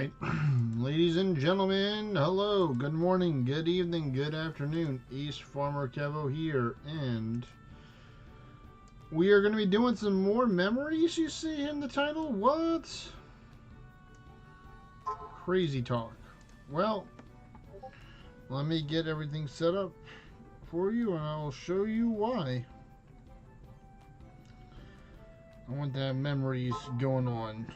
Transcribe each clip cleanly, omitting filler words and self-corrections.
Alright, ladies and gentlemen, hello, good morning, good evening, good afternoon. East Farmer Kevo here, and we are going to be doing some more memories, you see in the title. What? Crazy talk. Well, let me get everything set up for you, and I'll show you why. I want to have memories going on.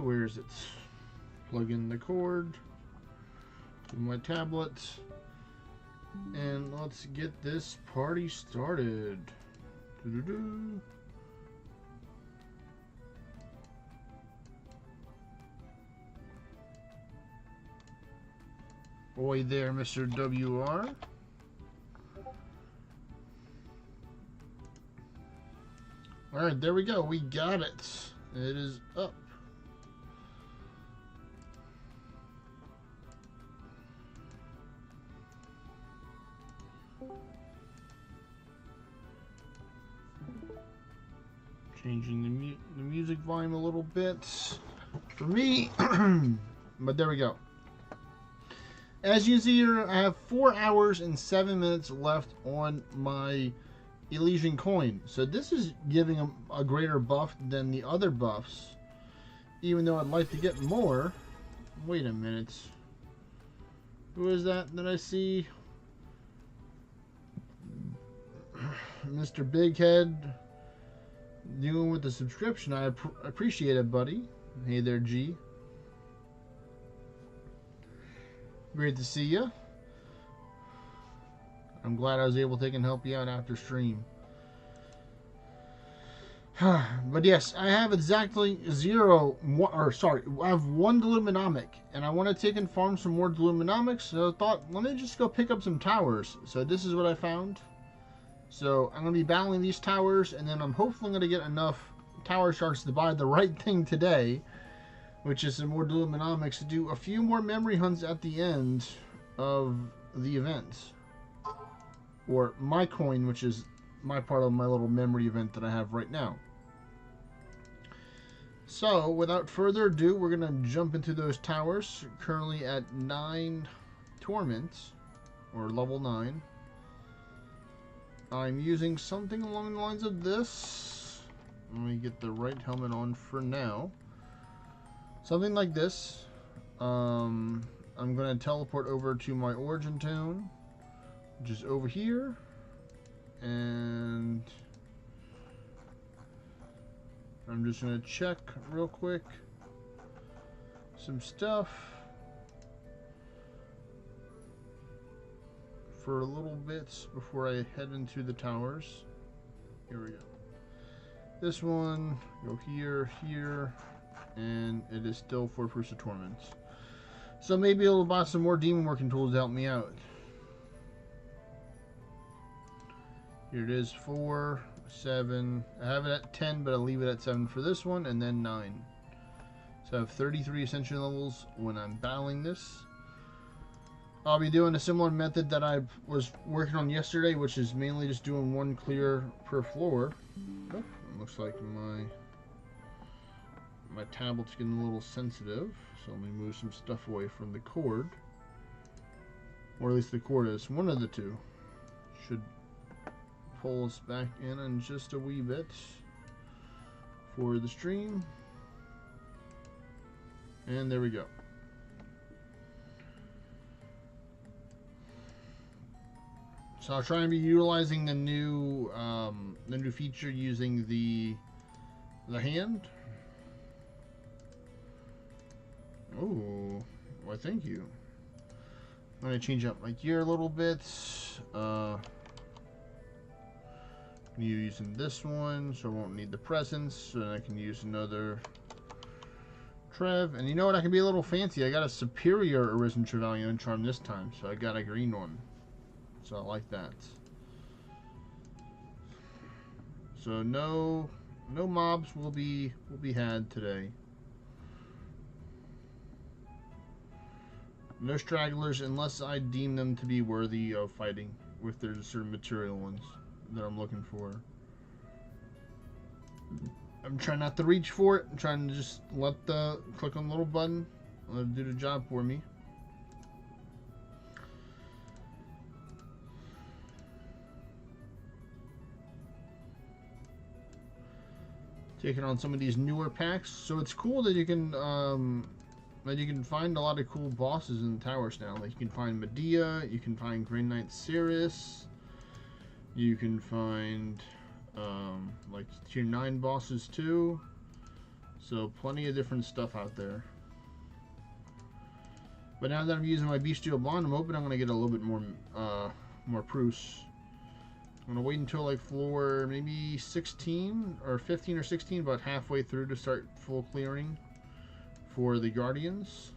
Where is it? Plug in the cord to my tablet, and let's get this party started. Doo-doo-doo. Boy there, Mr. WR. Alright, there we go. We got it. It is up. Changing the music volume a little bit for me. But there we go. As you see here, I have 4 hours and 7 minutes left on my Elysian coin. So this is giving him a greater buff than the other buffs. Even though I'd like to get more. Wait a minute. Who is that I see? Mr. Big Head. Dealing with the subscription. I appreciate it, buddy. Hey there, G. Great to see you. I'm glad I was able to take and help you out after stream. But yes, I have exactly I have one Deluminomic, and I want to take and farm some more Deluminomics, so I thought, let me just go pick up some towers. So this is what I found. So I'm going to be battling these towers, and then I'm hopefully going to get enough tower sharks to buy the right thing today, which is some more Deluminomics, to do a few more memory hunts at the end of the event. Or my coin, which is my part of my little memory event that I have right now. So, without further ado, we're going to jump into those towers. Currently at 9 torments, or level 9. I'm using something along the lines of this. Let me get the right helmet on for now. Something like this. I'm going to teleport over to my origin tone, which is over here. And I'm just going to check real quick some stuff for a little bit before I head into the towers. Here we go. This one, go here, here, and it is still 4 Fruits of Torments. So maybe I'll buy some more demon working tools to help me out. Here it is, 4, 7. I have it at 10, but I'll leave it at 7 for this one, and then 9. So I have 33 ascension levels when I'm battling this. I'll be doing a similar method that I was working on yesterday, which is mainly just doing 1 clear per floor. Oh, it looks like my tablet's getting a little sensitive, so let me move some stuff away from the cord. Or at least the cord is. One of the two should pull us back in just a wee bit for the stream. And there we go. So I'll try and be utilizing the new feature using the hand. Oh, why thank you. I'm gonna change up my gear a little bit. Using this one, so I won't need the presence, and I can use another Trev. And you know what? I can be a little fancy. I got a superior Arisen Trevelyan charm this time, so I got a green one. So I like that. So no mobs will be had today. No stragglers unless I deem them to be worthy of fighting, if there's certain material ones that I'm looking for. I'm trying not to reach for it. I'm trying to just click on the little button, let it do the job for me. Taking on some of these newer packs, so it's cool that you can find a lot of cool bosses in the towers now. Like you can find Medea, you can find Green Knight Cirrus, you can find like tier 9 bosses too. So plenty of different stuff out there. But now that I'm using my Bestial Bond, I'm hoping I'm gonna get a little bit more proofs. I'm gonna wait until like floor maybe 16 or 15 or 16, about halfway through, to start full clearing for the Guardians.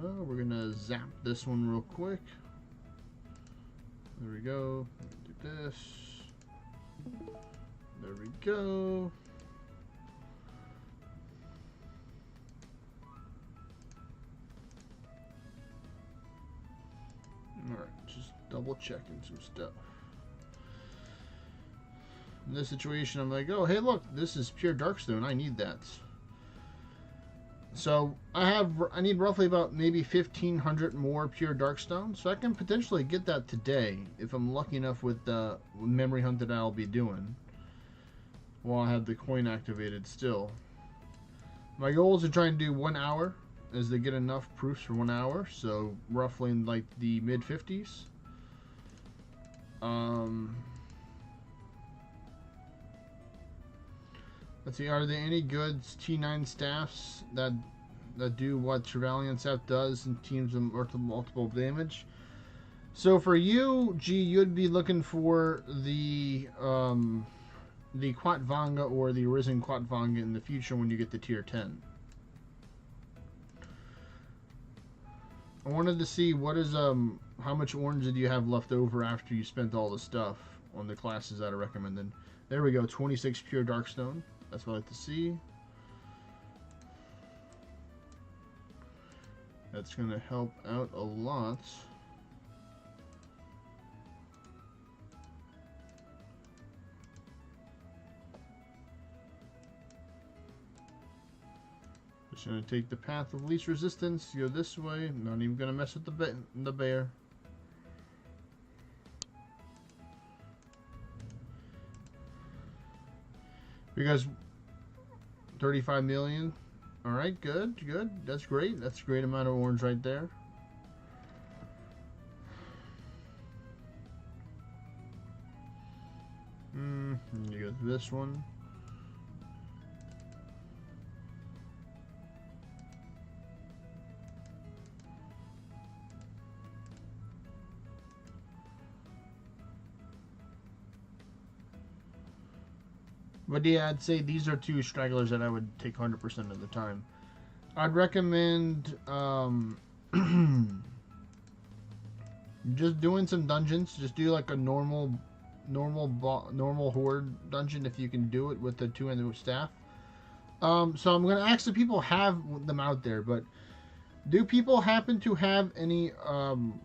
Oh, we're gonna zap this one real quick. There we go. Do this. There we go. Alright, just double checking some stuff. In this situation, I'm like, oh, hey, look, this is pure Darkstone. I need that. So I need roughly about maybe 1,500 more pure Darkstone, so I can potentially get that today if I'm lucky enough with the memory hunt that I'll be doing while I have the coin activated still. My goal is to try and do 1 hour, is to get enough proofs for 1 hour, so roughly in like the mid 50s. Let's see, are there any good T9 staffs that do what Trevelyan staff does in teams of multiple damage? So for you, G, you'd be looking for the Quatvanga or the Arisen Quatvanga in the future when you get to tier 10. I wanted to see what is how much orange do you have left over after you spent all the stuff on the classes that are recommended. There we go, 26 pure Darkstone. That's what I like to see. That's going to help out a lot. Just going to take the path of least resistance, go this way. Not even going to mess with the bear. Because 35 million. Alright, good. That's great. That's a great amount of orange right there. You go to this one. But yeah, I'd say these are two stragglers that I would take 100% of the time. I'd recommend just doing some dungeons. Just do like a normal horde dungeon if you can do it with the two-handed staff. So I'm going to ask the people have them out there, but do people happen to have any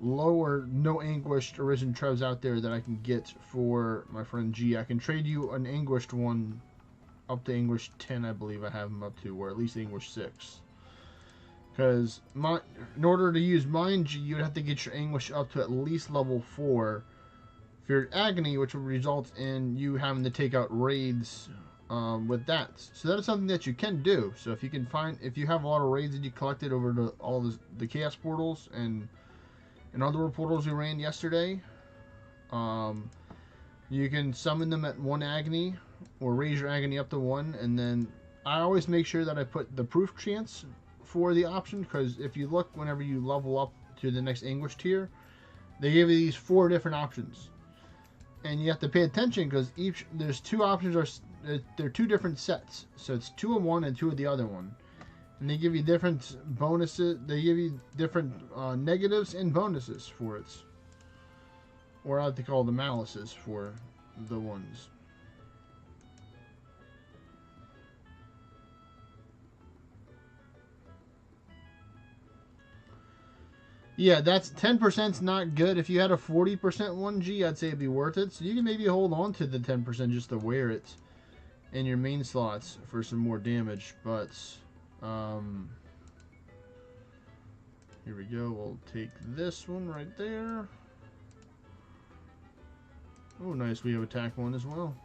low or no anguished Arisen Trevs out there that I can get for my friend G? I can trade you an anguished one up to anguished 10, I believe I have them up to, or at least anguished 6. Because in order to use mine, G, you'd have to get your anguish up to at least level 4 for your agony, which would result in you having to take out raids with that. So that is something that you can do. So if you can if you have a lot of raids that you collected over all the chaos portals and other portals we ran yesterday, you can summon them at 1 agony or raise your agony up to 1, and then I always make sure that I put the proof chance for the option, because if you look, whenever you level up to the next anguish tier, they give you these 4 different options, and you have to pay attention because there's 2 options they're 2 different sets, so it's 2 of one and 2 of the other one, and they give you different bonuses. They give you different negatives and bonuses for it, or I like to call the malices for the ones. Yeah, that's 10%'s not good. If you had a 40% 1G, I'd say it'd be worth it. So you can maybe hold on to the 10% just to wear it in your main slots for some more damage. But here we go. We'll take this one right there. Oh, nice. We have attack one as well.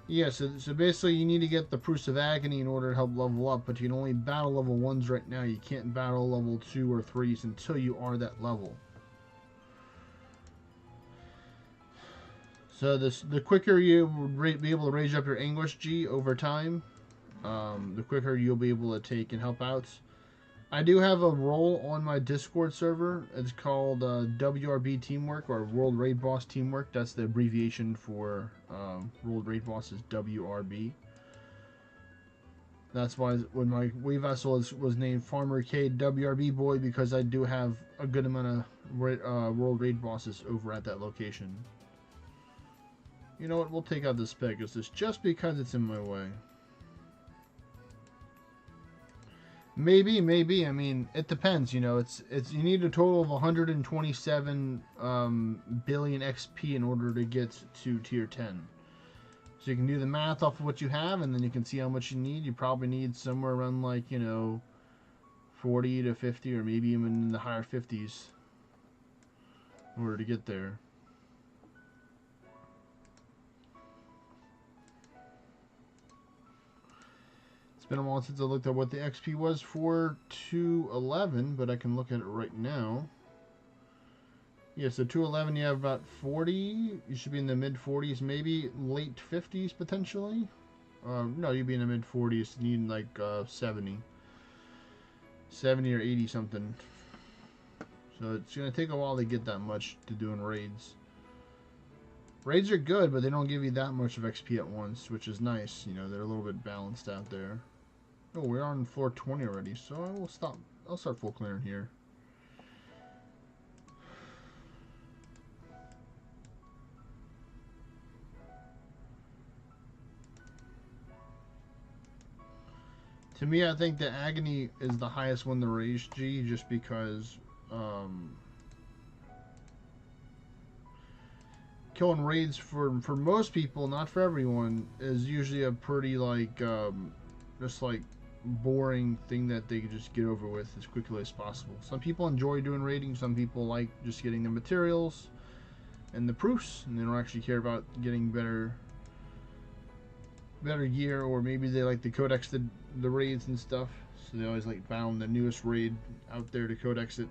Yeah, so basically you need to get the Proofs of Agony in order to help level up, but you can only battle level 1s right now. You can't battle level 2 or 3s until you are that level. So the quicker you will be able to raise up your Anguish G over time, the quicker you'll be able to take and help out. I do have a role on my Discord server. It's called WRB Teamwork, or World Raid Boss Teamwork. That's the abbreviation for World Raid Boss is WRB. That's why when my wave vessel was named Farmer K WRB Boy, because I do have a good amount of World Raid Bosses over at that location. You know what? We'll take out this Pegasus just because it's in my way. Maybe. I mean, it depends. You know, it's you need a total of 127 billion XP in order to get to tier 10. So you can do the math off of what you have, and then you can see how much you need. You probably need somewhere around, like, you know, 40 to 50, or maybe even in the higher 50s in order to get there. It's been a while since I looked at what the XP was for 211, but I can look at it right now. Yeah, so 211 you have about 40. You should be in the mid 40s, maybe late 50s potentially. No, you'd be in the mid 40s, needing like 70 or 80 something. So it's gonna take a while to get that much to doing raids. Raids are good, but they don't give you that much of XP at once, which is nice. You know, they're a little bit balanced out there. Oh, we're on floor 20 already, so I will stop. I'll start full clearing here. To me, I think the Agony is the highest one to raise G, just because killing raids for most people, not for everyone, is usually a pretty like just like boring thing that they can just get over with as quickly as possible. Some people enjoy doing raiding, some people like just getting the materials and the proofs, and they don't actually care about getting better gear, or maybe they like to codex the raids and stuff, so they always like found the newest raid out there to codex it.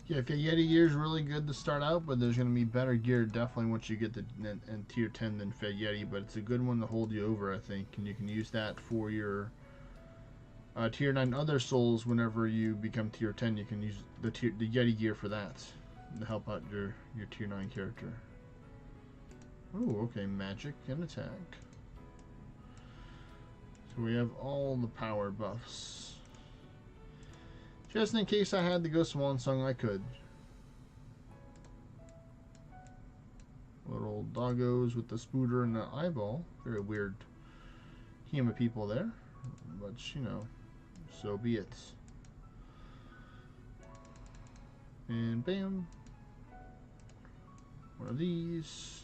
Yeah, Yeti gear is really good to start out, but there's going to be better gear definitely once you get to in tier 10 than Yeti, but it's a good one to hold you over, I think, and you can use that for your tier 9 other souls. Whenever you become tier 10, you can use the Yeti gear for that to help out your tier 9 character. Oh, okay, magic and attack. So we have all the power buffs. Just in case I had to go Swan Song, I could. Little doggos with the spooter and the eyeball. Very weird human people there. But, you know, so be it. And bam. One of these.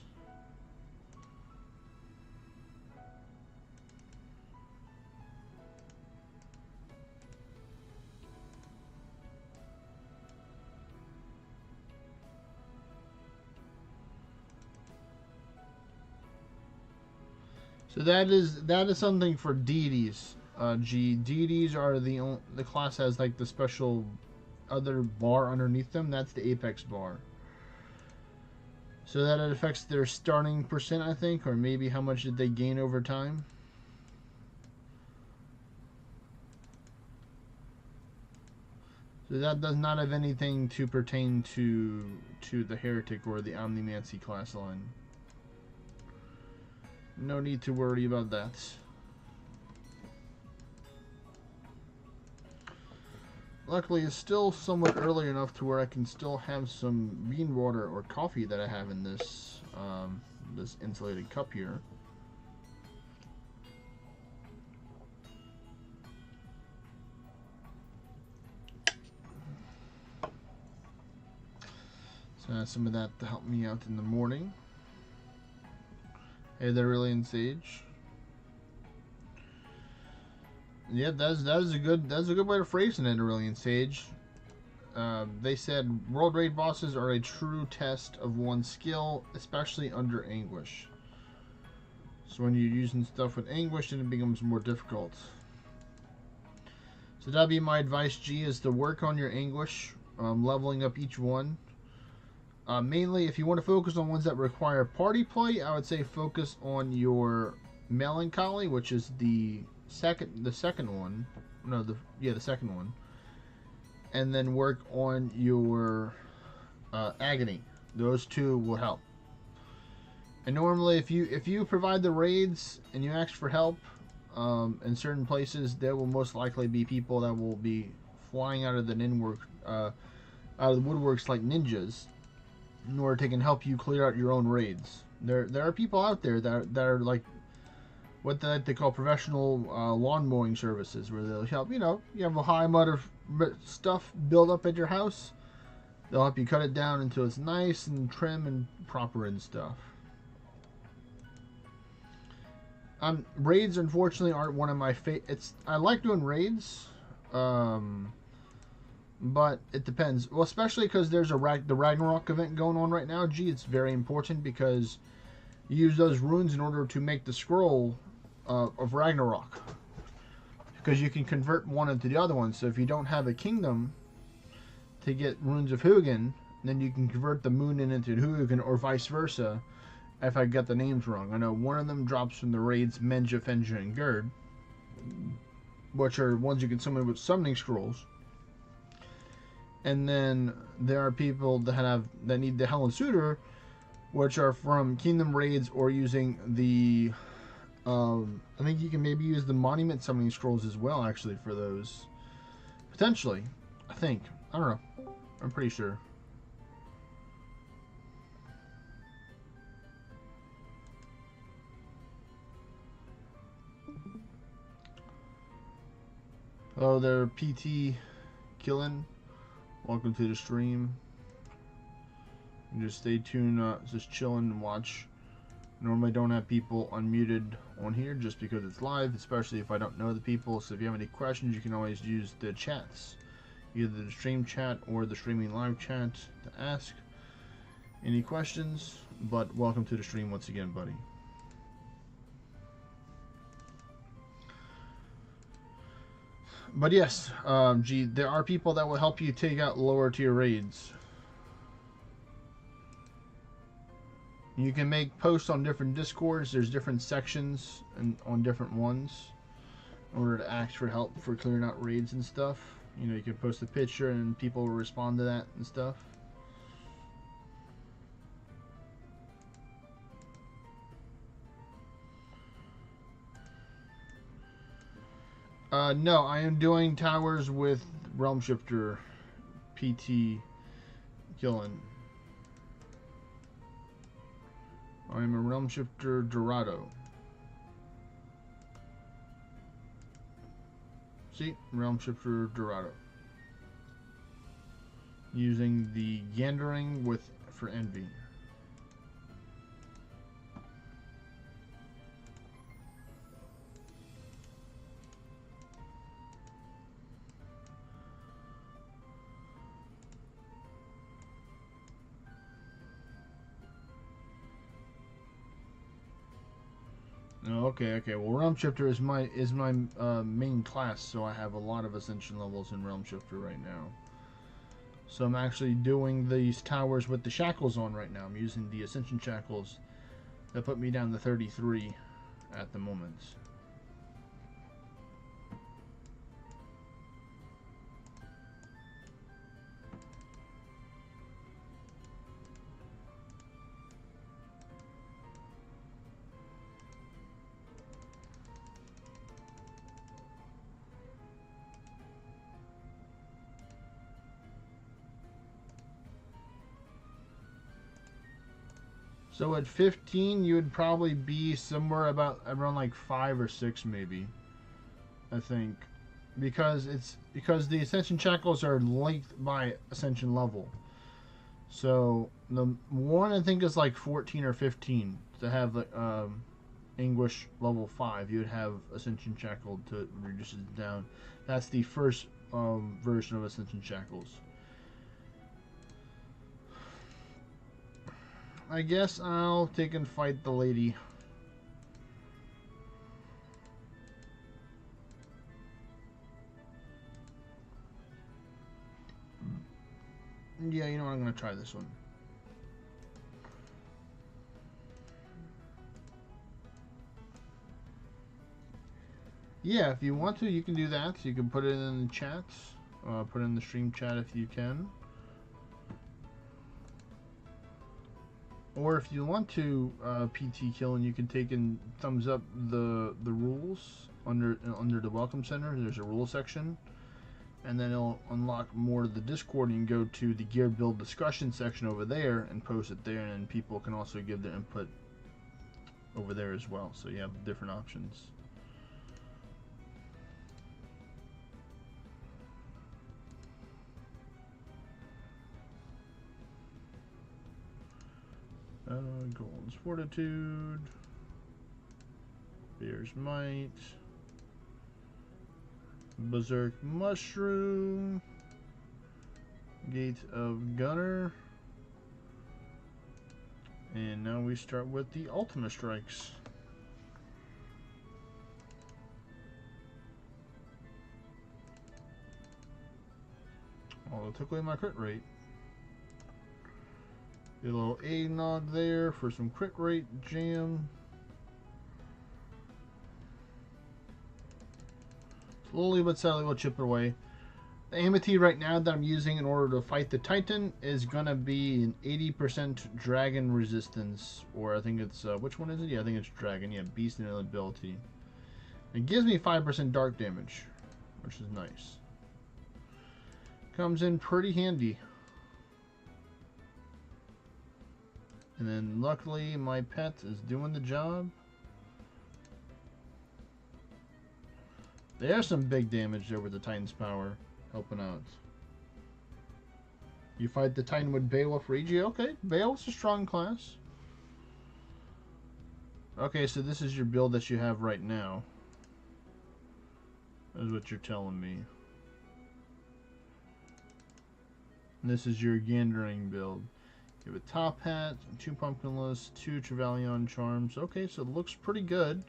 So that is something for deities. Deities are the class has like the special other bar underneath them. That's the apex bar. So that it affects their starting percent, I think, or maybe how much did they gain over time. So that does not have anything to pertain to the Heretic or the Omnimancy class line. No need to worry about that. Luckily, it's still somewhat early enough to where I can still have some bean water or coffee that I have in this this insulated cup here. So I have some of that to help me out in the morning. Hey there, Aurelian Sage. Yeah, that's a good way of phrasing it, Aurelian Sage. They said world raid bosses are a true test of one's skill, especially under anguish. So when you're using stuff with anguish, then it becomes more difficult. So that'd be my advice, G, is to work on your anguish, leveling up each one. Mainly, if you want to focus on ones that require party play, I would say focus on your melancholy, which is the second one. No, the second one. And then work on your agony. Those two will help. And normally, if you provide the raids and you ask for help in certain places, there will most likely be people that will be flying out of the woodworks like ninjas, in order to can help you clear out your own raids. There are people out there that are like what they call professional lawn mowing services, where they'll help. You know, you have a high amount of stuff build up at your house. They'll help you cut it down until it's nice and trim and proper and stuff. Raids unfortunately aren't one of my favorites. I like doing raids. But it depends. Well, especially because there's the Ragnarok event going on right now. Gee, it's very important because you use those runes in order to make the scroll of Ragnarok. Because you can convert one into the other one. So if you don't have a kingdom to get runes of Hugin, then you can convert the moon into Hugin, or vice versa. If I got the names wrong, I know one of them drops from the raids Menja, Fenja, and Gerd, which are ones you can summon with summoning scrolls. And then there are people that need the Helen Suitor, which are from Kingdom Raids or using the I think you can maybe use the Monument Summoning Scrolls as well, actually, for those. Potentially. I think. I don't know. I'm pretty sure. Hello there, PT Killen. Welcome to the stream. You just stay tuned, just chilling and watch. Normally don't have people unmuted on here just because it's live, especially if I don't know the people. So if you have any questions, you can always use the chats, either the stream chat or the streaming live chat, to ask any questions. But welcome to the stream once again, buddy. But yes, G, there are people that will help you take out lower tier raids. You can make posts on different discords. There's different sections and on different ones in order to ask for help for clearing out raids and stuff. You know, you can post a picture and people will respond to that and stuff. No, I am doing towers with Realm Shifter PT Killen. I am a Realm Shifter Dorado. See? Realm Shifter Dorado. Using the Gandering for Envy. Oh, okay. Well, Realm Shifter is my main class, so I have a lot of Ascension levels in Realm Shifter right now. So I'm actually doing these towers with the shackles on right now. I'm using the Ascension shackles that put me down to 33 at the moment. So at 15, you would probably be somewhere about around like 5 or 6 maybe. I think. Because the ascension shackles are linked by ascension level. So the one I think is like 14 or 15 to have like anguish level 5. You would have ascension shackled to reduce it down. That's the first version of ascension shackles. I guess I'll take and fight the lady. Yeah, you know what? I'm gonna try this one. Yeah, if you want to, you can do that. You can put it in the chat. Put it in the stream chat if you can. Or if you want to PT kill, and you can take and thumbs up the rules under the welcome center. There's a rule section, and then it'll unlock more of the Discord. You can go to the gear build discussion section over there and post it there, and people can also give their input over there as well. So you have different options. Golden's Fortitude, Bear's Might, Berserk Mushroom, Gate of Gunner, and now we start with the Ultimate Strikes. Oh, it took away my crit rate. Get a little eggnog there for some crit rate jam. Slowly but sadly we'll chip it away. The amity right now that I'm using in order to fight the Titan is gonna be an 80% dragon resistance, or I think it's which one is it? Yeah, I think it's dragon. Yeah, beast and ability. It gives me 5% dark damage, which is nice. Comes in pretty handy. And then luckily my pet is doing the job. There's some big damage there with the Titan's power helping out. You fight the Titan with Beowulf Regi. Okay, Beowulf's a strong class. Okay, so this is your build that you have right now. That's what you're telling me. And this is your Gandering build. You have a top hat, 2 pumpkinless, 2 Trevelyan charms. Okay, so it looks pretty good.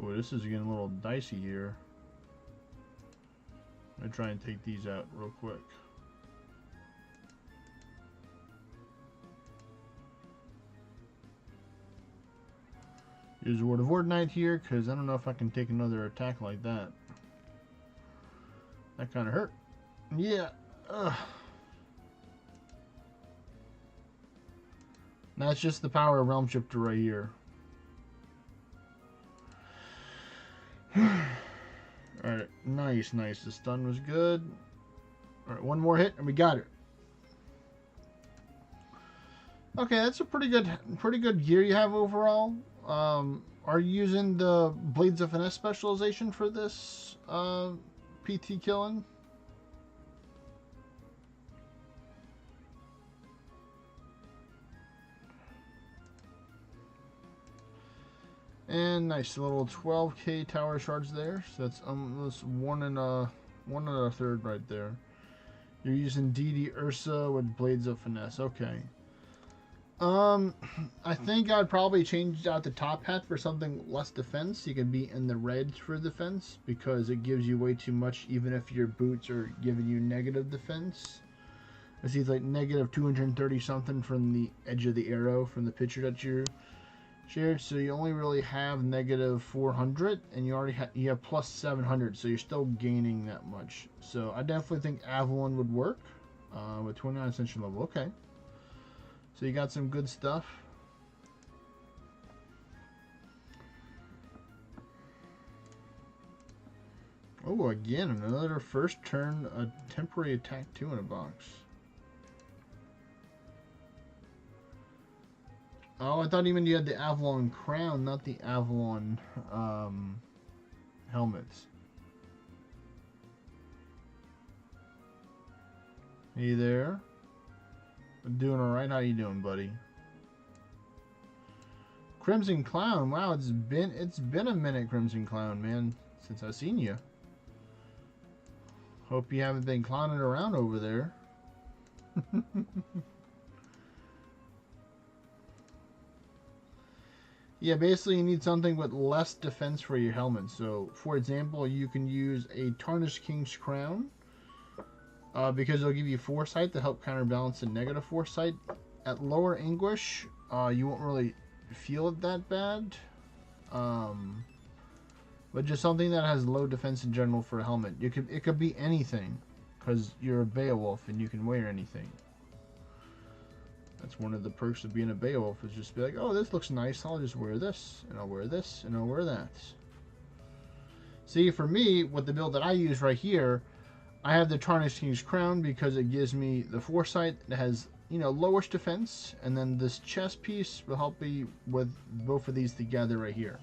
Oh, this is getting a little dicey here. I'm gonna try and take these out real quick. Use a Word of Ordinite here, because I don't know if I can take another attack like that. That kind of hurt. Yeah. Ugh. That's just the power of Realm Shifter right here. Alright, nice, nice. The stun was good. Alright, one more hit and we got it. Okay, that's a pretty good gear you have overall. Are you using the Blades of Finesse specialization for this PT killing? And nice little 12k tower shards there. So that's one and a third right there. You're using DD Ursa with Blades of Finesse. Okay. I think I'd probably change out the top hat for something less defense. You can be in the reds for defense because it gives you way too much, even if your boots are giving you negative defense. I see it's like negative 230 something from the edge of the arrow from the picture that you shared. So you only really have negative 400, and you already you have plus 700, so you're still gaining that much. So I definitely think Avalon would work with 29 ascension level. Okay. So you got some good stuff. Oh, again, another first turn, a temporary attack 2 in a box. Oh, I thought even you had the Avalon crown, not the Avalon helmets. Hey there. Doing alright? How you doing, buddy? Crimson Clown. Wow, it's been a minute, Crimson Clown, man, since I've seen you. Hope you haven't been clowning around over there. Yeah, basically you need something with less defense for your helmet. So, for example, you can use a Tarnished King's Crown because it'll give you Foresight to help counterbalance the negative Foresight. At lower English, you won't really feel it that bad. But just something that has low defense in general for a helmet. It could be anything because you're a Beowulf and you can wear anything. That's one of the perks of being a Beowulf, is just be like, oh, this looks nice, I'll just wear this, and I'll wear this, and I'll wear that. See, for me, with the build that I use right here, I have the Tarnished King's Crown because it gives me the Foresight that has, you know, lowest defense, and then this chest piece will help me with both of these together right here.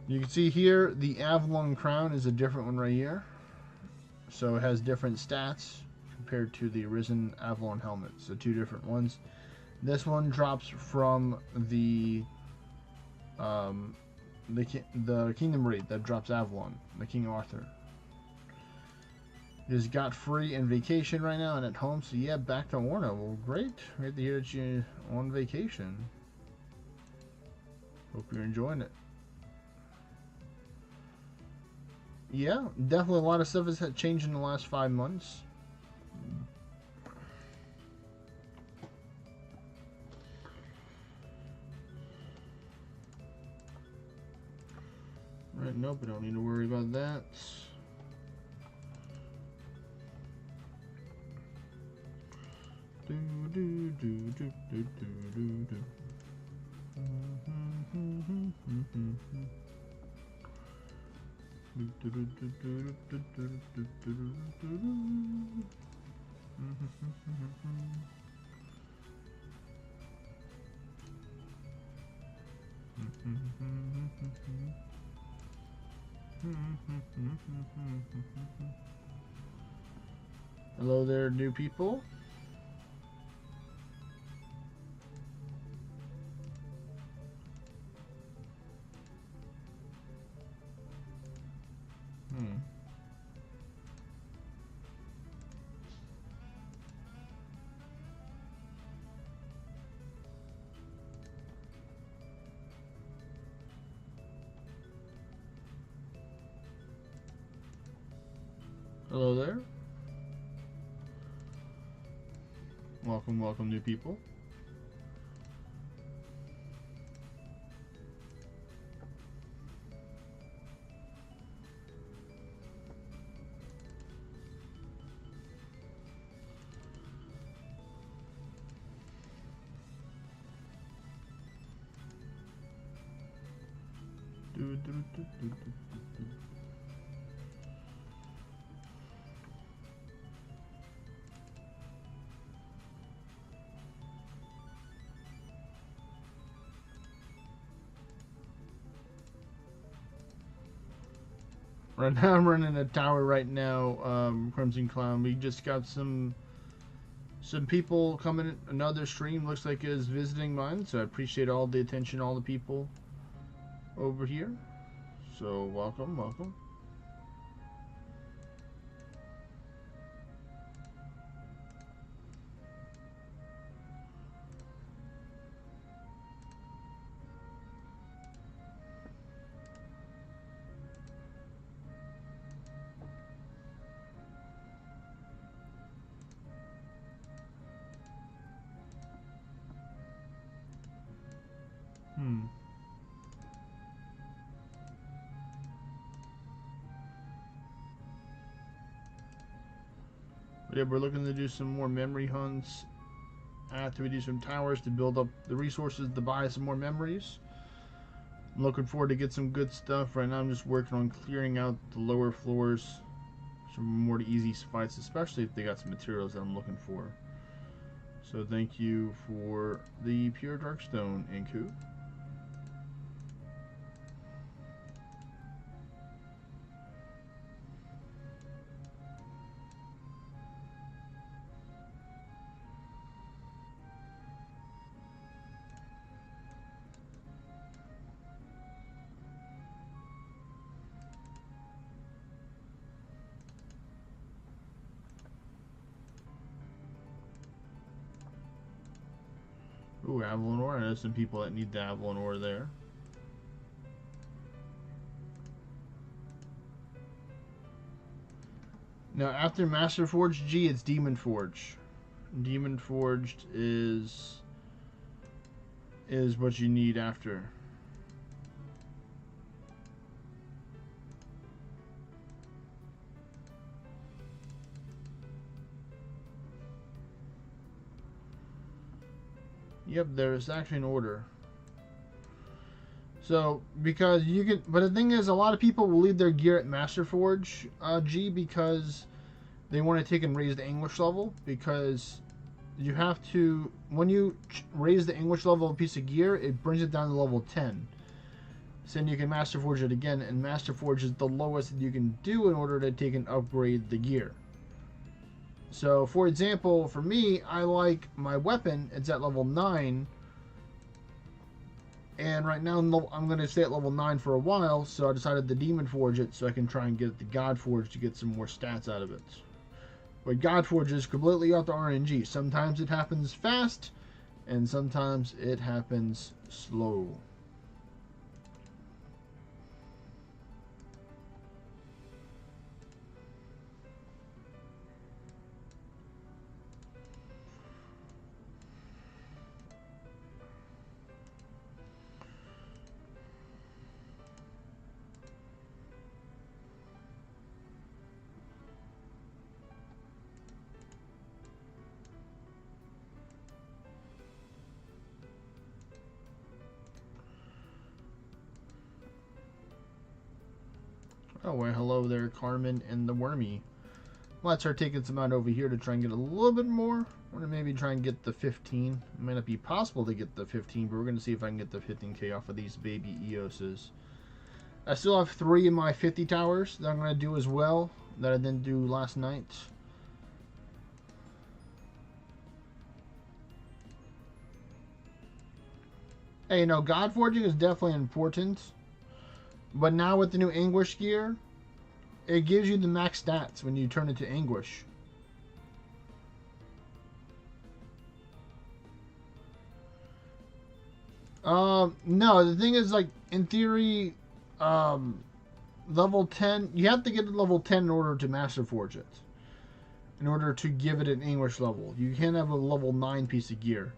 You can see here, the Avalon Crown is a different one right here. So it has different stats compared to the Arisen Avalon helmet. So two different ones. This one drops from the Kingdom Raid that drops Avalon, the King Arthur. Just got free and vacation right now and at home. So yeah, back to Orna. Well, great. Great to hear that you're on vacation. Hope you're enjoying it. Yeah, definitely a lot of stuff has changed in the last 5 months. Right, nope, we don't need to worry about that. Hello there, new people. Hello there. Welcome, welcome, new people. Right now I'm running a tower right now, Crimson Clown. We just got some people coming in. Another stream looks like is visiting mine, so I appreciate all the attention, all the people over here. So welcome, welcome. But yeah, we're looking to do some more memory hunts after we do some towers to build up the resources to buy some more memories. I'm looking forward to get some good stuff. Right now I'm just working on clearing out the lower floors. Some more easy fights, especially if they got some materials that I'm looking for. So thank you for the pure darkstone, Inku. Ooh, Avalon ore. There's some people that need the Avalon ore there. Now, after Master Forge G, it's Demon Forge. Demon Forged is what you need after. Yep, there's actually an order. So, because you can, but the thing is, a lot of people will leave their gear at Master Forge G because they want to take and raise the English level. Because you have to, when you raise the English level of a piece of gear, it brings it down to level 10. So then you can Master Forge it again, and Master Forge is the lowest that you can do in order to take and upgrade the gear. So, for example, for me, I like my weapon. It's at level 9. And right now, I'm going to stay at level 9 for a while. So I decided to Demon Forge it so I can try and get the God Forge to get some more stats out of it. But God Forge is completely up to RNG. Sometimes it happens fast, and sometimes it happens slow. Oh, well, hello there, Carmen and the Wormy. Let's start taking some out over here to try and get a little bit more. I want to maybe try and get the 15. It might not be possible to get the 15, but we're going to see if I can get the 15k off of these baby EOSs. I still have 3 in my 50 towers that I'm going to do as well, that I didn't do last night. Hey, you know, God Forging is definitely important. But now with the new Anguish gear, it gives you the max stats when you turn it to Anguish. No, the thing is, like, in theory, level 10, you have to get to level 10 in order to Master Forge it. In order to give it an Anguish level. You can't have a level 9 piece of gear.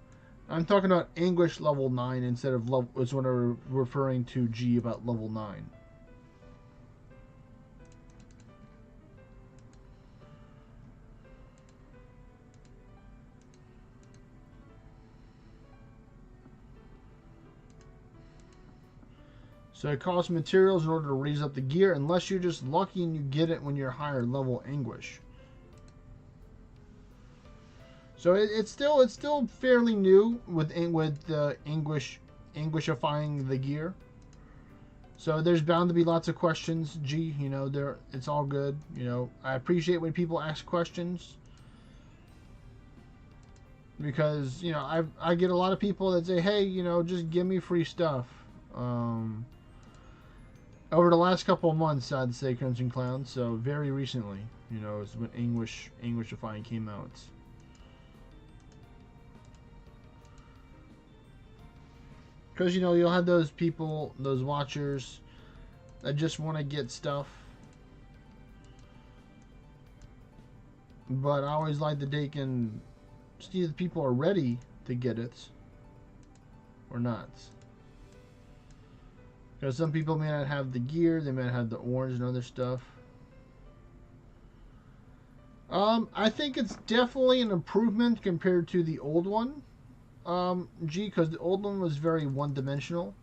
I'm talking about Anguish level 9 instead of level, is what I'm referring to G about level 9. So it costs materials in order to raise up the gear, unless you're just lucky and you get it when you're higher level Anguish. So it's still fairly new with Anguishifying the gear. So there's bound to be lots of questions. Gee, you know, it's all good. You know, I appreciate when people ask questions, because you know I get a lot of people that say, hey, you know, just give me free stuff. Over the last couple of months, I'd say, Crimson Clown. So very recently, you know, is when Anguishifying came out. Because, you know, you'll have those people, those watchers, that just want to get stuff. But I always like to take and see if people are ready to get it or not. Because some people may not have the gear, they may not have the orange and other stuff. I think it's definitely an improvement compared to the old one. Because the old one was very one-dimensional.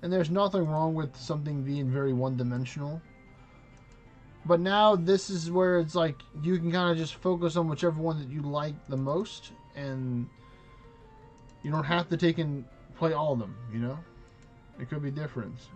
And there's nothing wrong with something being very one-dimensional. But now this is where it's like you can kind of just focus on whichever one that you like the most, and you don't have to take and play all of them, you know? It could be different. So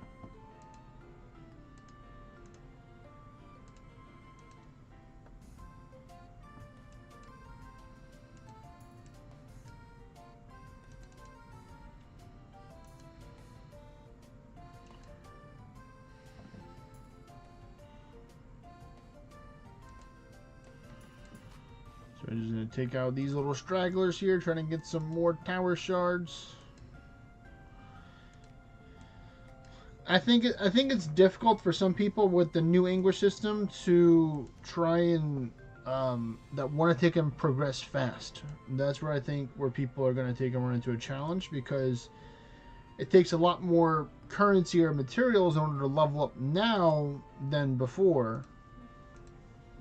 I'm just going to take out these little stragglers here, trying to get some more tower shards. I think it's difficult for some people with the new English system to try and that want to take and progress fast. That's where I think where people are going to take and run into a challenge, because it takes a lot more currency or materials in order to level up now than before,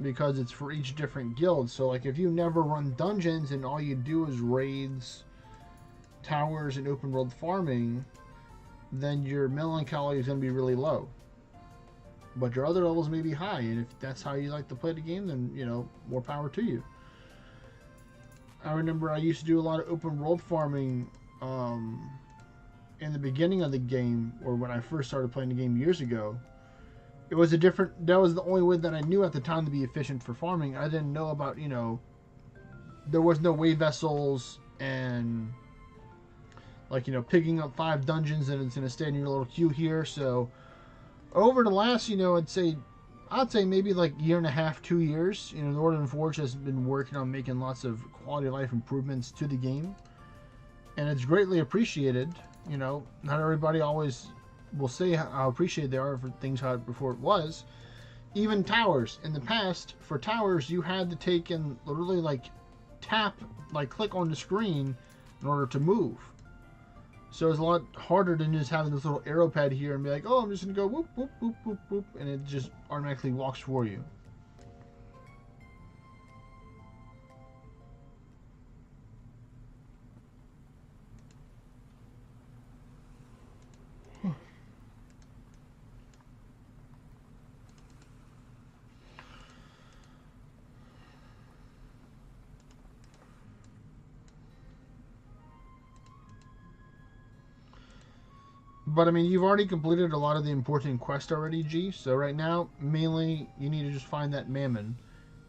because it's for each different guild. So like if you never run dungeons and all you do is raids, towers, and open world farming, then your melancholy is going to be really low. But your other levels may be high, and if that's how you like to play the game, then, you know, more power to you. I remember I used to do a lot of open world farming in the beginning of the game, or when I first started playing the game years ago. It was that was the only way that I knew at the time to be efficient for farming. I didn't know about, you know, there was no wave vessels and, like, you know, picking up 5 dungeons and it's going to stay in your little queue here. So over the last, you know, I'd say maybe like year and a half, 2 years, you know, Northern Forge has been working on making lots of quality of life improvements to the game, and it's greatly appreciated. You know, not everybody always will say how appreciated they are for things how before it was. Even towers. In the past, for towers, you had to take and literally like tap, like click on the screen in order to move. So it's a lot harder than just having this little arrow pad here and be like, oh, I'm just going to go whoop, whoop, whoop, whoop, whoop, and it just automatically walks for you. But I mean, you've already completed a lot of the important quests already, G. So right now, mainly, you need to just find that Mammon.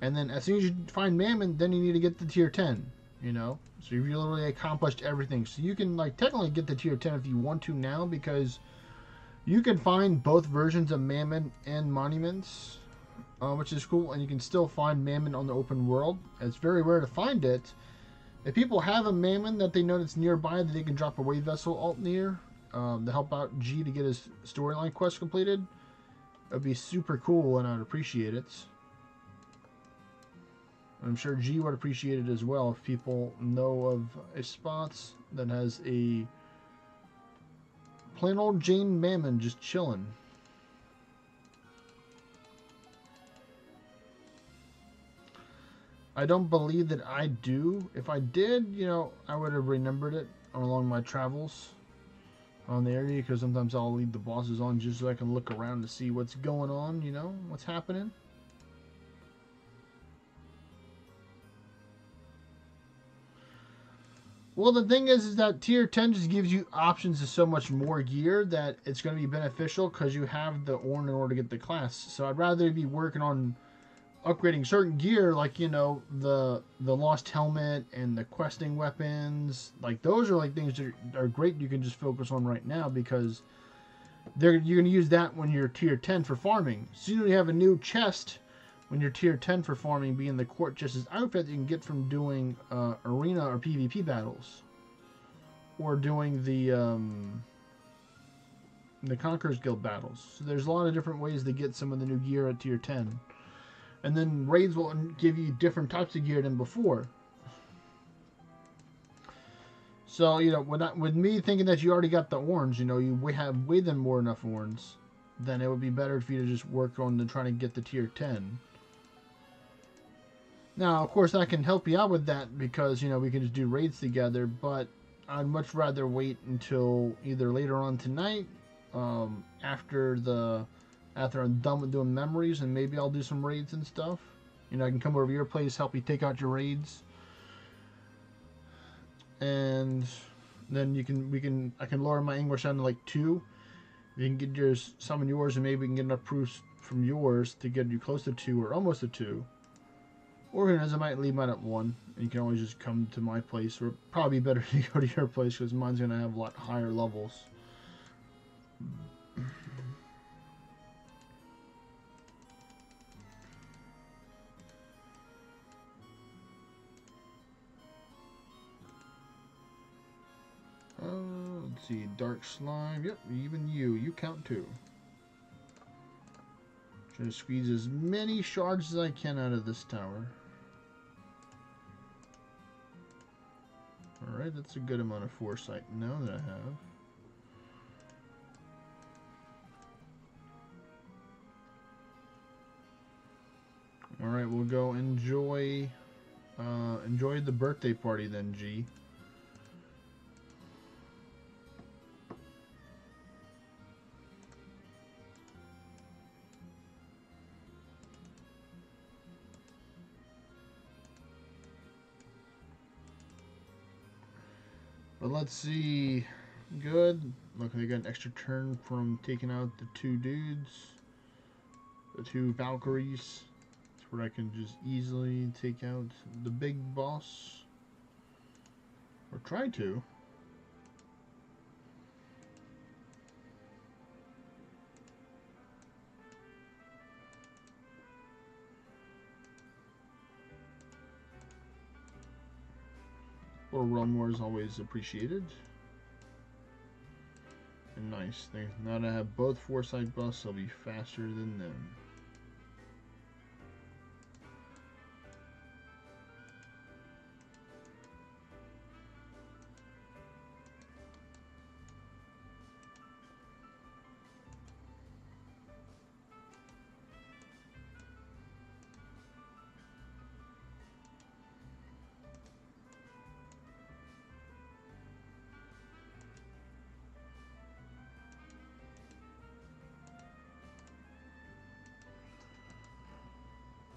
And then as soon as you find Mammon, then you need to get the tier 10, you know? So you've literally accomplished everything. So you can, like, technically get the tier 10 if you want to now, because you can find both versions of Mammon and Monuments, which is cool. And you can still find Mammon on the open world. It's very rare to find it. If people have a Mammon that they know that's nearby that they can drop a wave vessel alt near, to help out G to get his storyline quest completed, it'd be super cool, and I'd appreciate it. I'm sure G would appreciate it as well if people know of a spot that has a plain old Jane Mammon just chilling. I don't believe that I do. If I did, you know, I would have remembered it along my travels on the area, because sometimes I'll leave the bosses on just so I can look around to see what's going on, you know, what's happening. Well, the thing is that tier 10 just gives you options of so much more gear that it's going to be beneficial because you have the Orna in order to get the class. So I'd rather be working on upgrading certain gear, like, you know, the lost helmet and the questing weapons. Like, those are like things that are great. You can just focus on right now, because you're going to use that when you're tier 10 for farming. So you have a new chest when you're tier 10 for farming, being the court chest's outfit that you can get from doing arena or PvP battles, or doing the Conqueror's Guild battles. So there's a lot of different ways to get some of the new gear at tier 10. And then raids will give you different types of gear than before. So, you know, with me thinking that you already got the orange, you know, you have way than more enough orange, then it would be better for you to just work on trying to get the tier 10. Now, of course, I can help you out with that, because, you know, we can just do raids together, but I'd much rather wait until either later on tonight, after I'm done with doing memories, and maybe I'll do some raids and stuff. You know, I can come over to your place, help you take out your raids, and then I can lower my English down to like 2. You can get some of yours, and maybe we can get enough proofs from yours to get you close to 2 or almost to 2. Or who knows, I might leave mine at 1, and you can always just come to my place, or probably better to go to your place because mine's gonna have a lot higher levels. Let's see, dark slime. Yep, even you count too. Trying to squeeze as many shards as I can out of this tower. Alright, that's a good amount of foresight now that I have. Alright, we'll go enjoy the birthday party then, G. But let's see. Good. Look, they got an extra turn from taking out the 2 dudes. The 2 Valkyries. That's where I can just easily take out the big boss. Or try to. Little run more is always appreciated. And nice thing. Now that I have both foresight buffs, I'll be faster than them.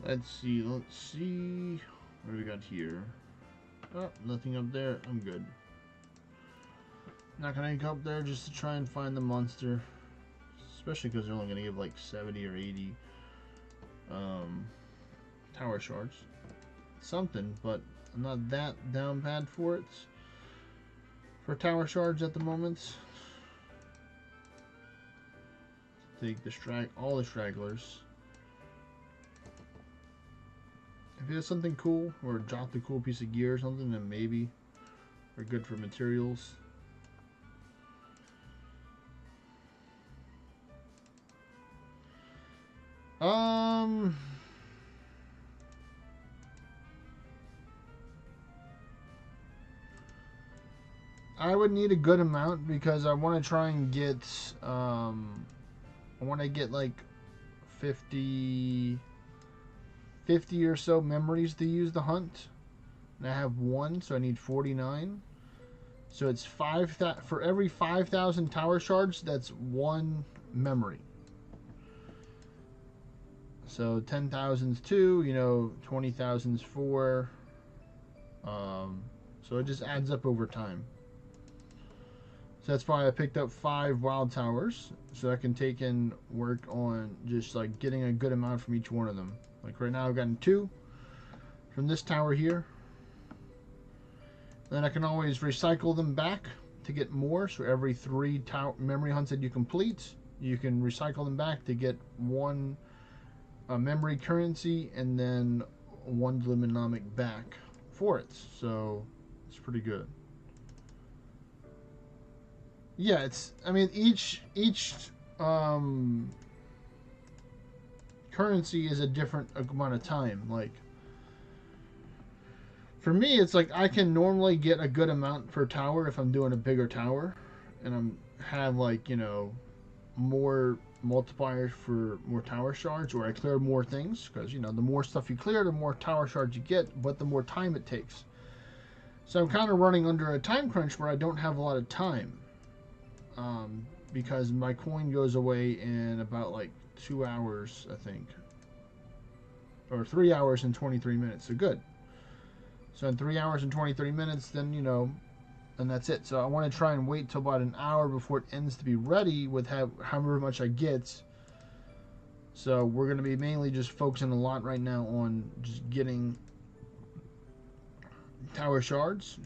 Let's see. What do we got here? Oh, nothing up there. I'm good. Not gonna go up there just to try and find the monster. Especially because they're only gonna give like 70 or 80 tower shards. Something, but I'm not that down bad for it. For tower shards at the moment. Take all the stragglers. If it is something cool, or drop a cool piece of gear or something, then maybe we're good for materials. I would need a good amount because I want to try and get, I want to get like 50 or so memories to use the hunt. And I have 1, so I need 49. So it's 5 for every 5,000 tower shards, that's 1 memory. So 10,000's 2, you know, 20,000's 4. So it just adds up over time. So that's why I picked up 5 wild towers, so I can take and work on just like getting a good amount from each one of them. Like right now I've gotten 2 from this tower here. Then I can always recycle them back to get more. So every 3 memory hunts that you complete, you can recycle them back to get 1 memory currency and then 1 luminomic back for it. So it's pretty good. Yeah, it's, I mean, each currency is a different amount of time. Like, for me, it's like I can normally get a good amount per tower if I'm doing a bigger tower, and have like, you know, more multipliers for more tower shards, or I clear more things, because, you know, the more stuff you clear, the more tower shards you get, but the more time it takes. So I'm kind of running under a time crunch where I don't have a lot of time. because my coin goes away in about like 2 hours, I think, or 3 hours and 23 minutes. So good. So in 3 hours and 23 minutes, then and that's it. So I want to try and wait till about an hour before it ends to be ready with however much I get. So we're going to be mainly just focusing a lot right now on just getting tower shards.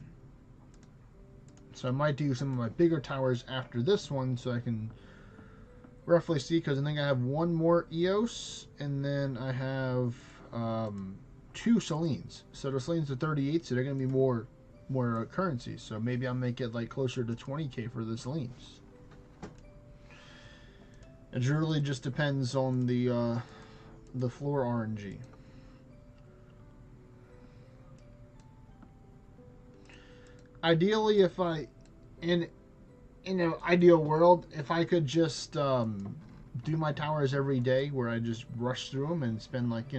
So I might do some of my bigger towers after this one so I can roughly see, because I think I have one more EOS and then I have 2 Selines. So the Selines are 38, so they're going to be more currencies. So maybe I'll make it like closer to 20k for the Selines. It really just depends on the floor RNG. Ideally, if I in an ideal world, if I could just do my towers every day, where I just rush through them and spend like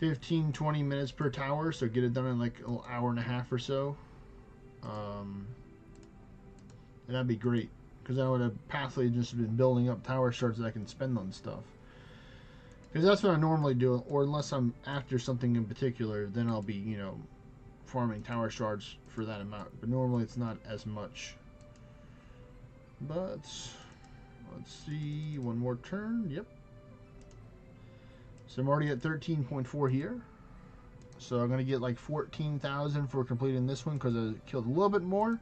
15-20 minutes per tower, so get it done in like an hour and a half or so, that'd be great. Because I would have pathway just been building up tower shards that I can spend on stuff. Because that's what I normally do, or unless I'm after something in particular, then I'll be, farming tower shards for that amount. But normally it's not as much. But let's see, one more turn. Yep. So I'm already at 13.4 here. So I'm going to get like 14,000 for completing this one because I killed a little bit more.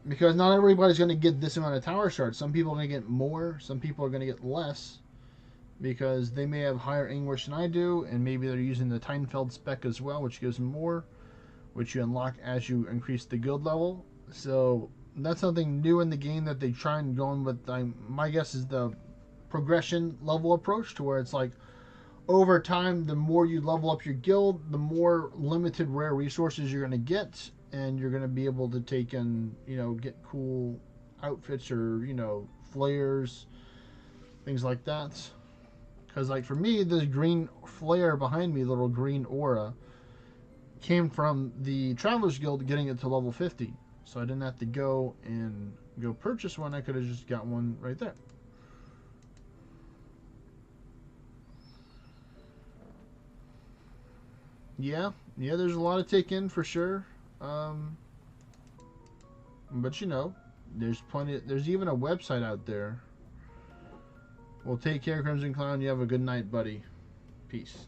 Because not everybody's going to get this amount of tower shards. Some people are going to get more. Some people are going to get less. Because they may have higher English than I do. And maybe they're using the Teinfeld spec as well, which gives them more. Which you unlock as you increase the guild level. So that's something new in the game that they try and go on with. My guess is the progression level approach, to where it's like over time, the more you level up your guild, the more limited rare resources you're going to get. And you're going to be able to take and, get cool outfits or, flares, things like that. Because, like, for me, this green flare behind me, little green aura, came from the Travelers Guild getting it to level 50. So I didn't have to go purchase one. I could have just got one right there. Yeah, there's a lot to take in for sure. But there's plenty. There's even a website out there. Well, take care, Crimson Clown. You have a good night, buddy. Peace.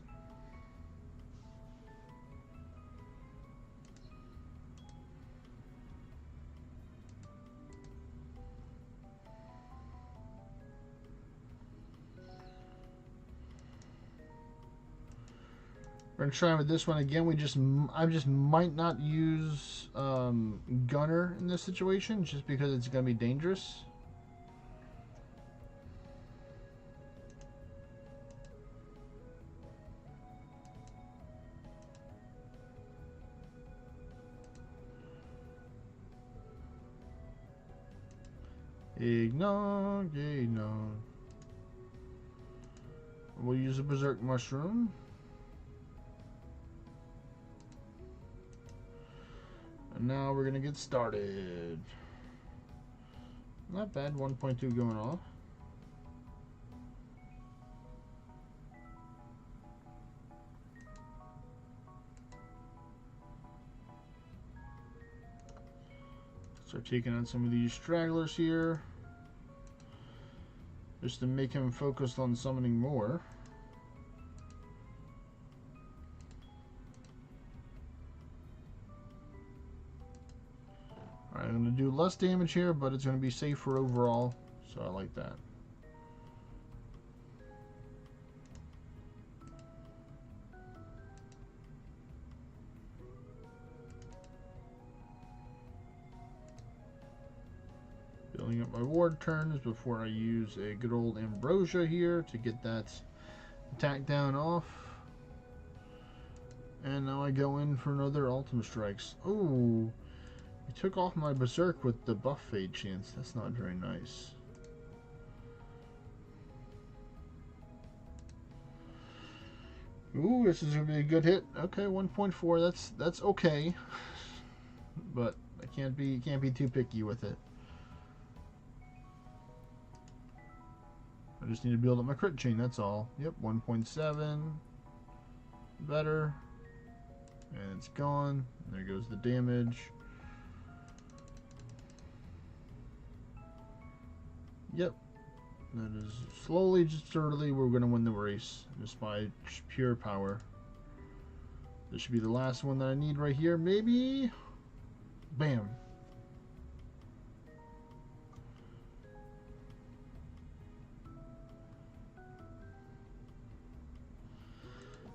We're gonna try with this one again. I just might not use Gunner in this situation, just because it's gonna be dangerous. Eggnog. We'll use a Berserk Mushroom. And now we're going to get started. Not bad, 1.2 going off. Start taking out some of these stragglers here, just to make him focused on summoning more. Alright, I'm going to do less damage here, but it's going to be safer overall, so I like that. Building up my ward turns before I use a good old Ambrosia here to get that attack down off. And now I go in for another Ultimate Strikes. Oh, I took off my Berserk with the buff fade chance. That's not very nice. Ooh, this is gonna be a good hit. Okay, 1.4. That's okay, but I Can't be too picky with it. I just need to build up my crit chain, that's all. Yep, 1.7. Better. And it's gone. There goes the damage. Yep. That is slowly, just sturdily, we're going to win the race. Just by pure power. This should be the last one that I need right here. Maybe. Bam.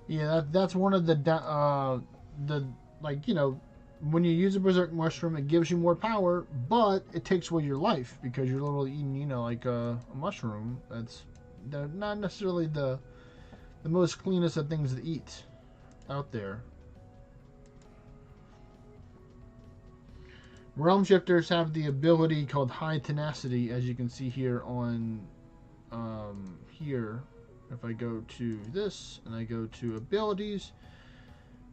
Yeah, that's one of the like, you know, when you use a berserk mushroom, it gives you more power, but it takes away your life because you're literally eating, you know, like a mushroom. That's not necessarily the most cleanest of things to eat out there. Realm shifters have the ability called high tenacity, as you can see here on here. If I go to this and I go to abilities,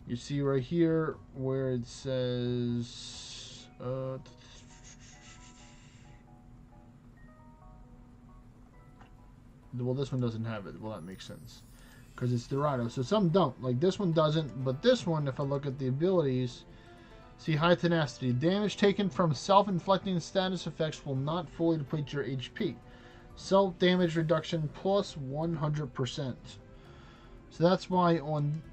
you see right here where it says well, this one doesn't have it. Well, that makes sense because it's Dorado. So some don't. Like this one doesn't, but this one, if I look at the abilities, see high tenacity. Damage taken from self-inflicting status effects will not fully deplete your HP. Self-damage reduction plus 100%. So that's why on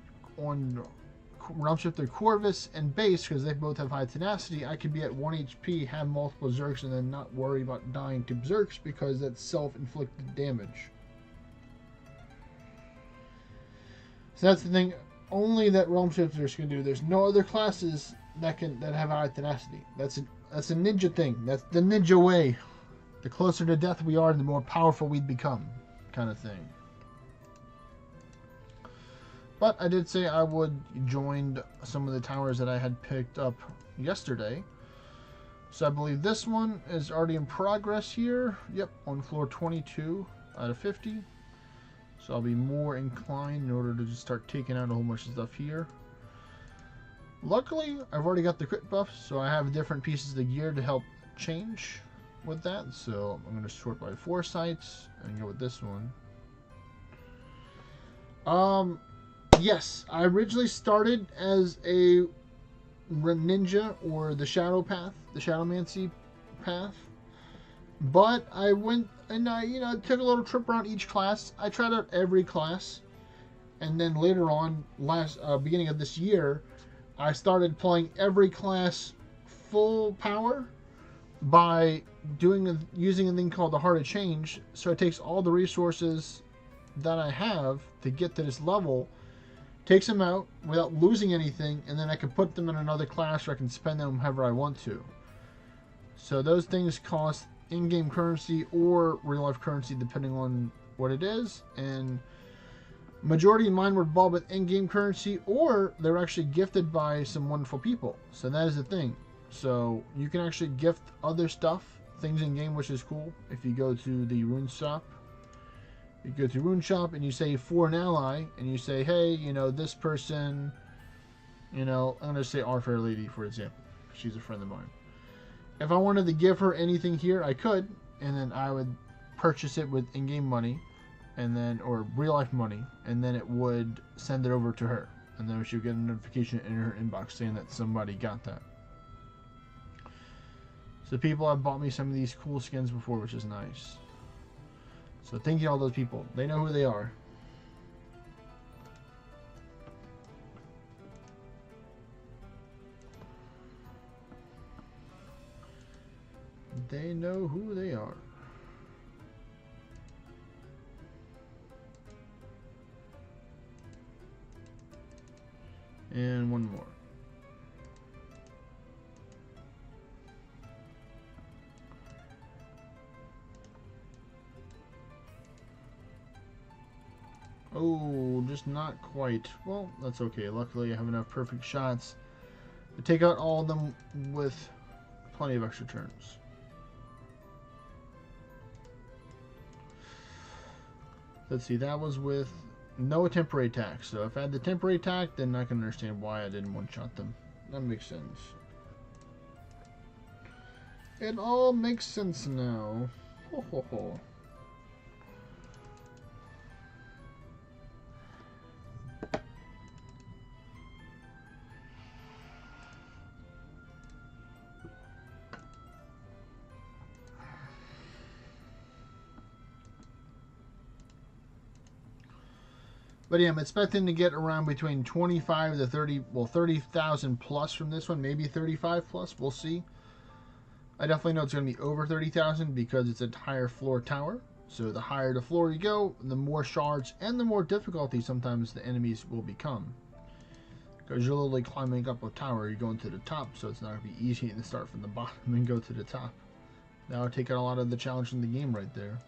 Realm Shifter Corvus and Base, because they both have high tenacity, I could be at 1 HP, have multiple Zerks, and then not worry about dying to Zerks because that's self-inflicted damage. So that's the thing. Only that Realm Shifters can do. There's no other classes that have high tenacity. That's a ninja thing. That's the ninja way. The closer to death we are, the more powerful we become, kind of thing. But I did say I would join some of the towers that I had picked up yesterday. So I believe this one is already in progress here. Yep, on floor 22 out of 50. So I'll be more inclined in order to just start taking out a whole bunch of stuff here. Luckily, I've already got the crit buff, so I have different pieces of the gear to help change with that. So I'm going to sort by foresights and go with this one. Yes, I originally started as a ninja or the shadow path, the shadowmancy path, but I went and I took a little trip around each class. I tried out every class, and then later on, beginning of this year, I started playing every class full power by using a thing called the Heart of Change. So it takes all the resources that I have to get to this level, takes them out without losing anything, and then I can put them in another class, or I can spend them however I want to. So those things cost in-game currency or real-life currency depending on what it is, and majority of mine were bought with in-game currency, or they're actually gifted by some wonderful people. So that is the thing. So you can actually gift other stuff, things in-game, which is cool. If you go to the Rune Shop, you go to Rune Shop and you say for an ally, and you say, hey, this person, I'm going to say Our Fair Lady, for example. She's a friend of mine. If I wanted to give her anything here, I could, and then I would purchase it with in-game money, and then, or real-life money, and then it would send it over to her. And then she would get a notification in her inbox saying that somebody got that. So people have bought me some of these cool skins before, which is nice. So thank you to all those people. They know who they are. They know who they are. And one more. Oh, just not quite. Well, that's okay. Luckily, I have enough perfect shots to take out all of them with plenty of extra turns. Let's see, that was with no temporary attack. So if I had the temporary attack, then I can understand why I didn't one-shot them. That makes sense. It all makes sense now. Ho, ho, ho. But yeah, I'm expecting to get around between 25 to 30, well, 30,000 plus from this one, maybe 35 plus. We'll see. I definitely know it's going to be over 30,000 because it's a higher floor tower. So the higher the floor you go, the more shards and the more difficulty sometimes the enemies will become. Because you're literally climbing up a tower, you're going to the top, so it's not going to be easy to start from the bottom and go to the top. That would take out a lot of the challenge in the game right there.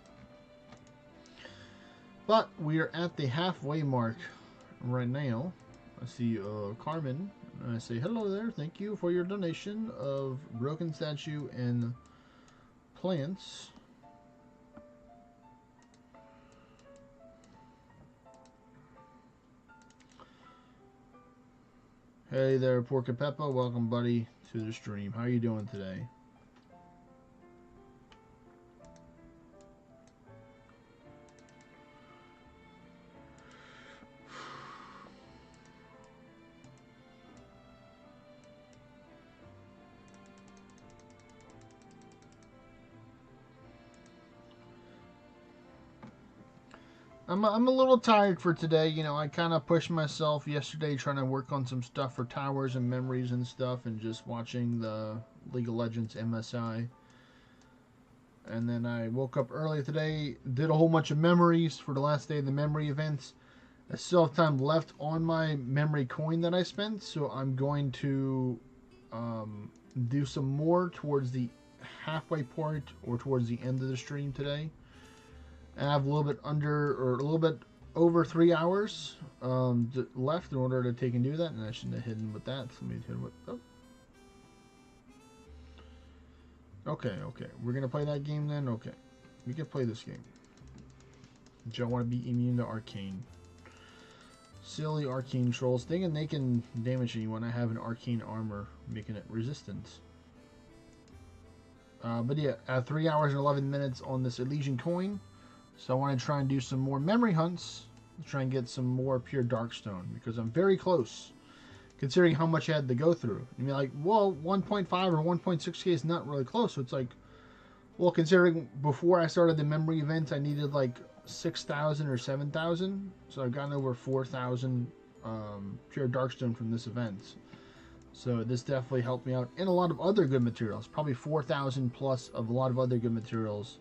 But we are at the halfway mark right now. I see Carmen, and I say hello there. Thank you for your donation of broken statue and plants. Hey there, Porca Peppa. Welcome, buddy, to the stream. How are you doing today? I'm a little tired for today. You know, I kind of pushed myself yesterday trying to work on some stuff for towers and memories and stuff, and just watching the League of Legends MSI. And then I woke up early today, did a whole bunch of memories for the last day of the memory events. I still have time left on my memory coin that I spent, so I'm going to do some more towards the halfway point or towards the end of the stream today. And I have a little bit under, or a little bit over 3 hours left in order to take and do that. And I shouldn't have hidden with that. So let me hit with. Oh. Okay. We're gonna play that game then. Okay, we can play this game. Do you want to be immune to arcane? Silly arcane trolls thinking they can damage me when I have an arcane armor, making it resistant. But yeah, at 3 hours and 11 minutes on this Elysian coin. So I want to try and do some more memory hunts to try and get some more pure Darkstone, because I'm very close, considering how much I had to go through. You'd be like, well, 1.5 or 1.6k is not really close. So it's like, well, considering before I started the memory event, I needed like 6,000 or 7,000. So I've gotten over 4,000 pure Darkstone from this event. So this definitely helped me out. And a lot of other good materials. Probably 4,000 plus of a lot of other good materials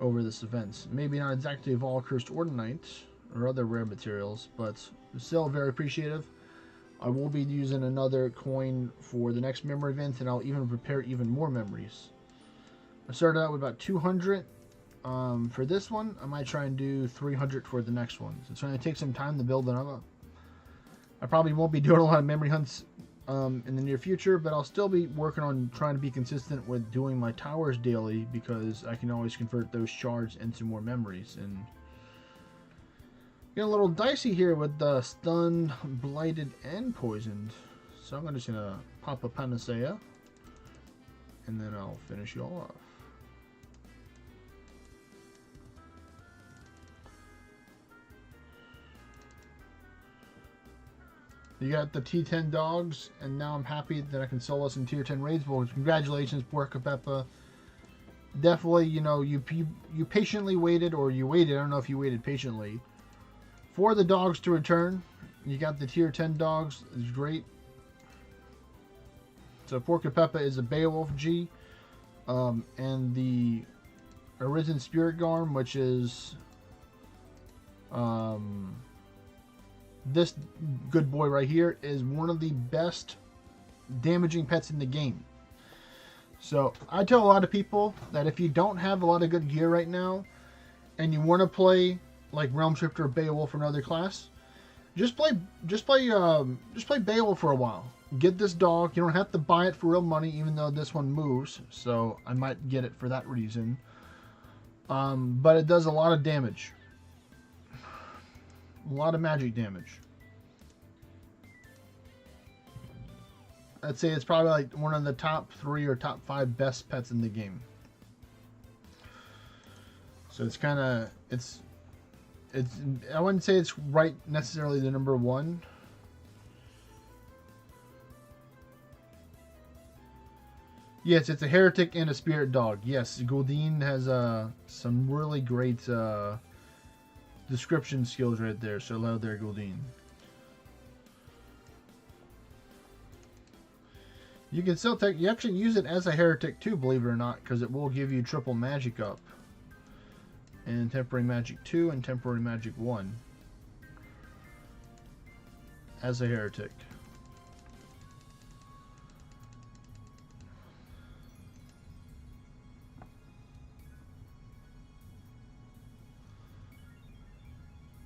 over this event. Maybe not exactly of all cursed Ordinite or other rare materials, but still very appreciative. I will be using another coin for the next memory event, and I'll even prepare even more memories. I started out with about 200 for this one. I might try and do 300 for the next one. So it's going to take some time to build it up. I probably won't be doing a lot of memory hunts in the near future, but I'll still be working on trying to be consistent with doing my towers daily, because I can always convert those shards into more memories. And getting a little dicey here with the stunned, blighted, and poisoned. So I'm just gonna pop a panacea, and then I'll finish you all off. You got the T10 dogs, and now I'm happy that I can solo some tier 10 raids. Well, congratulations, Porca Peppa. Definitely, you know, you patiently waited, or you waited, I don't know if you waited patiently, for the dogs to return. You got the tier 10 dogs, it's great. So Porca Peppa is a Beowulf G, and the Arisen Spirit Garm, which is this good boy right here, is one of the best damaging pets in the game. So I tell a lot of people that if you don't have a lot of good gear right now, and you want to play like Realm Shifter or Beowulf or another class, just play Beowulf for a while. Get this dog. You don't have to buy it for real money, even though this one moves. So I might get it for that reason. But it does a lot of damage. A lot of magic damage. I'd say it's probably like one of the top 3 or top 5 best pets in the game. So it's kind of it's I wouldn't say it's right necessarily the number 1. Yes, it's a heretic and a spirit dog. Yes, Goldeen has some really great description skills right there. So hello there, Goldeen. You can still you actually use it as a heretic too, believe it or not, because it will give you triple magic up. And temporary magic 2 and temporary magic 1. As a heretic.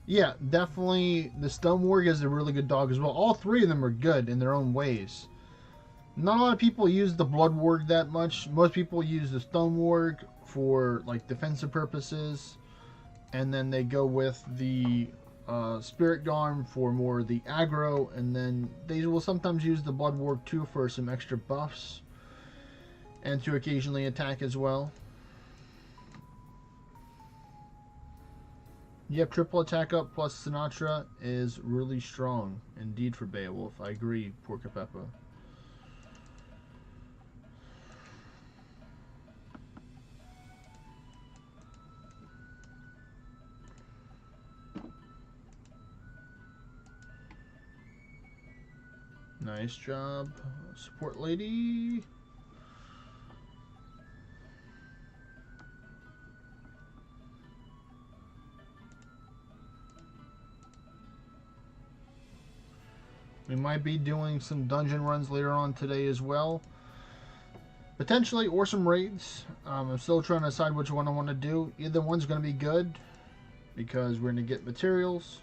Yeah, definitely the Stonewarg is a really good dog as well. All 3 of them are good in their own ways. Not a lot of people use the Bloodwarg that much. Most people use the Stonewarg for like defensive purposes, and then they go with the Spirit Garm for more the aggro, and then they will sometimes use the Bloodwarg too for some extra buffs and to occasionally attack as well. Yep, triple attack up plus Sinatra is really strong indeed for Beowulf. I agree, Porca Peppa. Nice job, support lady. We might be doing some dungeon runs later on today as well. Potentially, or some raids. I'm still trying to decide which one I want to do. Either one's going to be good, because we're going to get materials.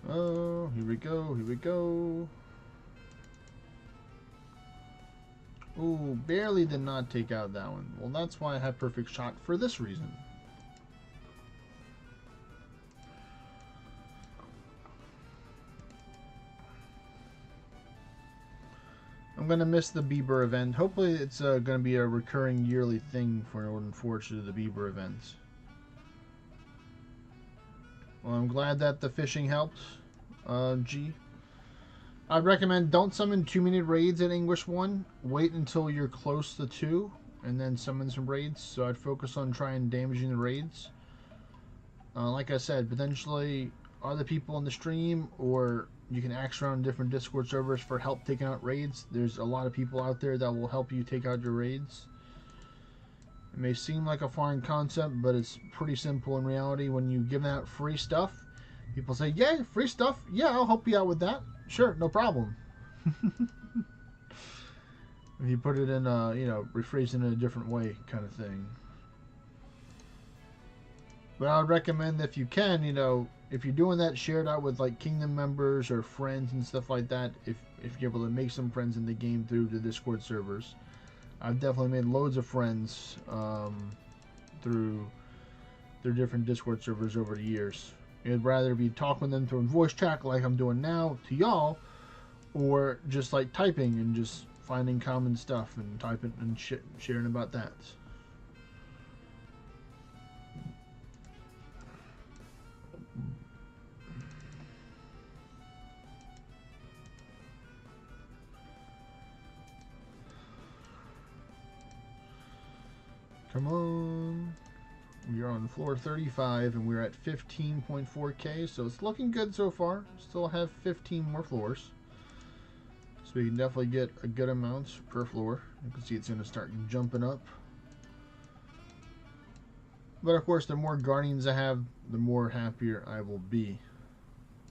Oh, here we go, here we go. Ooh, barely did not take out that one. Well, that's why I have perfect shot for this reason. I'm going to miss the Bieber event. Hopefully it's going to be a recurring yearly thing for unfortunately the Bieber events. Well, I'm glad that the fishing helped, G. I'd recommend don't summon too many raids at English 1. Wait until you're close to 2, and then summon some raids. So I'd focus on trying damaging the raids. Like I said, potentially other people in the stream, or you can ask around different Discord servers for help taking out raids. There's a lot of people out there that will help you take out your raids. It may seem like a foreign concept, but it's pretty simple in reality. When you give out free stuff, people say, yeah, free stuff, yeah, I'll help you out with that. Sure, no problem. If you put it in a, rephrase it in a different way kind of thing. But I would recommend, if you can, if you're doing that, share it out with like kingdom members or friends and stuff like that. If you're able to make some friends in the game through the Discord servers. I've definitely made loads of friends through their different Discord servers over the years. I'd rather be talking with them through voice chat like I'm doing now to y'all, or just like typing and just finding common stuff and typing and sharing about that. Come on. We are on floor 35 and we're at 15.4k, so it's looking good so far. Still have 15 more floors. So we can definitely get a good amount per floor. You can see it's going to start jumping up. But of course, the more guardians I have, the more happier I will be.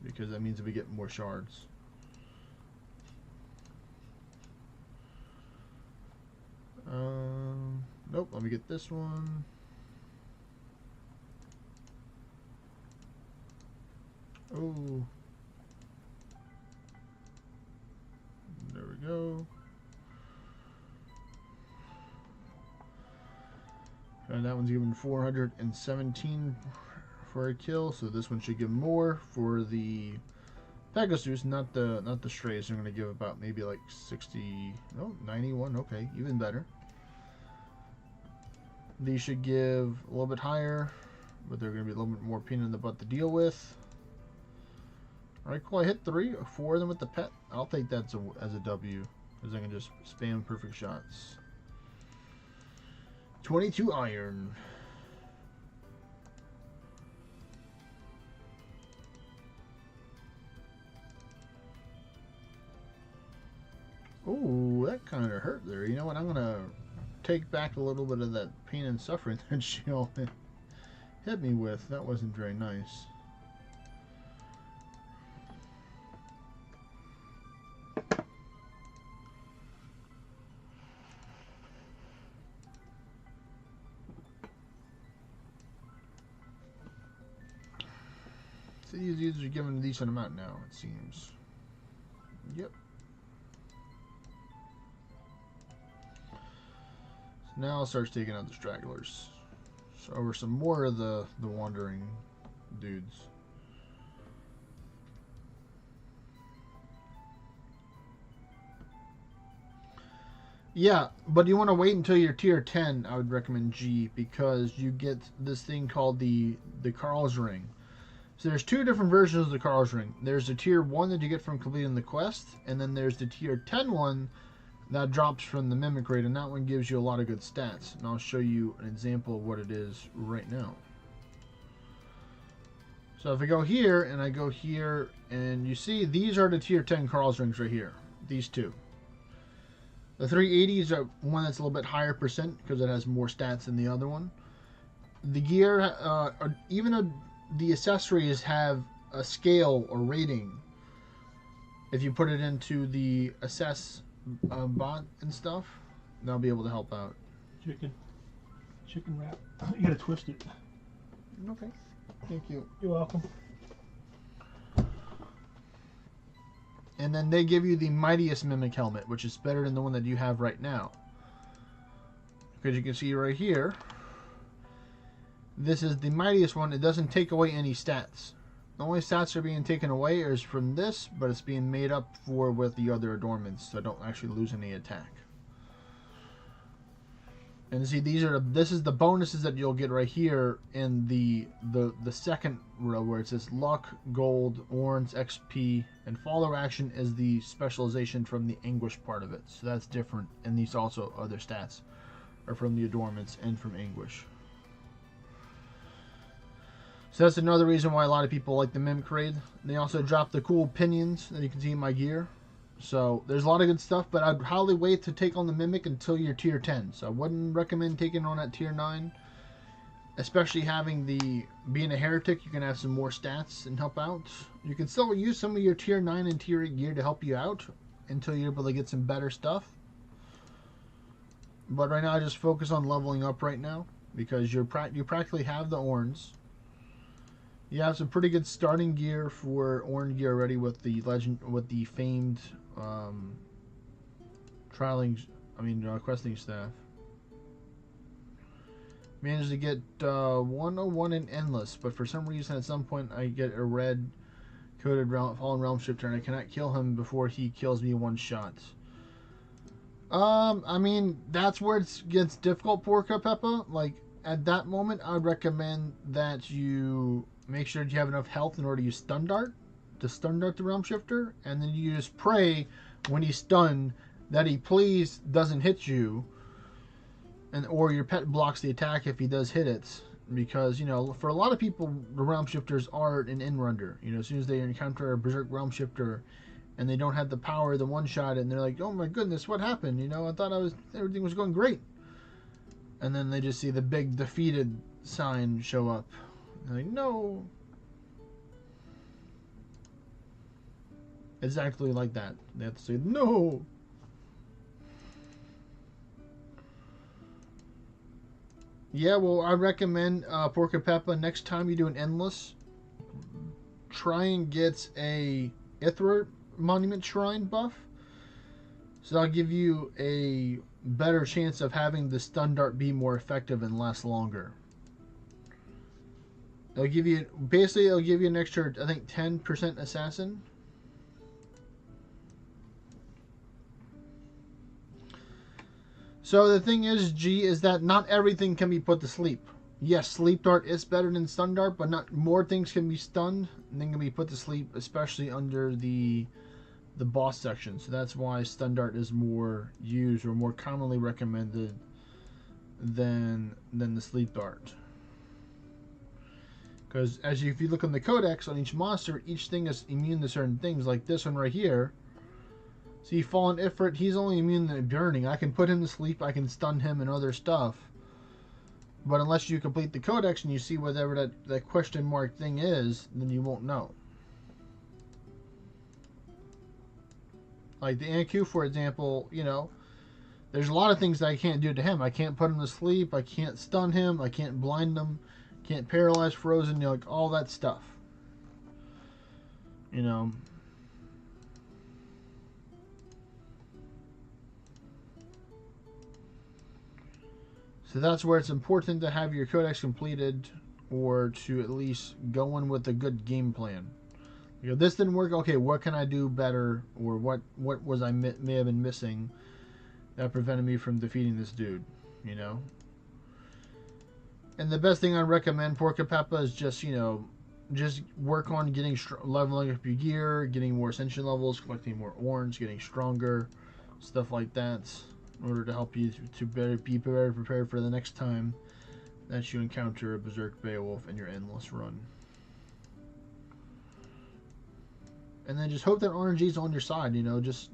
Because that means we get more shards. Nope, let me get this one. Oh. There we go. And that one's given 417 for a kill, so this one should give more for the Pegasus, not the strays. They're gonna give about maybe like 60, no, 91. Okay, even better. These should give a little bit higher, but they're gonna be a little bit more pain in the butt to deal with. All right, cool. I hit 3 or 4 of them with the pet. I'll take that as a W, because I can just spam perfect shots. 22 iron. Oh, that kind of hurt there. You know what? I'm gonna take back a little bit of that pain and suffering that she hit me with. That wasn't very nice. So these users are given a decent amount now, it seems. Yep. So now I'll start taking out the stragglers. So over some more of the wandering dudes. Yeah, but you want to wait until you're tier 10, I would recommend G, because you get this thing called the Carl's Ring. So there's 2 different versions of the Carl's Ring. There's the tier 1 that you get from completing the quest, and then there's the tier 10 one that drops from the Mimic Raid, and that one gives you a lot of good stats. And I'll show you an example of what it is right now. So if I go here, and I go here, and you see these are the tier 10 Carl's Rings right here. These 2. The 380s are one that's a little bit higher percent, because it has more stats than the other one. The gear, even the accessories have a scale or rating. If you put it into the assess bot and stuff, that'll be able to help out. Chicken wrap. You gotta twist it. Okay. Thank you. You're welcome. And then they give you the mightiest mimic helmet, which is better than the one that you have right now. Because you can see right here, this is the mightiest one. It doesn't take away any stats. The only stats that are being taken away is from this, but it's being made up for with the other adornments, so I don't actually lose any attack. And see, this is the bonuses that you'll get right here in the second row, where it says luck, gold, orange, XP, and follower action is the specialization from the anguish part of it. So that's different, and these also other stats are from the adornments and from anguish. So that's another reason why a lot of people like the Mimic Raid. They also drop the cool pinions that you can see in my gear. So there's a lot of good stuff, but I'd highly wait to take on the Mimic until you're tier 10. So I wouldn't recommend taking on at tier 9. Especially being a heretic, you can have some more stats and help out. You can still use some of your tier 9 and tier 8 gear to help you out until you're able to get some better stuff. But right now I just focus on leveling up right now, because you practically have the Orns. You have some pretty good starting gear for Orn gear already with the famed questing staff. Managed to get 101 in Endless, but for some reason at some point I get a red coated fallen realm shifter, and I cannot kill him before he kills me one shot. I mean, that's where it gets difficult, Porca Peppa. Like, at that moment, I would recommend that you make sure that you have enough health in order to use Stun Dart to Stun Dart the Realm Shifter, and then you just pray when he's stunned that he please doesn't hit you, or your pet blocks the attack if he does hit it. Because, you know, for a lot of people, the Realm Shifters are an in-runder. You know, as soon as they encounter a Berserk Realm Shifter and they don't have the power of the one-shot, and they're like, oh my goodness, what happened? You know, I thought everything was going great. And then they just see the big defeated sign show up. They're like, no. Exactly like that. They have to say, no. Yeah, well, I recommend Porca Peppa, next time you do an Endless, try and get a Ithra Monument Shrine buff. So that'll give you a better chance of having the stun dart be more effective and last longer. It'll give you, basically it'll give you an extra, I think, 10% assassin. So the thing is, G, is that not everything can be put to sleep. Yes, sleep dart is better than stun dart, but not more things can be stunned than can be put to sleep, especially under the boss section. So that's why stun dart is more used or more commonly recommended than the sleep dart. Because if you look on the codex on each monster, each thing is immune to certain things. Like this one right here. See, Fallen Ifrit, he's only immune to burning. I can put him to sleep, I can stun him and other stuff. But unless you complete the codex and you see whatever that question mark thing is, then you won't know. Like the Anku, for example, you know, there's a lot of things that I can't do to him. I can't put him to sleep, I can't stun him, I can't blind him, can't paralyze frozen, you know, like all that stuff. You know. So that's where it's important to have your codex completed, or to at least go in with a good game plan. You know, this didn't work. Okay, what can I do better, or what was I may have been missing that prevented me from defeating this dude? You know. And the best thing I recommend, Porca Peppa, is just, you know, just work on getting leveling up your gear, getting more ascension levels, collecting more orns, getting stronger, stuff like that, in order to help you to be better prepared for the next time that you encounter a Berserk Beowulf in your endless run. And then just hope that RNG is on your side. You know, just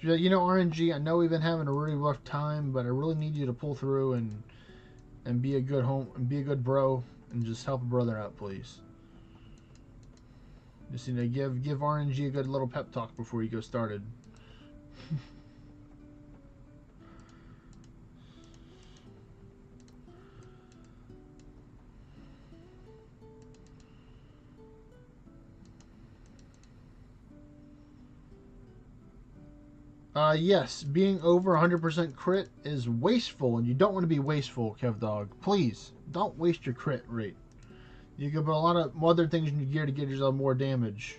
you know, RNG, I know we've been having a really rough time, but I really need you to pull through and be a good be a good bro, and just help a brother out, please. Just, you know, give RNG a good little pep talk before you go started. Yes, being over 100% crit is wasteful, and you don't want to be wasteful, KevDog. Please, don't waste your crit rate. You can put a lot of other things in your gear to get yourself more damage.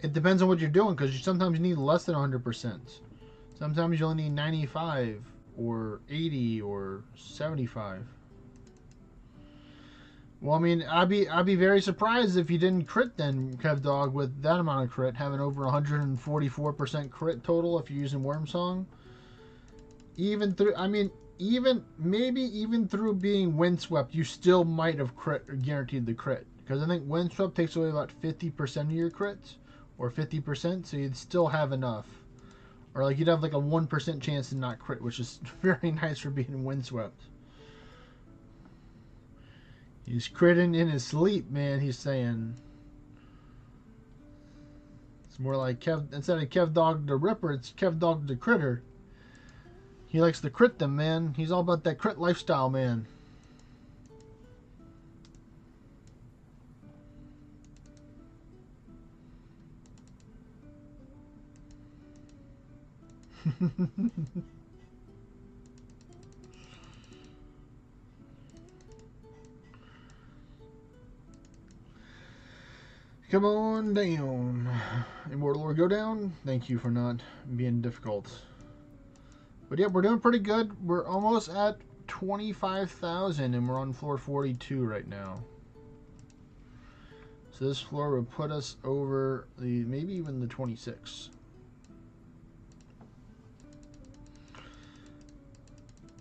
It depends on what you're doing, because sometimes you need less than 100%. Sometimes you only need 95 or 80 or 75. Well, I mean, I'd be very surprised if you didn't crit then, KevDog, with that amount of crit, having over 144% crit total if you're using Worm Song. Even through, I mean, maybe even through being windswept, you still might have guaranteed the crit, because I think windswept takes away about 50% of your crits, or 50%, so you'd still have enough. Or like you'd have like a 1% chance to not crit, which is very nice for being windswept. He's critting in his sleep, man, he's saying. It's more like instead of KevDog the Ripper, it's KevDog the Critter. He likes to crit them, man. He's all about that crit lifestyle, man. Come on down. Immortal Lord, go down. Thank you for not being difficult. But yeah, we're doing pretty good. We're almost at 25,000 and we're on floor 42 right now. So this floor would put us over the maybe even the 26.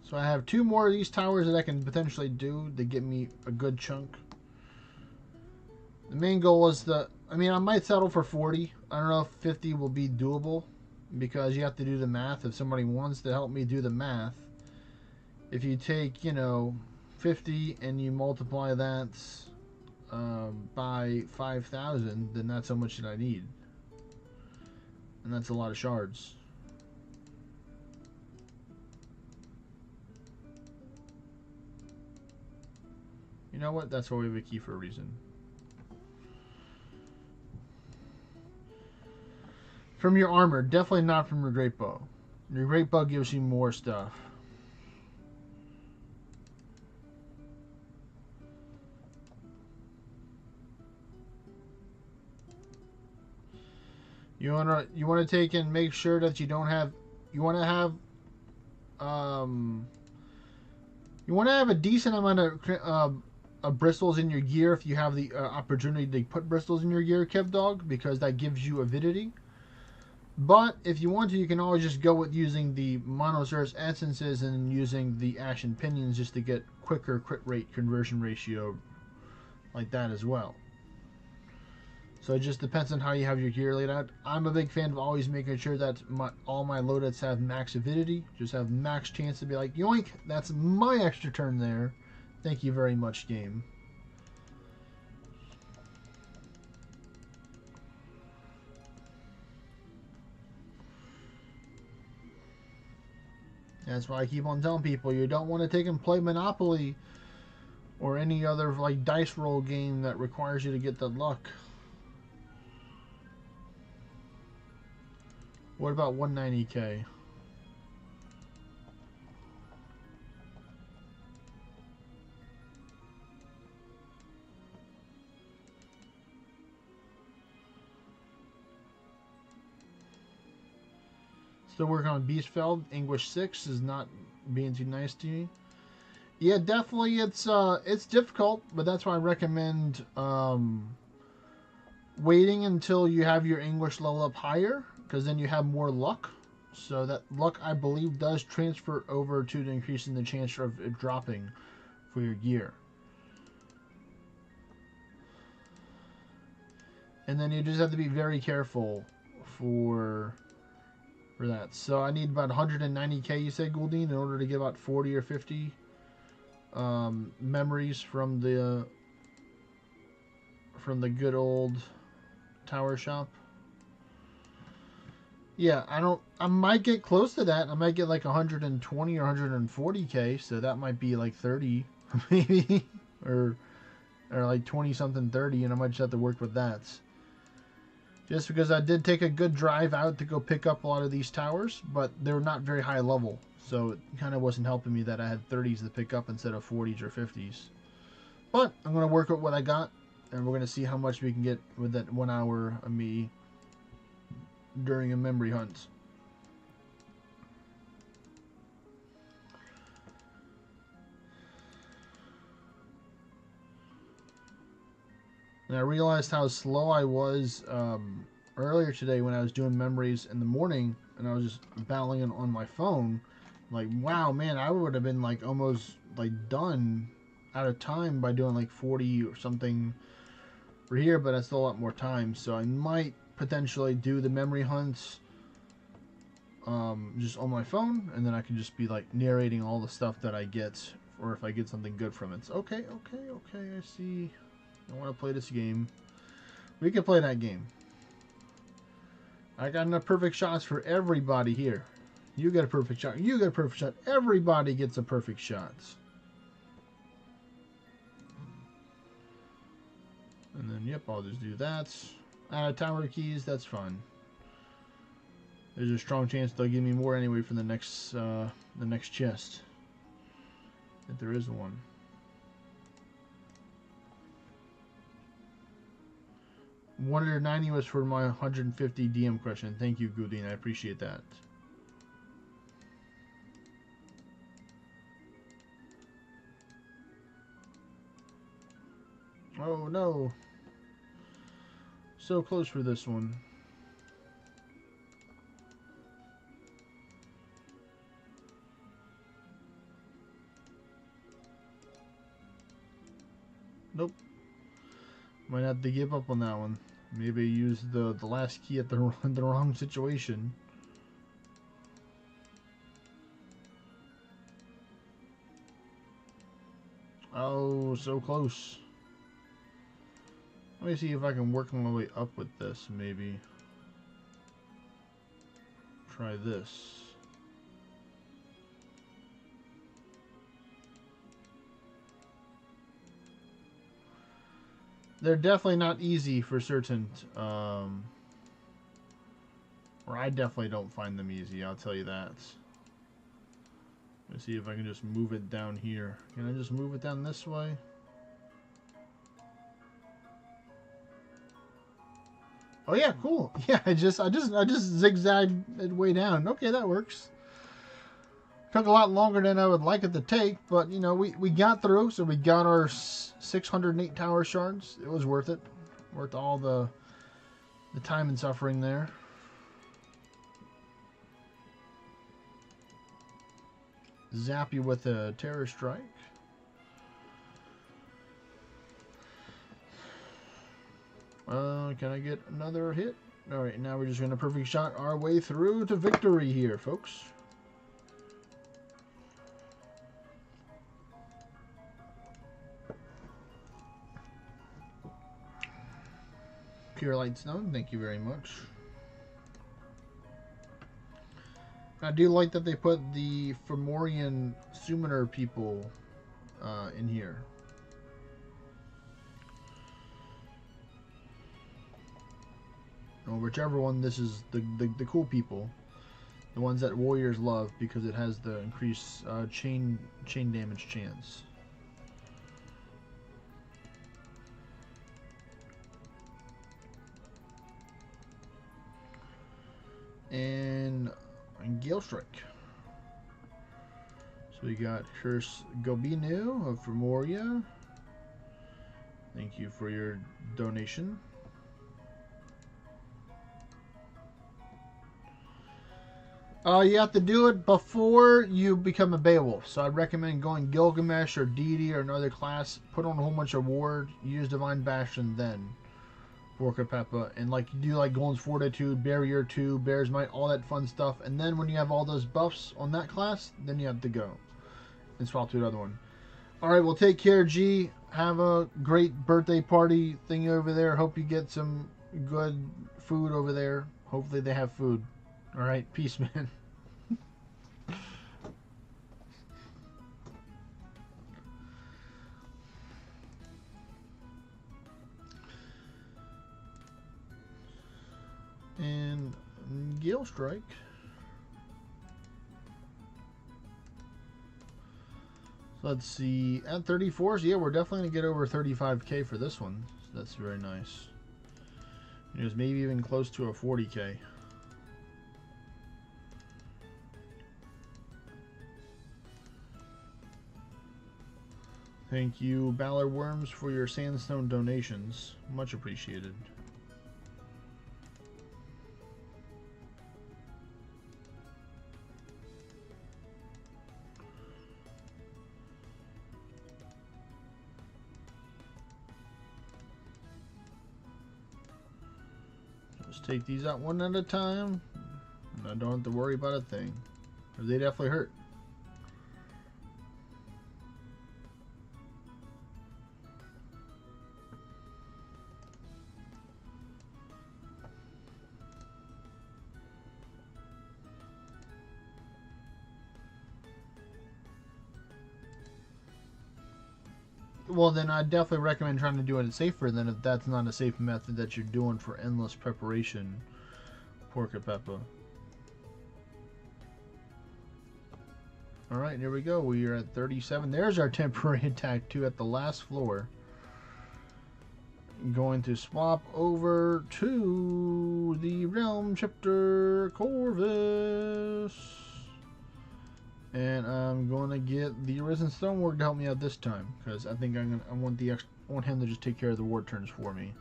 So I have 2 more of these towers that I can potentially do to get me a good chunk. The main goal is I mean, I might settle for 40. I don't know if 50 will be doable, because you have to do the math. If somebody wants to help me do the math, if you take, you know, 50 and you multiply that by 5,000, then that's how much that I need. And that's a lot of shards. You know what? That's why we have a key for a reason. From your armor, definitely not from your great bow. Your great bow gives you more stuff. You wanna take and make sure that you don't have. You wanna have. You wanna have a decent amount of bristles in your gear if you have the opportunity to put bristles in your gear, Kev Dog, because that gives you avidity. But if you want to, you can always just go with using the Monoceros essences and using the Ashen Pinions just to get quicker crit rate conversion ratio like that as well. So it just depends on how you have your gear laid out. I'm a big fan of always making sure that all my loadouts have max avidity. Just have max chance to be like, yoink, that's my extra turn there. Thank you very much, game. That's why I keep on telling people you don't want to take and play Monopoly or any other like dice roll game that requires you to get the luck. What about 190k? Still working on Beastfeld. English 6 is not being too nice to me. Yeah, definitely it's difficult, but that's why I recommend waiting until you have your English level up higher, because then you have more luck. So that luck, I believe, does transfer over to the increasing the chance of it dropping for your gear. And then you just have to be very careful for that. So I need about 190k, you said, Gouldine, in order to get about 40 or 50 memories from the good old tower shop. Yeah, I might get close to that. I might get like 120 or 140k, so that might be like 30 maybe, or like 20 something 30, and I might just have to work with that. Just because I did take a good drive out to go pick up a lot of these towers, but they're not very high level, so it kind of wasn't helping me that I had 30s to pick up instead of 40s or 50s. But I'm going to work with what I got, and we're going to see how much we can get with that 1 hour of me during a memory hunt. And I realized how slow I was earlier today when I was doing memories in the morning, and I was just battling it on my phone. Like, wow, man, I would have been like almost like done out of time by doing like 40 or something for here, but I still a lot more time, so I might potentially do the memory hunts just on my phone, and then I can just be like narrating all the stuff that I get, or if I get something good from it. So, okay, I see. I want to play this game. We can play that game. I got enough perfect shots for everybody here. You get a perfect shot. You get a perfect shot. Everybody gets a perfect shot. And then, yep, I'll just do that. Tower keys, that's fine. There's a strong chance they'll give me more anyway for the next chest, if there is one. $190 was for my 150 DM question. Thank you, Goudine. I appreciate that. Oh no. So close for this one. Nope. Might have to give up on that one. Maybe use the last key at the wrong situation. Oh, so close. Let me see if I can work my way up with this, maybe. Try this. They're definitely not easy for certain. Or I definitely don't find them easy, I'll tell you that. Let's see if I can just move it down here. Can I just move it down this way? Oh yeah, cool. Yeah, I just zigzagged it way down. Okay, that works. Took a lot longer than I would like it to take, but you know, we got through, so we got our 608 tower shards. It was worth it. Worth all the time and suffering there. Zap you with a terror strike. Can I get another hit? Alright, now we're just going to perfect shot our way through to victory here, folks. Pure Light Stone, thank you very much. I do like that they put the Fomorian Summoner people in here. Or whichever one, this is the cool people. The ones that warriors love because it has the increased chain damage chance. And Gale Strike. So we got Curse Gobinu of Femoria. Thank you for your donation. You have to do it before you become a Beowulf. So I recommend going Gilgamesh or Deity or another class. Put on a whole bunch of ward. Use Divine Bastion then. Porca Peppa. And like you do like Golem's Fortitude, Barrier 2, Bear's Might, all that fun stuff. And then when you have all those buffs on that class, then you have to go. And swap to another one. Alright, well take care, G. Have a great birthday party thing over there. Hope you get some good food over there. Hopefully they have food. Alright, peace, man. And Gale Strike. So let's see. At 34, so yeah, we're definitely going to get over 35k for this one. So that's very nice. It was maybe even close to a 40k. Thank you, Ballard Worms, for your sandstone donations. Much appreciated. Just take these out one at a time. And I don't have to worry about a thing. They definitely hurt. Well, then I definitely recommend trying to do it safer than if that's not a safe method that you're doing for endless preparation, Porca Peppa. Alright, here we go. We are at 37. There's our temporary attack, too, at the last floor. Going to swap over to the Realm Shifter Corvus. And I'm going to get the Arisen Stonework to help me out this time, because I think I want him to just take care of the ward turns for me.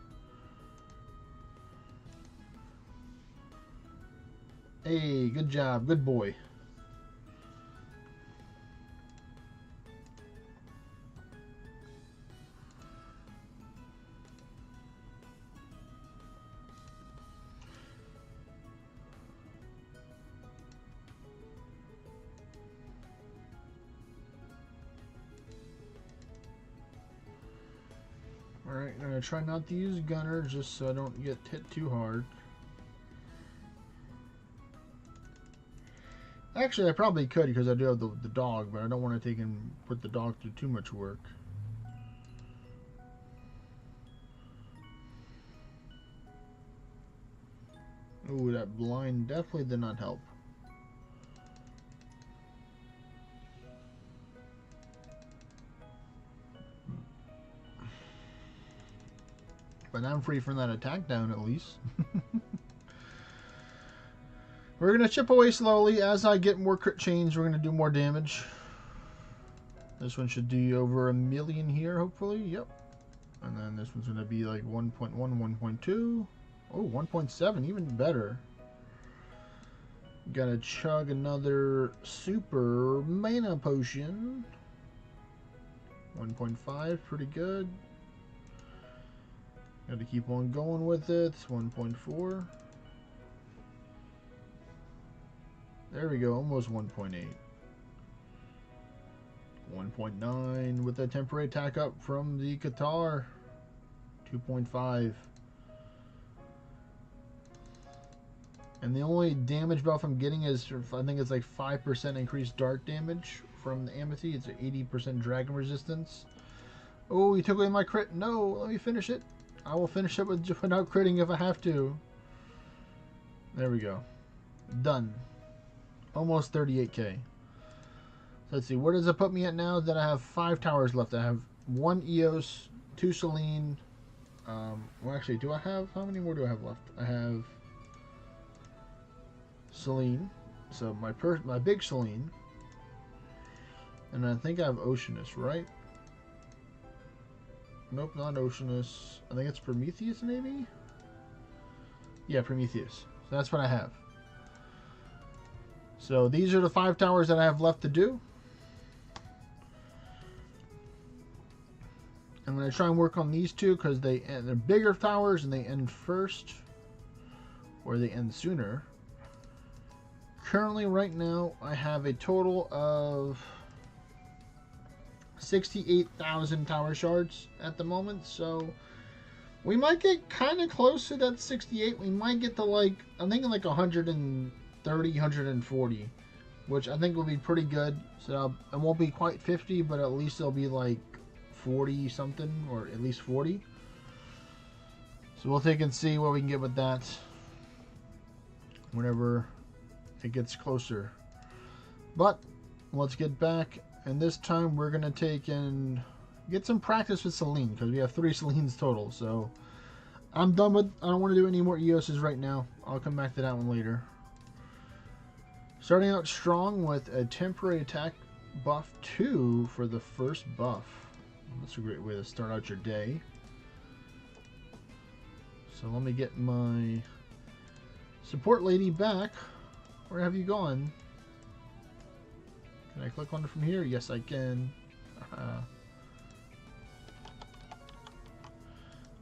Hey, good job, good boy. Alright, I'm going to try not to use Gunner just so I don't get hit too hard. Actually, I probably could because I do have the dog, but I don't want to take and put the dog through too much work. Ooh, that blind definitely did not help. But I'm free from that attack down at least. We're going to chip away slowly. As I get more crit chains, we're going to do more damage. This one should do over 1 million here, hopefully. Yep. And then this one's going to be like 1.1, 1.2. Oh, 1.7, even better. Gotta chug another super mana potion. 1.5, pretty good. Gotta keep on going with it. 1.4. There we go, almost 1.8. 1.9 with the temporary attack up from the Qatar. 2.5. And the only damage buff I'm getting is, I think it's like 5% increased dart damage from the Amity. It's an 80% dragon resistance. Oh, you took away my crit. No, let me finish it. I will finish it without critting if I have to. There we go. Done. Almost 38k. So let's see, where does it put me at now? That I have 5 towers left. I have 1 Eos, 2 Selene. Well, actually, do I have, how many more do I have left? I have Selene, so my big Selene, and I think I have Oceanus, right? Nope, not Oceanus. I think it's Prometheus, maybe? Yeah, Prometheus. So that's what I have. So these are the 5 towers that I have left to do. I'm going to try and work on these 2 because they're bigger towers and they end first, or they end sooner. Currently, right now, I have a total of 68,000 tower shards at the moment, so we might get kind of close to that 68. We might get to, like, I'm thinking like 130, 140, which I think will be pretty good. So it won't be quite 50, but at least it'll be like 40 something, or at least 40. So we'll take and see what we can get with that whenever it gets closer. But let's get back, and this time we're gonna take and get some practice with Selene, because we have 3 Selenes total. So I'm done with, I don't want to do any more Eoses right now. I'll come back to that one later. Starting out strong with a temporary attack buff 2 for the first buff. That's a great way to start out your day. So let me get my support lady back. Where have you gone? Can I click on it from here? Yes, I can.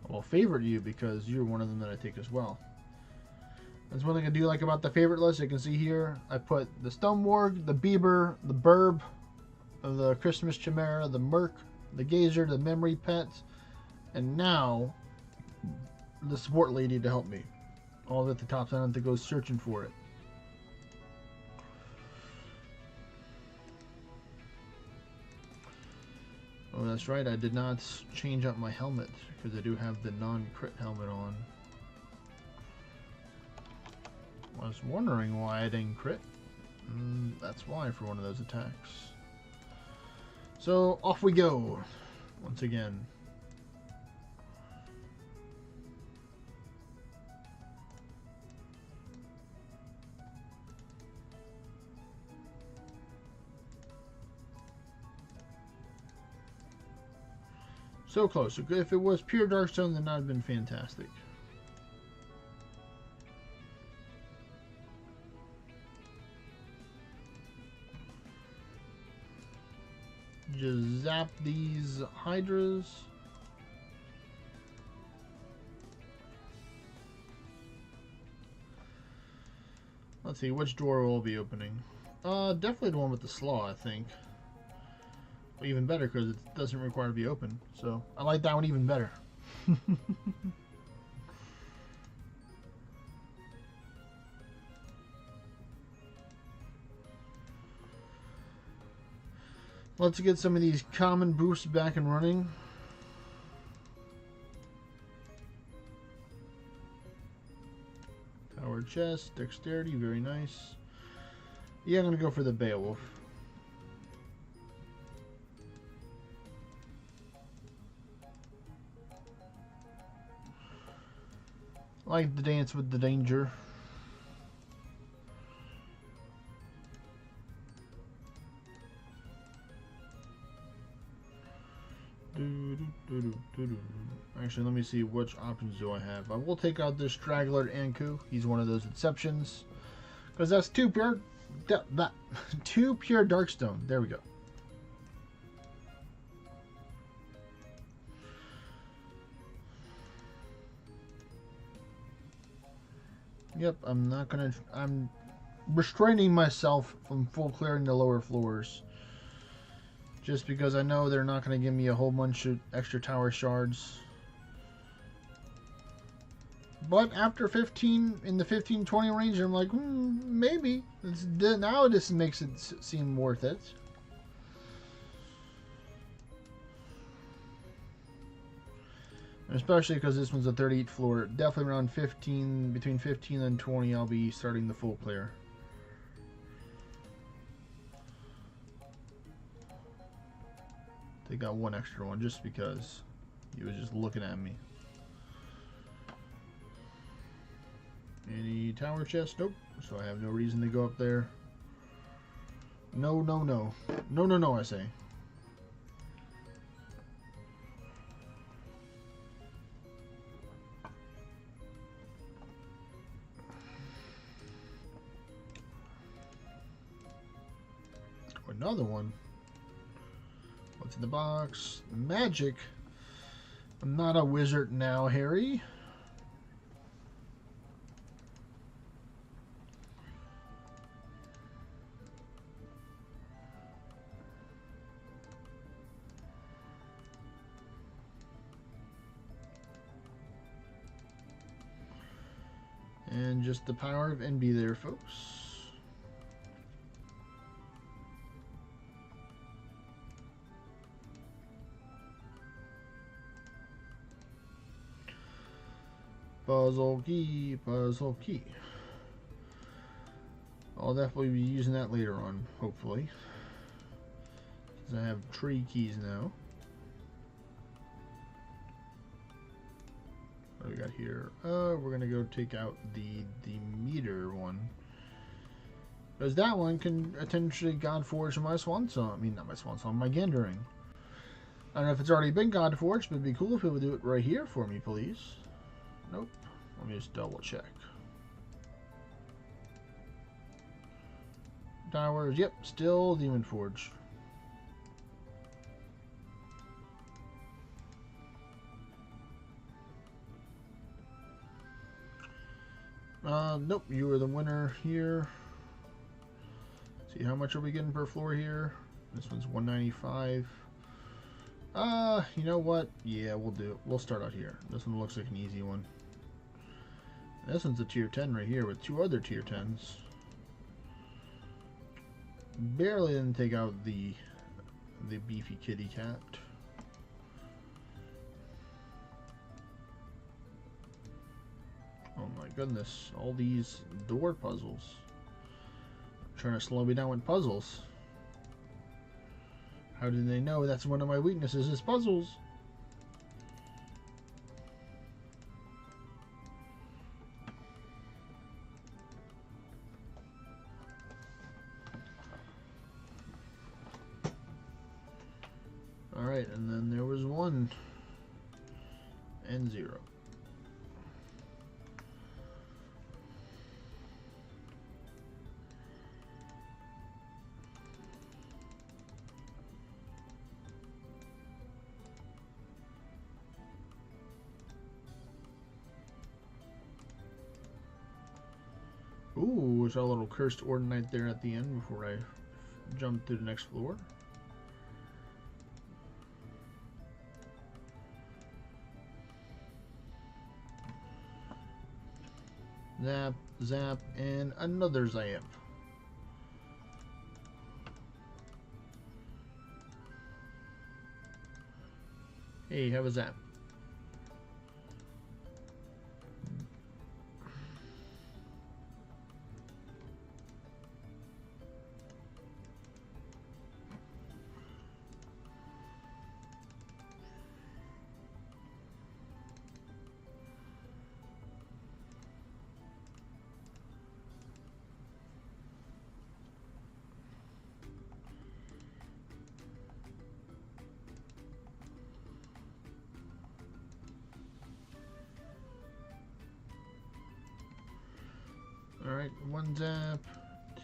I'll favorite you because you're one of them that I take as well. That's one thing I do like about the favorite list. You can see here, I put the Stonewarg, the Bieber, the Burb, the Christmas Chimera, the Merc, the Gazer, the Memory Pet, and now the support lady to help me. All at the top, so I don't have to go searching for it. Oh, that's right, I did not change up my helmet, because I do have the non-crit helmet on. I was wondering why I didn't crit. That's why, for one of those attacks. So, off we go, once again. So close. If it was pure Darkstone, then that would have been fantastic. Just zap these Hydras. Let's see, which door will be opening? Definitely the one with the slaw, I think. Even better because it doesn't require to be open. So I like that one even better. Let's get some of these common boosts back and running. Tower chest, dexterity, very nice. Yeah, I'm gonna go for the Beowulf. Like the dance with the danger. Actually, let me see which options do I have. I will take out this straggler Anku. He's one of those exceptions, because that's two pure, two pure Darkstone. There we go. Yep, I'm restraining myself from full clearing the lower floors. Just because I know they're not going to give me a whole bunch of extra tower shards. But after 15, in the 15-20 range, I'm like, maybe. Now this makes it seem worth it. Especially because this one's a 38th floor. Definitely around 15, between 15 and 20, I'll be starting the full clear. They got one extra one just because he was just looking at me. Any tower chest? Nope. So I have no reason to go up there. No, no, no. No, no, no, I say. Another one. What's in the box? Magic. I'm not a wizard now, Harry. And just the power of envy there, folks. Puzzle key, puzzle key. I'll definitely be using that later on, hopefully. Because I have tree keys now. What do we got here? We're gonna go take out the meter one. Because that one can potentially Godforge my Swan Song. I mean, not my Swan Song, my Gandering. I don't know if it's already been Godforged, but it'd be cool if it would do it right here for me, please. Nope. Let me just double check. Towers, yep, still Demon Forge. Nope, you were the winner here. See, how much are we getting per floor here? This one's 195. You know what? Yeah, we'll do it. We'll start out here. This one looks like an easy one. This one's a tier 10 right here with two other tier 10s. Barely didn't take out the beefy kitty cat. Oh my goodness, all these door puzzles. Trying to slow me down with puzzles. How did they know that's one of my weaknesses is puzzles? Alright, and then there was 1 and 0. Ooh, we saw a little cursed Ordinite there at the end before I jumped to the next floor. Zap, zap, and another zap. Hey, have a zap. Alright, 1 zap,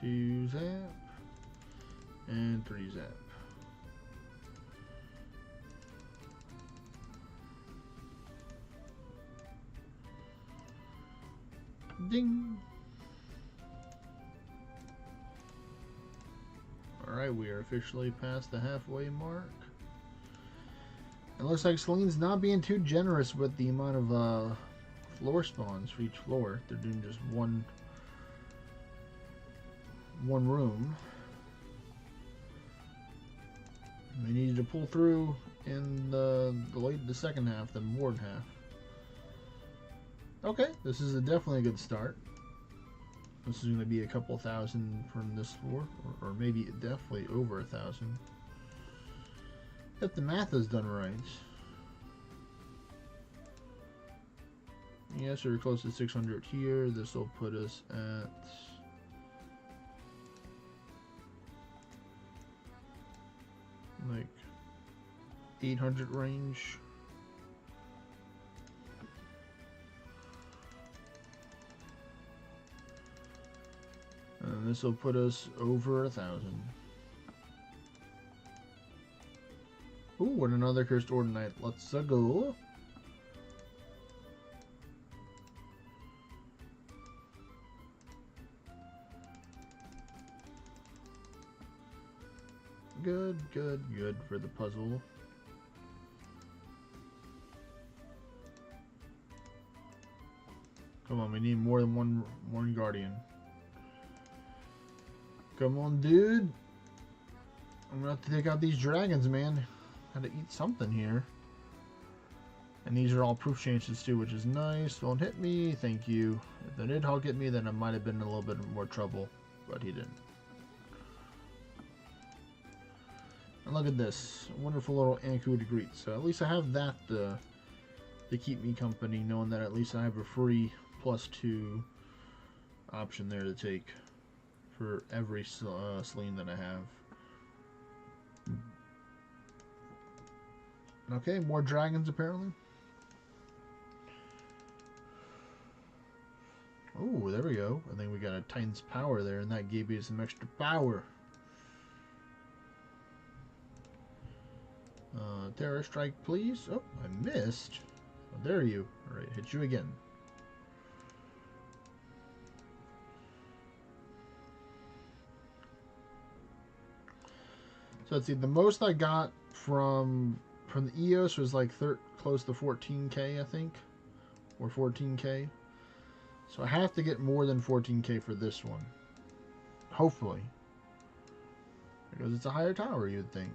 2 zap, and 3 zap. Ding! Alright, we are officially past the halfway mark. It looks like Celine's not being too generous with the amount of floor spawns for each floor. They're doing just one room. We needed to pull through in the second half, the ward half. Okay, this is definitely a good start. This is going to be a couple thousand from this floor, or maybe definitely over 1,000. If the math is done right. Yeah, so we're close to 600 here. This will put us at like 800 range. And this will put us over 1,000. Ooh, and another cursed Ordinite. Let's go. Good, good, good for the puzzle. Come on, we need more than one guardian. Come on, dude. I'm gonna have to take out these dragons, man. Gotta eat something here. And these are all proof chances too, which is nice. Don't hit me, thank you. If the Nidhogg hit me, then I might have been in a little bit more trouble, but he didn't. And look at this, a wonderful little Anku to greet. So at least I have that to keep me company, knowing that at least I have a free +2 option there to take for every Celine that I have. Okay, more dragons apparently. Oh, there we go. I think we got a Titan's power there, and that gave me some extra power. Terror strike, please. Oh, I missed. Oh, there you. All right, hit you again. So let's see. The most I got from the EOS was like close to 14K, I think, or 14K. So I have to get more than 14K for this one, hopefully, because it's a higher tower, you'd think.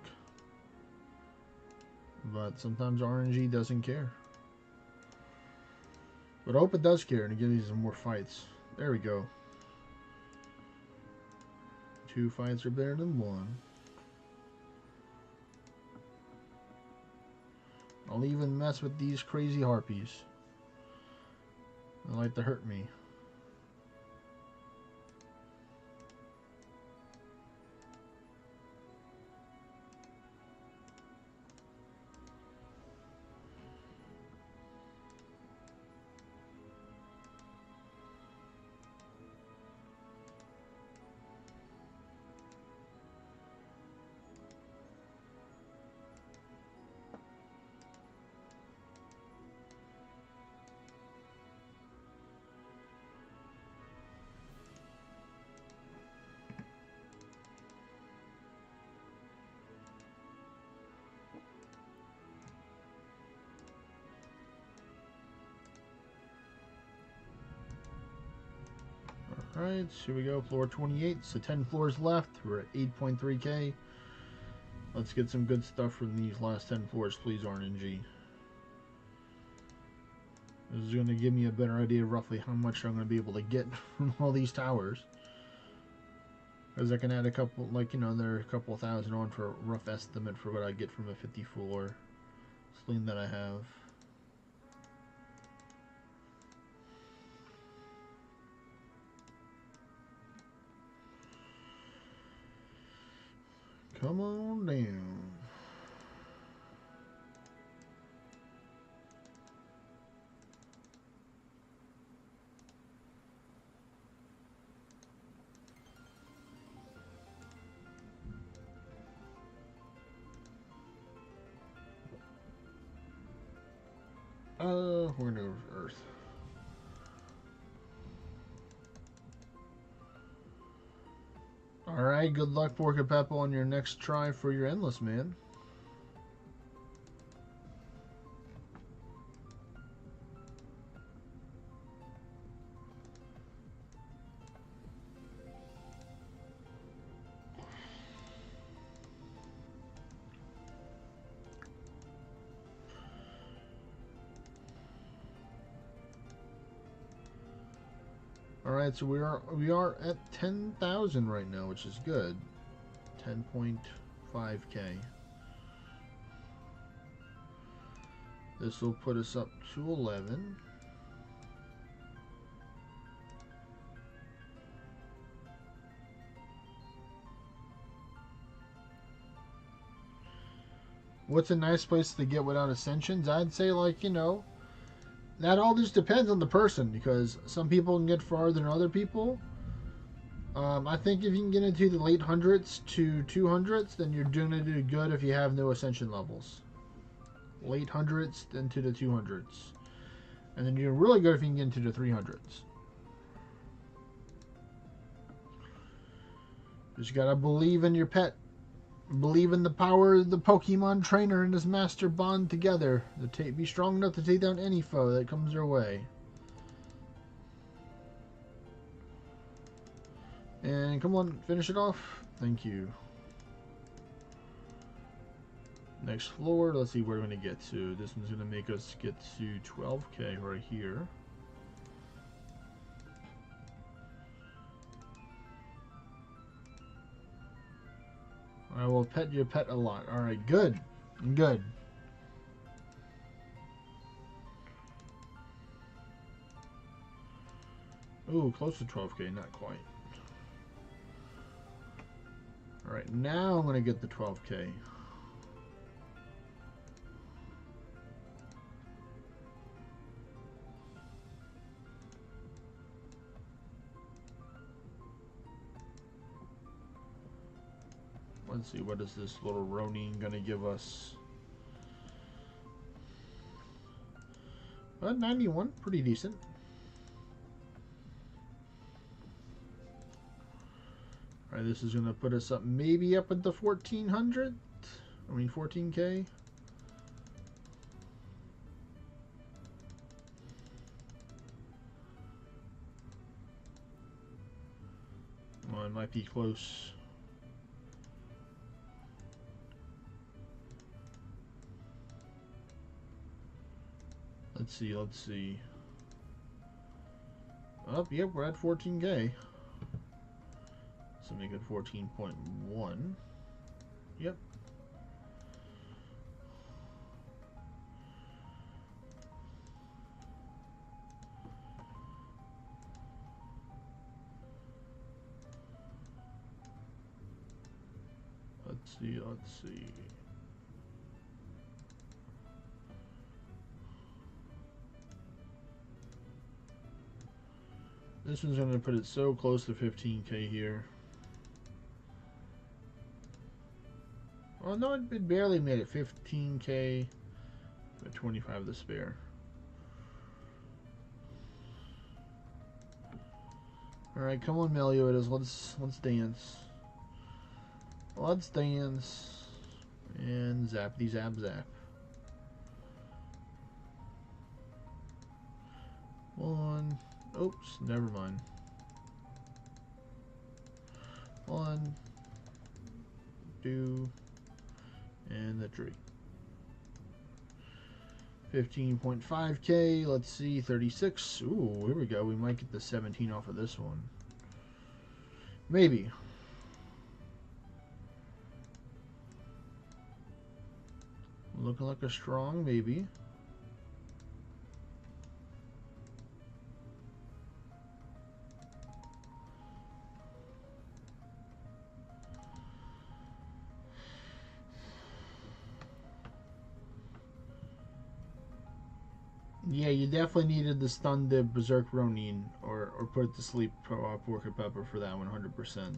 But sometimes RNG doesn't care. But I hope it does care and it gives me some more fights. There we go. 2 fights are better than 1. I'll even mess with these crazy harpies. They like to hurt me. Alright, here we go, floor 28, so 10 floors left, we're at 8.3k. Let's get some good stuff from these last 10 floors, please, RNG. This is going to give me a better idea of roughly how much I'm going to be able to get from all these towers. Because I can add a couple, like, you know, there are a couple thousand on for a rough estimate for what I get from a 50 floor Celine that I have. Come on down. We're gonna go with Earth. Alright, good luck, Porca Peppa, on your next try for your Endless Man. Alright, so we are at 10,000 right now, which is good. 10.5k. This will put us up to 11. What's a nice place to get without ascensions? I'd say, like, you know, that all just depends on the person, because some people can get farther than other people. I think if you can get into the late hundreds to 200s, then you're doing to do good if you have no ascension levels. Late hundreds into the 200s. And then you're really good if you can get into the 300s. Just gotta believe in your pet. Believe in the power of the Pokemon trainer and his master bond together. To be strong enough to take down any foe that comes their way. And come on, finish it off. Thank you. Next floor, let's see where we're going to get to. This one's going to make us get to 12k right here. I will pet your pet a lot. Alright, good. Good. Ooh, close to 12k, not quite. Alright, now I'm going to get the 12k. Let's see, what is this little Ronin going to give us? 91, pretty decent. Alright, this is going to put us up maybe up into 1400. I mean 14k. Well, it might be close. Let's see, let's see. Oh, yep, we're at 14k. So make it 14.1. Yep. Let's see, let's see. This one's going to put it so close to 15k here. Oh no, it barely made it. 15k, but 25 to spare. All right, come on, Meliodas. Let's dance. Let's dance and zappity zap zap. One. Oops, never mind. One, two, and the tree. 15.5k. Let's see, 36. Ooh, here we go. We might get the 17 off of this one. Maybe. Looking like a strong maybe. Yeah, you definitely needed the stun the Berserk Ronin or put it to sleep Porca Pepper for that 100%.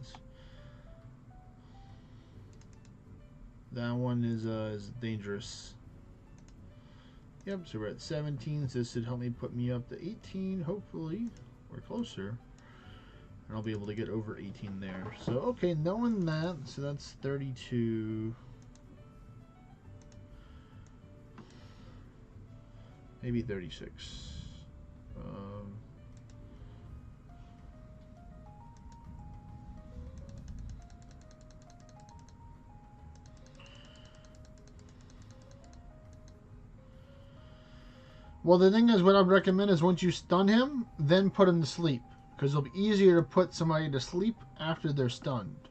That one is dangerous. Yep, so we're at 17, so this should help me put me up to 18, hopefully. We're closer. And I'll be able to get over 18 there. So, okay, knowing that, so that's 32. Maybe 36. Well, the thing is, what I'd recommend is once you stun him, then put him to sleep. Because it'll be easier to put somebody to sleep after they're stunned.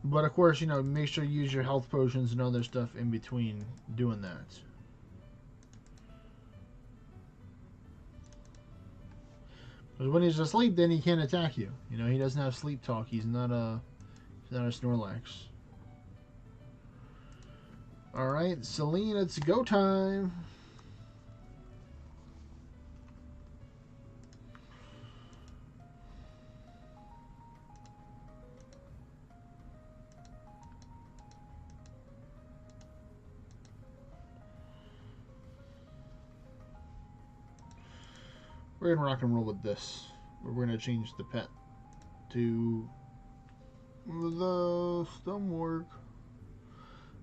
But of course, you know, make sure you use your health potions and other stuff in between doing that. Because when he's asleep, then he can't attack you. You know, he doesn't have sleep talk. He's not a Snorlax. Alright, Celine, it's go time. We're gonna rock and roll with this. We're gonna change the pet to the Stonework.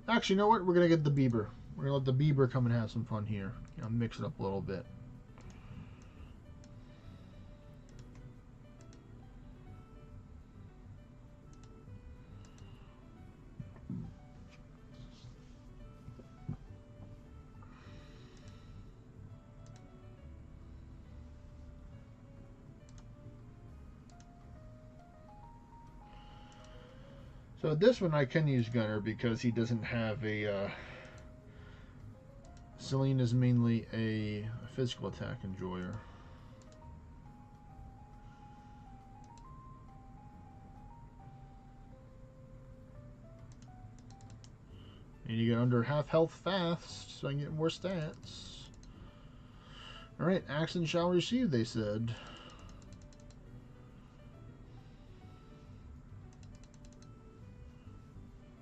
Actually, you know what? We're gonna get the Bieber. We're gonna let the Bieber come and have some fun here. You know, mix it up a little bit. So this one I can use Gunner because he doesn't have a. Celine is mainly a physical attack enjoyer. And you get under half health fast, so I can get more stats. Alright, action shall receive, they said.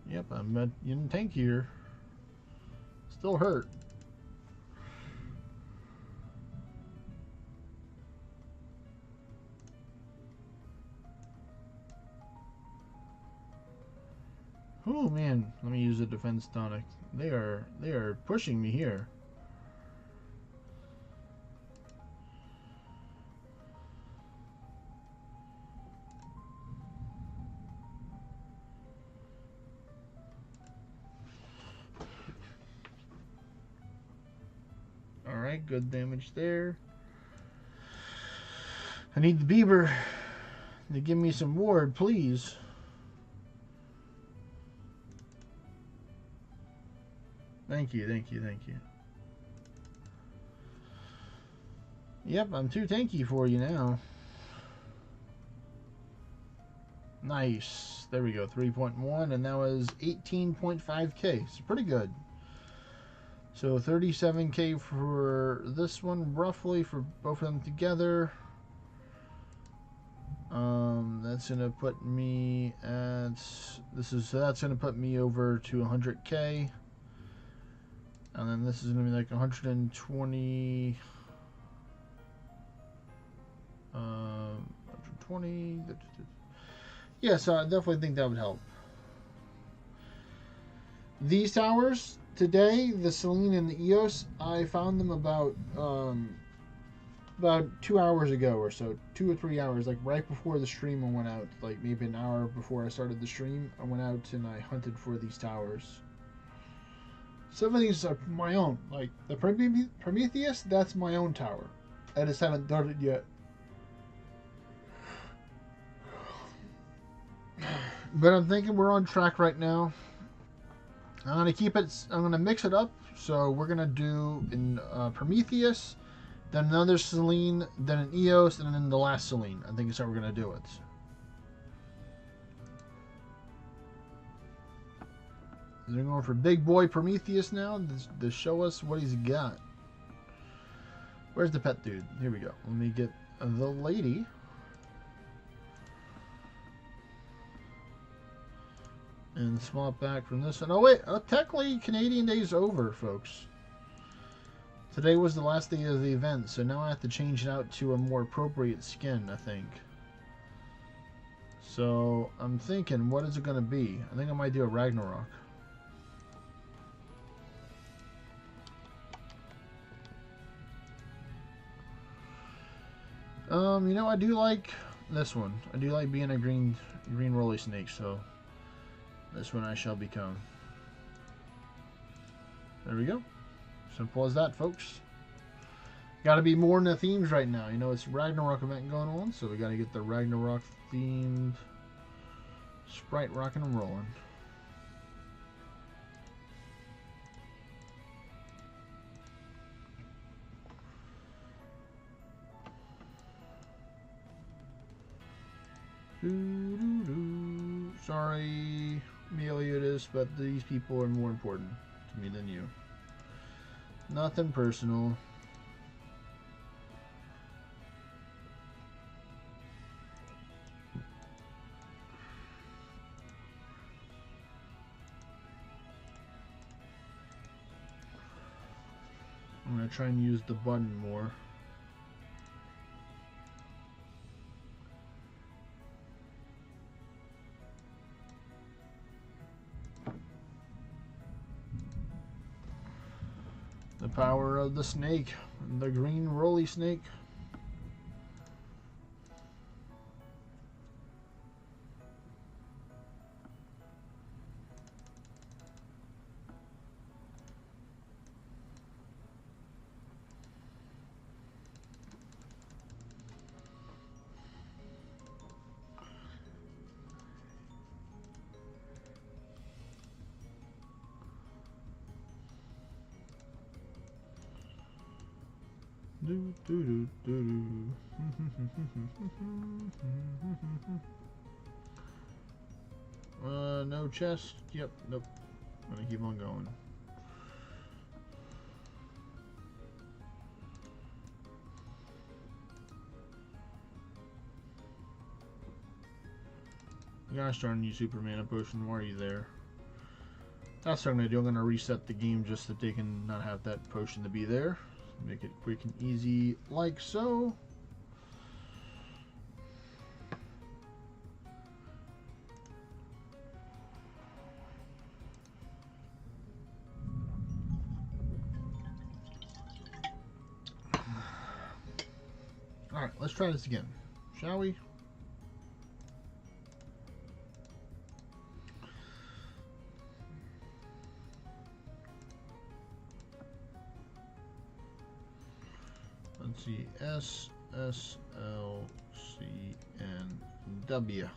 Yep, I'm in tank here. Still hurt. Oh man, let me use a defense tonic. They are pushing me here. Alright, good damage there. I need the Bieber to give me some ward, please. Thank you, thank you, thank you. Yep, I'm too tanky for you now. Nice. There we go, 3.1, and that was 18.5k. So pretty good. So 37k for this one, roughly, for both of them together. That's gonna put me at that's gonna put me over to 100k, and then this is gonna be like 120. 120. Yeah, so I definitely think that would help. These towers today, the Celine and the Eos, I found them about 2 hours ago or so, 2 or 3 hours, like right before the stream I went out, like maybe an hour before I started the stream, I went out and I hunted for these towers. Some of these are my own, like the Prometheus, that's my own tower. I just haven't done it yet. But I'm thinking we're on track right now. I'm gonna mix it up. So we're gonna do in Prometheus, then another Celine, then an Eos, and then the last Celine. I think is how we're gonna do it. They're going for big boy Prometheus now to show us what he's got. Where's the pet dude? Here we go. Let me get the lady. And swap back from this one. Oh wait, technically Canadian Day's over, folks. Today was the last day of the event, so now I have to change it out to a more appropriate skin, I think. So, I'm thinking, what is it going to be? I think I might do a Ragnarok. You know, I do like this one. I do like being a green rolly snake, so this one I shall become. There we go. Simple as that, folks. Got to be more in the themes right now. You know, it's Ragnarok event going on, so we got to get the Ragnarok themed sprite rocking and rolling. Sorry, Meliodas, but these people are more important to me than you. Nothing personal. I'm going to try and use the button more. The power of the snake, the green rolly snake. Do, do, do, do, do. No chest. Yep, nope. I'm gonna keep on going. Gosh darn you, Superman potion. Why are you there? That's what I'm gonna do. I'm gonna reset the game just so they can not have that potion to be there. Make it quick and easy, like so. Alright, let's try this again, shall we? Let's see, S, S, L, C, and W.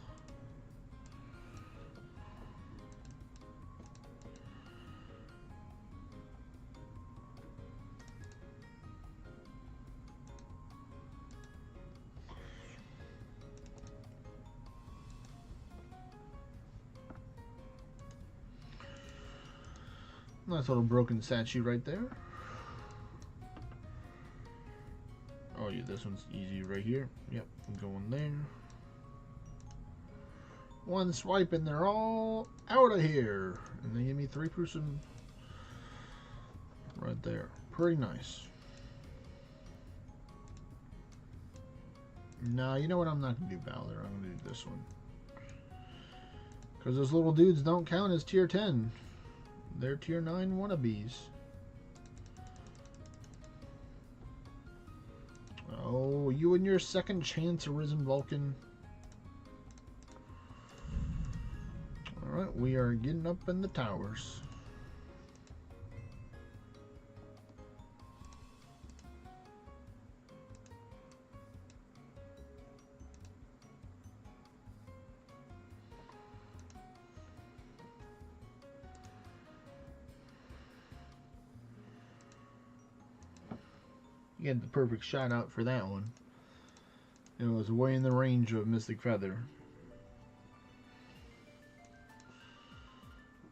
Nice little broken statue right there. Oh yeah, this one's easy right here. Yep, I'm going there. One swipe and they're all out of here. And they give me 3% right there. Pretty nice. Nah, you know what? I'm not going to do Balor. I'm going to do this one. Because those little dudes don't count as tier 10. They're tier 9 wannabes. Oh, you and your second chance, Arisen Vulcan. Alright, we are getting up in the towers. Get the perfect shot out for that one. It was way in the range of Mystic Feather.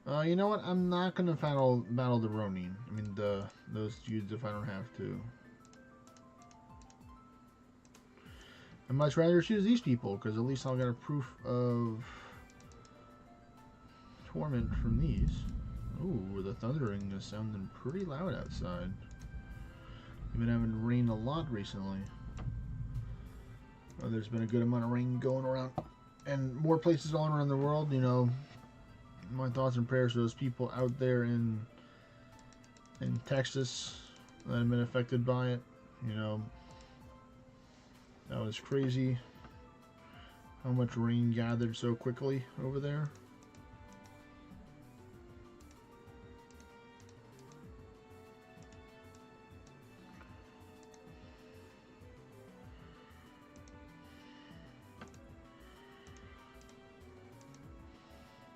You know what? I'm not gonna battle the Ronin. I mean those dudes if I don't have to. I'd much rather choose these people because at least I'll get a proof of torment from these. Ooh, the thundering is sounding pretty loud outside. We've been having rain a lot recently. There's been a good amount of rain going around, and more places all around the world. You know, my thoughts and prayers for those people out there in Texas that have been affected by it. You know, that was crazy how much rain gathered so quickly over there.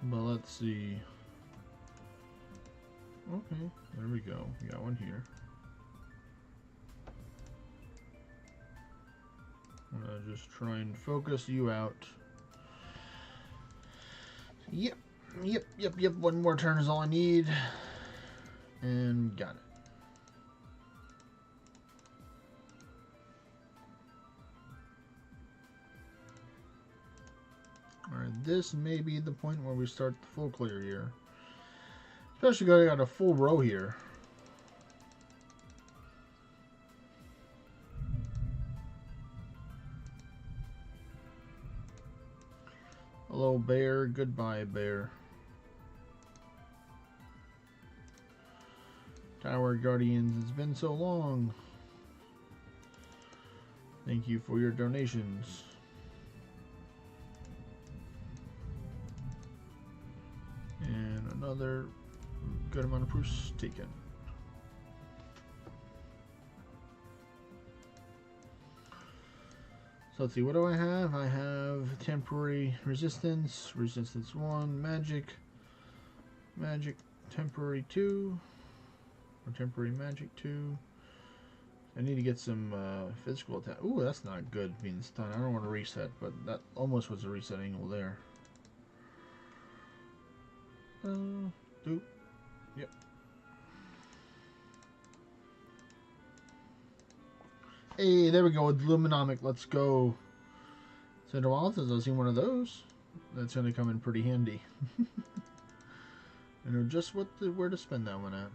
But let's see. Okay, there we go. We got one here. I'm gonna just try and focus you out. Yep. One more turn is all I need. And got it. Alright, this may be the point where we start the full clear here. Especially because I got a full row here. Hello, bear. Goodbye, bear. Tower Guardians, it's been so long. Thank you for your donations. And another good amount of proofs taken. So let's see, what do I have? I have temporary resistance, resistance 1, magic, temporary 2, or temporary magic 2. I need to get some physical attack. Ooh, that's not good being stunned. I don't want to reset, but that almost was a reset angle there. Yep. Hey, there we go with Luminomic. Let's go. It's been a while since I've seen one of those. That's going to come in pretty handy. I know just where to spend that one at.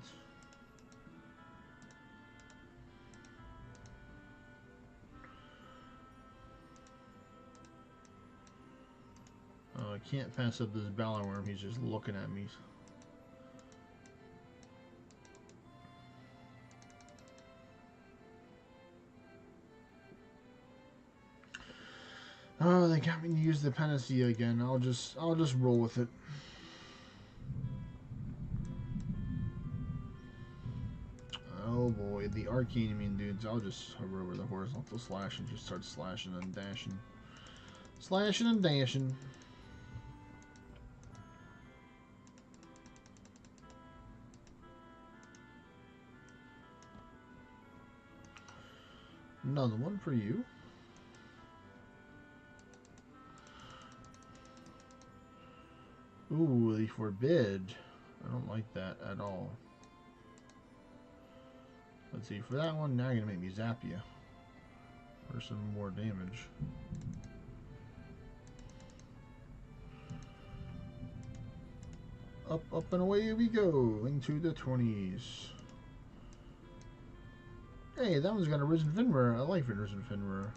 Oh, I can't pass up this Balorworm. He's just looking at me. Oh, they got me to use the Panacea again. I'll just roll with it. Oh boy, the arcane immune dudes. I'll just hover over the horizontal slash and just start slashing and dashing. Slashing and dashing. Another one for you. Ooh, the forbid. I don't like that at all. Let's see, for that one, now you're gonna make me zap you for some more damage. Up, and away we go into the 20s. Hey, that one's got a Risen Finra. I like Risen Finra.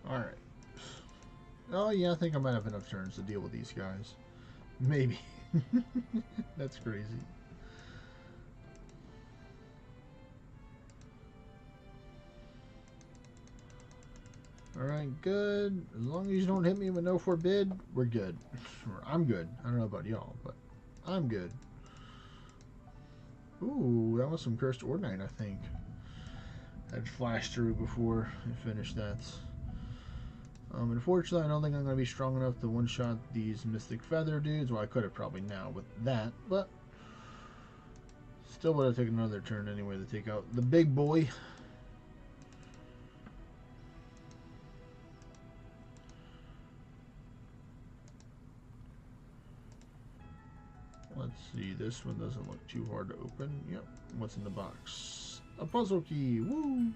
Alright. Oh yeah, I think I might have enough turns to deal with these guys. Maybe. That's crazy. Alright, good. As long as you don't hit me with no forbid, we're good. I'm good. I don't know about y'all, but I'm good. Ooh, that was some Cursed Ordnite, I think. That flashed through before I finished that. Unfortunately, I don't think I'm going to be strong enough to one-shot these Mystic Feather dudes. Well, I could have probably now with that, but still would have taken another turn anyway to take out the big boy. See, this one doesn't look too hard to open. Yep. What's in the box? A puzzle key. Woo!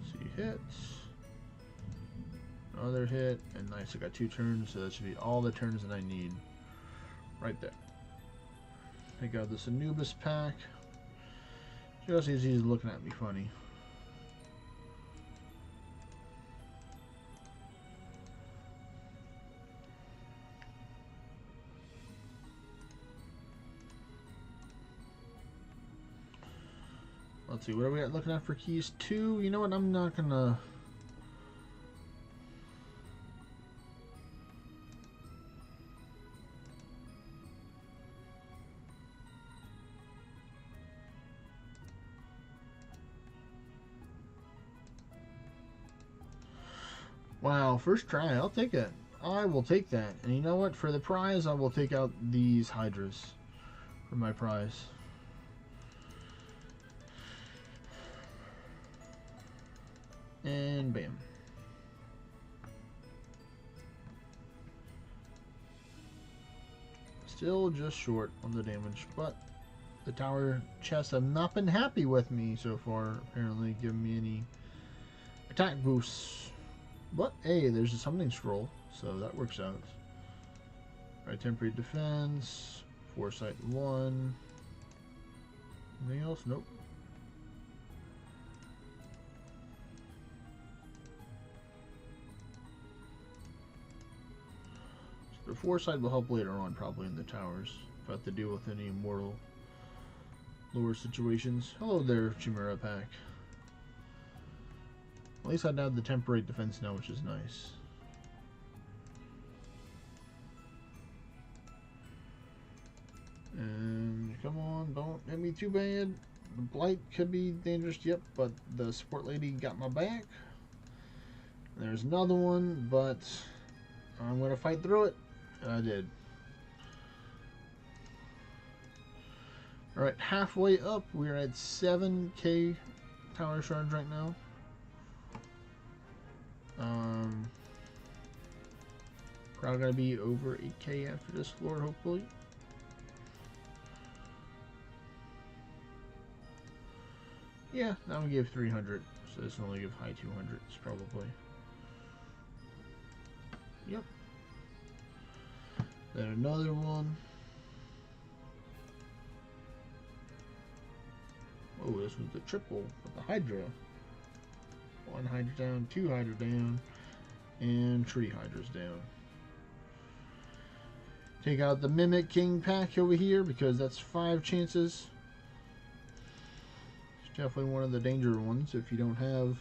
See, hits. Another hit, and nice. I got 2 turns, so that should be all the turns that I need. Right there. Take out this Anubis pack. Just as he's looking at me funny. Let's see, what are we looking at for keys? 2. You know what? I'm not gonna. Wow, first try. I'll take it. I will take that. And you know what? For the prize, I will take out these Hydras for my prize. And bam. Still just short on the damage, but the tower chests have not been happy with me so far, apparently giving me any attack boosts. But hey, there's a summoning scroll, so that works out. Alright, temporary defense, foresight 1. Anything else? Nope. The foresight will help later on, probably in the towers, if I have to deal with any immortal lure situations. Hello there, Chimera pack. At least I have the temporary defense now, which is nice. And come on, don't hit me too bad. The blight could be dangerous, yep, but the support lady got my back. There's another one, but I'm going to fight through it. And I did. Alright, halfway up. We're at 7k tower shards right now. Probably gonna be over 8k after this floor, hopefully. Yeah, that would give 300, so this will only give high 200s probably. Yep. Then another one. Oh, this was the triple with the Hydra. 1 Hydra down, 2 Hydra down, and 3 Hydras down. Take out the Mimic King pack over here because that's 5 chances. It's definitely one of the danger ones if you don't have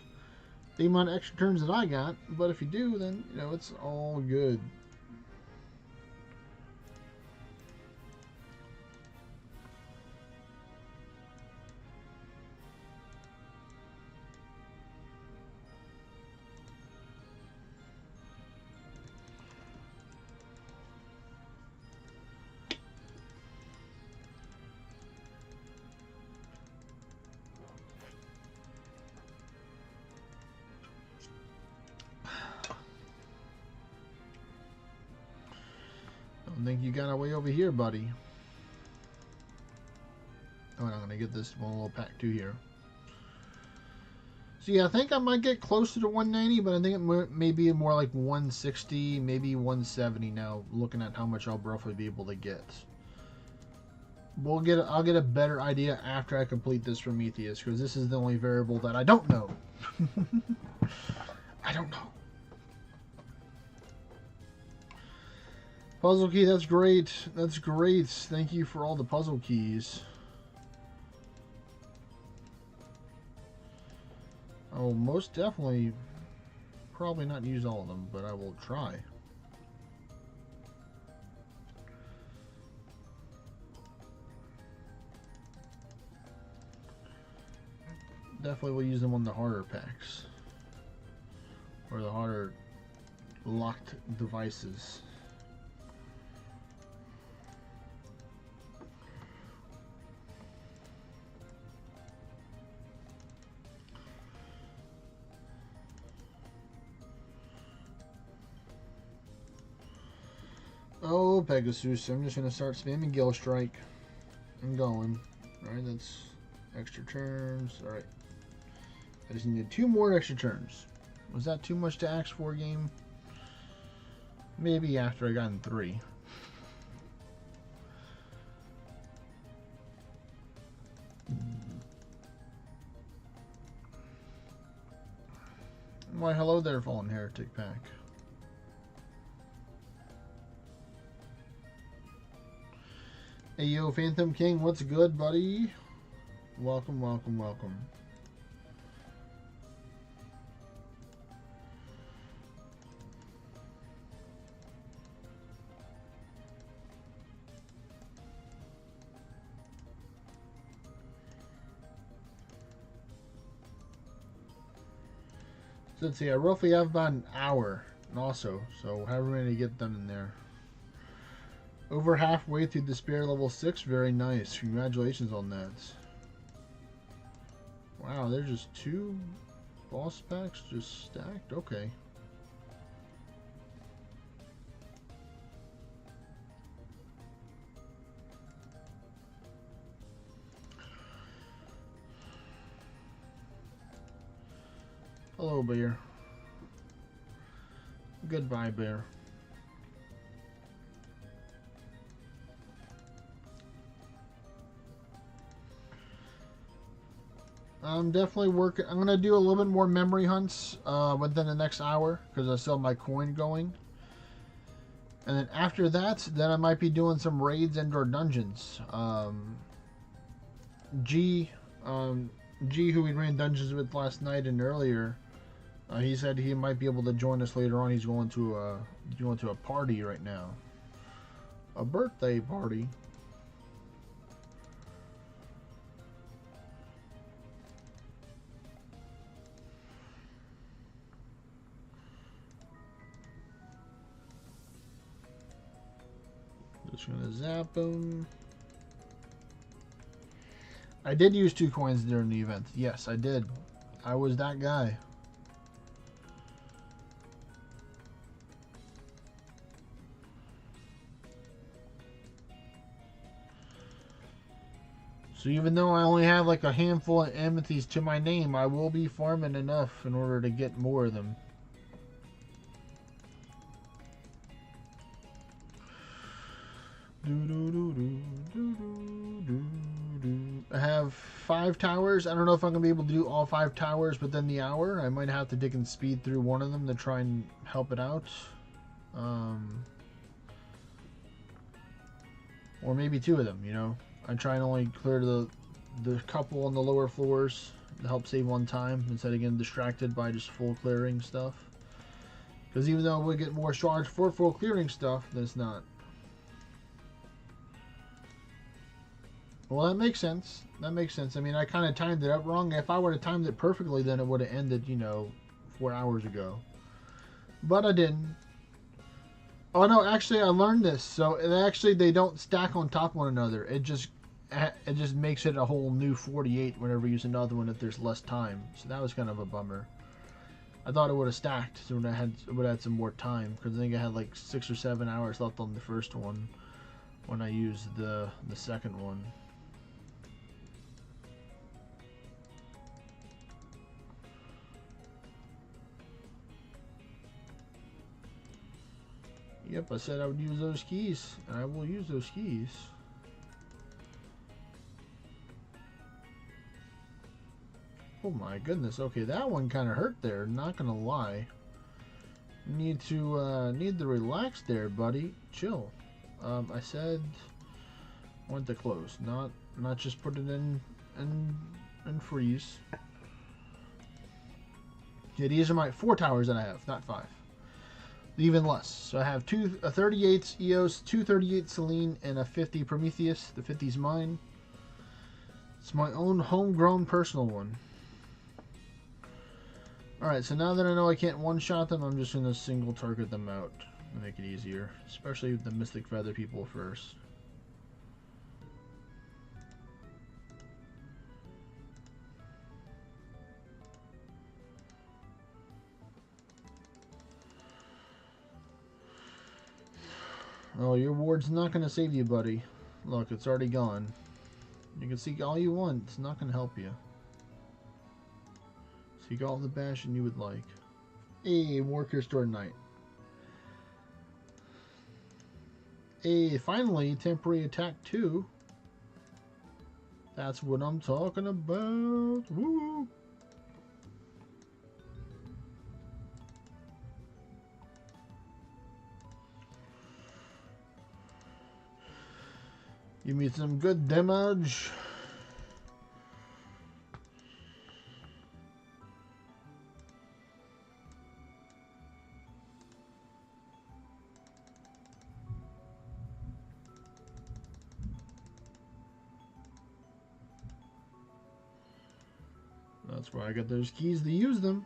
the amount of extra turns that I got. But if you do, then, you know, it's all good. I think you got away over here, buddy. Oh, and I'm gonna get this one little pack too here. So yeah, I think I might get closer to 190, but I think it may be more like 160, maybe 170 now, looking at how much I'll roughly be able to get. I'll get a better idea after I complete this Prometheus, because this is the only variable that I don't know. I don't know. Puzzle key, that's great. That's great. Thank you for all the puzzle keys. I will most definitely probably not use all of them, but I will try. Definitely will use them on the harder packs. Or the harder locked devices. Oh, Pegasus. I'm just going to start spamming Gale Strike. I'm going. Alright, that's extra turns. Alright. I just needed 2 more extra turns. Was that too much to ask for, game? Maybe after I got in 3. Why, hello there, Fallen Heretic Pack. Hey, yo, Phantom King, what's good, buddy? Welcome, welcome, welcome. So let's see, I roughly have about an hour also, so however many to get done in there. Over halfway through Despair level 6, very nice. Congratulations on that. Wow, there's just 2 boss packs just stacked? Okay. Hello, bear. Goodbye, bear. I'm definitely working. I'm gonna do a little bit more memory hunts within the next hour because I still have my coin going. And then after that, then I might be doing some raids and/or dungeons. G, G, who we ran dungeons with last night and earlier, he said he might be able to join us later on. He's going to a party right now, a birthday party. Just gonna zap him. I did use 2 coins during the event. Yes, I did. I was that guy. So even though I only have like a handful of amethyst to my name, I will be farming enough in order to get more of them. I have 5 towers. I don't know if I'm going to be able to do all 5 towers within the hour. I might have to dig and speed through one of them to try and help it out. Or maybe 2 of them, you know. I try and only clear the couple on the lower floors to help save on time instead of getting distracted by just full clearing stuff. Because even though we get more charged for full clearing stuff, that's not. Well, that makes sense. That makes sense. I mean, I kind of timed it up wrong. If I would have timed it perfectly, then it would have ended, you know, 4 hours ago. But I didn't. Oh no, actually I learned this. So they don't stack on top of one another. It just makes it a whole new 48 whenever you use another one if there's less time. So that was kind of a bummer. I thought it would have stacked, so it would have had some more time because I think I had like 6 or 7 hours left on the first one when I used the second one. Yep, I said I would use those keys, and I will use those keys. Oh my goodness, okay, that one kind of hurt there, not gonna lie. Need to relax there, buddy. Chill. I said I want to close, not just put it in and freeze. Yeah, these are my 4 towers that I have, not 5. Even less. So I have 38 EOS, 238 Selene, and a 50 Prometheus. The 50's mine. It's my own homegrown personal one. Alright, so now that I know I can't one-shot them, I'm just going to single target them out to make it easier. Especially with the Mystic Feather people first. Oh, your ward's not going to save you, buddy. Look, it's already gone. You can seek all you want. It's not going to help you. Seek all the bashing you would like. Hey, Workers Door Knight. Hey, finally, temporary attack 2. That's what I'm talking about. Woo! Give me some good damage. That's why I got those keys to use them.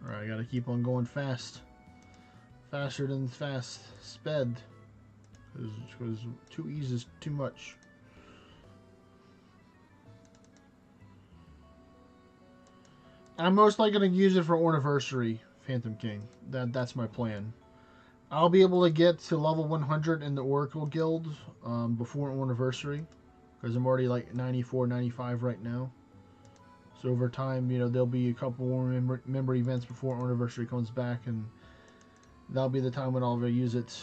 Alright, I gotta keep on going fast. Faster than fast. Sped. Because 2 E's is too much. I'm most likely going to use it for Orniversary, Phantom King. That's my plan. I'll be able to get to level 100 in the Oracle Guild before Orniversary. Because I'm already like 94, 95 right now. So over time, you know, there'll be a couple more member events before Orniversary comes back. And that'll be the time when I'll use it.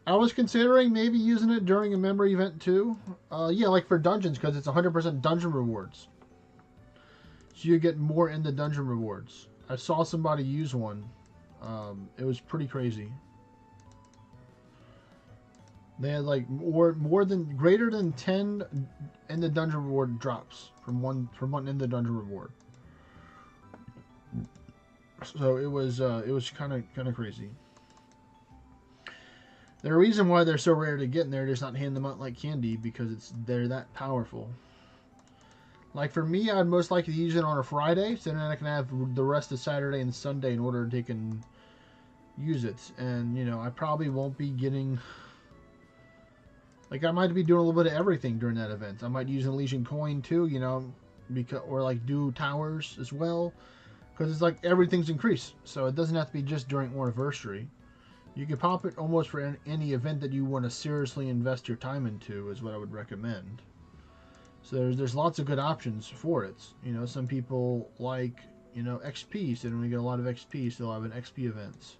I was considering maybe using it during a member event too. Yeah, like for dungeons, because it's 100% dungeon rewards. So you get more in the dungeon rewards. I saw somebody use one. It was pretty crazy. They had like greater than 10 in the dungeon reward drops from one in the dungeon reward. So it was kind of crazy. The reason why they're so rare to get in there, just not hand them out like candy, because they're that powerful. Like for me, I'd most likely use it on a Friday, so then I can have the rest of Saturday and Sunday in order to can use it. And you know, I probably won't be getting. Like I might be doing a little bit of everything during that event. I might use an Legion coin too, you know, or like do towers as well, because it's like everything's increased, so it doesn't have to be just during Orniversary. You can pop it almost for any event that you want to seriously invest your time into, is what I would recommend. So there's lots of good options for it. You know, some people like, you know, XP, so when we get a lot of XP, so they'll have an XP event.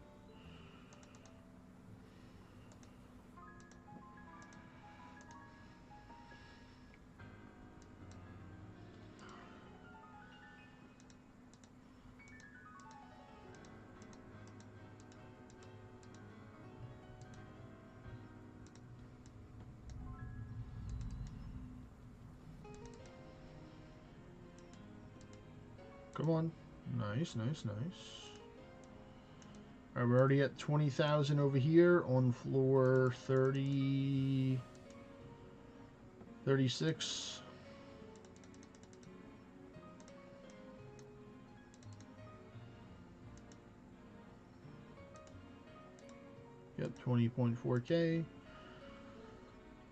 Come on. Nice, nice, nice. Alright, we're already at 20,000 over here on floor 30... 36. Yep, 20.4k.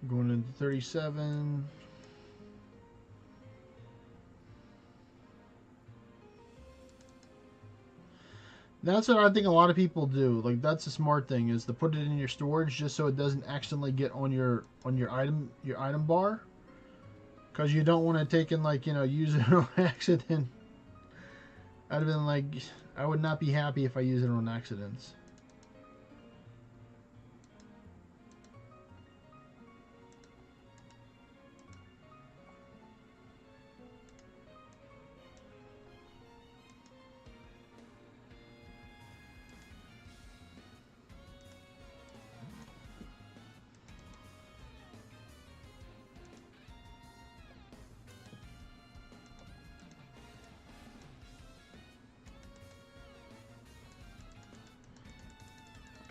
Going into 37. That's what I think a lot of people do. Like that's the smart thing, is to put it in your storage just so it doesn't accidentally get on your item bar. Because you don't want to take and, like, you know, use it on accident. I'd have been like, I would not be happy if I use it on accidents.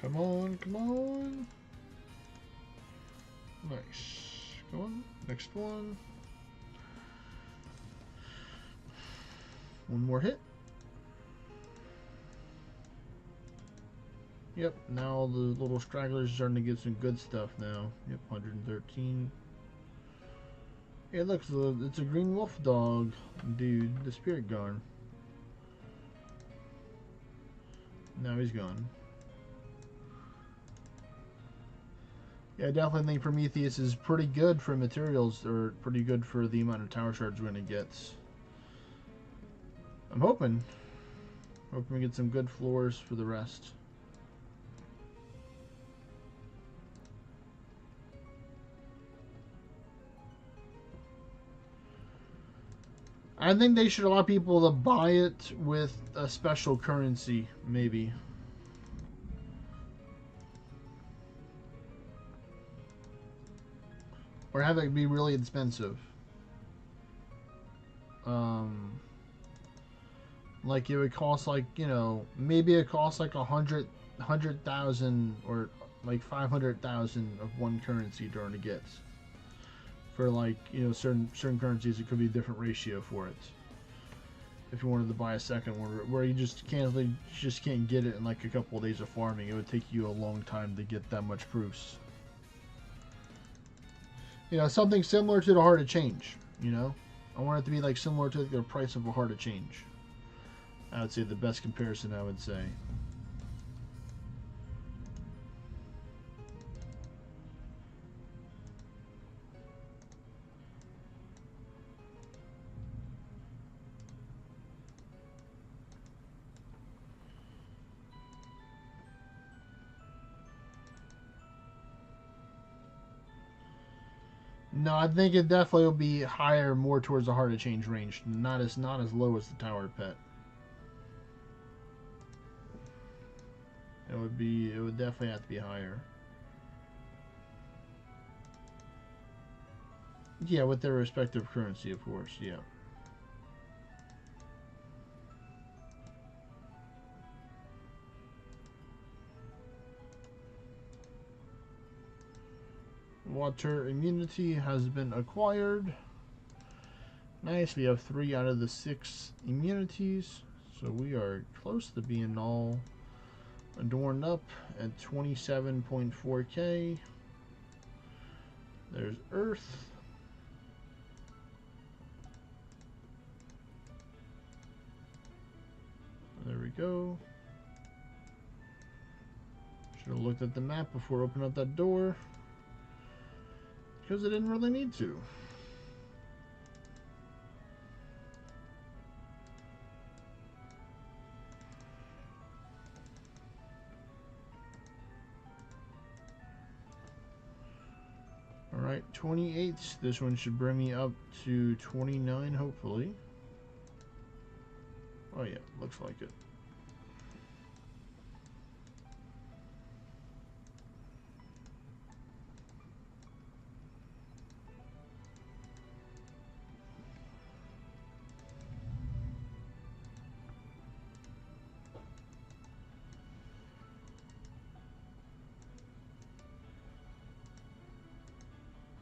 Come on, come on. Nice. Go on. Next one. One more hit. Yep, now the little stragglers are starting to get some good stuff now. Yep, 113. Hey, look, it's a green wolf dog, dude, the spirit guard. Now he's gone. Yeah, I definitely think Prometheus is pretty good for materials, or pretty good for the amount of tower shards we're gonna get. I'm hoping we get some good floors for the rest. I think they should allow people to buy it with a special currency, maybe. Or have it be really expensive. Like it would cost, like, you know, maybe it costs like 100,000 or like 500,000 of one currency during the gets. For, like, you know, certain currencies, it could be a different ratio for it. If you wanted to buy a second one, where you just can't get it in like a couple of days of farming, it would take you a long time to get that much proofs. You know, something similar to the Heart of Change. You know, I want it to be like similar to the price of a Heart of Change. I would say the best comparison, I would say. No, I think it definitely will be higher, more towards the Heart of Change range, not as low as the Tower Pet. It would definitely have to be higher. Yeah, with their respective currency, of course. Yeah. Water immunity has been acquired. Nice, we have 3 out of the 6 immunities. So we are close to being all adorned up at 27.4k. There's Earth. There we go. Should have looked at the map before opening up that door, because I didn't really need to. Alright, 28. This one should bring me up to 29, hopefully. Oh yeah, looks like it.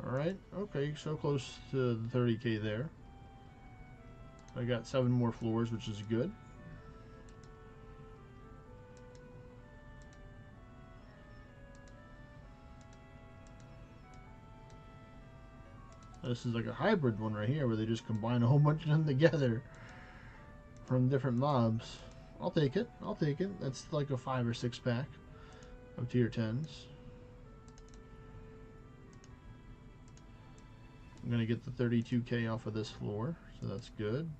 Alright, okay, so close to the 30k there. I got 7 more floors, which is good. This is like a hybrid one right here, where they just combine a whole bunch of them together from different mobs. I'll take it. I'll take it. That's like a 5 or 6 pack of tier 10s. I'm going to get the 32k off of this floor, so that's good.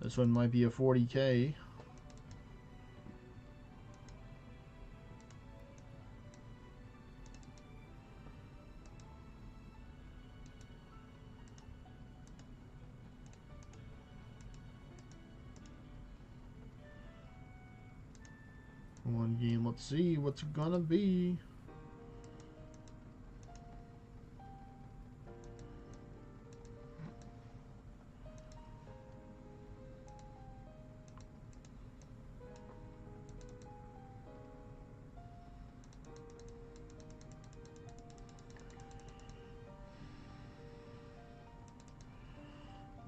This one might be a 40k. One game, let's see what's it gonna be.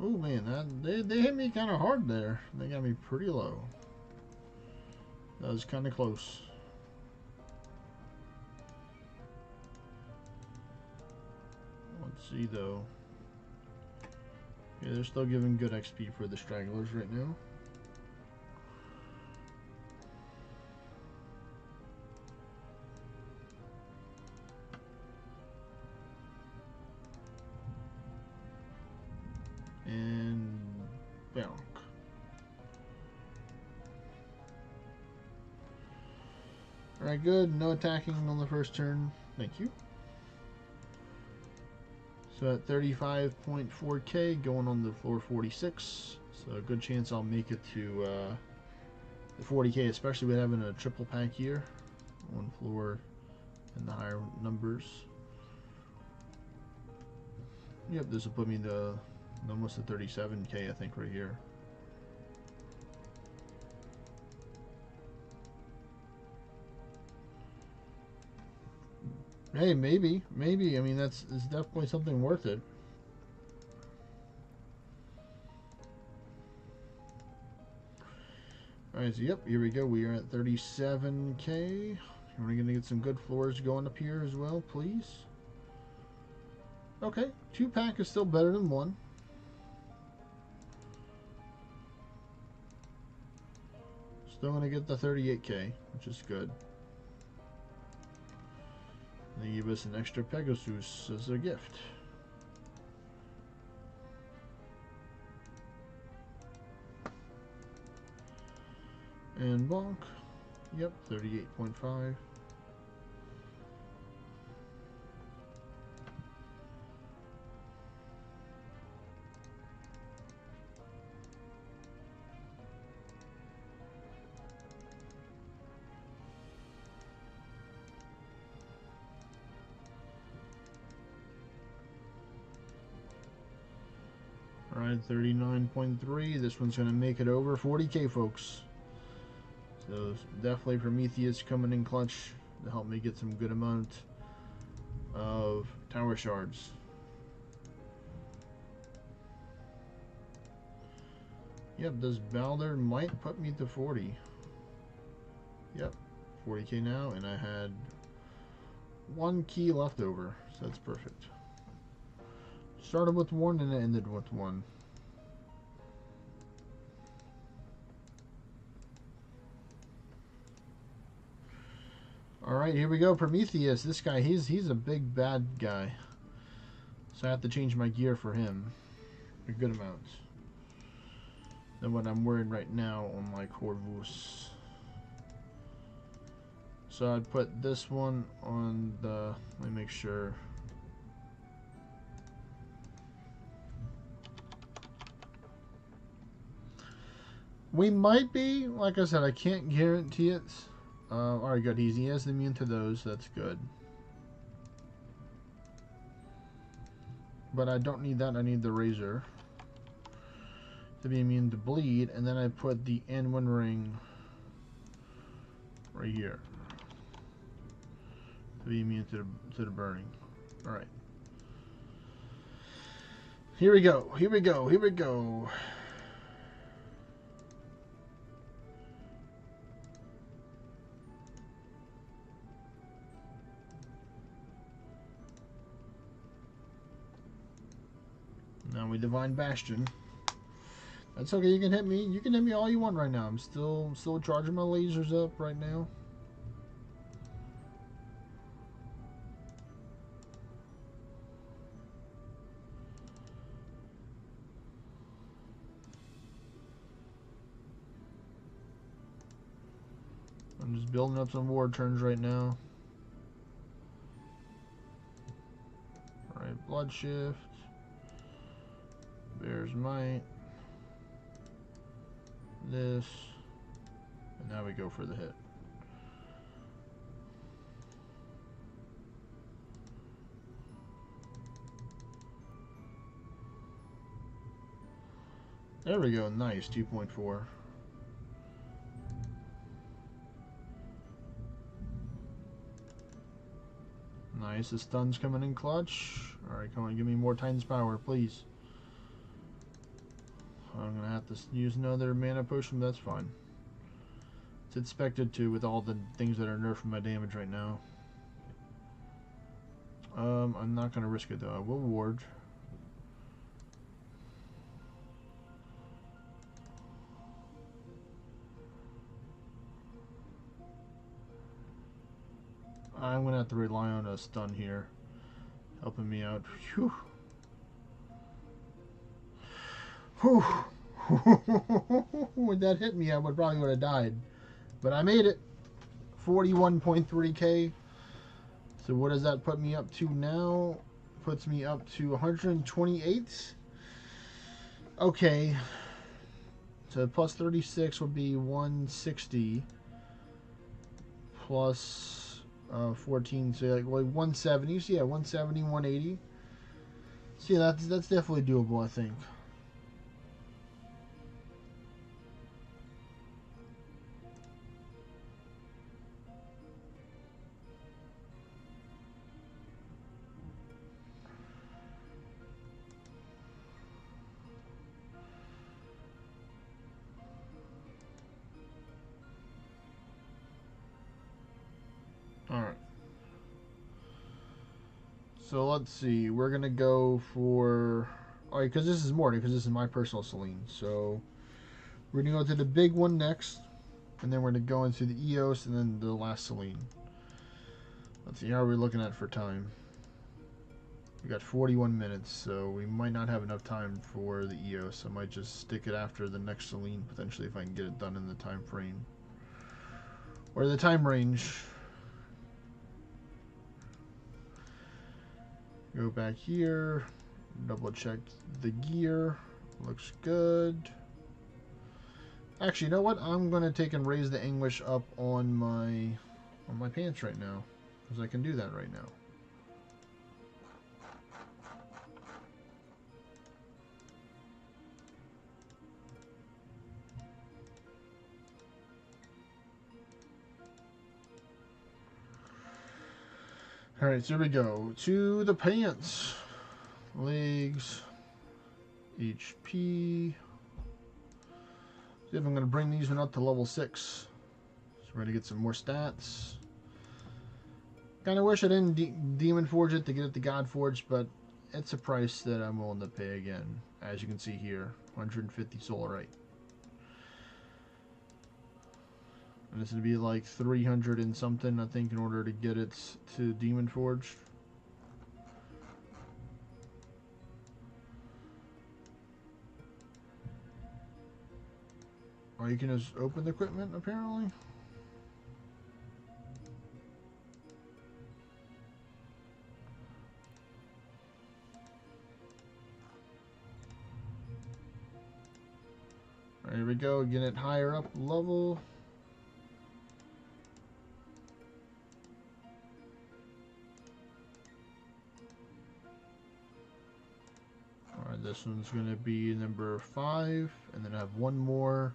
Oh man, they hit me kind of hard there. They got me pretty low. That was kind of close. Let's see though. Yeah, they're still giving good XP for the stragglers right now. And bonk. Alright, good. No attacking on the first turn. Thank you. So at 35.4k, going on the floor 46. So a good chance I'll make it to the 40k, especially with having a triple pack here. One floor and the higher numbers. Yep, this will put me to almost to 37k, I think, right here. Hey, maybe. I mean, it's definitely something worth it. Alright, so yep, here we go. We are at 37k. We're going to get some good floors going up here as well, please. Okay, 2-pack is still better than 1. Still going to get the 38k, which is good. They give us an extra Pegasus as a gift. And bonk. Yep, 38.5. Alright, 39.3. This one's going to make it over 40k, folks. So definitely Prometheus coming in clutch to help me get some good amount of tower shards. Yep, this Balder might put me to 40. Yep, 40k now, and I had 1 key left over, so that's perfect. Started with 1 and it ended with 1. Alright, here we go. Prometheus. This guy, he's a big bad guy. So I have to change my gear for him. A good amount. Than what I'm wearing right now on my Corvus. So I'd put this one on the... Let me make sure. We might be. Like I said, I can't guarantee it. Alright, good. He has immune to those. That's good. But I don't need that. I need the Razor to be immune to bleed. And then I put the N1 ring right here to be immune to the burning. Alright. Here we go. Here we go. Here we go. Now we Divine Bastion. That's okay, you can hit me. You can hit me all you want right now. I'm still charging my lasers up right now. I'm just building up some war turns right now. Alright, Blood Shift. Bear's Might. This. And now we go for the hit. There we go. Nice. 2.4. Nice. The stun's coming in clutch. Alright, come on. Give me more Titan's power, please. I'm going to have to use another mana potion, but that's fine. It's expected to with all the things that are nerfing my damage right now. I'm not going to risk it though. I will ward. I'm going to have to rely on a stun here. Helping me out. Whew. Whew. When that hit me, I probably would have died. But I made it. 41.3k. So what does that put me up to now? Puts me up to 128. Okay. So plus 36 would be 160. Plus 14, so like 170. So yeah, 170, 180. So yeah, that's definitely doable, I think. Alright. So let's see. We're going to go for... Alright, because this is morning, because this is my personal Celine. So we're going to go to the big one next. And then we're going to go into the EOS and then the last Celine. Let's see. How are we looking at for time? We got 41 minutes, so we might not have enough time for the EOS. I might just stick it after the next Celine, potentially, if I can get it done in the time frame. Or the time range. Go back here, double check the gear, looks good. Actually, you know what? I'm gonna take and raise the English up on my pants right now, because I can do that right now. Alright, so here we go. To the pants. Legs. HP. See if I'm going to bring these one up to level 6. So we're going to get some more stats. Kind of wish I didn't Demon Forge it to get it to God Forge, but it's a price that I'm willing to pay again. As you can see here, 150 Solarite. And this would be like 300 and something, I think, in order to get it to Demon Forge. Or you can just open the equipment, apparently. There we go, get it higher up level. Alright, this one's going to be number 5, and then I have one more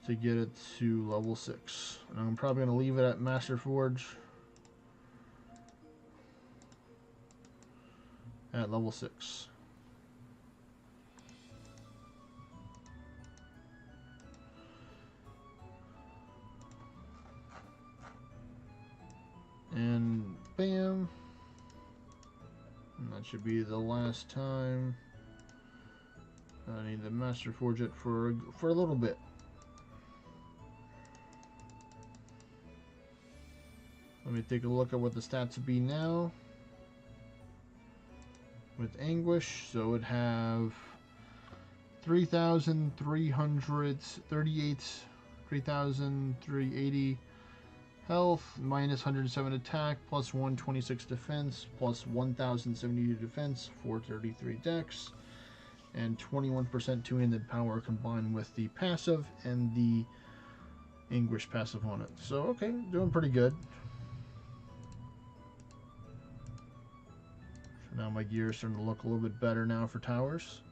to get it to level 6. And I'm probably going to leave it at Master Forge at level 6. And bam. And that should be the last time. I need to Master Forge it for a little bit. Let me take a look at what the stats would be now. With Anguish, so it would have 3,338, 3,380 health, minus 107 attack, plus 126 defense, plus 1,072 defense, 433 dex, and 21% two-handed power combined with the passive and the Anguish passive on it. So, okay, doing pretty good. So now my gear is starting to look a little bit better now for towers.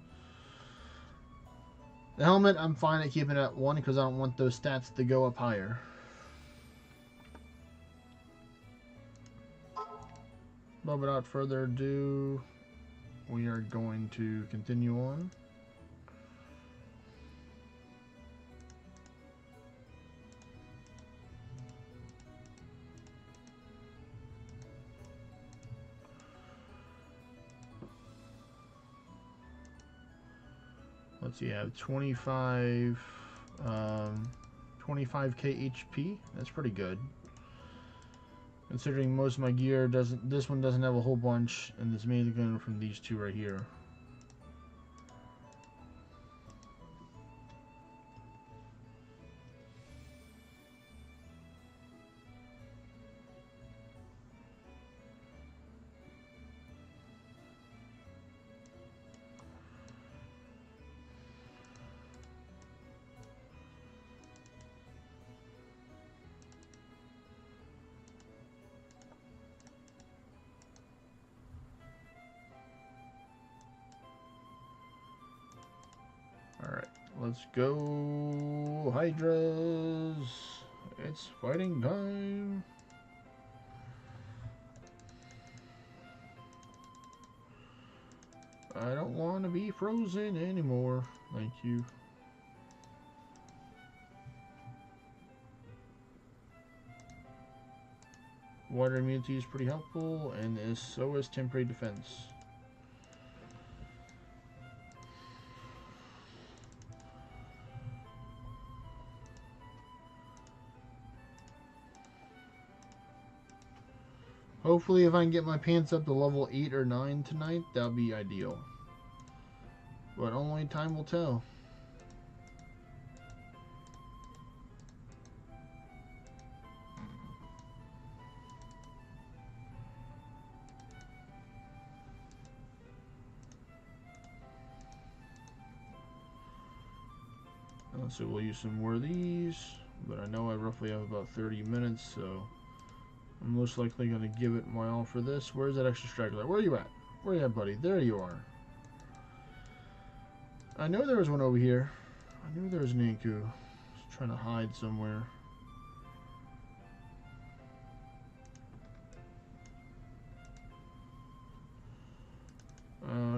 The helmet, I'm fine at keeping it at 1 because I don't want those stats to go up higher. But without further ado, we are going to continue on. Let's see, I have 25k HP. That's pretty good. Considering most of my gear doesn't, this one doesn't have a whole bunch, and it's mainly going from these two right here. Alright, let's go, Hydras. It's fighting time. I don't want to be frozen anymore. Thank you. Water immunity is pretty helpful, and so is temporary defense. Hopefully if I can get my pants up to level 8 or 9 tonight, that'll be ideal. But only time will tell. So we'll use some more of these, but I know I roughly have about 30 minutes, so I'm most likely going to give it my all for this. Where's that extra straggler? Where are you at? Where are you at, buddy? There you are. I know there was one over here. I knew there was an Anku. Just trying to hide somewhere.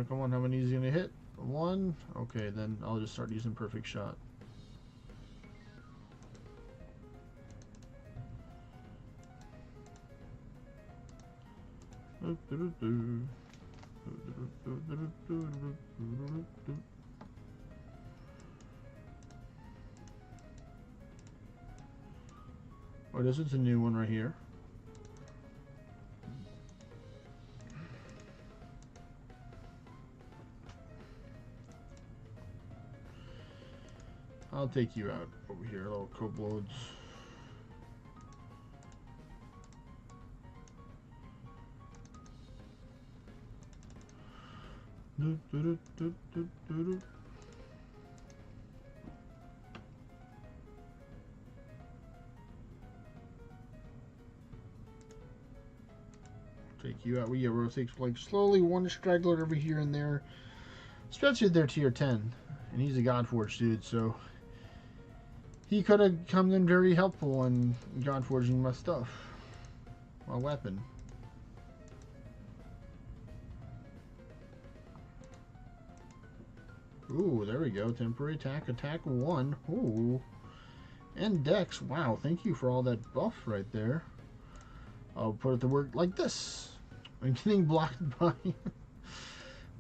Come on, how many is he going to hit? One? Okay, then I'll just start using perfect shot. Oh, this is a new one right here. I'll take you out over here, little kobolds. Take you out. We get rotates like slowly, one straggler over here and there. Especially if they're tier 10. And he's a Godforged dude, so he could have come in very helpful in Godforging my stuff. My weapon. Ooh, there we go. Temporary attack, attack 1. Ooh. And Dex. Wow, thank you for all that buff right there. I'll put it to work like this. I'm getting blocked by...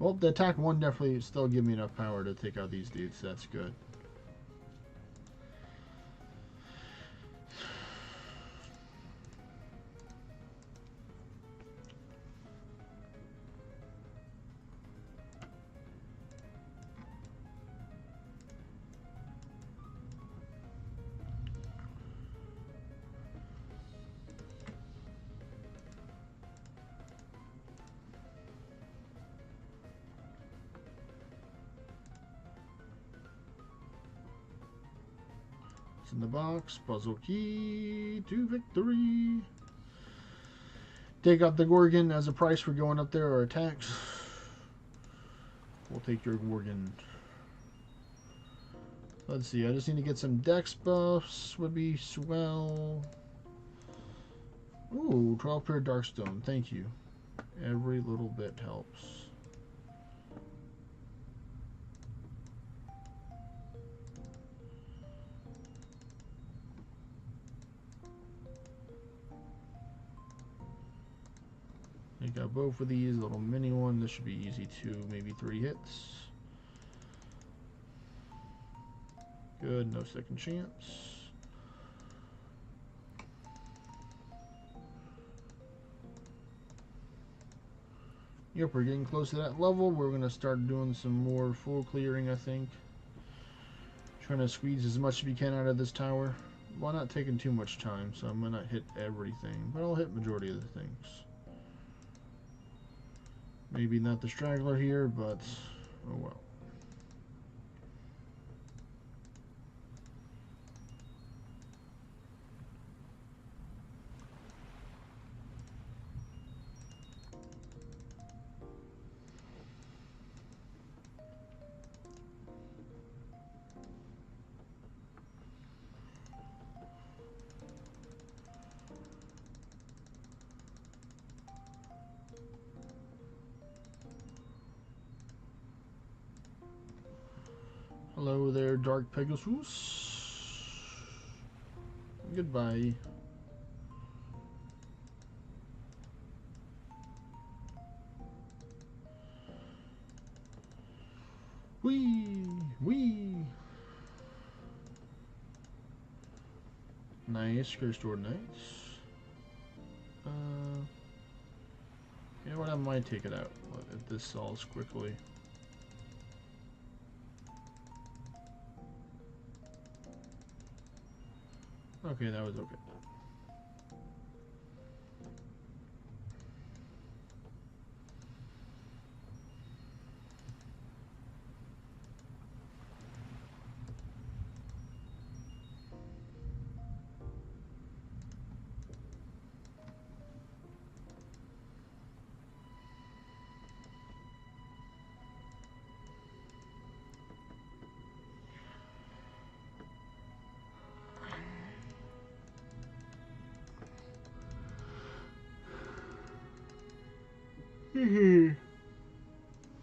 Well, the attack 1 definitely still give me enough power to take out these dudes. So that's good. In the box, puzzle key to victory. Take out the Gorgon as a price for going up there or attacks. We'll take your Gorgon. Let's see, I just need to get some dex buffs, would be swell. Ooh, 12 pair Darkstone, thank you. Every little bit helps. I got both of these, little mini one. This should be easy too, maybe 3 hits. Good, no second chance. Yep, we're getting close to that level. We're going to start doing some more full clearing, I think. Trying to squeeze as much as we can out of this tower. While not taking too much time, so I'm going to not hit everything, but I'll hit majority of the things. Maybe not the straggler here, but oh well. Hello there, Dark Pegasus. Goodbye. Whee! Whee! Nice, cursed ordnance. You know what, I might take it out if this solves quickly. Okay, that was okay.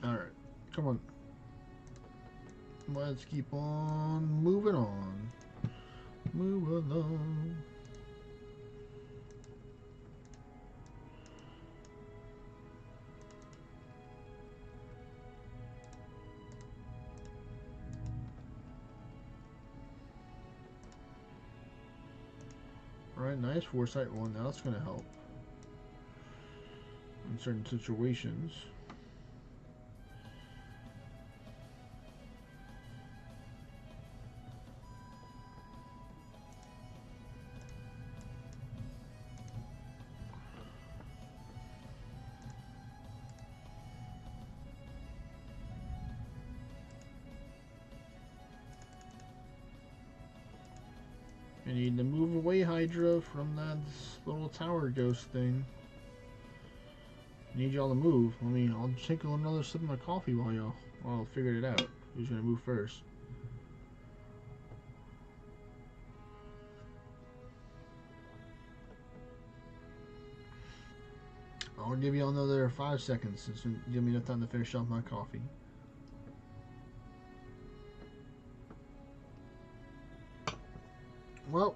Alright, come on. Let's keep on moving on. Move along. Alright, nice foresight one. Now that's going to help in certain situations. I need to move away, Hydra, from that little tower ghost thing. I need y'all to move. I'll take another sip of my coffee while I'll figure it out. Who's gonna move first? I'll give y'all another 5 seconds since you give me enough time to finish off my coffee. Well,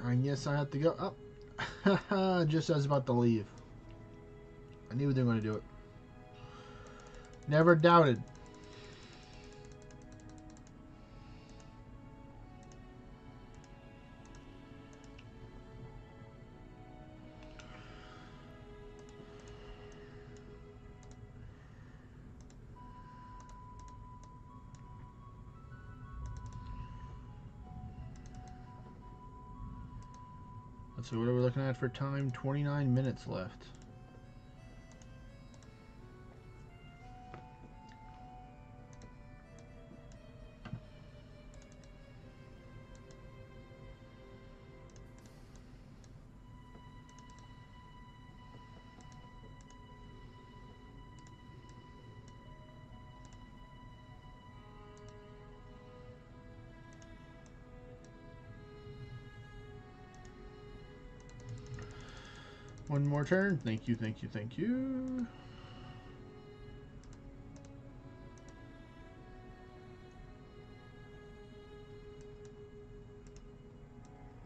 I guess I have to go up. Just as I was about to leave. I knew they were going to do it. Never doubted. Let's see, what are we looking at for time? 29 minutes left. One more turn. Thank you, thank you, thank you.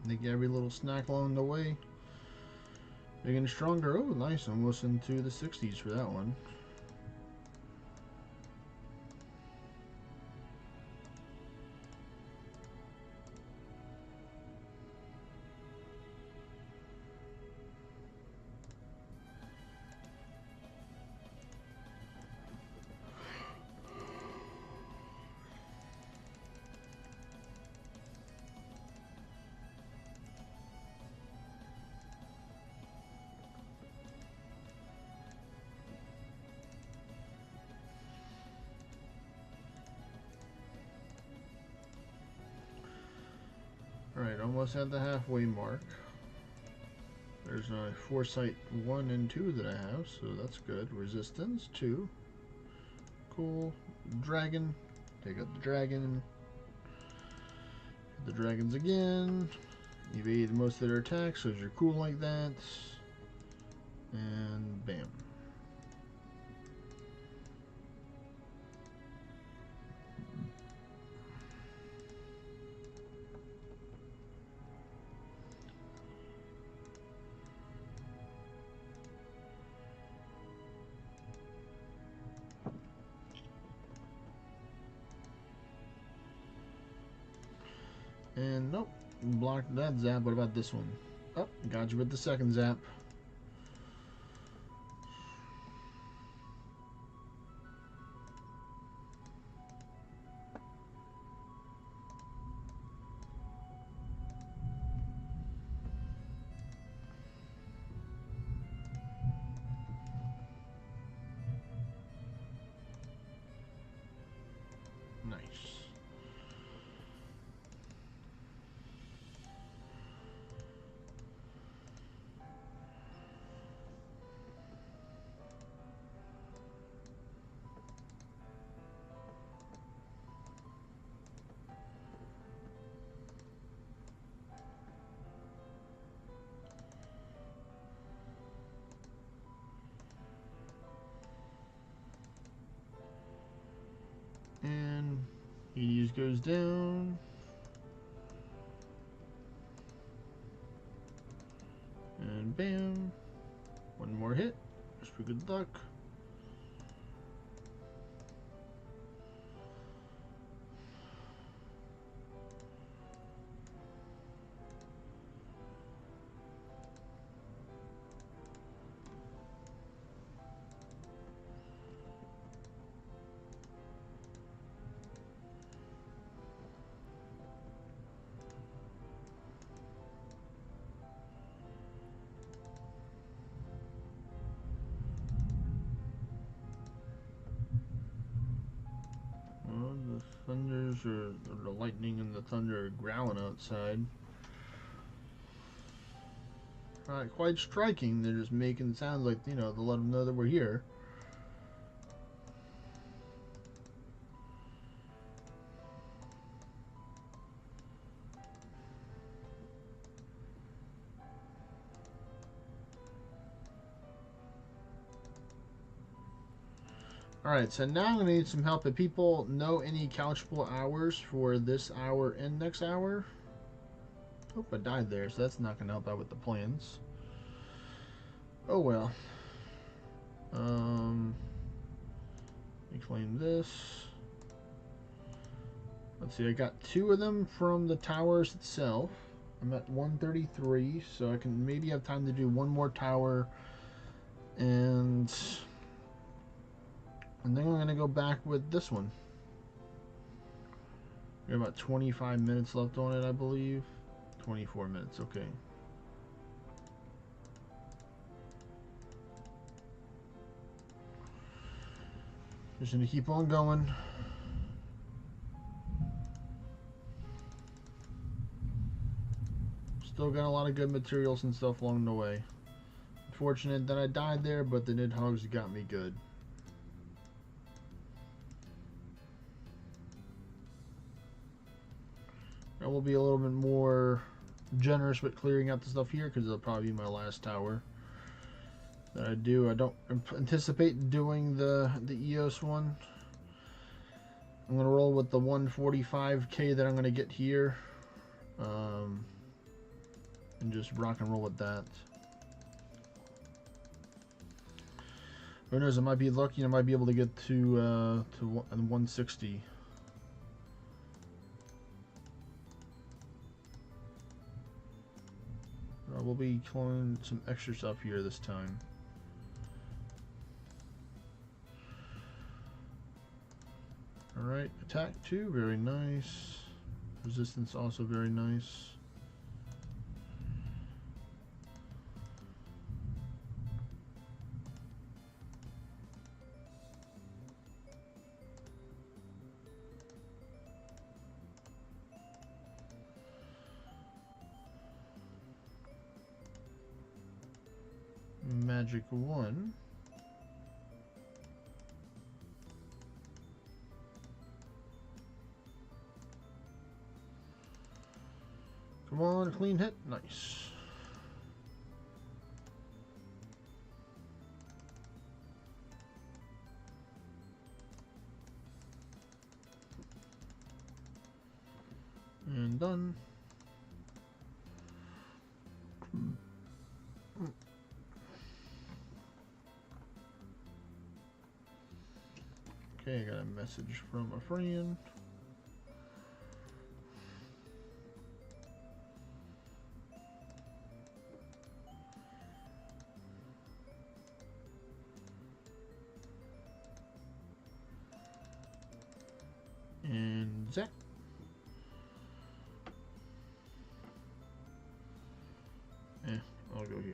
They get every little snack along the way. They're getting stronger. Oh, nice. Almost into the 60s for that one. almost at the halfway mark. There's a foresight 1 and 2 that I have, so that's good. Resistance 2. Cool. Dragon. Take out the dragon. The dragons again. Evade most of their attacks because you're cool like that. And bam. And nope, blocked that zap. What about this one? Oh, got you with the second zap. Nice. And Hades goes down. And bam. One more hit. Just for good luck. Well, the thunders or the lightning and the thunder are growling outside. Not quite striking, they're just making sounds like, you know, to let them know that we're here. Alright, so now I'm going to need some help. If people know any couchable hours for this hour and next hour. Oh, I died there, so that's not going to help out with the plans. Oh well. Let me claim this. Let's see, I got 2 of them from the towers itself. I'm at 133, so I can maybe have time to do one more tower. And then I'm going to go back with this one. We have about 25 minutes left on it, I believe. 24 minutes, okay. Just going to keep on going. Still got a lot of good materials and stuff along the way. Unfortunate that I died there, but the Nidhogg's got me good. I will be a little bit more generous with clearing out the stuff here because it'll probably be my last tower that I do. I don't anticipate doing the EOS one. I'm going to roll with the 145k that I'm going to get here. And just rock and roll with that. Who knows, I might be lucky, I might be able to get to 160. We'll be calling some extra stuff here this time. Alright, attack 2, very nice. Resistance also very nice. magic 1. Come on, clean hit. Nice. And done. Okay, I got a message from a friend. And Zach. I'll go here.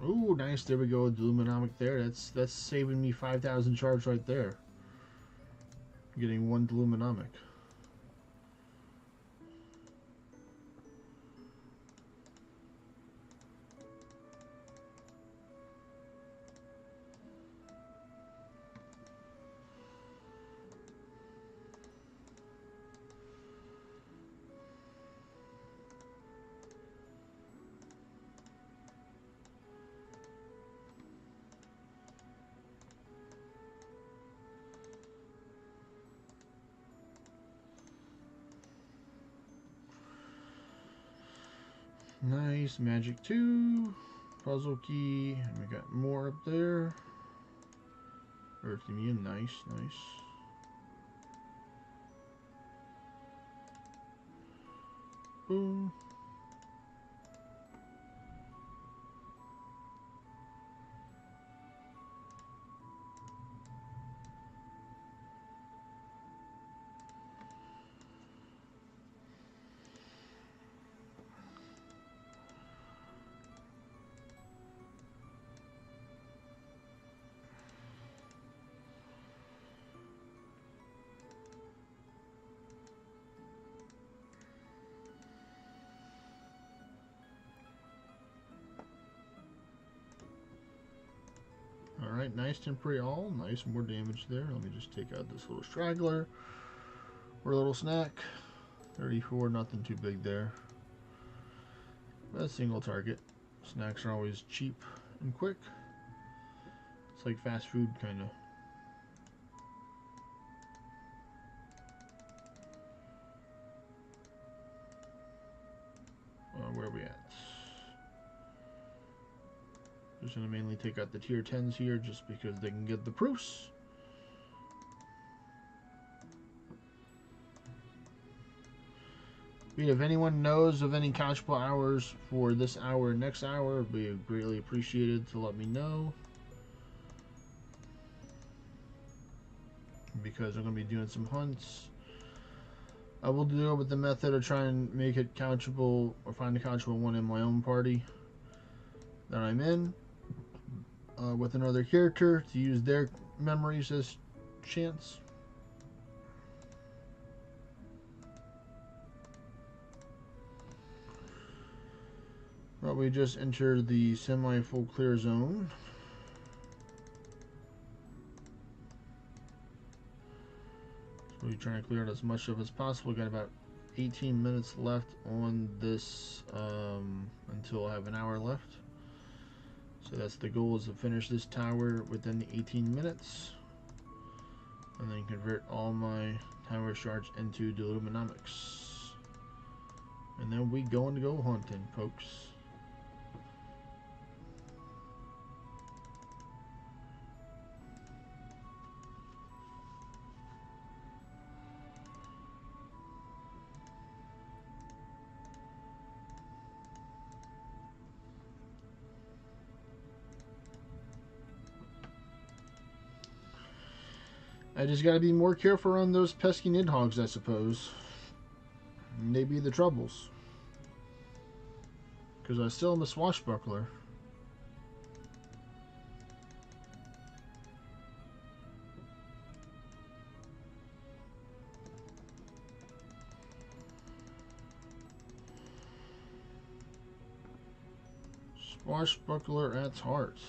Ooh, nice. There we go. Luminomic there. That's saving me 5,000 charge right there. Getting 1 Luminomic. Nice. Magic 2. Puzzle key. And we got more up there. Earth immune. Nice, nice. Boom. Alright, nice temporary all. Nice, more damage there. Let me just take out this little straggler. Or a little snack. 34, nothing too big there. A single target. Snacks are always cheap and quick. It's like fast food, kind of. Where are we at? Just going to mainly take out the tier 10s here just because they can get the proofs. If anyone knows of any couchable hours for this hour and next hour, it would be greatly appreciated to let me know. Because I'm going to be doing some hunts. I will do it with the method of trying to make it couchable or find a couchable one in my own party that I'm in. With another character to use their memories as chance. But we just entered the semi-full clear zone. So we're trying to clear out as much of as possible. Got about 18 minutes left on this until I have an hour left. So that's the goal, is to finish this tower within the 18 minutes. And then convert all my tower shards into Deluminomics. And then we going to go hunting, folks. I just gotta be more careful on those pesky nidhogs, I suppose. They be the troubles. Because I still am a swashbuckler. Swashbuckler at heart.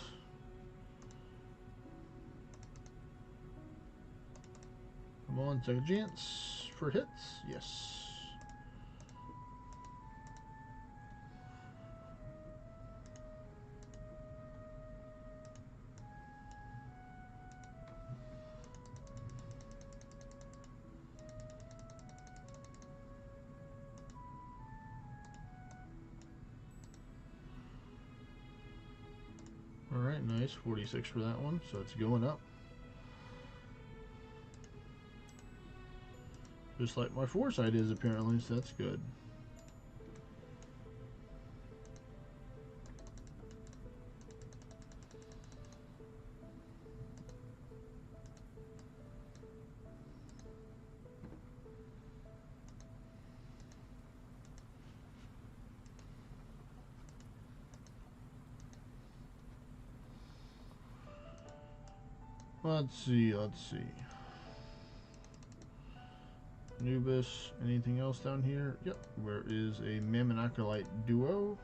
Come on, take a chance for hits. Yes. Alright, nice. 46 for that one, so it's going up. Just like my foresight is, apparently, so that's good. Let's see. Anubis, anything else down here? Yep, there is a Mammon Acolyte duo.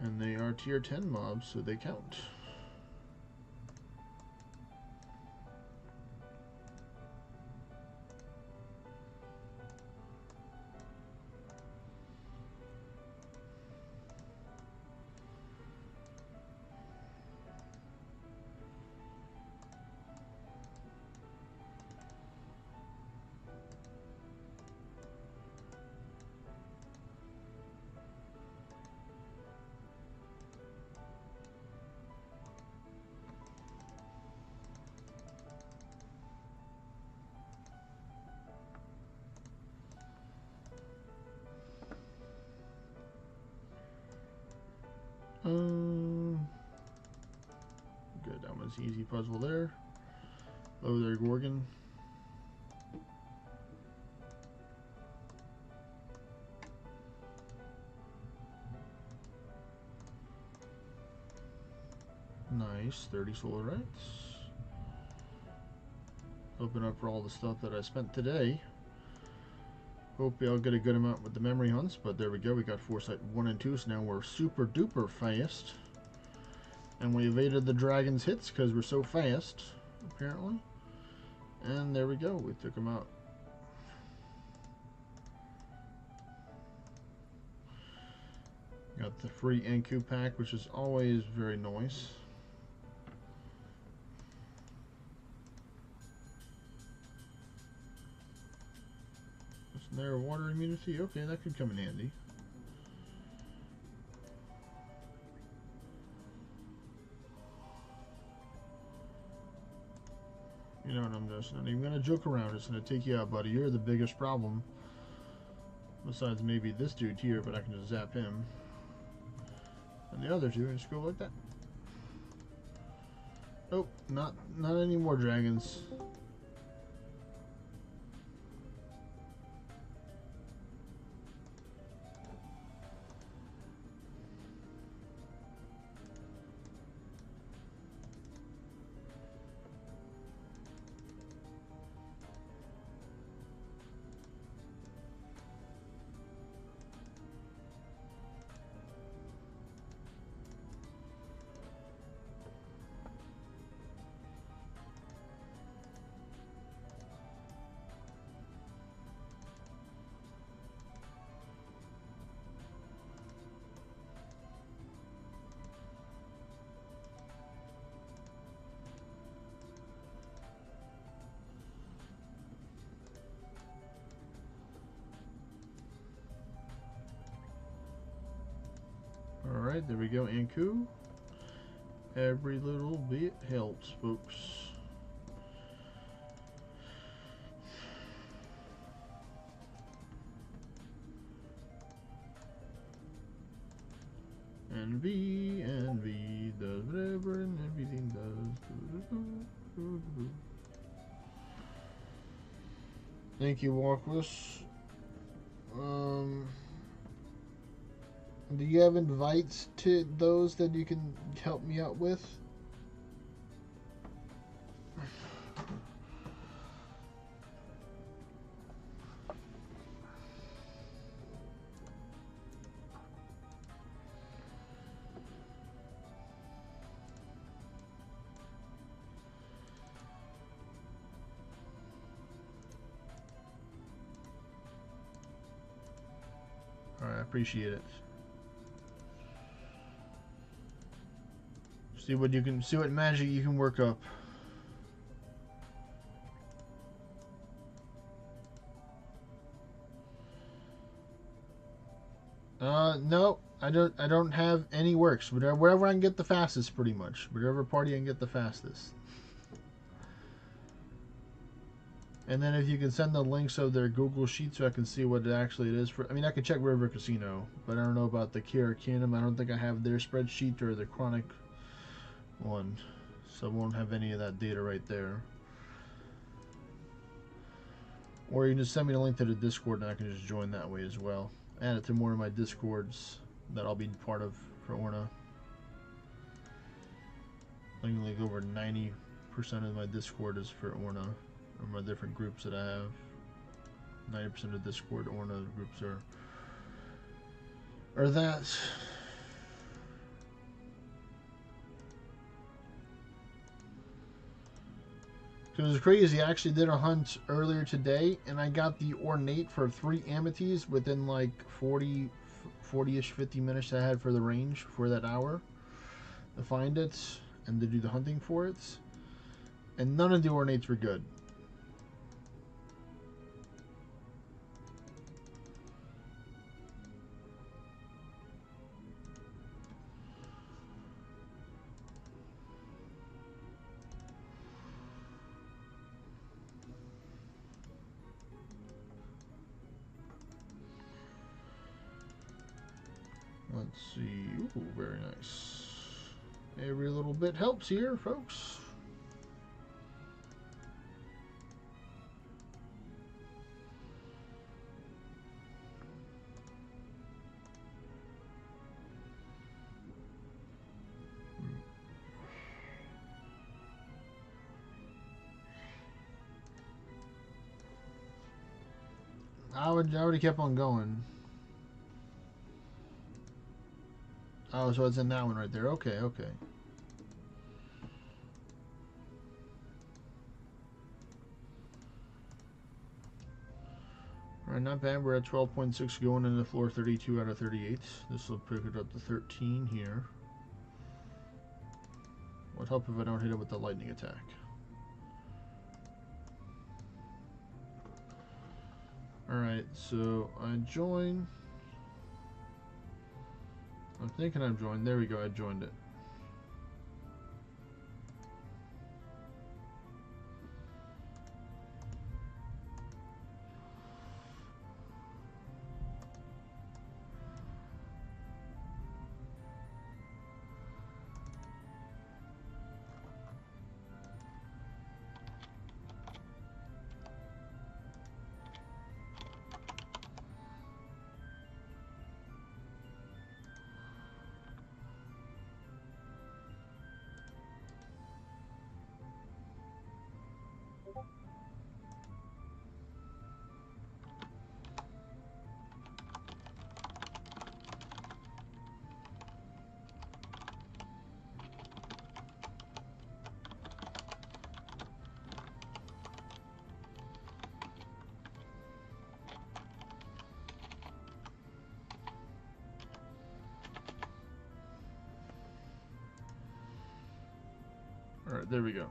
And they are tier 10 mobs, so they count. Good, that was easy puzzle there. Oh, there, Gorgon. Nice, 30 solar rights. Open up for all the stuff that I spent today. Hope I'll get a good amount with the memory hunts, but there we go. We got Foresight 1 and 2, so now we're super duper fast. And we evaded the dragon's hits because we're so fast, apparently. And there we go. We took them out. Got the free NQ pack, which is always very nice. There, water immunity. Okay, that could come in handy. You know what, I'm just not even gonna joke around. It's gonna take you out, buddy. You're the biggest problem. Besides maybe this dude here, but I can just zap him. And the other two, just go like that. Oh, not any more dragons. Alright, there we go, Anku. Every little bit helps, folks. Envy does whatever and everything does. Thank you, Walkless. Do you have invites to those that you can help me out with? Alright, I appreciate it. See what magic you can work up. No, I don't have any works. Wherever I can get the fastest, pretty much. Whatever party I can get the fastest. And then if you can send the links of their Google Sheet so I can see what it actually is for. I mean, I could check River Casino, but I don't know about the Kiara Kingdom. I don't think I have their spreadsheet or the Chronic one, so I won't have any of that data right there. Or you can just send me the link to the Discord and I can just join that way as well. Add it to more of my Discords that I'll be part of for Orna. I think like over 90% of my Discord is for Orna, or my different groups that I have. 90% of Discord Orna groups are that. It was crazy. I actually did a hunt earlier today, and I got the ornate for 3 amities within like 40-ish, 50 minutes I had for the range for that hour to find it and to do the hunting for it. And none of the ornates were good. Let's see. Ooh, very nice. Every little bit helps here, folks. I would have kept on going. Oh, so it's in that one right there. Okay, okay. Alright, not bad. We're at 12.6 going into floor 32 out of 38. This will pick it up to 13 here. Would help if I don't hit it with the lightning attack. Alright, so I join. I'm thinking I've joined. There we go, I joined it. Alright, there we go.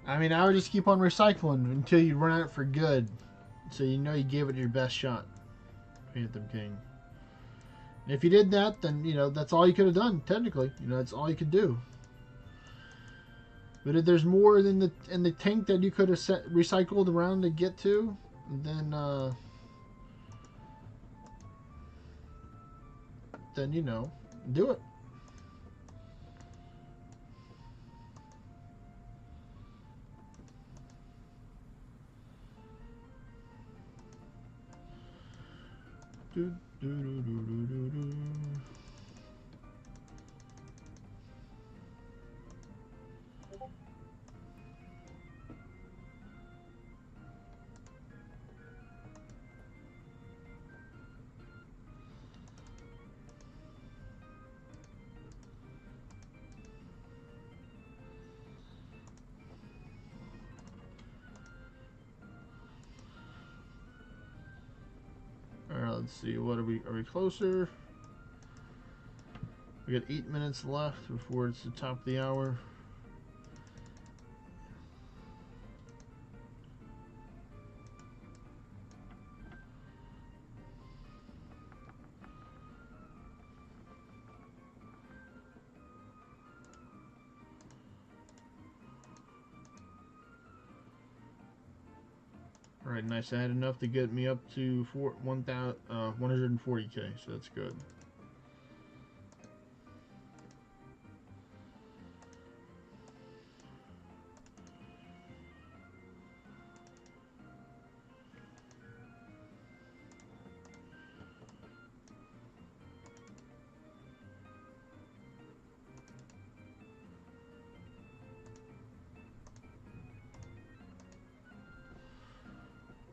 I mean, I would just keep on recycling until you run out for good. So you know you gave it your best shot. Phantom King. And if you did that, then, you know, that's all you could have done, technically. You know, that's all you could do. But if there's more than in the tank that you could have recycled around to get to, then you know, do it. Do, do, do, do, do, do, do. Alright, let's see. What are we? Are we closer? We got 8 minutes left before it's the top of the hour. Alright, nice. I had enough to get me up to 140k, so that's good.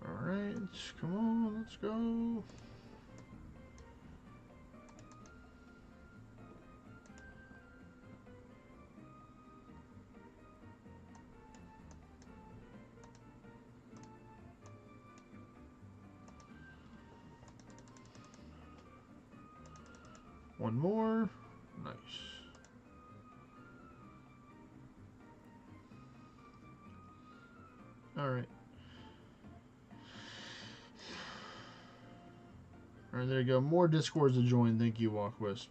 Alright, come on, let's go. One more. Nice. Alright. Alright, there you go. More Discords to join. Thank you, Walk Wisp.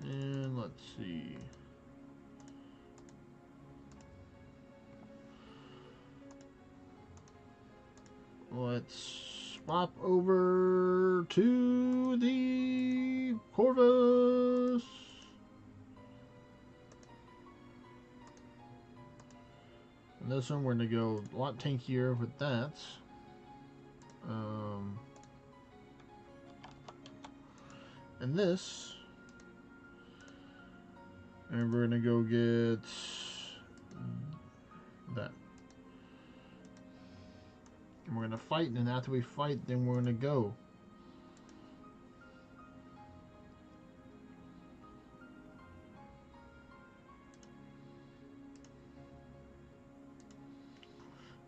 And let's see. Let's swap over to the Corvus. And this one we're going to go a lot tankier with that. And this. And we're going to go get that. And we're going to fight, and after we fight, then we're going to go.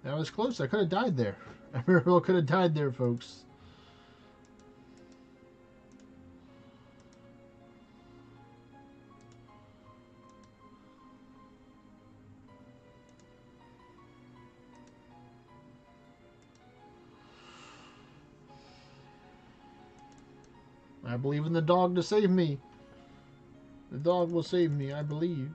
That was close. I could have died there. I very well could have died there, folks. I believe in the dog to save me. The dog will save me, I believe.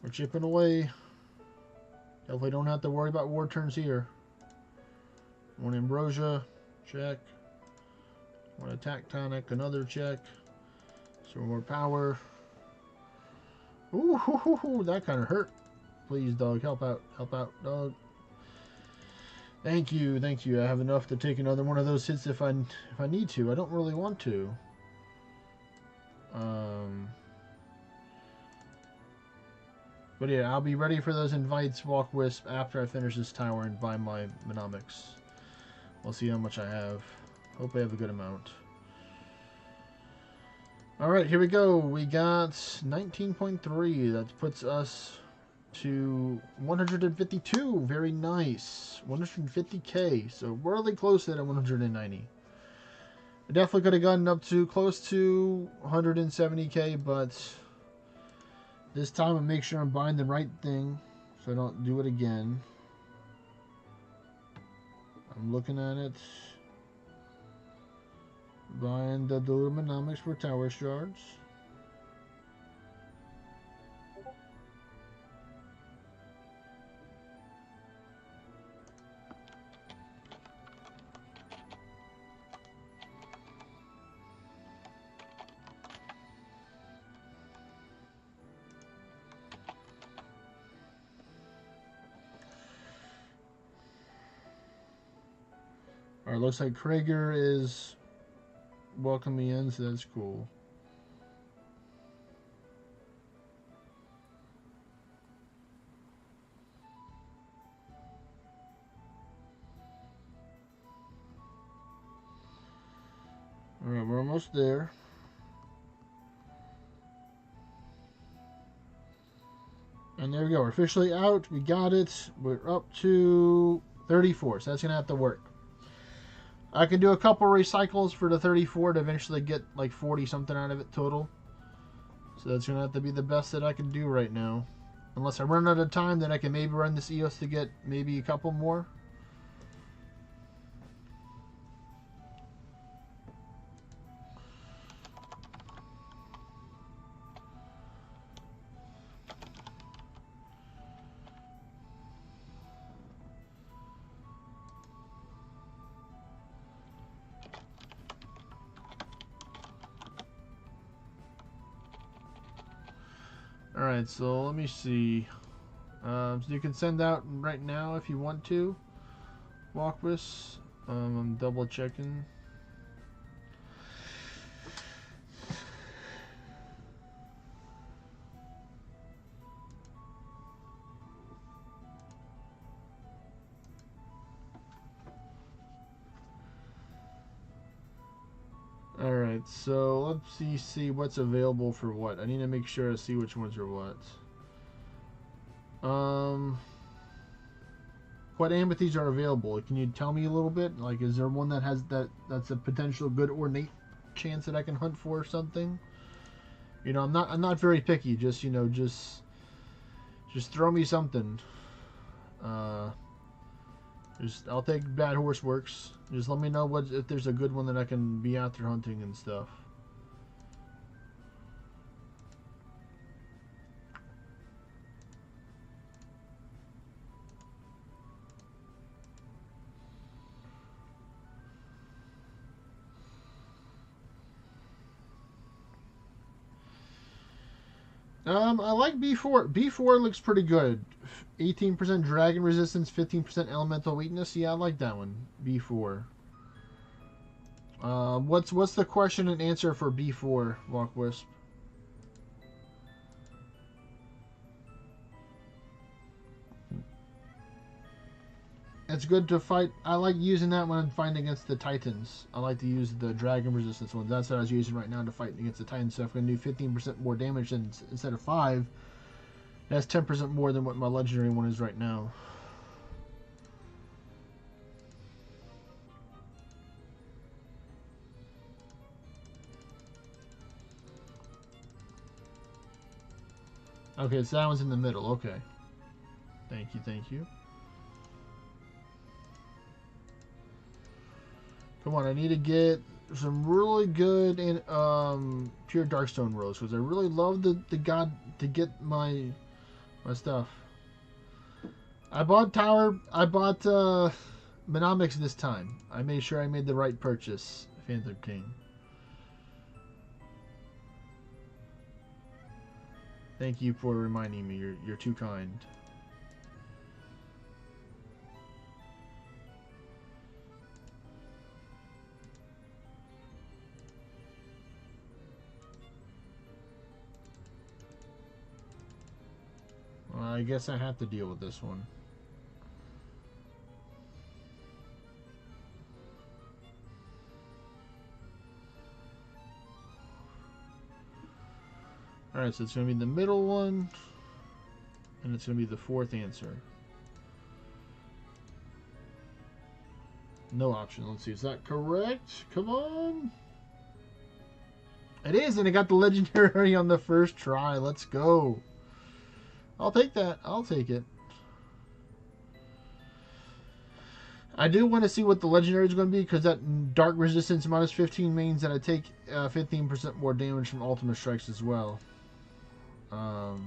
We're chipping away. Hopefully don't have to worry about war turns here. One Ambrosia, check. One attack tonic, another check. Some more power. Ooh, hoo, hoo, hoo, that kind of hurt. Please, dog, help out, dog. Thank you, thank you. I have enough to take another one of those hits if I need to. I don't really want to. But yeah, I'll be ready for those invites, Walk Wisp, after I finish this tower and buy my Monomics. We'll see how much I have. Hope I have a good amount. Alright, here we go. We got 19.3. That puts us to 152. Very nice. 150k. So we're really close to that at 190. I definitely could have gotten up to close to 170k, but this time I'll make sure I'm buying the right thing so I don't do it again. I'm looking at it. Buying the Illuminomics for tower shards. Alright, looks like Krager is welcoming me in, so that's cool. Alright, we're almost there. And there we go. We're officially out. We got it. We're up to 34, so that's going to have to work. I can do a couple recycles for the 34 to eventually get like 40 something out of it total. So that's going to have to be the best that I can do right now. Unless I run out of time, then I can maybe run this EOS to get maybe a couple more. Alright, so let me see. So you can send out right now if you want to. Walkwis. I'm double checking. Alright, so let's see what's available for what. I need to make sure I see which ones are what. What amethysts are available? Can you tell me a little bit? Like, is there one that has that's a potential good ornate chance that I can hunt for or something? You know, I'm not very picky. Just, you know, just throw me something. I'll take Bad Horse Works. Just let me know if there's a good one that I can be out there hunting and stuff. I like B4. B4 looks pretty good. 18% dragon resistance, 15% elemental weakness. Yeah, I like that one. B4. What's the question and answer for B4, Walkwisp? It's good to fight. I like using that when I'm fighting against the Titans. I like to use the dragon resistance ones. That's what I was using right now to fight against the Titans. So if I'm going to do 15% more damage instead of 5, that's 10% more than what my legendary one is right now. Okay, so that one's in the middle. Okay. Thank you, thank you. Come on, I need to get some really good and pure Darkstone Rose because I really love the god to get my stuff. I bought Monomics this time. I made sure I made the right purchase, Phantom King. Thank you for reminding me. You're too kind. Well, I guess I have to deal with this one. Alright, so it's going to be the middle one, and it's going to be the fourth answer. No option. Let's see, is that correct? Come on! It is, and I got the legendary on the first try. Let's go. I'll take that. I'll take it. I do want to see what the legendary is going to be, because that dark resistance minus 15 means that I take 15% more damage from ultimate strikes as well. So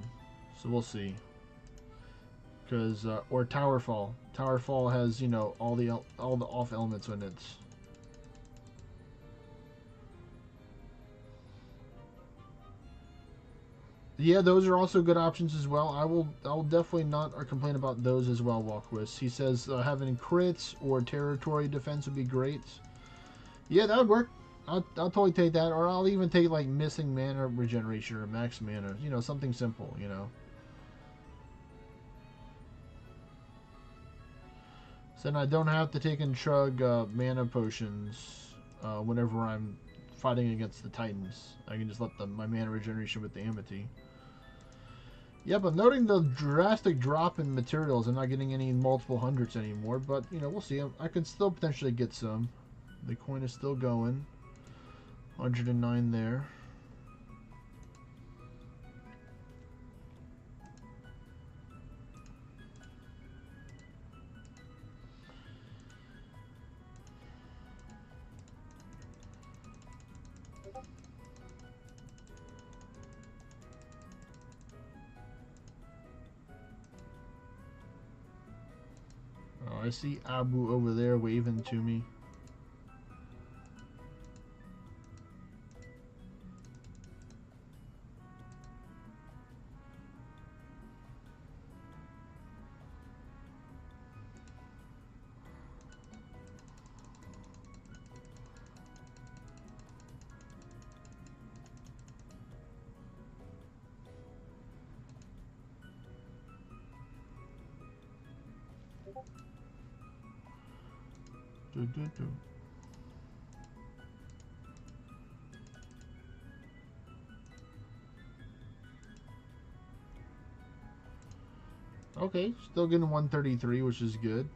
we'll see. Because or tower fall. Tower fall has, you know, all the off elements in it. Yeah, those are also good options as well. I will definitely not complain about those as well, Walkwist. He says having crits or territory defense would be great. Yeah, that would work. I'll totally take that, or I'll even take like missing mana regeneration or max mana. You know, something simple. You know. So then I don't have to take and chug mana potions whenever I'm fighting against the Titans. I can just let my mana regeneration with the Amity. Yep, I'm noting the drastic drop in materials. I'm not getting any multiple hundreds anymore, but, you know, we'll see. I can still potentially get some. The coin is still going. 109 there. Oh, I see Abu over there waving to me. Do. Okay, still getting 133, which is good.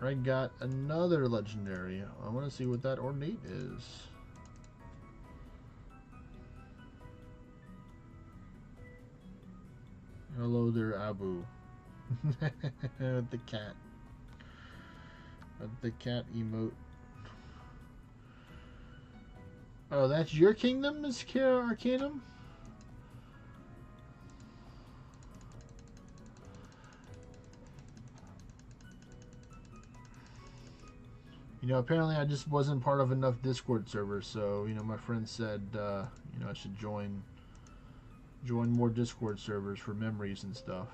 I got another legendary. I want to see what that ornate is. Hello there, Abu. The cat. The cat emote. Oh, that's your kingdom, Miss Kara Arcanum? You know, apparently I just wasn't part of enough Discord servers, so, you know, my friend said, you know, I should join more Discord servers for memories and stuff.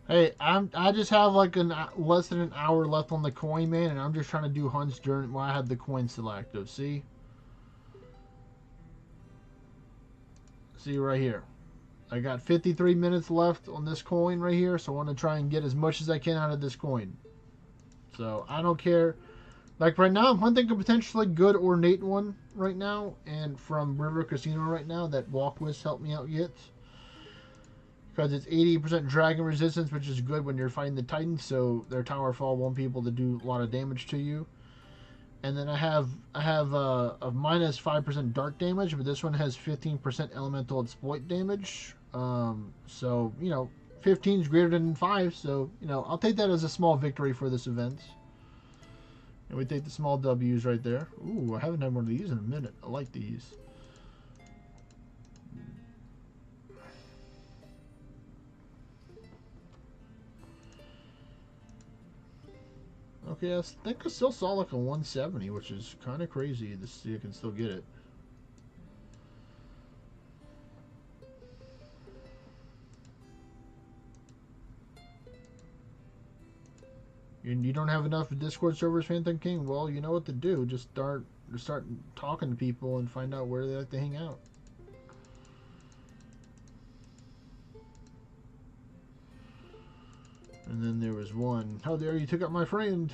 Hey, I just have like less than an hour left on the coin, man, and I'm just trying to do hunts during while I have the coin still active. See right here. I got 53 minutes left on this coin right here, so I want to try and get as much as I can out of this coin. So I don't care. Like right now, I'm hunting a potentially good ornate one right now, and from River Casino right now that Walkwist helped me out get. Because it's 80% dragon resistance, which is good when you're fighting the Titans, so their tower fall won't be able to do a lot of damage to you. And then I have a minus 5% dark damage, but this one has 15% elemental exploit damage. So you know, 15 is greater than 5, so you know I'll take that as a small victory for this event. And we take the small W's right there. Ooh, I haven't had one of these in a minute. I like these. Okay, I think I still saw like a 170, which is kind of crazy to see I can still get it. You don't have enough Discord servers, Phantom King? Well, you know what to do. Just start talking to people and find out where they like to hang out. And then there was one. How dare you took out my friend?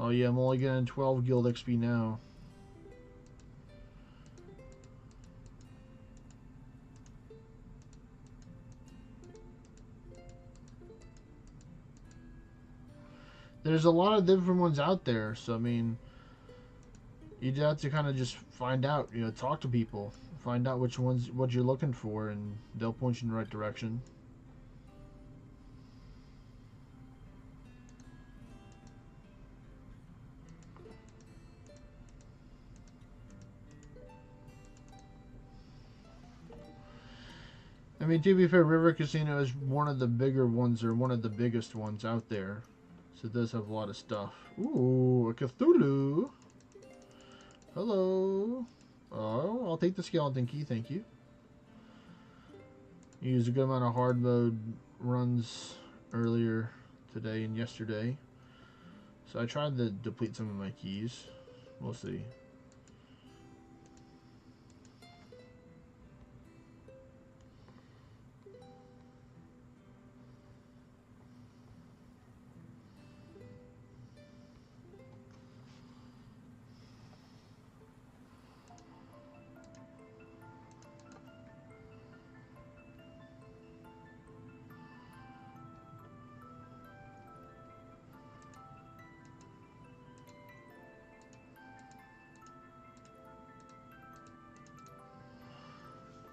Oh yeah, I'm only getting 12 guild XP now. There's a lot of different ones out there, so I mean, you'd have to kind of just find out, you know, talk to people, find out which ones, what you're looking for, and they'll point you in the right direction. I mean, to be fair, River Casino is one of the bigger ones, or one of the biggest ones out there. So it does have a lot of stuff. Ooh, a Cthulhu. Hello. Oh, I'll take the skeleton key, thank you. Used a good amount of hard mode runs earlier today and yesterday. So I tried to deplete some of my keys. We'll see.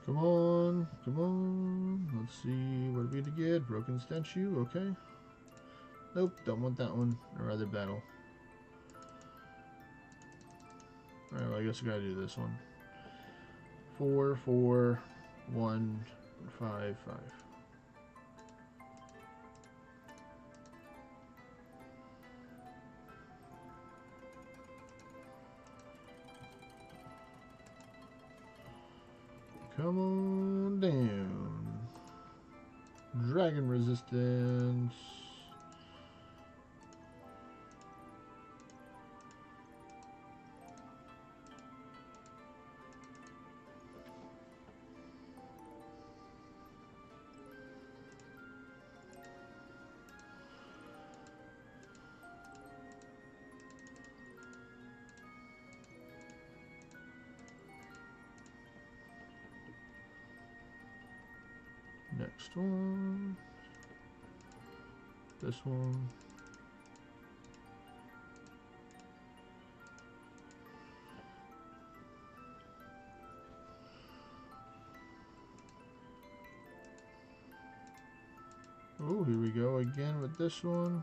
Come on, come on. Let's see, what are we to get? Broken statue, okay. Nope, don't want that one. I'd rather battle. Alright, well, I guess I gotta do this one. 4, 4, 1, 5, 5. Come on down. Dragon resistance. Next one. This one. Oh, here we go again with this one.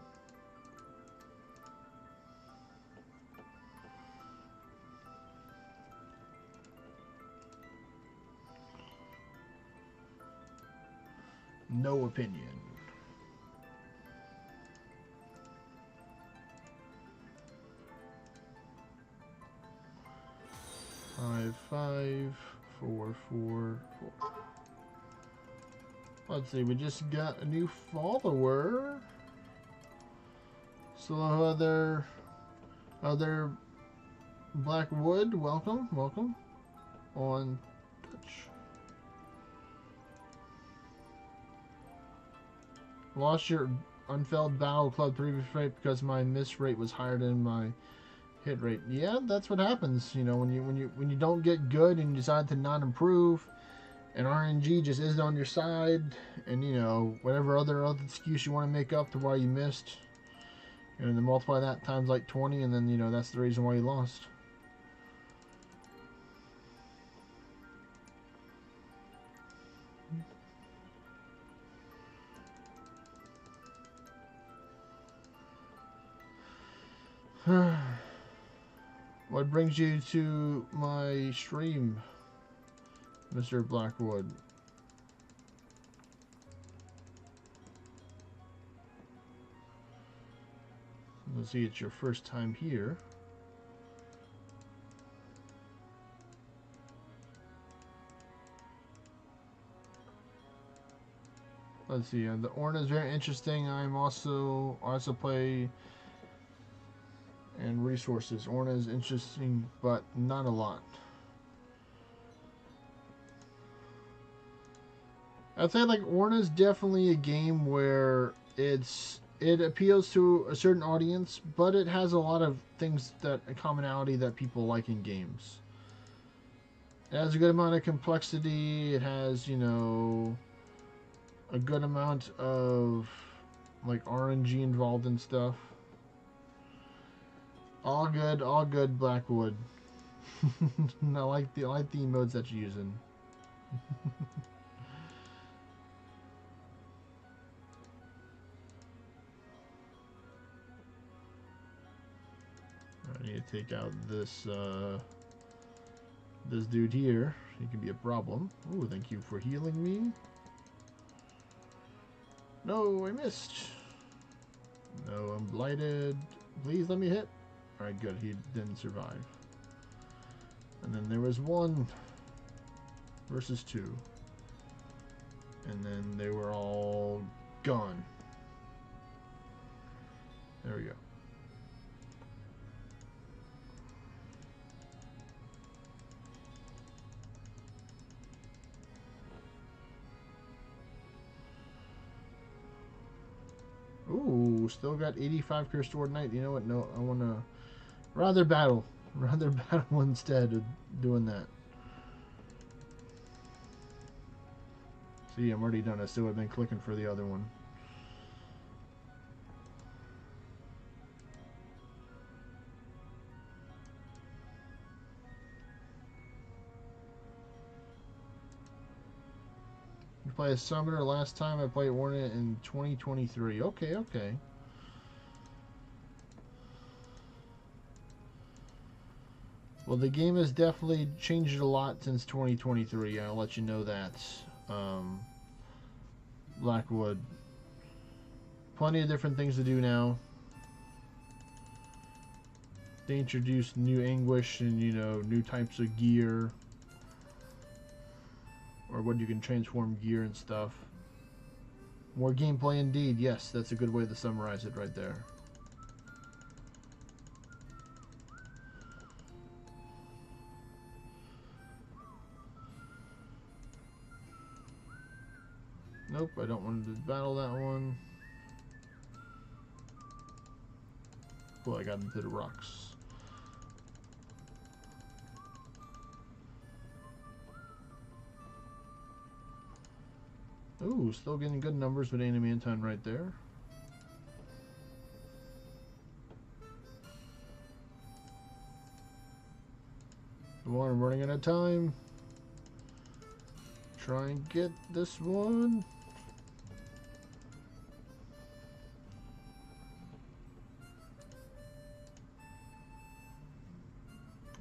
No opinion. Five, 5, 4, 4, 4. Let's see, we just got a new follower. So other Blackwood, welcome on Twitch. Lost your unfelled battle club previous rate because my miss rate was higher than my hit rate. Yeah, that's what happens. You know, when you don't get good and you decide to not improve, and RNG just isn't on your side, and you know whatever other excuse you want to make up to why you missed, and then multiply that times like 20, and then you know that's the reason why you lost. What brings you to my stream, Mr. Blackwood? Let's see, it's your first time here. Let's see, the Orna is very interesting. I also play and resources. Orna is interesting, but not a lot. I'd say like Orna is definitely a game where it's It appeals to a certain audience, but it has a lot of things that a commonality that people like in games. It has a good amount of complexity. It has, you know, a good amount of like RNG involved in stuff. All good, Blackwood. I like the emotes that you're using. I need to take out this this dude here. He can be a problem. Oh, thank you for healing me. No, I missed. No, I'm blighted. Please let me hit. Alright, good. He didn't survive. And then there was 1 versus 2. And then they were all gone. There we go. Ooh, still got 85 Cursed Sword Knight. You know what? No, I want to rather battle. Rather battle instead of doing that. See, I'm already done. I still have been clicking for the other one. You play a summoner. Last time I played Orna in 2023. Okay, okay. Well, the game has definitely changed a lot since 2023. I'll let you know that. Blackwood. Plenty of different things to do now. They introduced new anguish and, you know, new types of gear. Or what you can transform gear and stuff. More gameplay indeed. Yes, that's a good way to summarize it right there. Nope, I don't want to battle that one. Cool, I got into the rocks. Ooh, still getting good numbers with enemy Anton right there. Come on, I'm running out of time. Try and get this one.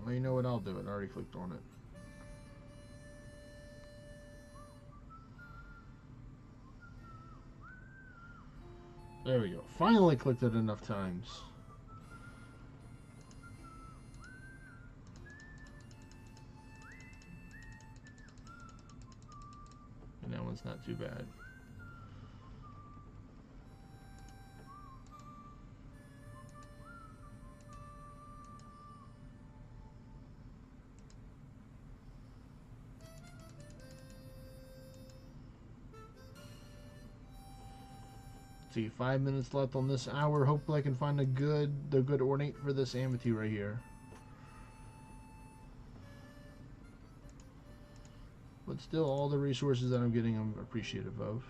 Well, you know what? I'll do it. I already clicked on it. There we go. Finally clicked it enough times. And that one's not too bad. See, 5 minutes left on this hour. Hopefully I can find the good ornate for this amity right here. But still, all the resources that I'm getting, I'm appreciative of.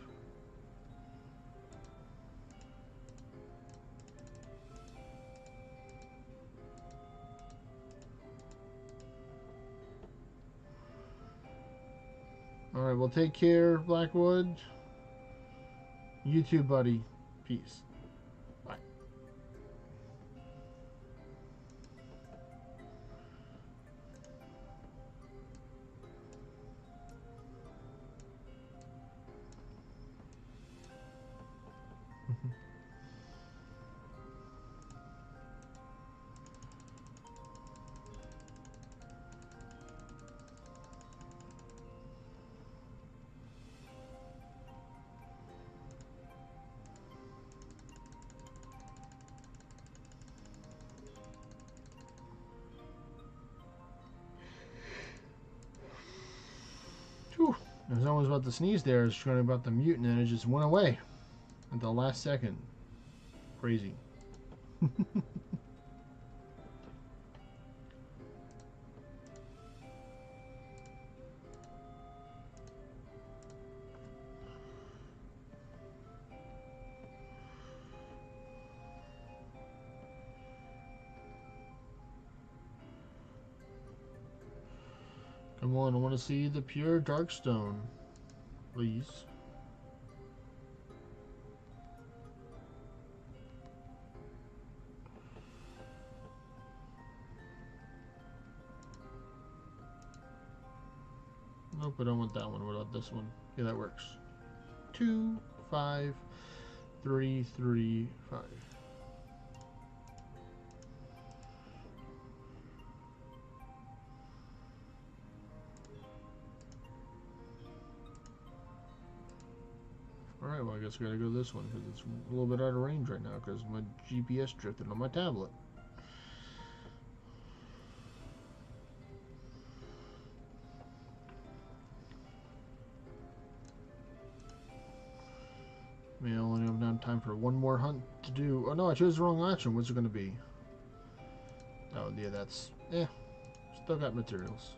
Alright, well, take care, Blackwood. You too, buddy. Peace. Bye. Whew. I was almost about to sneeze there. I was trying about the mutant and it just went away at the last second. Crazy. Come on, I want to see the pure darkstone, please. Nope, I don't want that one. What about this one? Yeah, that works. 2, 5, 3, 3, 5. Alright, well I guess we gotta go this one because it's a little bit out of range right now because my GPS drifted on my tablet. I mean, I only have time for one more hunt to do. Oh no, I chose the wrong action. What's it gonna be? Oh yeah, that's... still got materials.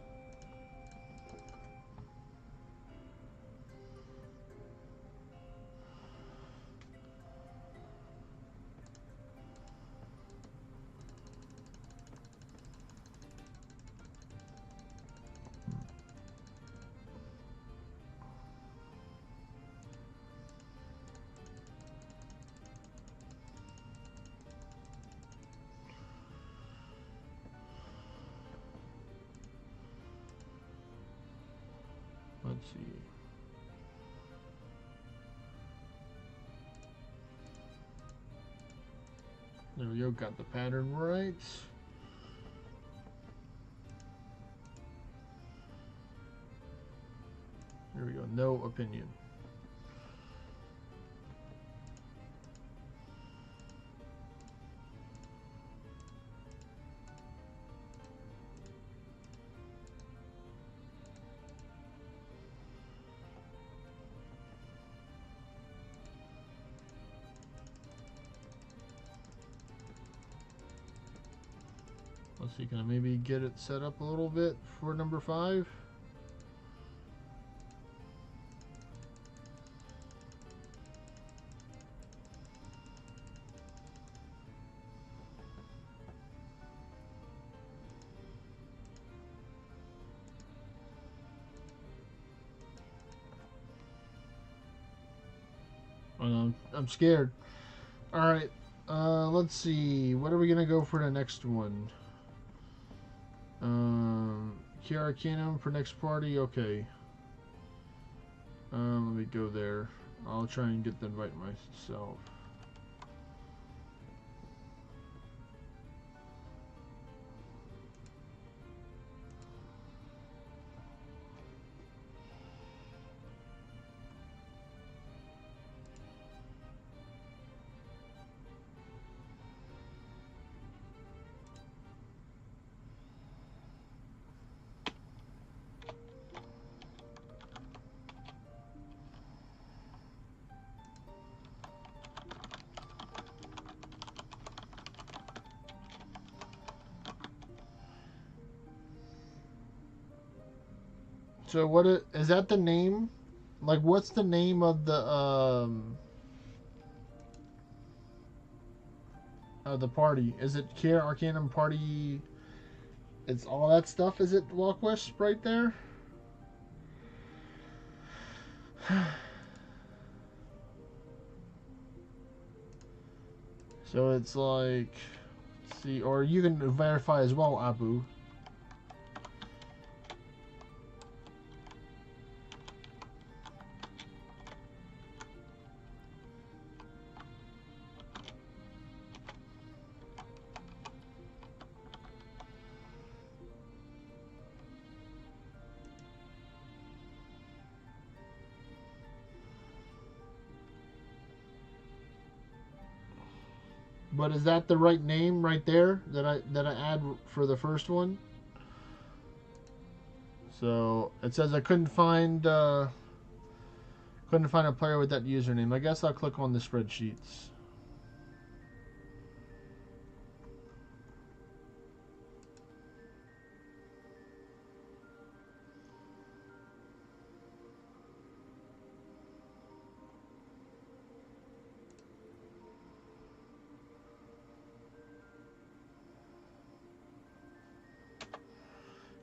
Let's see. There we go, got the pattern right. There we go, no opinion. Let's see, can I maybe get it set up a little bit for number 5? I'm scared. Alright, let's see. What are we going to go for the next one? Key Arcanum for next party? Okay. Let me go there. I'll try and get the invite myself. So what is that the name? Like what's the name of the party? Is it Care Arcanum Party? It's all that stuff, is it, Walkwish, right there? So it's like, let's see, or you can verify as well, Abu. But is that the right name right there that I add for the first one? So it says I couldn't find a player with that username. I guess I'll click on the spreadsheets.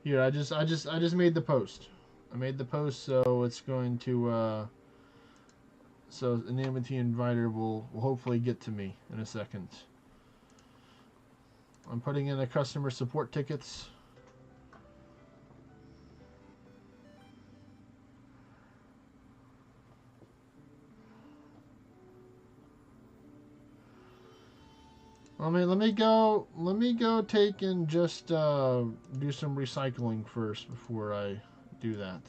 Here, I just made the post. I made the post, so it's going to so an Amity Inviter will hopefully get to me in a second. I'm putting in the customer support tickets. Let me go take and just do some recycling first before I do that.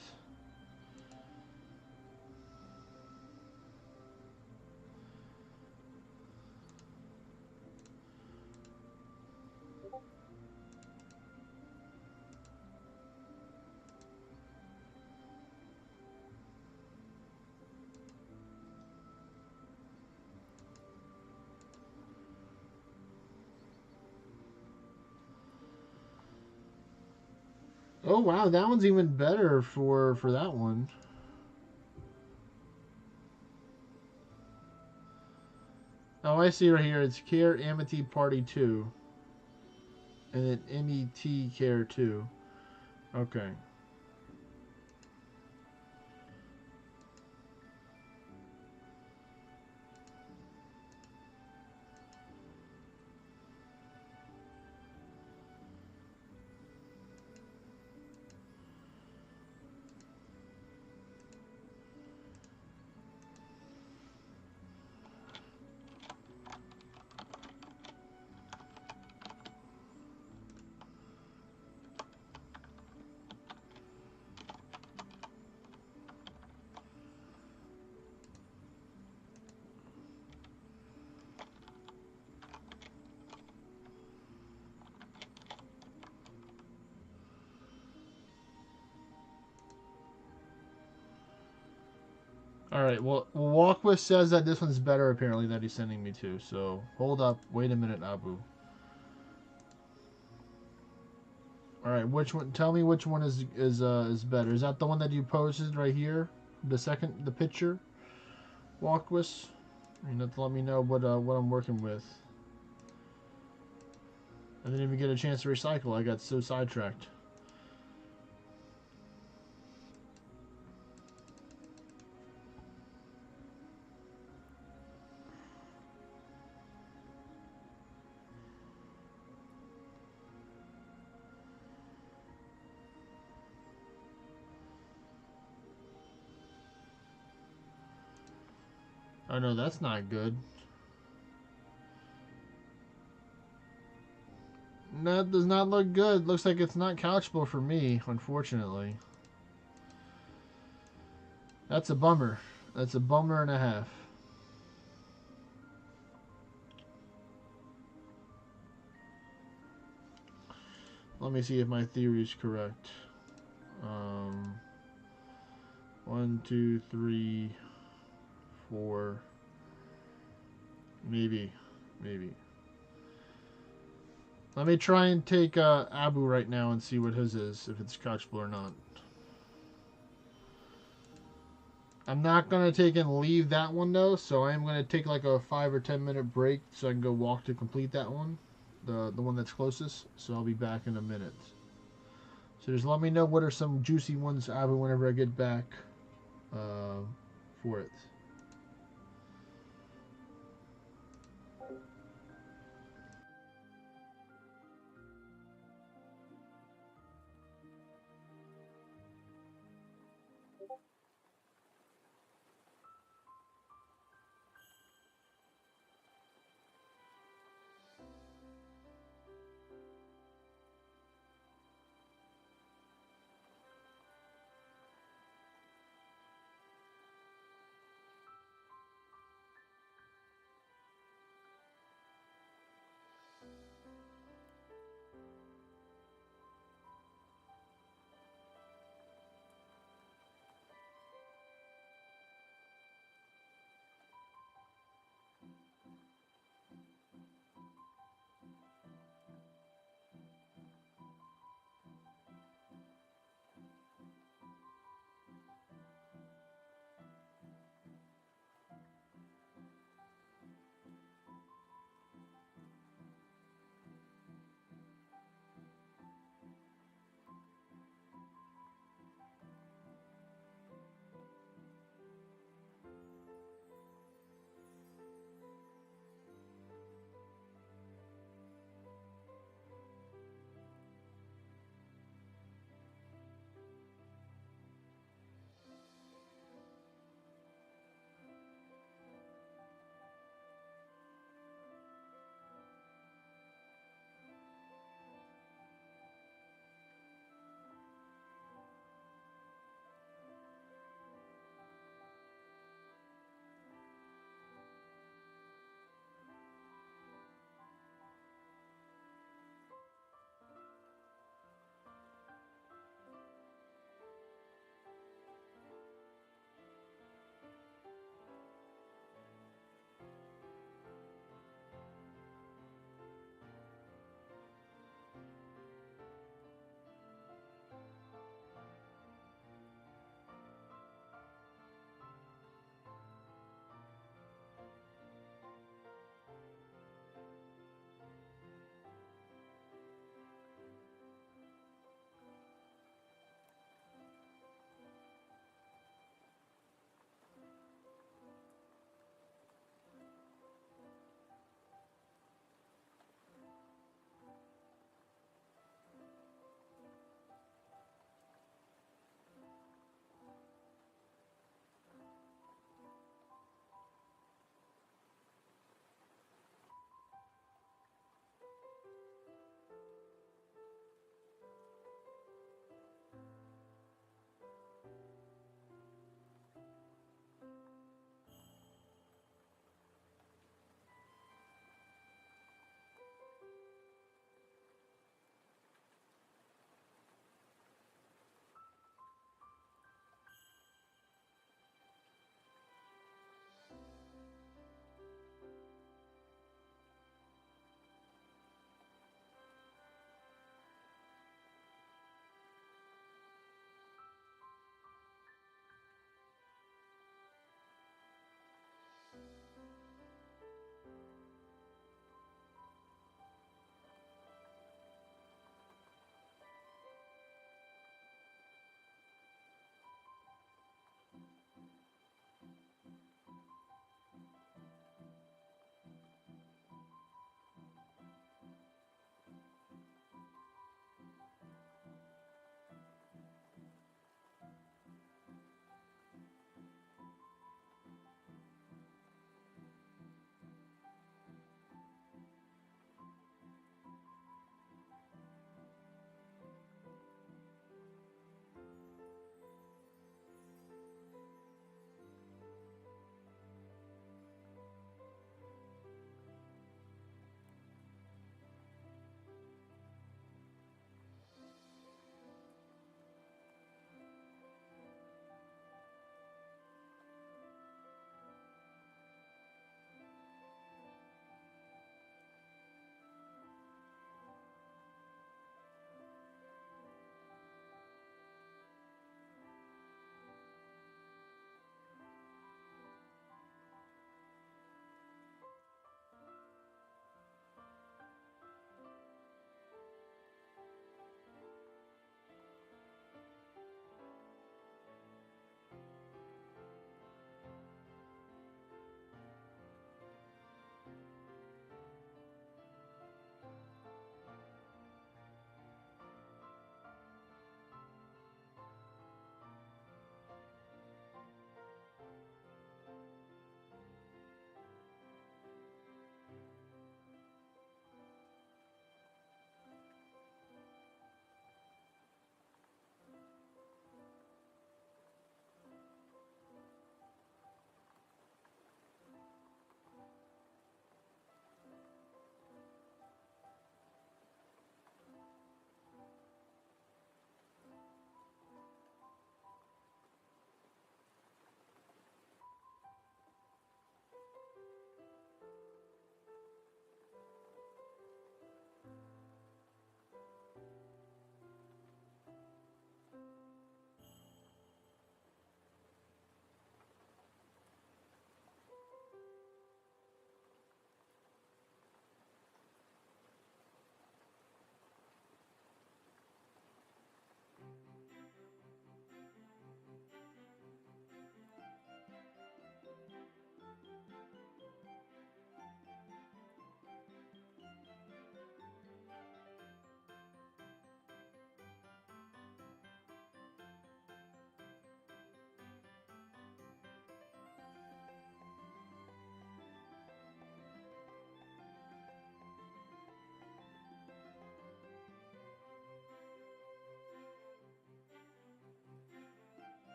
Oh wow, that one's even better for that one. Oh, I see right here. It's Care Amity Party 2. And then MET Care 2. Okay. Alright, well, Walkwith says that this one's better, apparently, that he's sending me to. So, hold up. Wait a minute, Abu. Alright, which one? Tell me which one is better. Is that the one that you posted right here? The picture? Walkwith? You have to let me know what I'm working with. I didn't even get a chance to recycle. I got so sidetracked. Oh no, that's not good. That does not look good. Looks like it's not couchable for me, unfortunately. That's a bummer. That's a bummer and a half. Let me see if my theory is correct. 1, 2, 3, 4. Maybe. Let me try and take Abu right now and see what his is, if it's couchable or not. I'm not going to take and leave that one though, so I am going to take like a 5 or 10 minute break so I can go walk to complete that one. The one that's closest, so I'll be back in a minute. So just let me know what are some juicy ones, Abu, whenever I get back for it.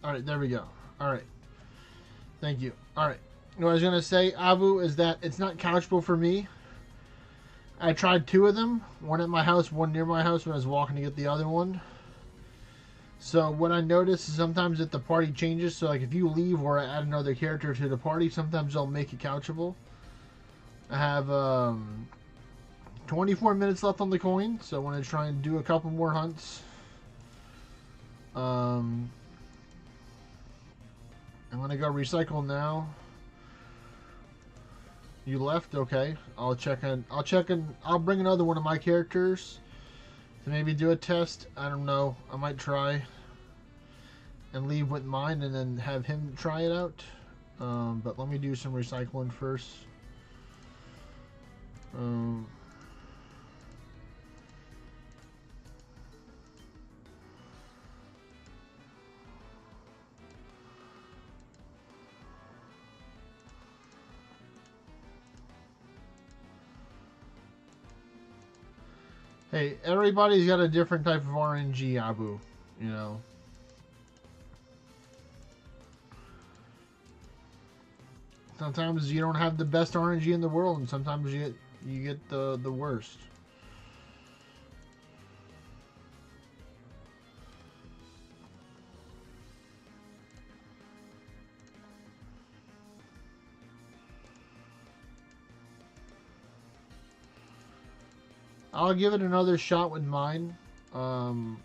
Alright, there we go. Alright. Thank you. Alright. What I was going to say, Abu, is that it's not couchable for me. I tried 2 of them. One at my house, one near my house when I was walking to get the other one. So what I noticed is sometimes if the party changes, so like if you leave or add another character to the party, sometimes they'll make it couchable. I have 24 minutes left on the coin, so I want to try and do a couple more hunts. I'm gonna go recycle now. You left, okay. I'll check in. I'll bring another one of my characters to maybe do a test. I don't know. I might try and leave with mine and then have him try it out. But let me do some recycling first. Hey, everybody's got a different type of RNG, Abu. You know. Sometimes you don't have the best RNG in the world, and sometimes you get the worst. I'll give it another shot with mine. I'm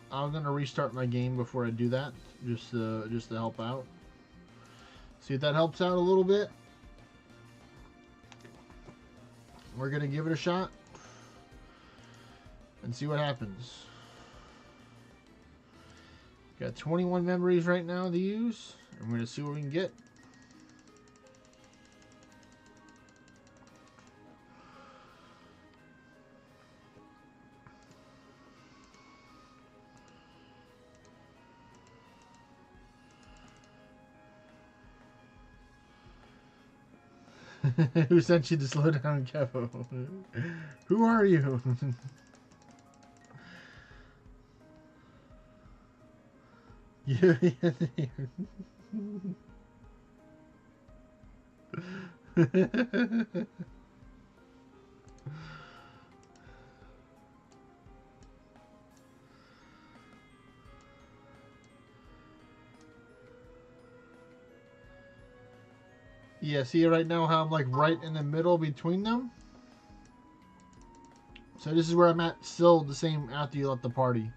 gonna restart my game before I do that, just to help out. See if that helps out a little bit. We're gonna give it a shot and see what happens. Got 21 memories right now to use. I'm gonna see what we can get. Who sent you to slow down, Kevo? Who are you? Yeah, see right now how I'm like right in the middle between them? So this is where I'm at, still the same after you left the party.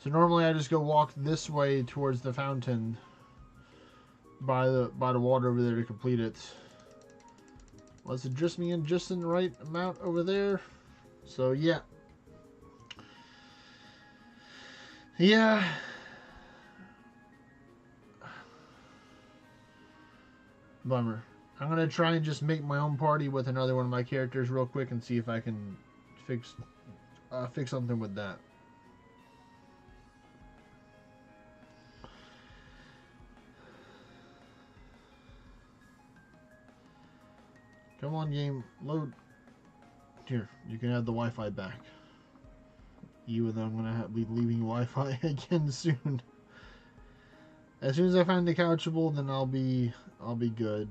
So normally I just go walk this way towards the fountain by the water over there to complete it. Let's adjust me in just in the right amount over there. So yeah. Yeah. Bummer. I'm gonna try and just make my own party with another one of my characters real quick and see if I can fix something with that. Come on, game, load. Here, you can have the Wi-Fi back. Even though I'm gonna be leaving Wi-Fi again soon. As soon as I find the couchable, then I'll be good.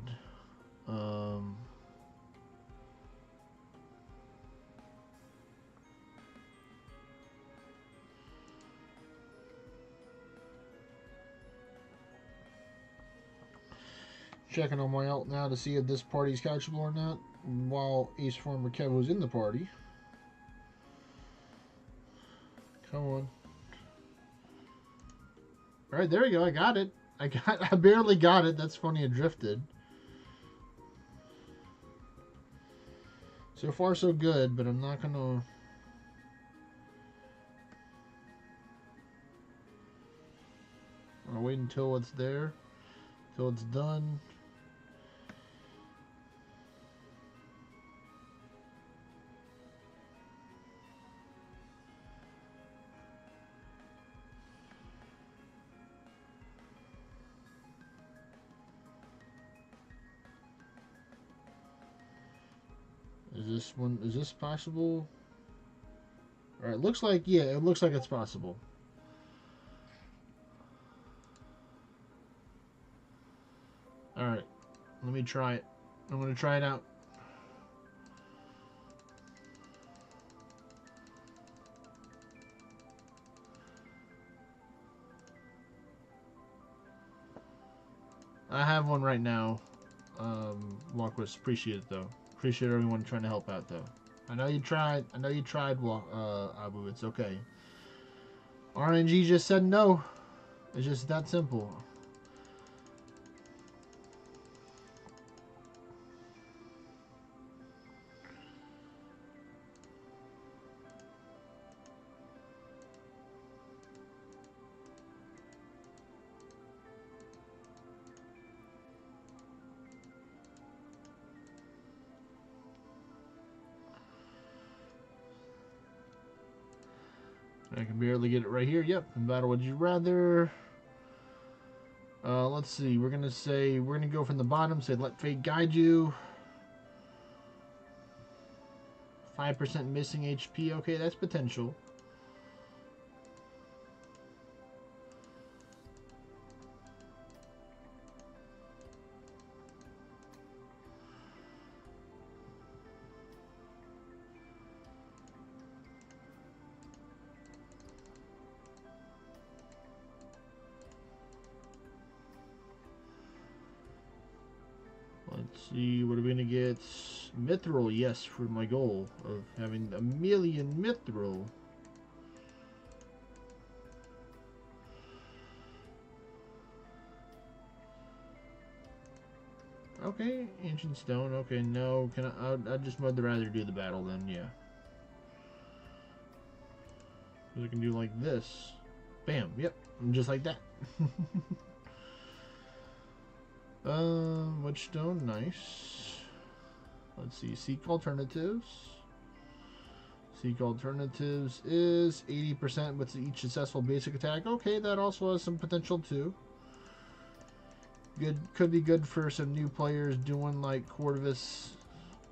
Checking on my alt now to see if this party's couchable or not, while Ace Farmer Kev was in the party. Come on. Alright, there we go, I got it. I barely got it. That's funny, it drifted. So far so good, but I'm not gonna... I'll wait until it's there. Until it's done. Is this possible? Alright, looks like, yeah, it looks like it's possible. me try it. I'm gonna try it out. I have one right now. Walkwist, appreciate it though. Appreciate everyone trying to help out though. I know you tried. I know you tried, Abu. It's okay. RNG just said no. It's just that simple. I can barely get it right here. Yep. In battle, would you rather? Let's see. We're gonna go from the bottom. Say, let fate guide you. 5% missing HP. Okay, that's potential. Let's see, what are we gonna get? Mithril, yes, for my goal of having 1,000,000 mithril. Okay, ancient stone. Okay, no, can I'd just much rather do the battle then, yeah. Because I can do like this. Bam, yep, just like that. Which stone? Nice. Let's see, seek alternatives. Seek alternatives is 80% with each successful basic attack. Okay, that also has some potential too. Good, could be good for some new players doing like Corvus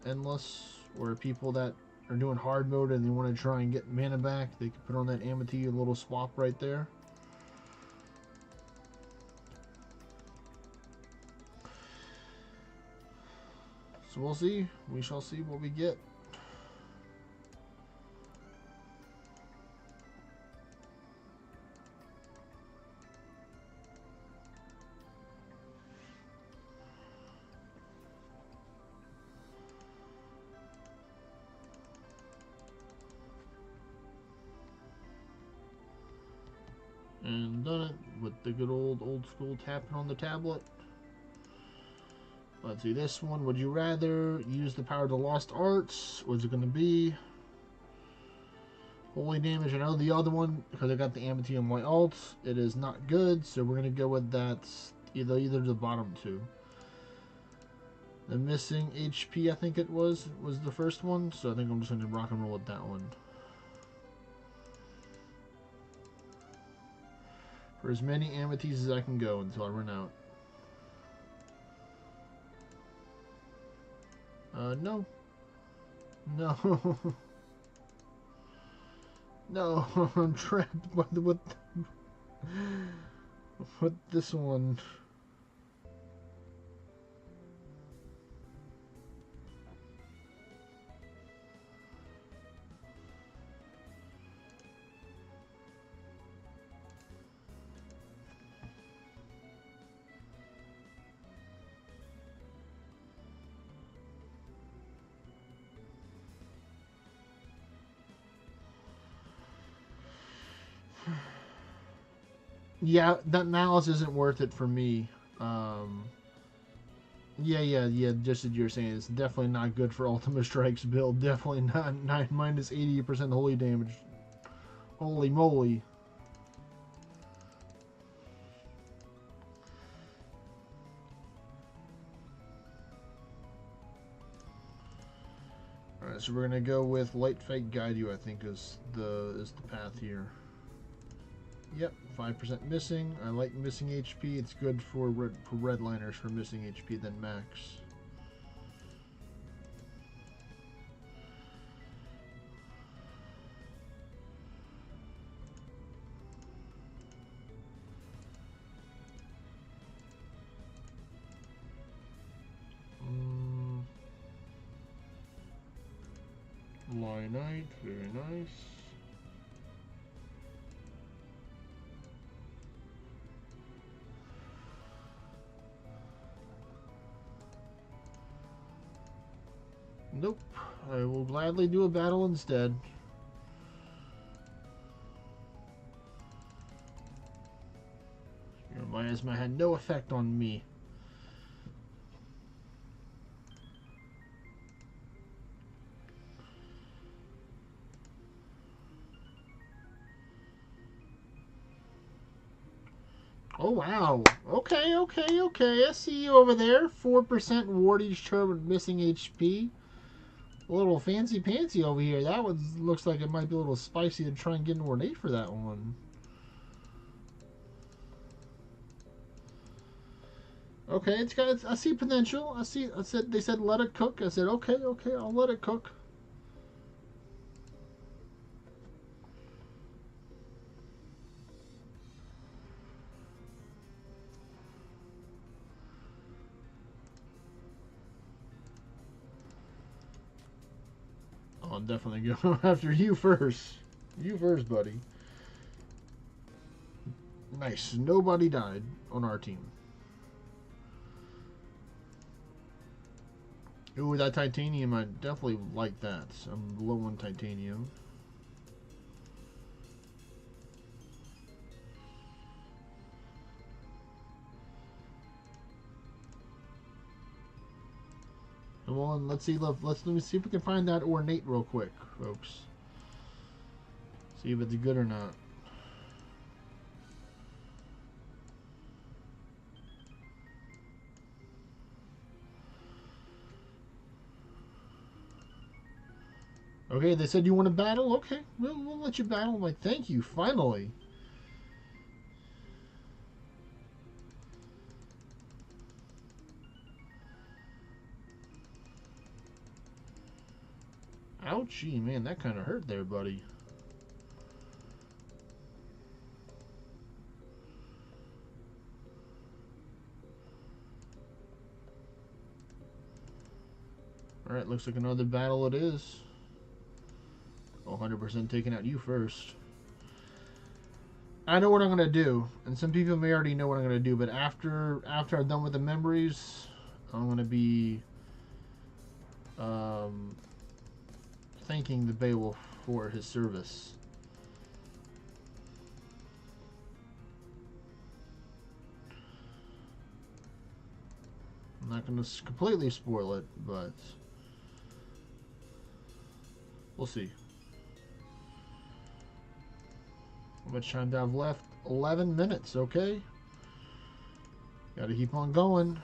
Endless, or people that are doing hard mode and they want to try and get mana back. They can put on that Amity little swap right there. So we'll see. We shall see what we get. And done it with the good old school tapping on the tablet. Let's see this one. Would you rather use the power of the lost arts? What's it going to be? Holy damage. I know the other one, because I got the Amity on my alt, it is not good, so we're going to go with that. Either the bottom two. The missing HP, I think it was the first one, so I think I'm just going to rock and roll with that one. For as many Amities as I can go until I run out. No. No. No, I'm trapped by with this one. Yeah, that malice isn't worth it for me. Yeah. Just as you're saying, it's definitely not good for Ultima Strike's build. Definitely not. 9 minus 80% holy damage. Holy moly. Alright, so we're gonna go with Light Fight Guide You, I think is the path here. Yep, 5% missing. I like missing HP. It's good for redliners for missing HP than max. Lionite, very nice. Nope. I will gladly do a battle instead. Your miasma had no effect on me. Oh wow. Okay, okay, okay. I see you over there. 4% wardage charge with missing HP. A little fancy pantsy over here. That one looks like it might be a little spicy to try and get an ornate for that one. Okay, it's got. I see potential. I see. I said they said let it cook. I said okay, okay. I'll let it cook. Oh, I'm definitely going after you first. You first, buddy. Nice. Nobody died on our team. Ooh, that titanium, I definitely like that. I'm low on titanium. Come on, let's see. Let me see if we can find that ornate real quick, folks. See if it's good or not. Okay, they said you want to battle? Okay, we'll let you battle. I'm like, thank you, finally. Ouchie, man, that kind of hurt there, buddy. Alright, looks like another battle it is. 100% taking out you first. I know what I'm gonna do, and some people may already know what I'm gonna do, but after I'm done with the memories, I'm gonna be thanking the Beowulf for his service. I'm not gonna completely spoil it, but we'll see. How much time do I have left? 11 minutes, okay. Gotta keep on going.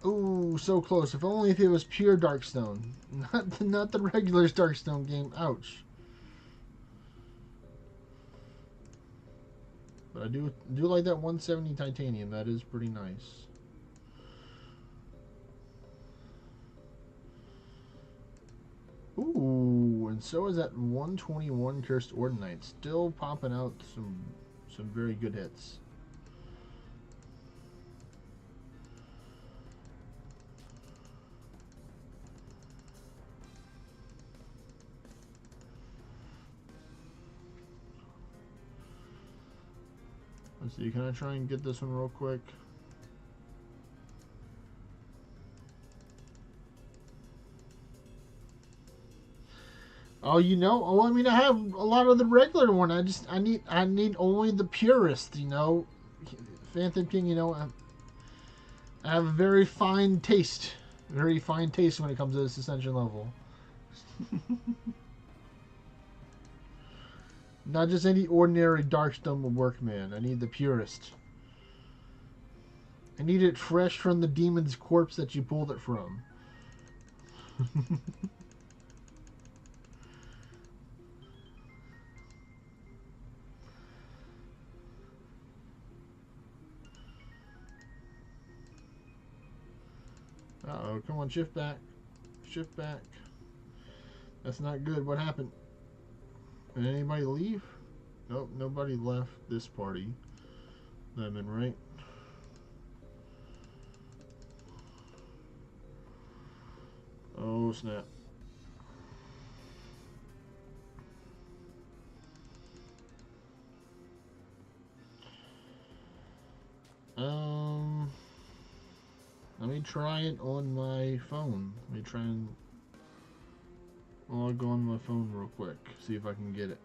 Ooh, so close. If only if it was pure Darkstone. Not the regular Darkstone game. Ouch. But I do like that 170 titanium. That is pretty nice. Ooh, and so is that 121 Cursed Ordinite. Still popping out some very good hits. Let's see, can I try and get this one real quick? Oh, you know, oh, I mean, I have a lot of the regular one. I need only the purest, you know. Phantom King, you know, I have a very fine taste when it comes to this ascension level. Not just any ordinary Darkstone will work, man. I need the purest. I need it fresh from the demon's corpse that you pulled it from. go. Come on, shift back. Shift back. That's not good. What happened? Did anybody leave? Nope, nobody left this party. Lemon, right? Oh, snap. Let me try it on my phone. Let me try and log on my phone real quick. See if I can get it.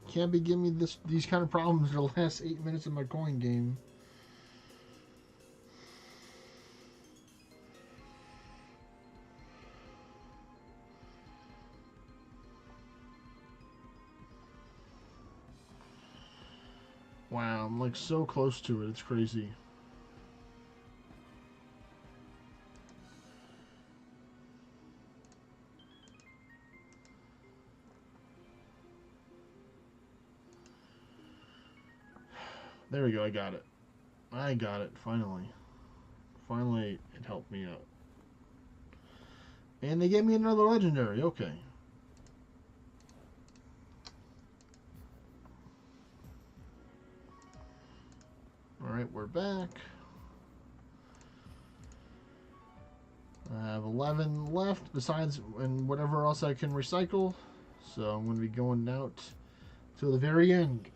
Can't be giving me these kind of problems for the last 8 minutes of my coin game. Wow, I'm like so close to it. It's crazy. There we go. I got it. I got it. Finally. Finally, it helped me out. And they gave me another legendary. Okay. Alright, we're back. I have 11 left, besides and whatever else I can recycle. So I'm going to be going out to the very end.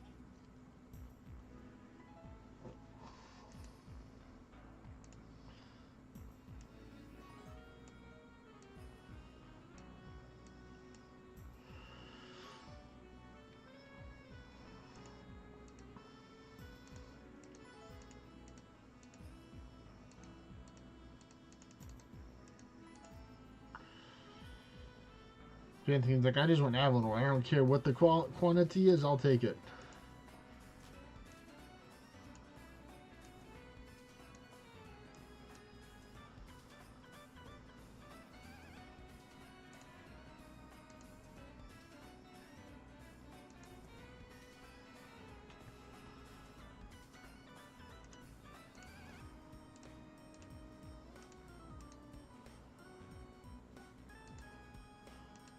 Anthony's like, I just want Avalor. I don't care what the quantity is, I'll take it.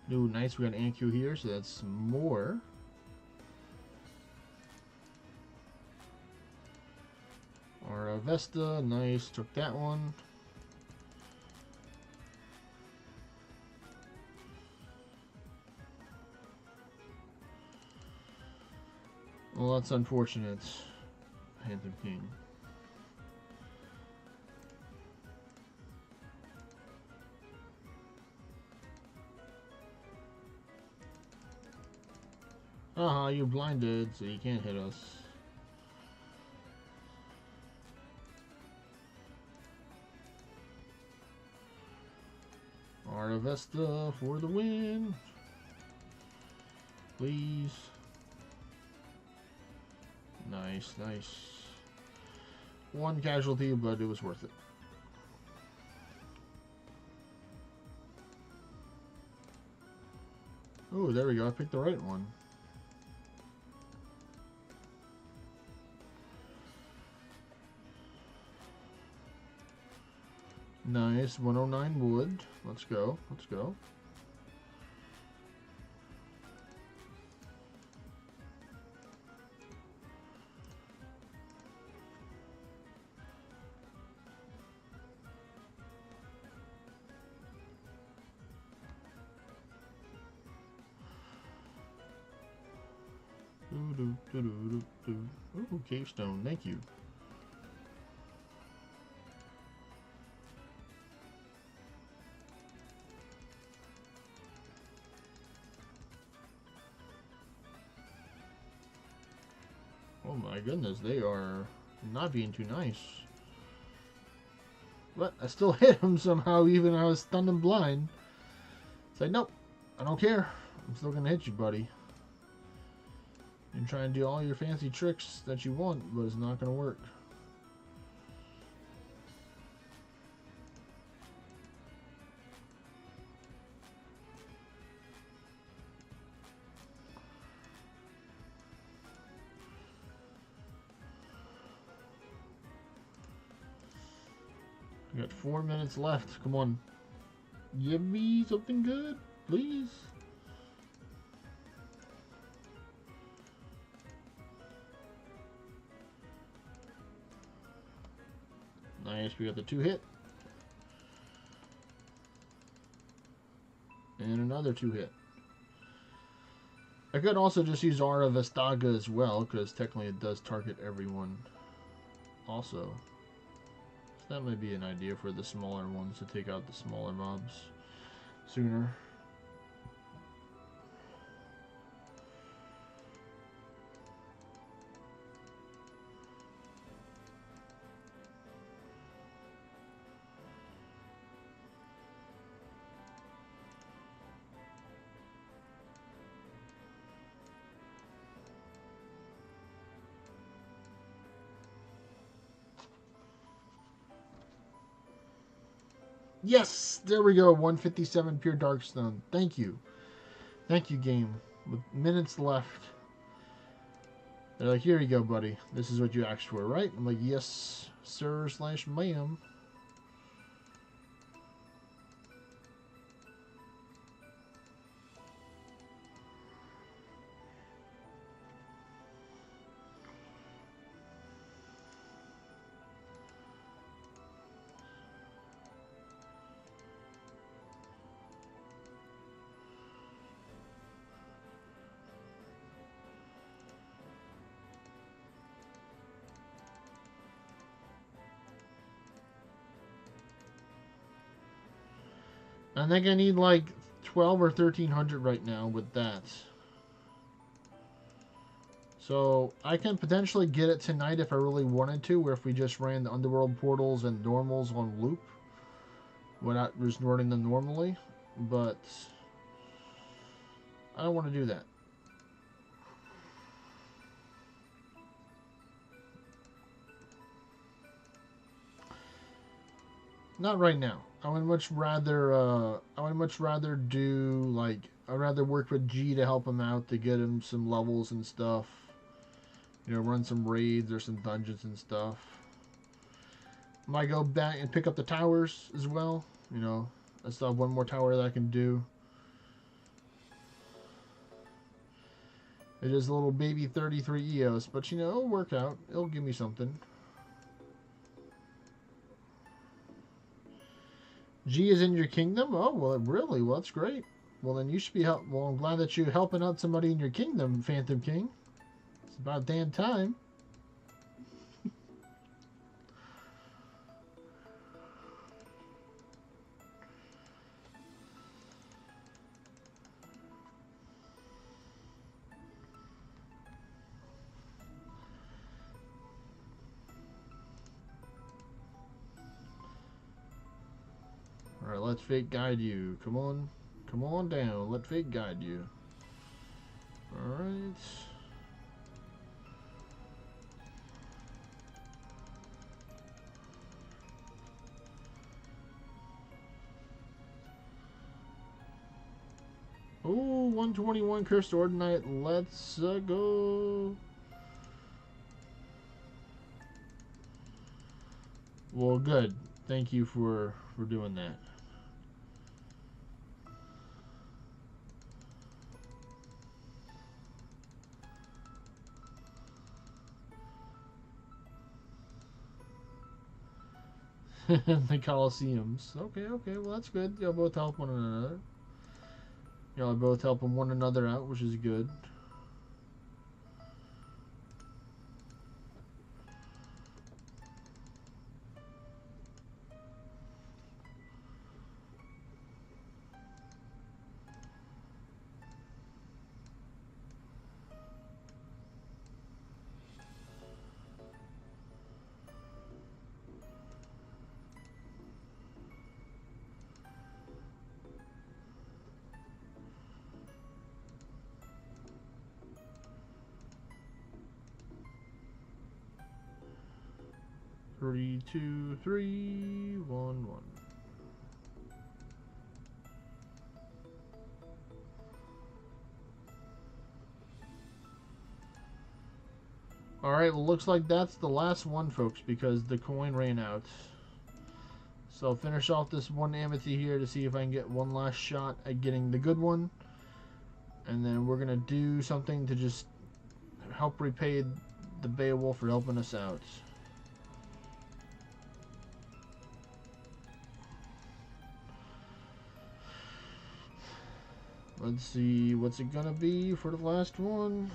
Ooh, nice. We got an AQ here, so that's more. Our Vesta, nice. Took that one. Well, that's unfortunate. Phantom King. You're blinded, so you can't hit us. Arvesta for the win. Please. Nice, nice. One casualty, but it was worth it. Oh, there we go. I picked the right one. Nice, 109 wood. Let's go, let's go. Ooh, cave stone, thank you. Oh my goodness, they are not being too nice. But I still hit him somehow, even though I was stunned and blind. It's like, nope, I don't care. I'm still gonna hit you, buddy. You can try and do all your fancy tricks that you want, but it's not gonna work. We got 4 minutes left. Come on. Give me something good, please. Nice, we got the 2-hit. And another 2-hit. I could also just use Aura Vestaga as well, because technically it does target everyone also. So that might be an idea for the smaller ones to take out the smaller mobs sooner. Yes, there we go. 157 pure darkstone. Thank you. Thank you, game. With minutes left. They're like, here you go, buddy. This is what you asked for, right? I'm like, yes, sir / ma'am. I think I need like 12 or 1300 right now with that. So I can potentially get it tonight if I really wanted to, or if we just ran the underworld portals and normals on loop without resorting them normally. But I don't want to do that. Not right now. I would much rather do like I'd rather work with G to help him out to get him some levels and stuff. You know, run some raids or some dungeons and stuff. Might go back and pick up the towers as well. You know, I still have one more tower that I can do. It is a little baby 33 EOS, but you know, it'll work out. It'll give me something. G is in your kingdom? Oh, well, really? Well, that's great. Well, then you should be Well, I'm glad that you're helping out somebody in your kingdom, Phantom King. It's about damn time. Alright, let fate guide you. Come on. Come on down. Let fate guide you. Alright. Oh, 121 Cursed Ordinite. Let's go. Well, good. Thank you for doing that. The Colosseums. Okay, okay. Well, that's good. Y'all both help one another. Y'all are both helping one another out, which is good. Three, 2, 3, 1, 1. Alright, well, looks like that's the last one, folks, because the coin ran out. So I'll finish off this one Amity here to see if I can get one last shot at getting the good one. And then we're going to do something to just help repay the Beowulf for helping us out. Let's see, what's it gonna be for the last one?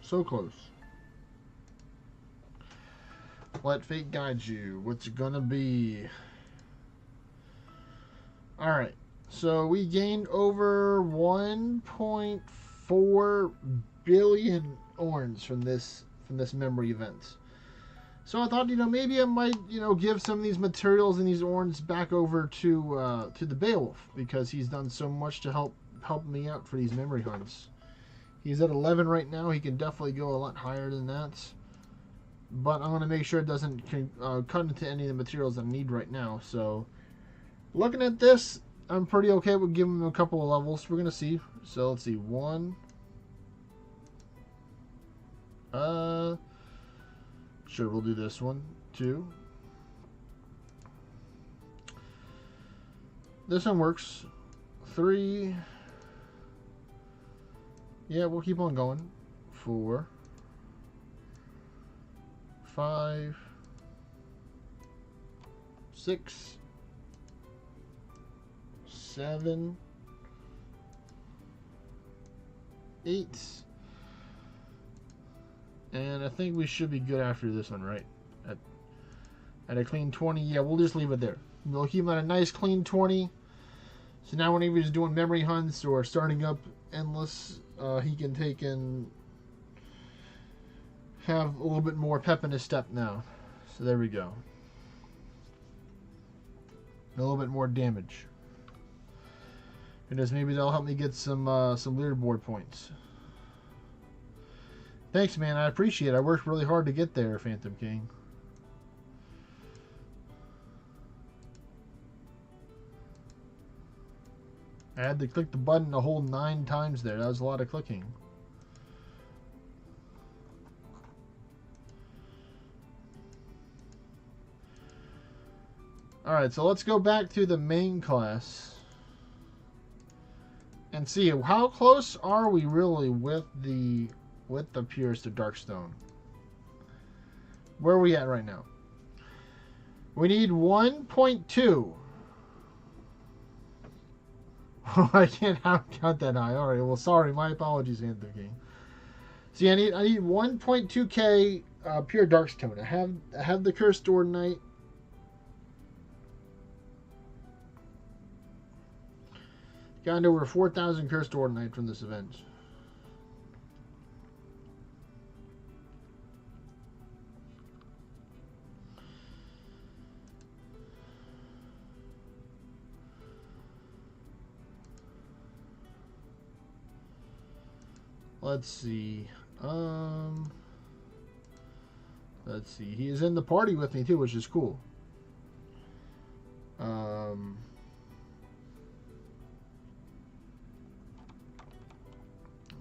So close. Let fate guide you. What's it gonna be? Alright, so we gained over 1.4 billion orns from this memory event. So I thought, maybe I might, give some of these materials and these orns back over to the Beowulf, because he's done so much to help me out for these memory hunts. He's at 11 right now. He can definitely go a lot higher than that. But I'm going to make sure it doesn't cut into any of the materials I need right now. So looking at this, I'm pretty okay with giving him a couple of levels. We're going to see. So let's see. 1. Sure, we'll do this one. 2. This one works. 3. Yeah, we'll keep on going. 4. 5. 6. 7. 8. And I think we should be good after this one, right? At a clean 20. Yeah, we'll just leave it there. We'll keep him at a nice clean 20. So now whenever he's doing memory hunts or starting up Endless, he can take and have a little bit more pep in his step now. So there we go. A little bit more damage. Because maybe that'll help me get some leaderboard points. Thanks, man. I appreciate it. I worked really hard to get there, Phantom King. I had to click the button a whole 9 times there. That was a lot of clicking. Alright, so let's go back to the main class and see how close are we really with the Purest of Darkstone. Where are we at right now? We need 1.2. I can't count that high. Alright, well, sorry. My apologies, Phantom King. See, I need 1.2k pure Darkstone. I have the Cursed Ordinite. Got over 4,000 Cursed Ordinite from this event. Let's see. Let's see. He is in the party with me too, which is cool.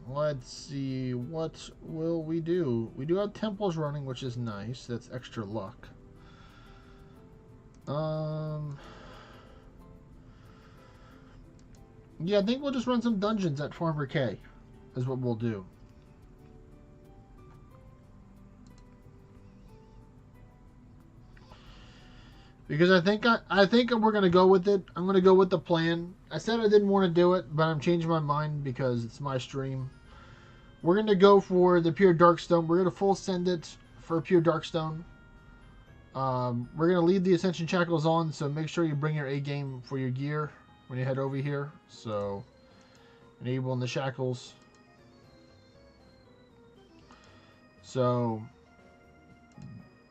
Let's see. What will we do? We do have temples running, which is nice. That's extra luck. Yeah, I think we'll just run some dungeons at Farmer K. Is what we'll do. Because I think we're gonna go with it. I'm gonna go with the plan. I said I didn't want to do it, but I'm changing my mind because it's my stream. We're gonna go for the pure Darkstone. We're gonna full send it for pure Darkstone. We're gonna leave the Ascension Shackles on, so make sure you bring your A game for your gear when you head over here. So enabling the shackles. So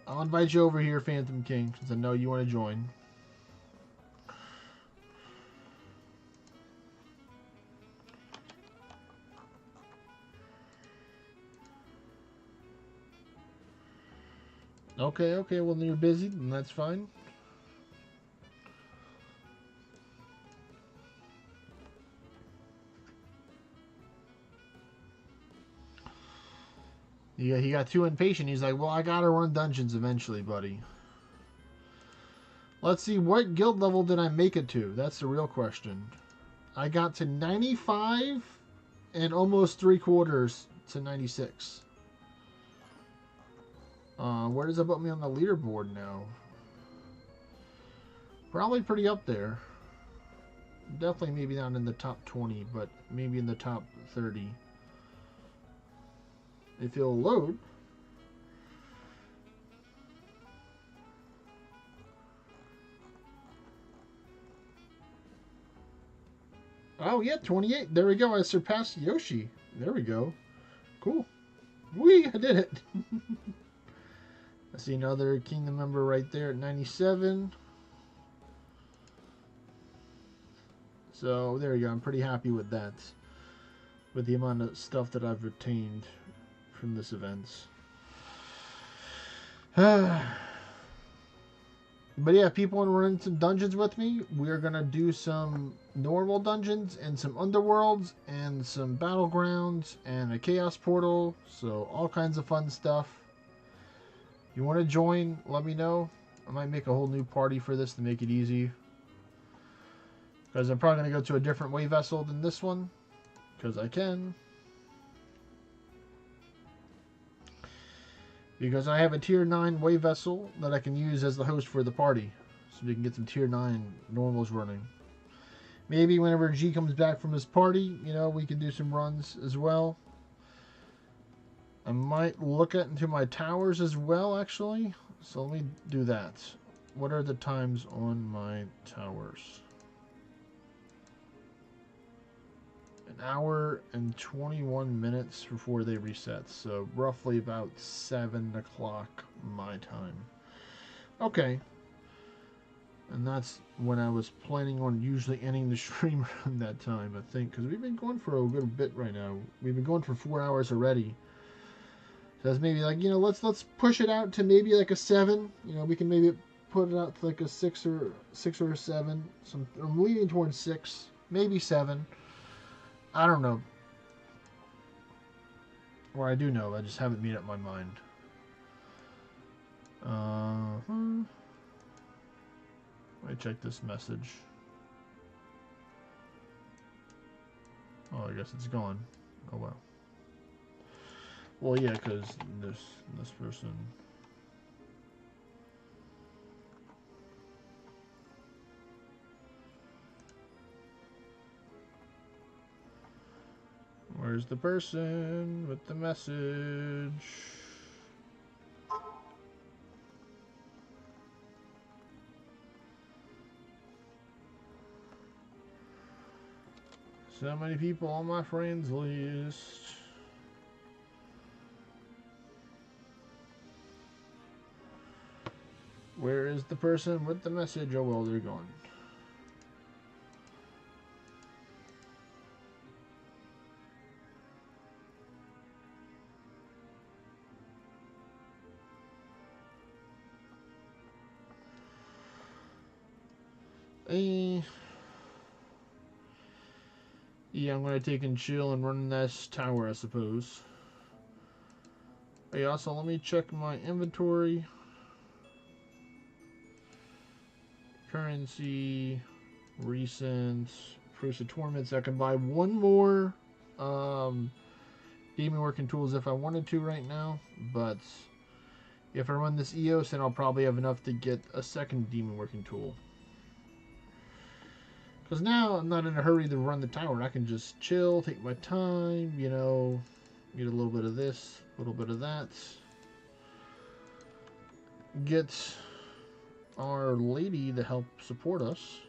I'll invite you over here, Phantom King, since I know you want to join. Okay, well, then you're busy, and that's fine. He got too impatient. He's like, well, I gotta run dungeons eventually, buddy. Let's see, what guild level did I make it to? That's the real question. I got to 95 and almost 3/4 to 96. Where does that put me on the leaderboard now? Probably pretty up there. Definitely maybe not in the top 20, but maybe in the top 30. If it'll load. Oh, yeah, 28. There we go. I surpassed Yoshi. There we go. Cool. Whee! I did it. I see another kingdom member right there at 97. So, there we go. I'm pretty happy with that. With the amount of stuff that I've obtained from this event. But yeah, if people want to run some dungeons with me, we're going to do some normal dungeons and some underworlds and some battlegrounds and a chaos portal. So all kinds of fun stuff. If you want to join, let me know. I might make a whole new party for this to make it easy. Because I'm probably going to go to a different way vessel than this one. Because I can. Because I have a tier 9 wave vessel that I can use as the host for the party. So we can get some tier 9 normals running. Maybe whenever G comes back from his party, you know, we can do some runs as well. I might look into my towers as well, actually. So let me do that. What are the times on my towers? 1 hour and 21 minutes before they reset. So roughly about 7 o'clock my time. Okay. And that's when I was planning on usually ending the stream around that time, I think. Because we've been going for a good bit right now. We've been going for 4 hours already. So that's maybe like, you know, let's push it out to maybe like a 7. You know, we can maybe put it out to like a 6 or a 7. I'm leaning towards 6. Maybe 7. I don't know. Or I do know, I just haven't made up my mind. Let me check this message. Oh, I guess it's gone. Oh well. Well, yeah, because this person. Where's the person with the message? So many people on my friends list. Where is the person with the message? Oh well, they're gone. Yeah, I'm gonna take and chill and run this tower, I suppose. Hey, also, let me check my inventory. Currency, recent, proofs of torments. I can buy one more demon working tools if I wanted to right now, but if I run this EOS, then I'll probably have enough to get a second demon working tool. Because now I'm not in a hurry to run the tower. I can just chill, take my time, you know, get a little bit of this, a little bit of that. Get our lady to help support us.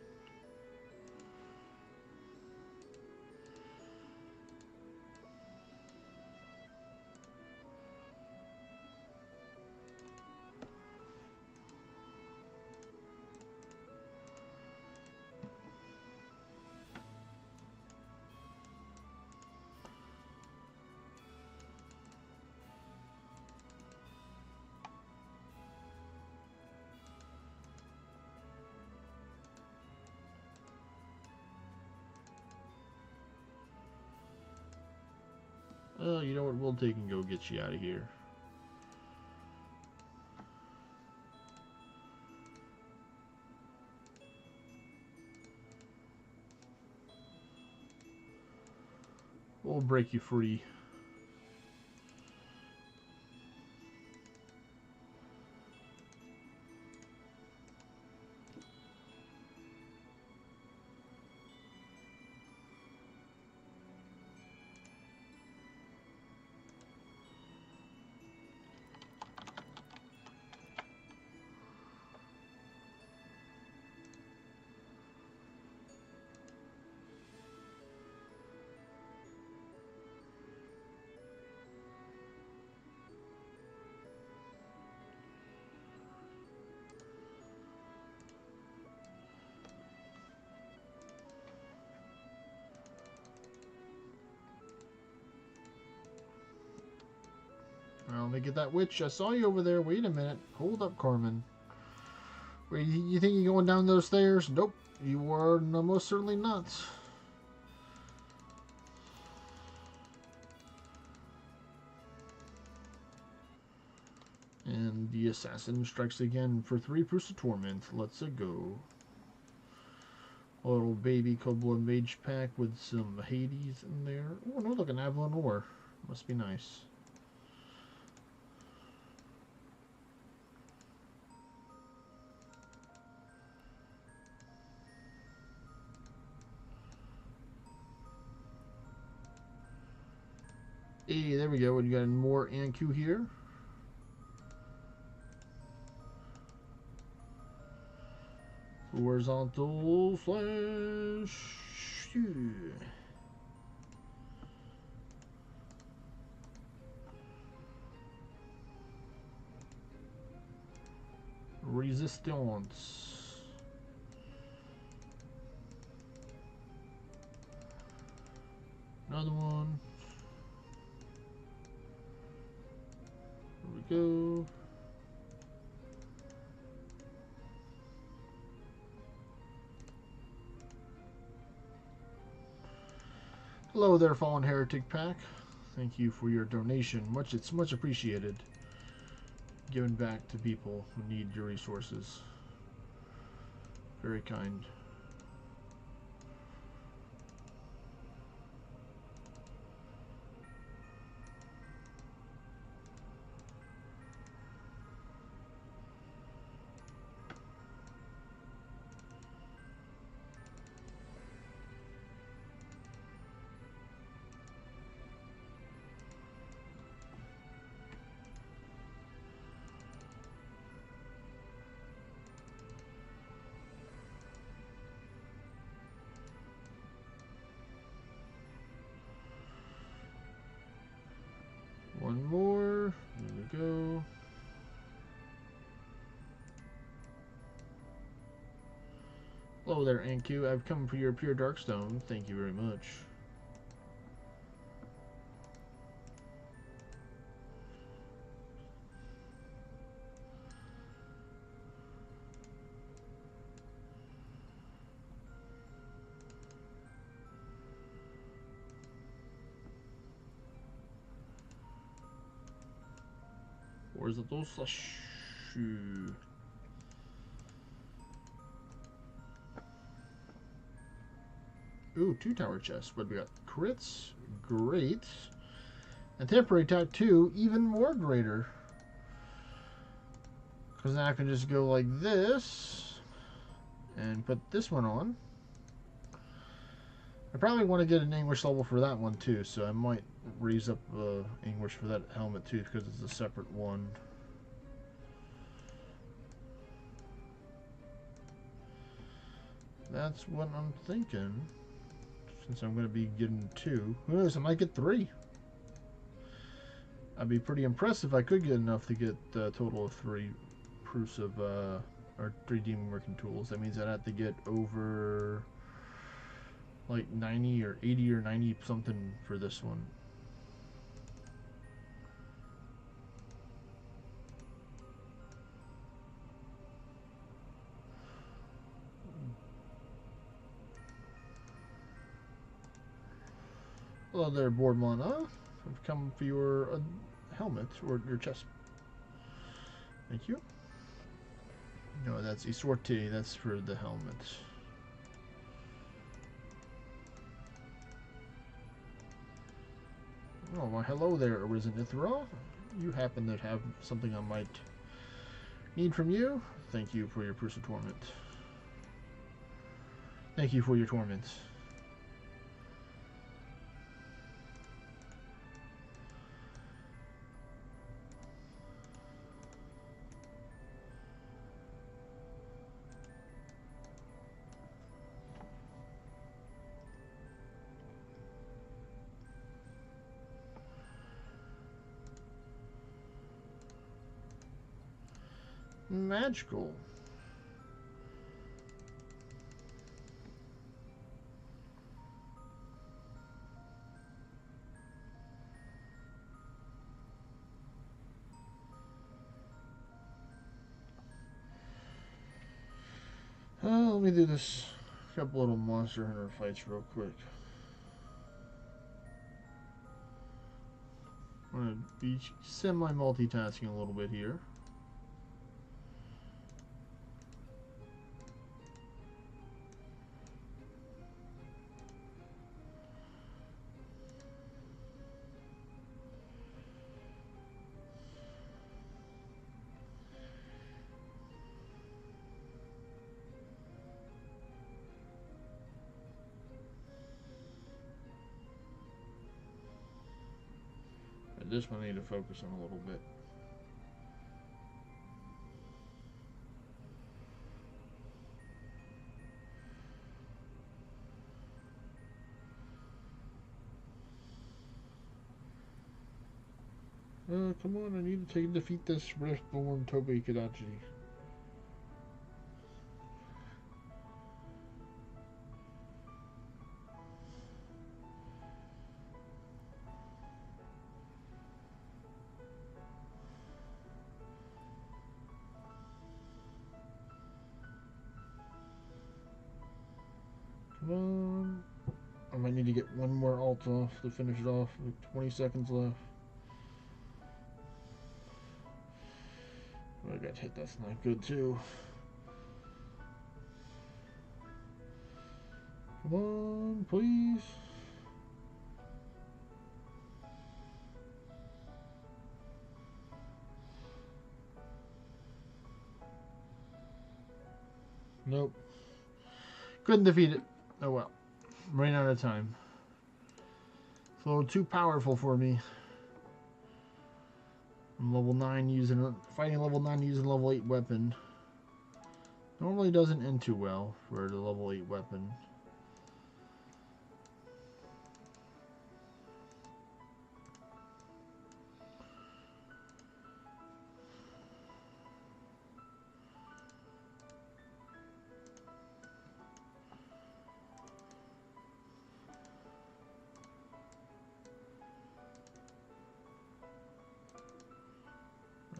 Oh, you know what? We'll take and go get you out of here. will break you free. Well, let me get that witch. I saw you over there. Wait a minute. Hold up, Carmen. Wait, you think you're going down those stairs? Nope. You are most certainly not. And the assassin strikes again for 3 proofs of torment. Let's go. A little baby Kobold mage pack with some Hades in there. Oh, no, look, an Avalon ore. Must be nice. Hey, there we go. We got more Anku here. Horizontal slash. Resistance. Another one. There we go. Hello there, Fallen Heretic Pack. Thank you for your donation. It's much appreciated. Giving back to people who need your resources. Very kind. One more. There we go. Hello there, Anku. I've come for your pure darkstone. Thank you very much. Where's the those slash? Ooh, 2 tower chests. What do we got? Crits, great. And temporary tattoo, even more greater. Because now I can just go like this and put this one on. I probably want to get an English level for that one too, so I might raise up English for that helmet too, because it's a separate one. That's what I'm thinking. Since I'm going to be getting 2. Who knows, I might get 3. I'd be pretty impressed if I could get enough to get a total of 3 proofs of, or 3 demon working tools. That means I'd have to get over like 90 or 80 or 90 something for this one. Hello there, Boardmana. I've come for your helmet or your chest. Thank you. No, that's Isorte. That's for the helmet. Oh, well, hello there, Arisen Ithra. You happen to have something I might need from you. Thank you for your personal torment. Thank you for your torments. Magical. Let me do this couple little monster hunter fights real quick. I'm going to be semi-multitasking a little bit here. This one I need to focus on a little bit. Come on, I need to defeat this Riftborn Toby Kadachi. Come on. I might need to get one more alt off to finish it off. Like 20 seconds left. I got hit, that's not good too. Come on, please. Nope. Couldn't defeat it. Oh well. Ran out of time. It's a little too powerful for me. I'm level 9 fighting level 9 using level 8 weapon. Normally doesn't end too well for the level 8 weapon.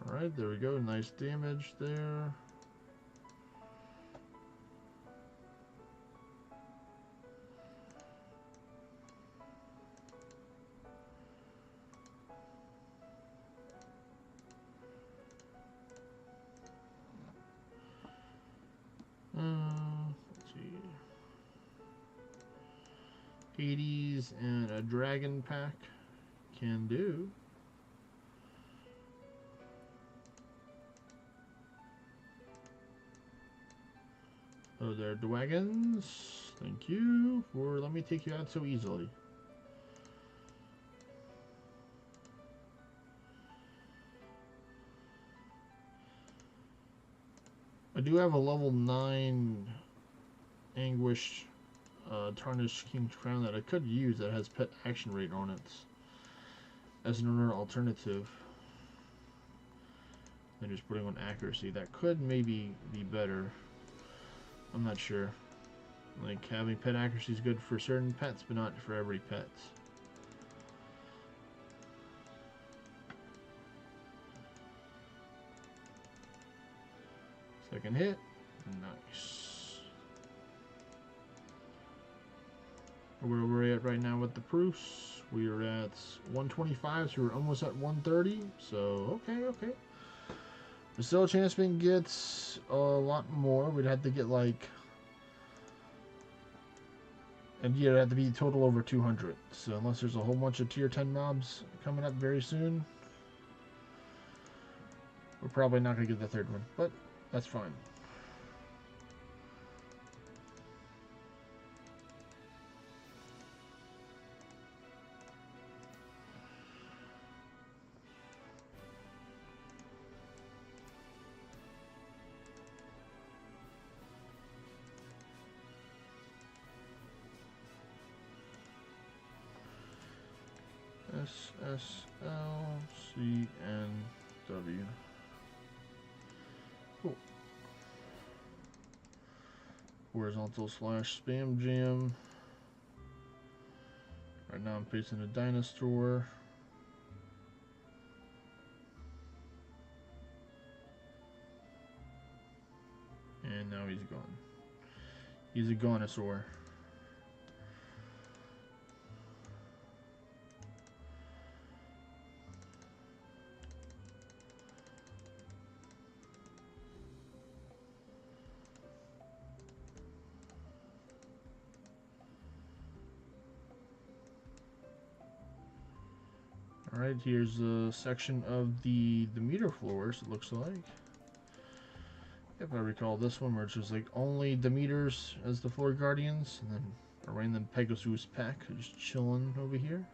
Alright, there we go. Nice damage there. Let's see. 80s and a dragon pack. Can do. Oh, there, dragons. Thank you for letting me take you out so easily. I do have a level 9 Anguish Tarnished King's Crown that I could use that has pet action rate on it as another alternative. And just putting on accuracy. That could maybe be better. I'm not sure. Like, having pet accuracy is good for certain pets, but not for every pet. Second hit. Nice. Where we're at right now with the proofs, we are at 125, so we're almost at 130. So, okay. The still Champion gets a lot more. We'd have to get like And yeah, it'd have to be total over 200. So unless there's a whole bunch of tier 10 mobs coming up very soon, we're probably not going to get the third one. But that's fine. S, S, L, C, N, W. Cool. Horizontal slash spam jam. Right now I'm facing a dinosaur. And now he's gone. He's a gonosaur. Alright, here's a section of the meter floors, it looks like. If I recall this one, where it's just like only Demeters as the floor guardians, and then a random Pegasus pack just chilling over here.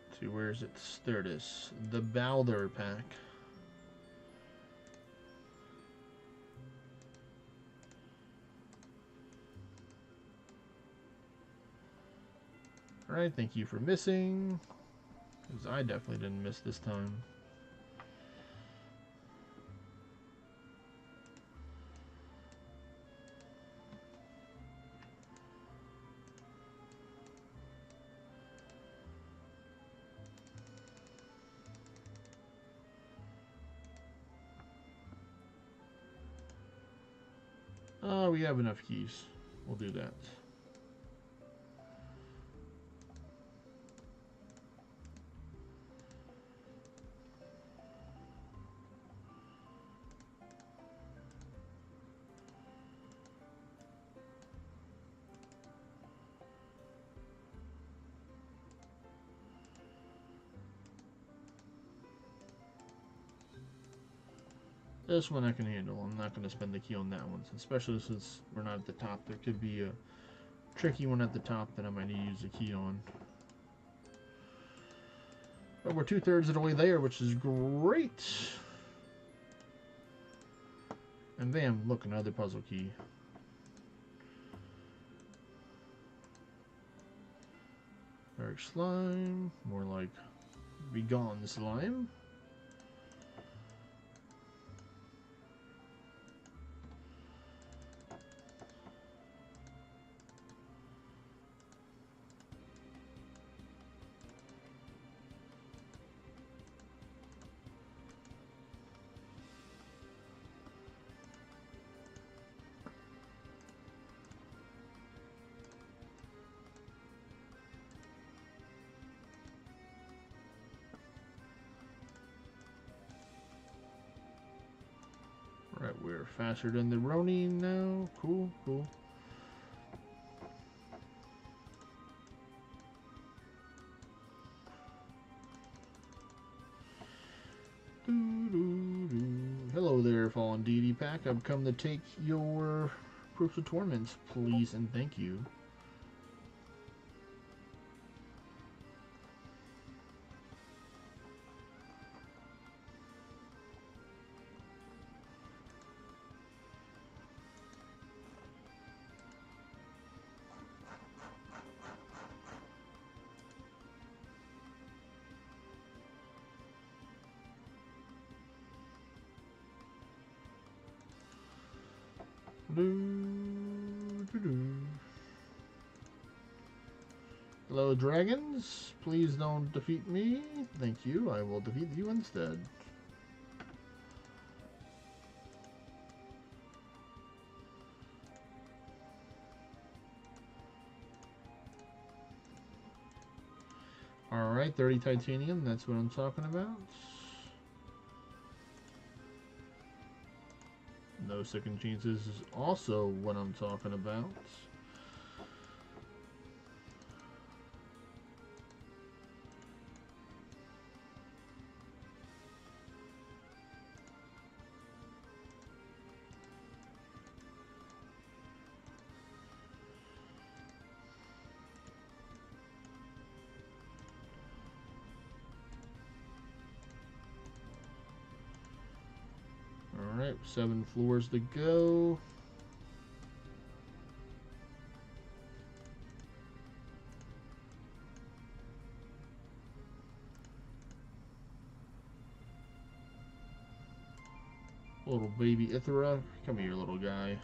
Let's see, where is it? There it is. The Balder pack. Alright, thank you for missing. Because I definitely didn't miss this time. Oh, we have enough keys. We'll do that. This one I can handle. I'm not going to spend the key on that one, especially since we're not at the top. There could be a tricky one at the top that I might need to use a key on. But we're 2/3 of the way there, which is great. And bam, look, another puzzle key. Dark slime, more like be gone slime. Right, we're faster than the Ronin now. Cool, cool. Hello there, Fallen Deity Pack. I've come to take your proofs of torments, please and thank you. Hello, dragons. Please don't defeat me. Thank you. I will defeat you instead. Alright, 30 titanium, that's what I'm talking about. No second chances is also what I'm talking about. Alright, 7 floors to go. Little baby Ithra. Come here, little guy.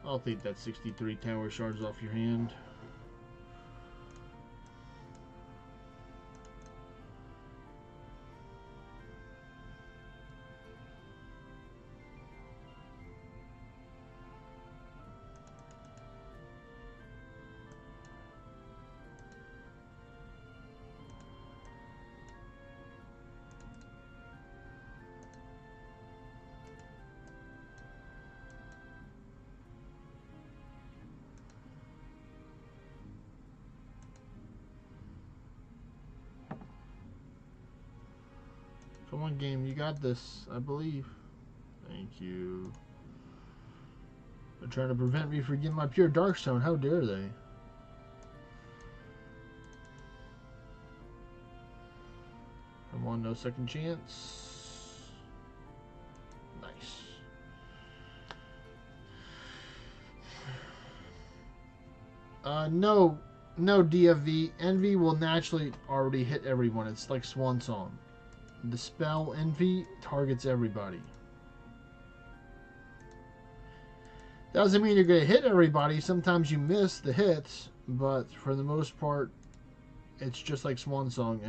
I'll take that 63 tower shards off your hand. Come on, game, you got this, I believe. Thank you. They're trying to prevent me from getting my pure Darkstone. How dare they? Come on, no second chance. Nice. No DFV. Envy will naturally already hit everyone. It's like Swan Song. The spell Envy targets everybody. Doesn't mean you're going to hit everybody. Sometimes you miss the hits, but for the most part, it's just like Swan Song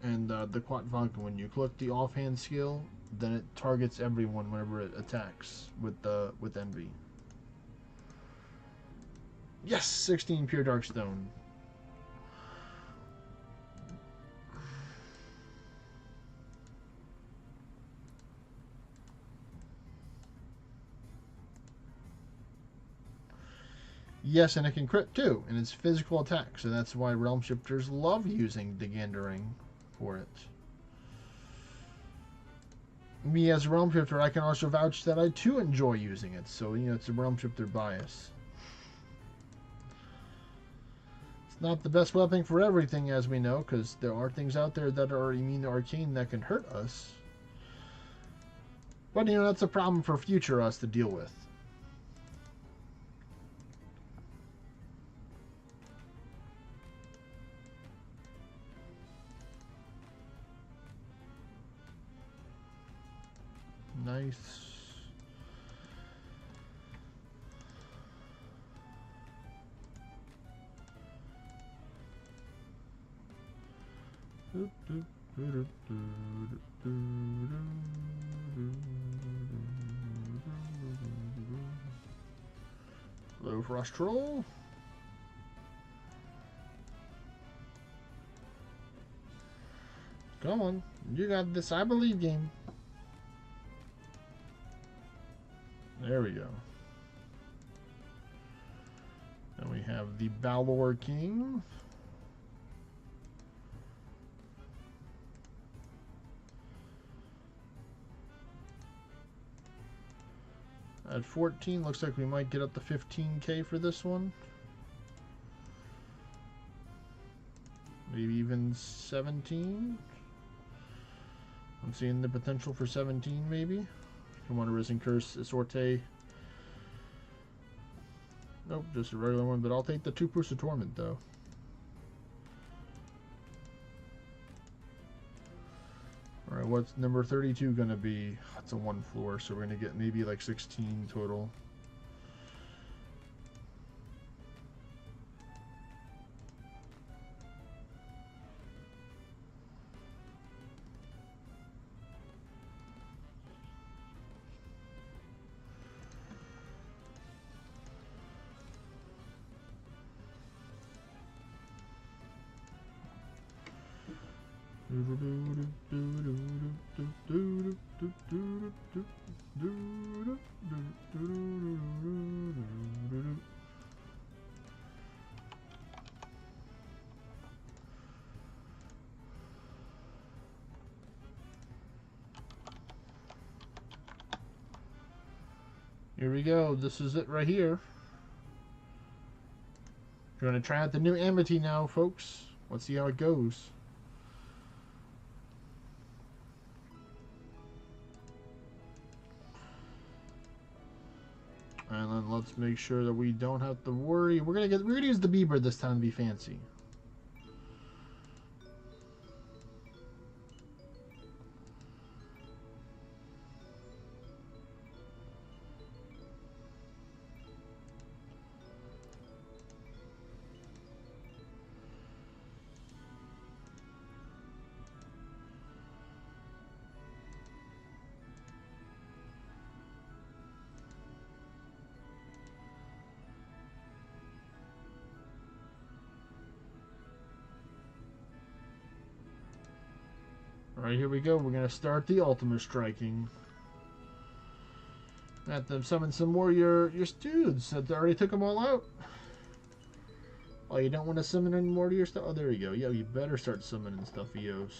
and the Quat Vodka. When you click the offhand skill, then it targets everyone whenever it attacks with Envy. Yes, 16 pure Darkstone. Yes, and it can crit too, and it's physical attack, so that's why Realm Shifters love using the Gandering for it. Me as a Realm Shifter, I can also vouch that I too enjoy using it, so it's a Realm Shifter bias. It's not the best weapon for everything, as we know, because there are things out there that are immune to arcane that can hurt us. But that's a problem for future us to deal with. Nice. Low frost troll. Come on, you got this. I believe, game. There we go. And we have the Balor King. At 14, looks like we might get up to 15k for this one. Maybe even 17. I'm seeing the potential for 17, maybe. Come on, Risen Curse, Sorte. Nope, just a regular one, but I'll take the 2 Pursuit Torment, though. Alright, what's number 32 gonna be? It's a 1 floor, so we're gonna get maybe like 16 total. Here we go. This is it right here. We're going to try out the new Amity now, folks. Let's see how it goes. And then let's make sure that we don't have to worry. We're gonna use the Bieber this time to be fancy. Alright, here we go. We're going to start the ultimate striking. Have to summon some more your dudes. That already took them all out. Oh, you don't want to summon any more to your stuff? Oh, there you go. Yeah, you better start summoning stuffios.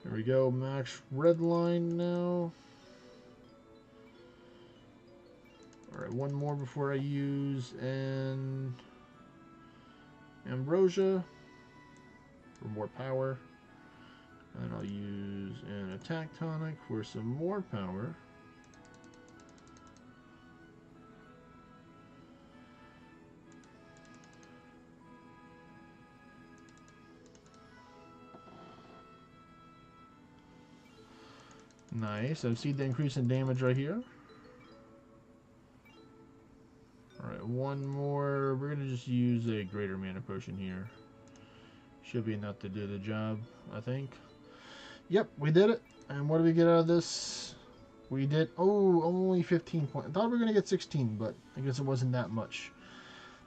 There we go. Max red line now. Alright, one more before I use and Ambrosia for more power. And I'll use an attack tonic for some more power. Nice. I see the increase in damage right here. Alright, one more. We're going to just use a greater mana potion here. Should be enough to do the job, I think. Yep, we did it. And what do we get out of this? We did, oh, only 15 points. I thought we were going to get 16, but I guess it wasn't that much.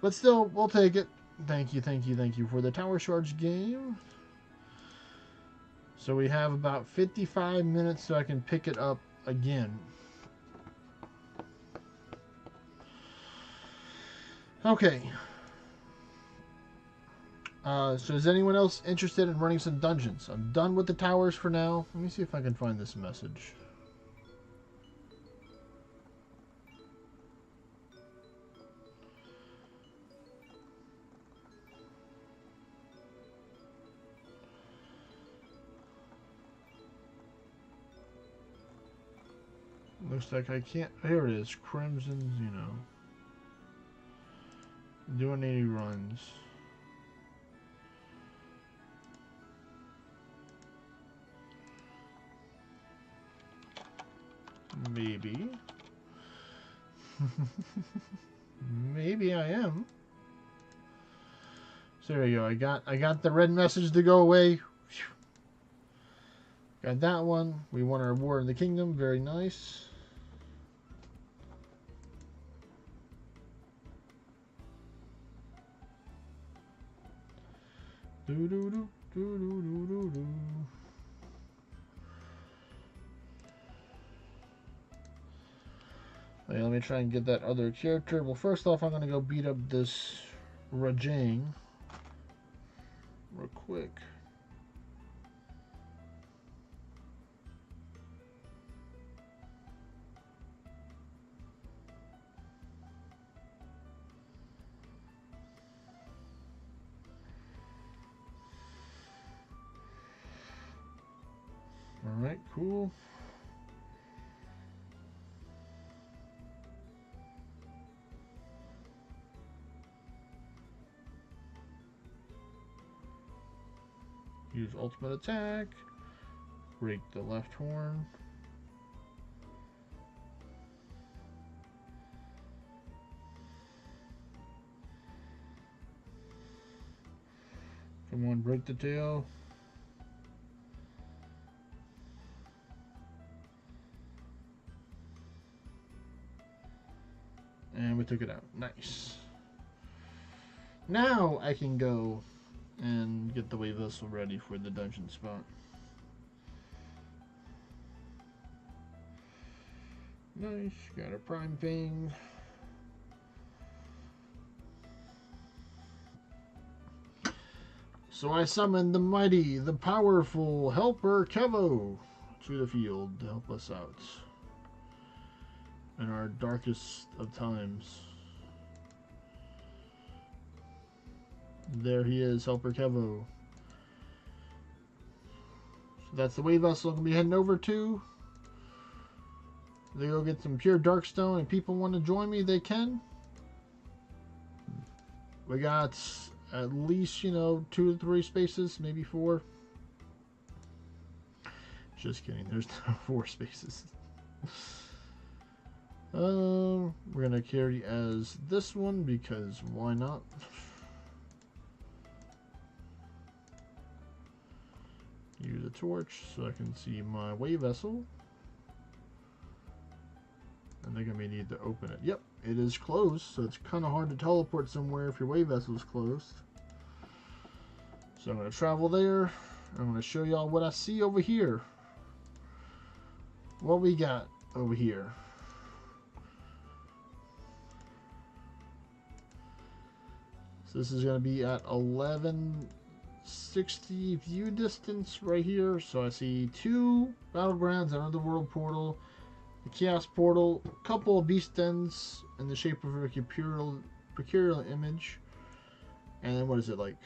But still, we'll take it. Thank you, thank you, thank you for the Tower Charge game. So we have about 55 minutes so I can pick it up again. Okay. So is anyone else interested in running some dungeons? I'm done with the towers for now. Let me see if I can find this message. Looks like I can't. Here it is. Crimson's, you know. Doing 80 runs. Maybe. Maybe I am. So there you go. I got the red message to go away. Got that one. We won our war in the kingdom. Very nice. Do do do do do do do do. Okay, let me try and get that other character. Well, first off, I'm gonna go beat up this Rajang real quick. Alright, cool. Use ultimate attack. Break the left horn. Come on, break the tail. And we took it out. Nice. Now I can go and get the wave vessel ready for the dungeon spot. Nice, got a prime thing. So I summoned the mighty, the powerful helper Kevo to the field to help us out in our darkest of times. There he is, helper Kevo. So that's the wave vessel I'm going to be heading over to. They go get some pure darkstone, and people want to join me, they can. We got at least, 2 to 3 spaces, maybe 4. Just kidding, there's no 4 spaces. We're gonna carry as this one because why not? Use a torch so I can see my wave vessel. And they're going to need to open it. Yep, it is closed, so it's kind of hard to teleport somewhere if your wave vessel is closed. So I'm going to travel there. I'm going to show y'all what I see over here. What we got over here. So this is going to be at 1160 view distance right here. So I see 2 battlegrounds, another world portal, the Chaos Portal, a couple of beast dens in the shape of a Mercurial image, and then what is it, like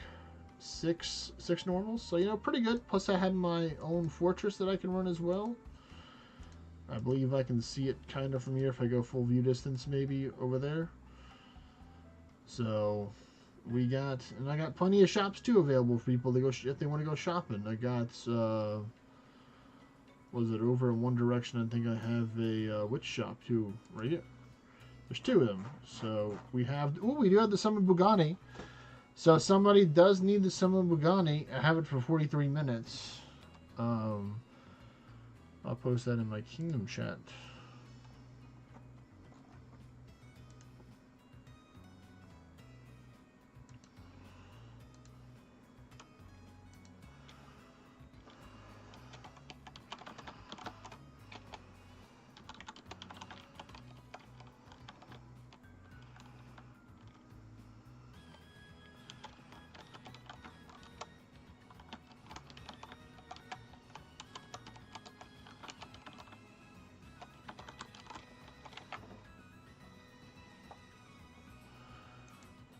6 normals? So pretty good. Plus I have my own fortress that I can run as well. I believe I can see it kind of from here if I go full view distance, maybe over there. So we got, and I got plenty of shops too available for people to go if they want to go shopping. I got was it over in one direction? I think I have a witch shop too, right here. There's 2 of them. So we have, we do have the Summon Bugani. So if somebody does need the Summon Bugani, I have it for 43 minutes. I'll post that in my Kingdom chat.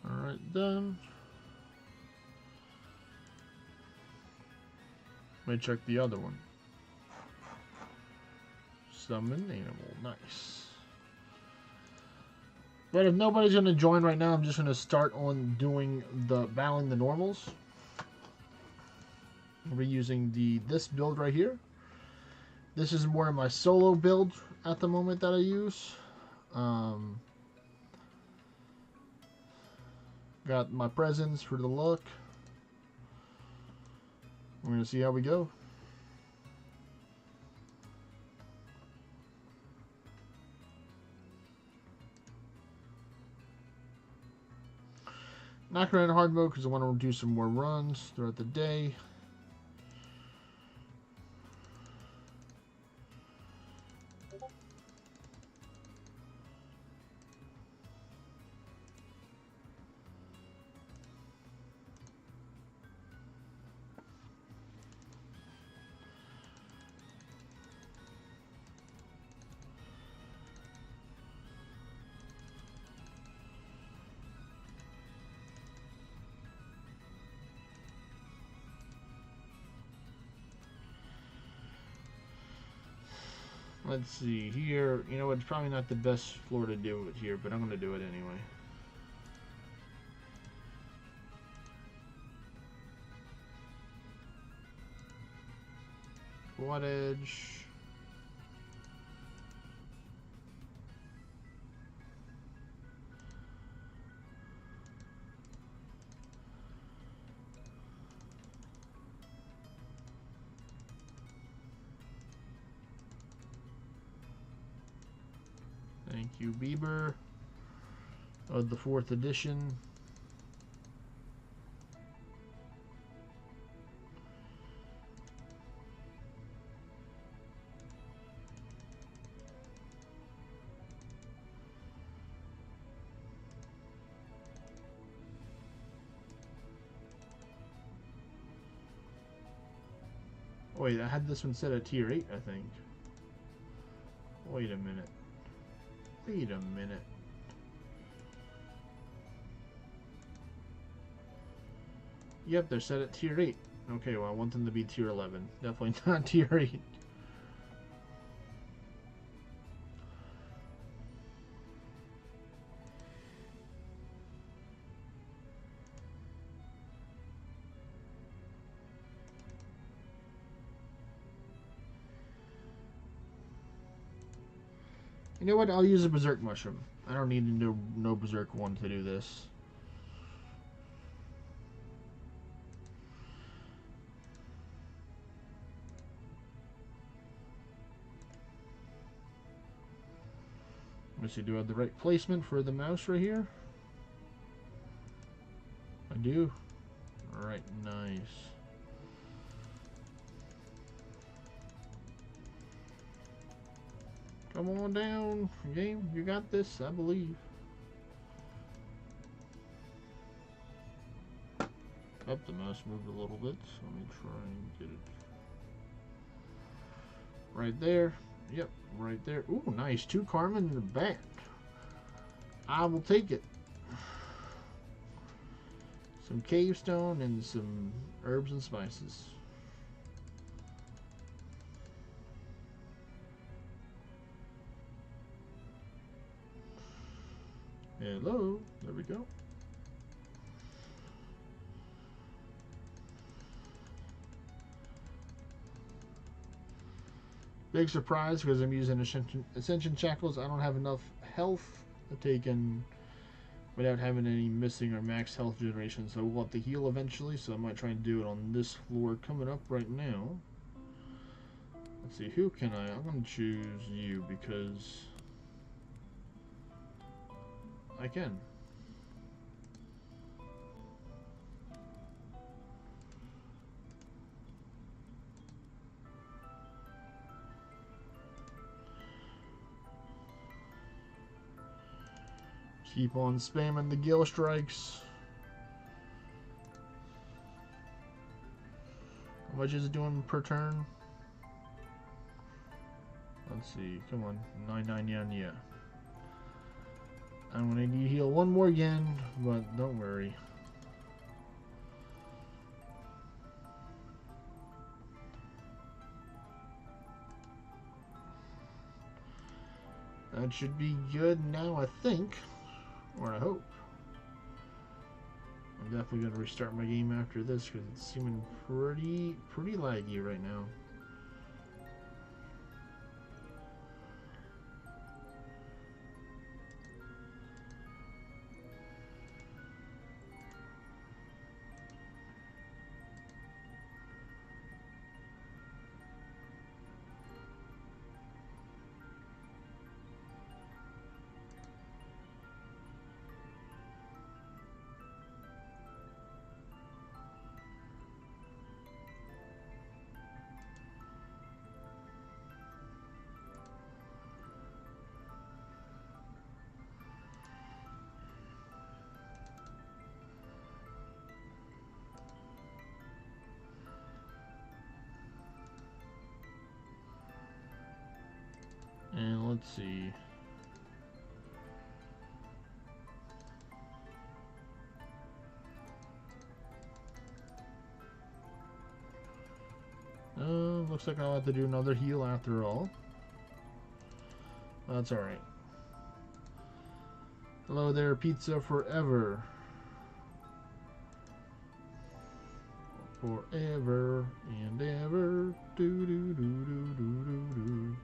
Alright, done. Let me check the other one. Summon animal, nice. But if nobody's going to join right now, I'm just going to start on doing the battling the normals. I'll be using this build right here. This is more of my solo build at the moment that I use. Got my presents for the luck. We're going to see how we go. Not going to hard mode because I want to do some more runs throughout the day. Let's see here. You know, it's probably not the best floor to do it here, but I'm going to do it anyway. What edge? Thank you, Bieber, of the 4th edition. Wait, I had this one set at tier 8, I think. Wait a minute. Wait a minute. Yep, they're set at tier 8. Okay, well, I want them to be tier 11. Definitely not tier 8. You know what? I'll use a Berserk Mushroom. I don't need no Berserk one to do this. Let me see, do I have the right placement for the mouse right here? I do. Alright, nice. Come on down, game. You got this, I believe. Up, the mouse moved a little bit, so let me try and get it right there. Yep, right there. Ooh, nice. 2 Carmen in the back. I will take it. Some cave stone and some herbs and spices. Hello. There we go. Big surprise because I'm using Ascension Shackles. I don't have enough health to take in without having any missing or max health generation. So we'll have to heal eventually. So I might try and do it on this floor coming up right now. Let's see, who can I? I'm going to choose you because I can. Keep on spamming the gill strikes. How much is it doing per turn? Let's see. Come on. 999, yeah. I'm gonna need to heal one more again, but don't worry. That should be good now, I think. Or I hope. I'm definitely going to restart my game after this because it's seeming pretty laggy right now. And let's see. Looks like I'll have to do another heal after all. That's alright. Hello there, pizza forever. Forever and ever. Do do do do do do do.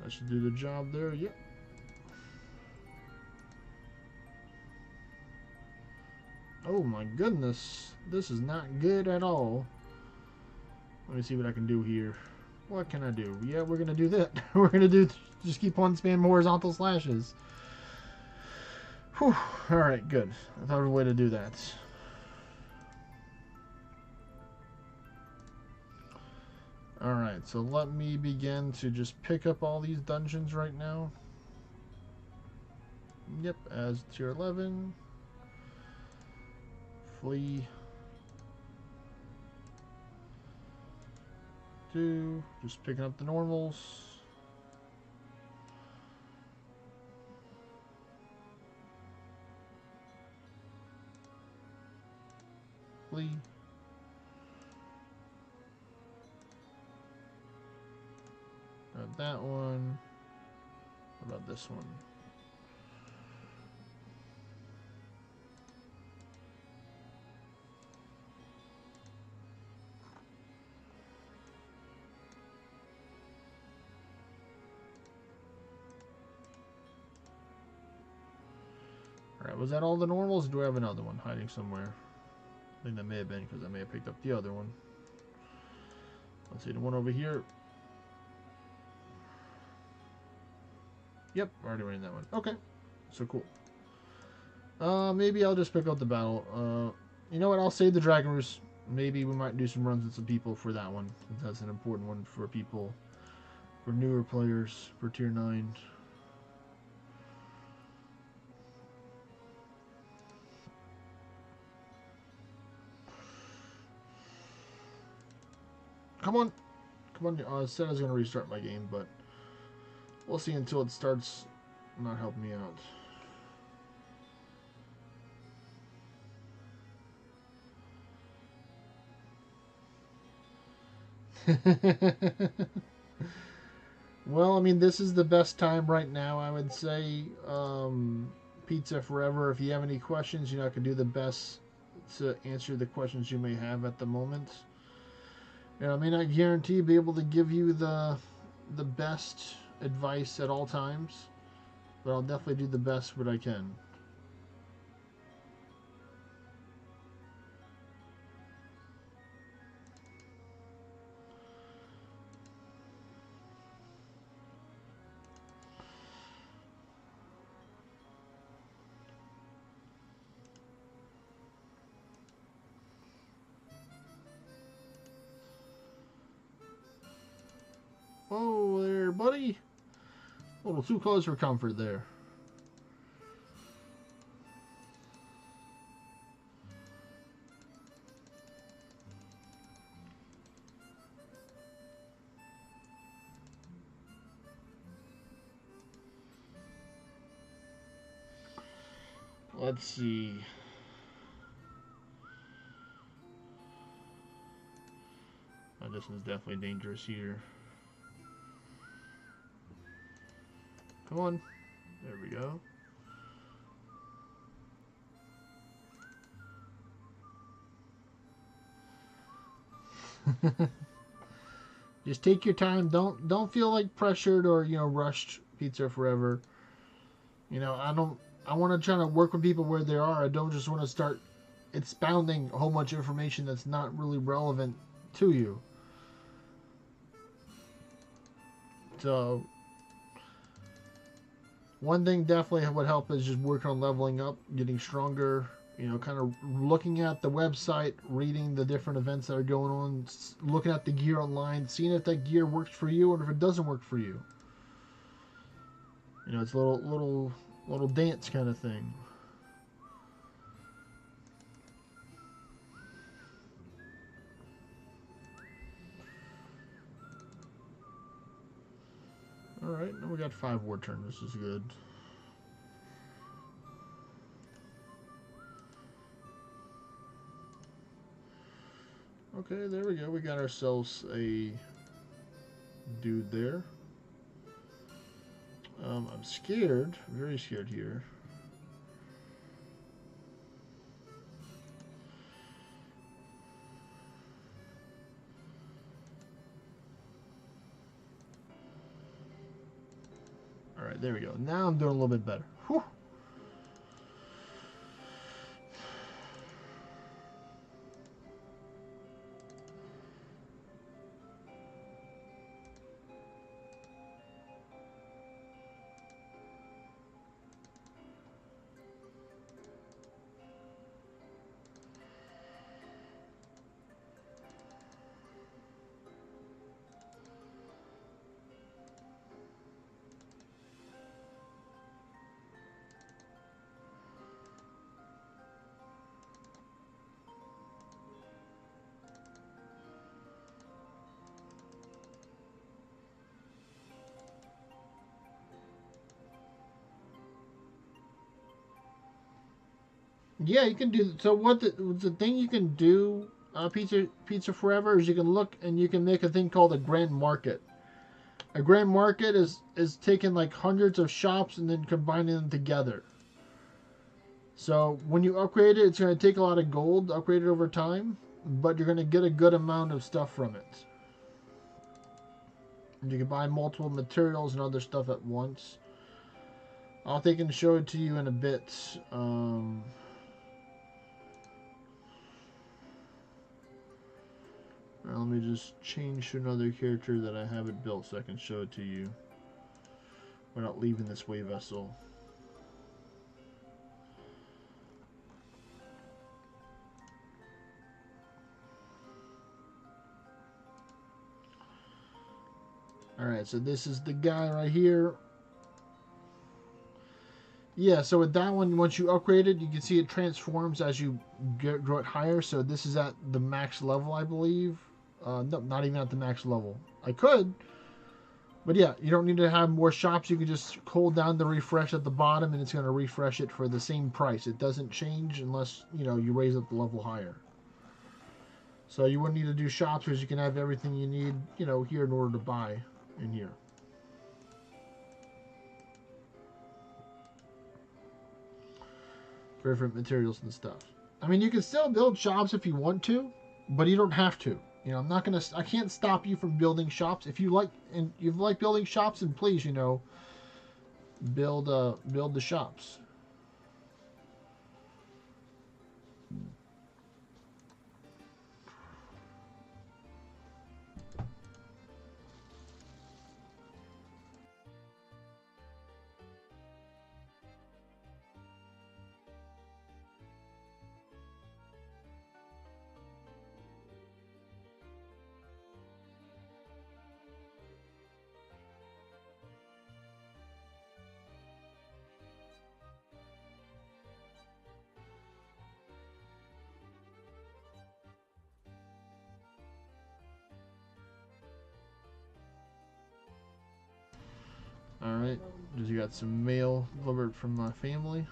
That should do the job there, yep. Oh my goodness, this is not good at all. Let me see what I can do here. What can I do? Yeah, we're gonna do that. We're gonna do just keep on spamming horizontal slashes. Whew. Alright, good. I thought of a way to do that. Alright, so let me begin to just pick up all these dungeons right now. Yep, as tier 11. Flee. Just picking up the normals. Flee. Got that one. What about this one? Alright, was that all the normals? Or do I have another one hiding somewhere? I think that may have been because I may have picked up the other one. Let's see, the one over here. Yep, already running that one. Okay, so cool. Maybe I'll just pick up the battle. You know what? I'll save the Dragon Roost. Maybe we might do some runs with some people for that one. That's an important one for people, for newer players, for tier 9. Come on. Come on. I said I was going to restart my game, but we'll see until it starts not helping me out. Well, I mean, this is the best time right now, I would say. Pizza Forever. If you have any questions, you know, I can do the best to answer the questions you may have at the moment. You know, I may not guarantee be able to give you the best advice at all times, but I'll definitely do the best what I can. Oh, there, buddy. A little too close for comfort there. Let's see. Oh, this one's definitely dangerous here. Come on. There we go. Just take your time. Don't feel like pressured or, you know, rushed. Pizza Forever. You know, I want to try to work with people where they are. I don't just want to start expounding a whole bunch of information that's not really relevant to you. So one thing definitely would help is just working on leveling up, getting stronger, you know, kind of looking at the website, reading the different events that are going on, looking at the gear online, seeing if that gear works for you or if it doesn't work for you. You know, it's a little dance kind of thing. Alright, now we got 5 war turn. This is good. Okay, there we go. We got ourselves a dude there. I'm scared. Very scared here. Alright, there we go. Now I'm doing a little bit better. Whew. Yeah, you can do. So what the thing you can do, Pizza Forever, is you can look and you can make a thing called a grand market. A grand market is taking like hundreds of shops and then combining them together. So when you upgrade it, it's going to take a lot of gold to upgrade it over time, but you're going to get a good amount of stuff from it. And you can buy multiple materials and other stuff at once. I'll take and show it to you in a bit. Let me just change to another character that I haven't built so I can show it to you without leaving this way vessel. Alright, so this is the guy right here. Yeah, so with that one, once you upgrade it, you can see it transforms as you grow it higher. So this is at the max level, I believe. No, not even at the max level. I could, but yeah, you don't need to have more shops. You can just hold down the refresh at the bottom, and it's going to refresh it for the same price. It doesn't change unless, you know, you raise up the level higher. So you wouldn't need to do shops because you can have everything you need, you know, here in order to buy in here. For different materials and stuff. I mean, you can still build shops if you want to, but you don't have to. You know, I can't stop you from building shops. If you like, and you like building shops, then please, you know, build the shops. Alright, just got some mail delivered from my family.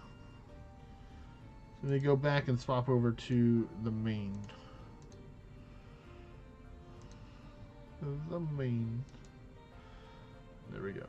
So they go back and swap over to the main. The main. There we go.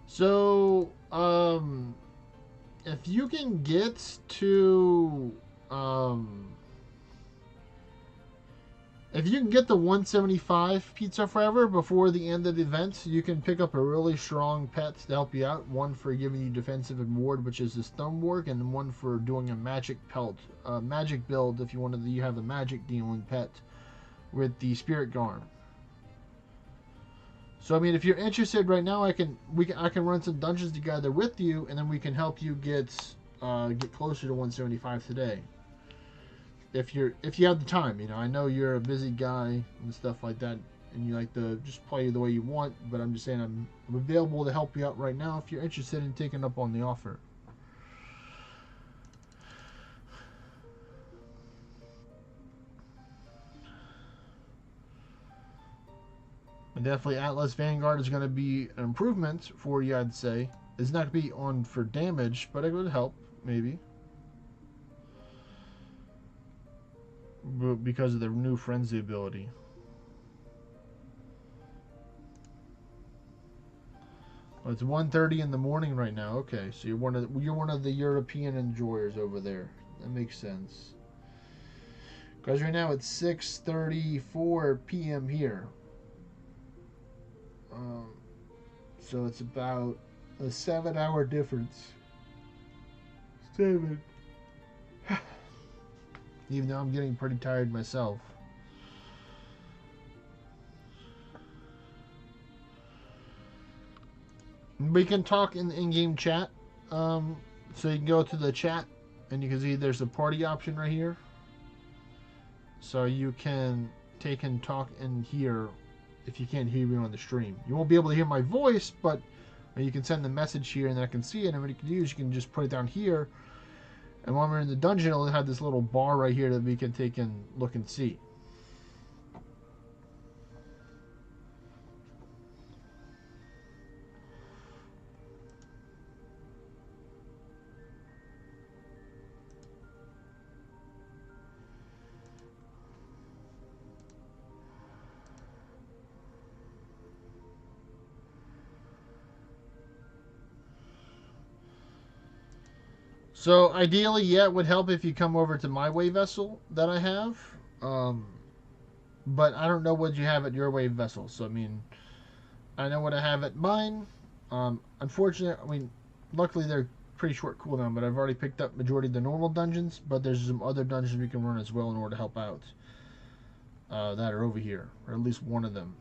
So, if you can get to, if you can get the 175 Pizza Forever before the end of the event, you can pick up a really strong pet to help you out. One for giving you defensive and ward, which is the Stonework, and one for doing a magic pelt, magic build if you wanted to. You have a magic dealing pet with the Spirit Garm. So I mean, if you're interested right now, I can run some dungeons together with you, and then we can help you get closer to 175 today. If you have the time, you know, I know you're a busy guy and stuff like that, and you like to just play the way you want. But I'm just saying I'm available to help you out right now if you're interested in taking up on the offer. And definitely Atlas Vanguard is going to be an improvement for you, I'd say. It's not going to be on for damage, but it would help, maybe. Because of the new Frenzy ability. Well, it's 1:30 in the morning right now. Okay, so you're one of the European enjoyers over there. That makes sense. Because right now it's 6:34 p.m. here. So it's about a 7-hour difference. 7. Even though I'm getting pretty tired myself. We can talk in the in-game chat. So you can go to the chat and you can see there's a party option right here. So you can take and talk in here if you can't hear me on the stream. You won't be able to hear my voice, but And you can send the message here, and then I can see it. And what you can do is you can just put it down here. And when we're in the dungeon, it'll have this little bar right here that we can take and look and see. So ideally, yeah, it would help if you come over to my wave vessel that I have. Um, but I don't know what you have at your wave vessel. So I mean, I know what I have at mine. Unfortunately, I mean, luckily they're pretty short cooldown, but I've already picked up majority of the normal dungeons. But there's some other dungeons we can run as well in order to help out that are over here, or at least one of them.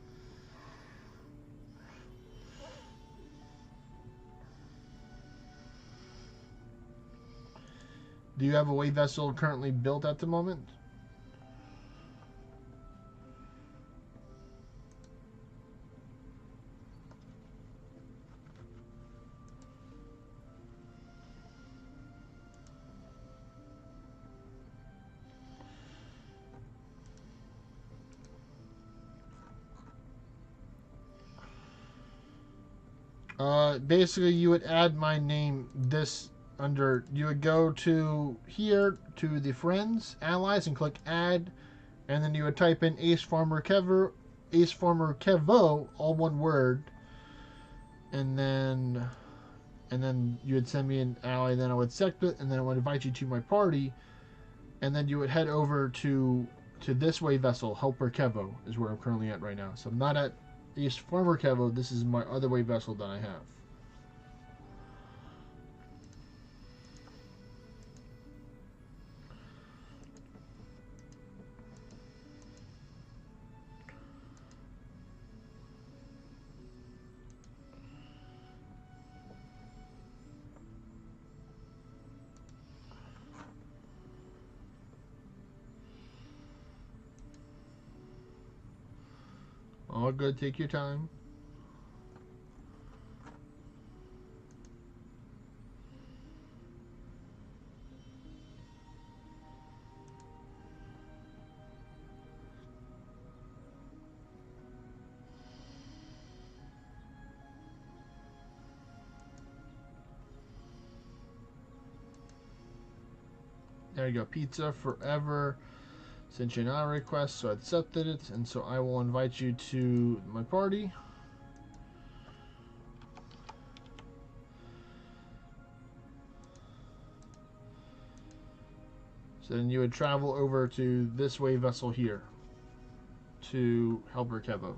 Do you have a wave vessel currently built at the moment? Basically, you would add my name this under. You would go to here to the friends, allies, and click add, and then you would type in Ace Farmer Kevo, all one word, and then you would send me an ally. And then I would select it, and then I would invite you to my party, and then you would head over to this way vessel, Helper Kevo, is where I'm currently at right now. So I'm not at Ace Farmer Kevo. This is my other way vessel that I have. All good. Take your time. There you go. Pizza forever. Sent you an request, so I accepted it, and so I will invite you to my party. So then you would travel over to this wave vessel here to Helper Kevo.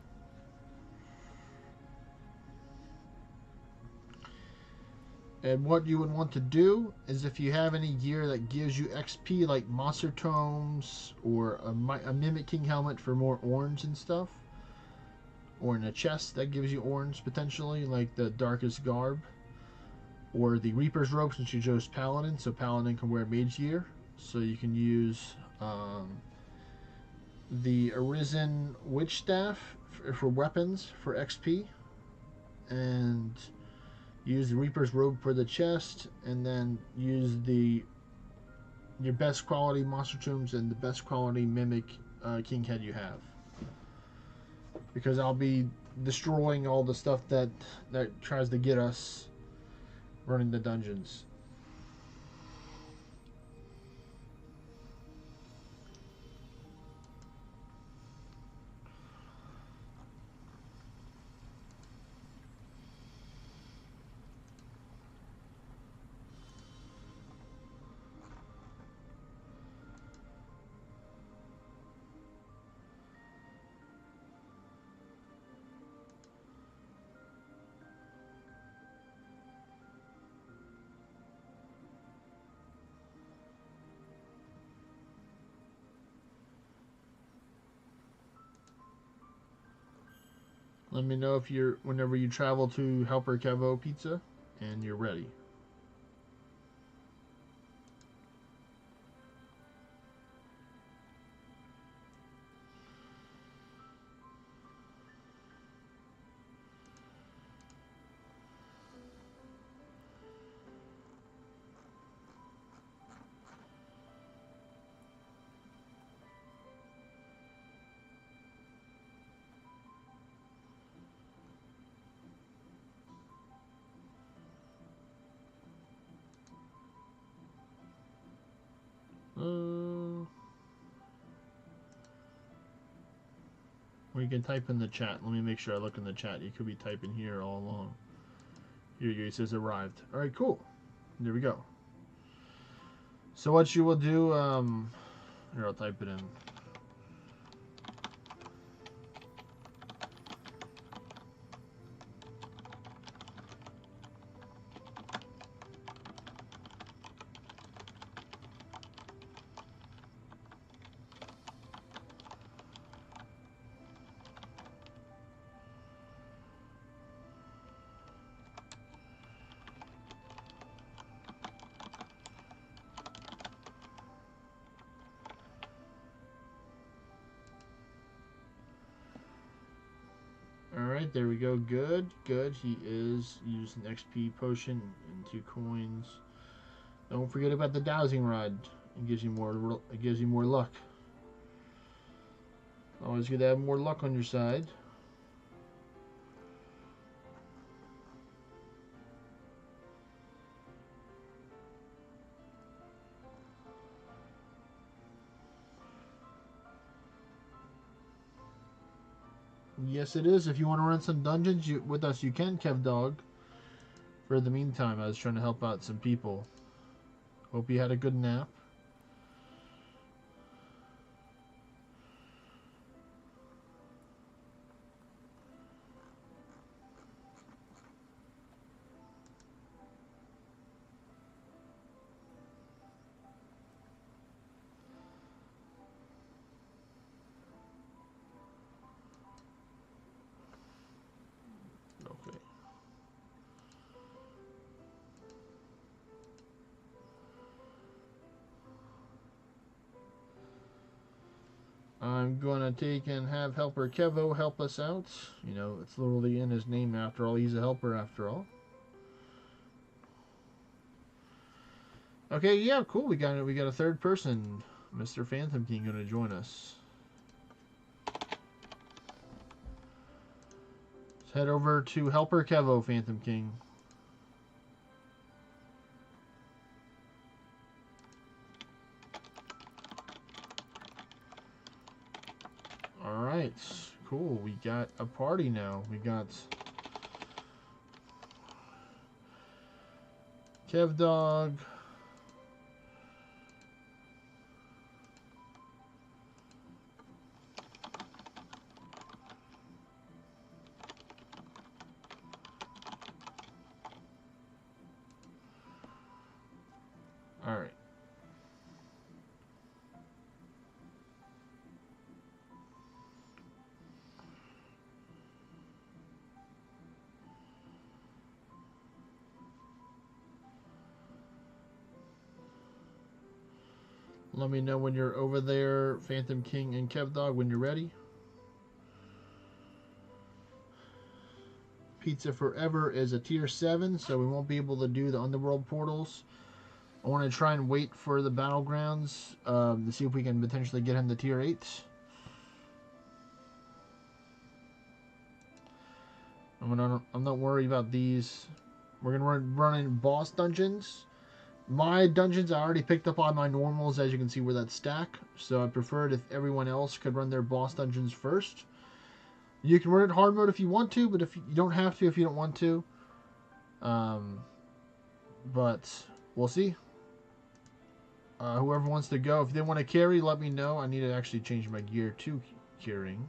And what you would want to do is if you have any gear that gives you XP like Monster Tomes or a Mimic King helmet for more orange and stuff, or in a chest that gives you orange potentially like the Darkest Garb, or the Reaper's Robe since you chose Paladin, so Paladin can wear mage gear, so you can use the Arisen Witch Staff for weapons for XP, and use the Reaper's Robe for the chest, and then use your best quality Monster Tombs and the best quality Mimic King Head you have. Because I'll be destroying all the stuff that tries to get us running the dungeons. Let me know if whenever you travel to Helper Kevo Pizza and you're ready. Or you can type in the chat. Let me make sure I look in the chat. You could be typing here all along. Here you go. It says arrived. All right, cool. There we go. So what you will do, here, I'll type it in. Alright, there we go. Good, good. He is using XP potion and 2 coins. Don't forget about the dowsing rod. It gives you more luck. Always good to have more luck on your side. Yes, it is. If you want to run some dungeons with us, you can, Kev Dog. For the meantime, I was trying to help out some people. Hope you had a good nap. Okay. I'm gonna take and have helper Kevo help us out. You know, it's literally in his name after all. He's a helper after all. Okay, yeah, cool. We got a third person, Mr. Phantom King, gonna join us. Let's head over to helper Kevo, Phantom King. Alright, cool. We got a party now. We got Kev Dog. Alright. Let me know when you're over there, Phantom King and Kev Dog, when you're ready. Pizza Forever is a tier 7, so we won't be able to do the underworld portals. I want to try and wait for the battlegrounds to see if we can potentially get him to tier 8. I'm not worried about these. We're going to run in boss dungeons. My dungeons, I already picked up on my normals, as you can see where that stack. So I preferred if everyone else could run their boss dungeons first. You can run it hard mode if you want to, but if you don't have to if you don't want to. But we'll see. Whoever wants to go, if they want to carry, let me know. I need to actually change my gear to carrying.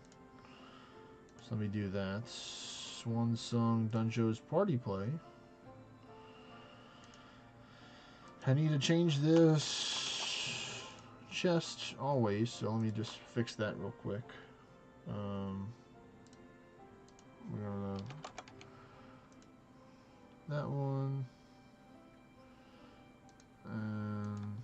So let me do that. Swan Song Dunjo's Party Play. I need to change this chest always, so let me just fix that real quick. We're gonna that one and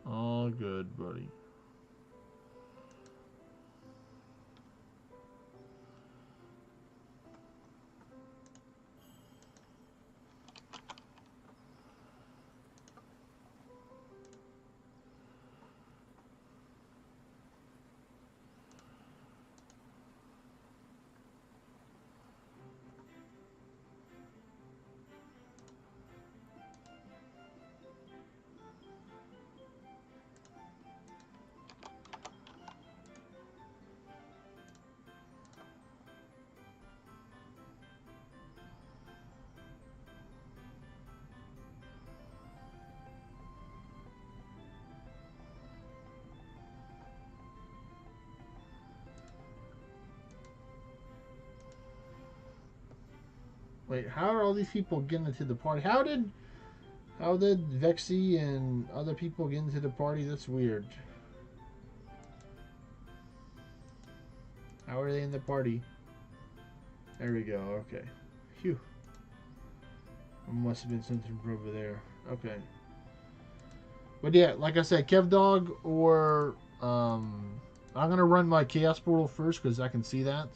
all good, buddy. Wait, how are all these people getting into the party? How did Vexy and other people get into the party? That's weird. How are they in the party? There we go. Okay. Phew. Must have been something from over there. Okay. But yeah, like I said, Kev Dog or I'm gonna run my Chaos Portal first because I can see that,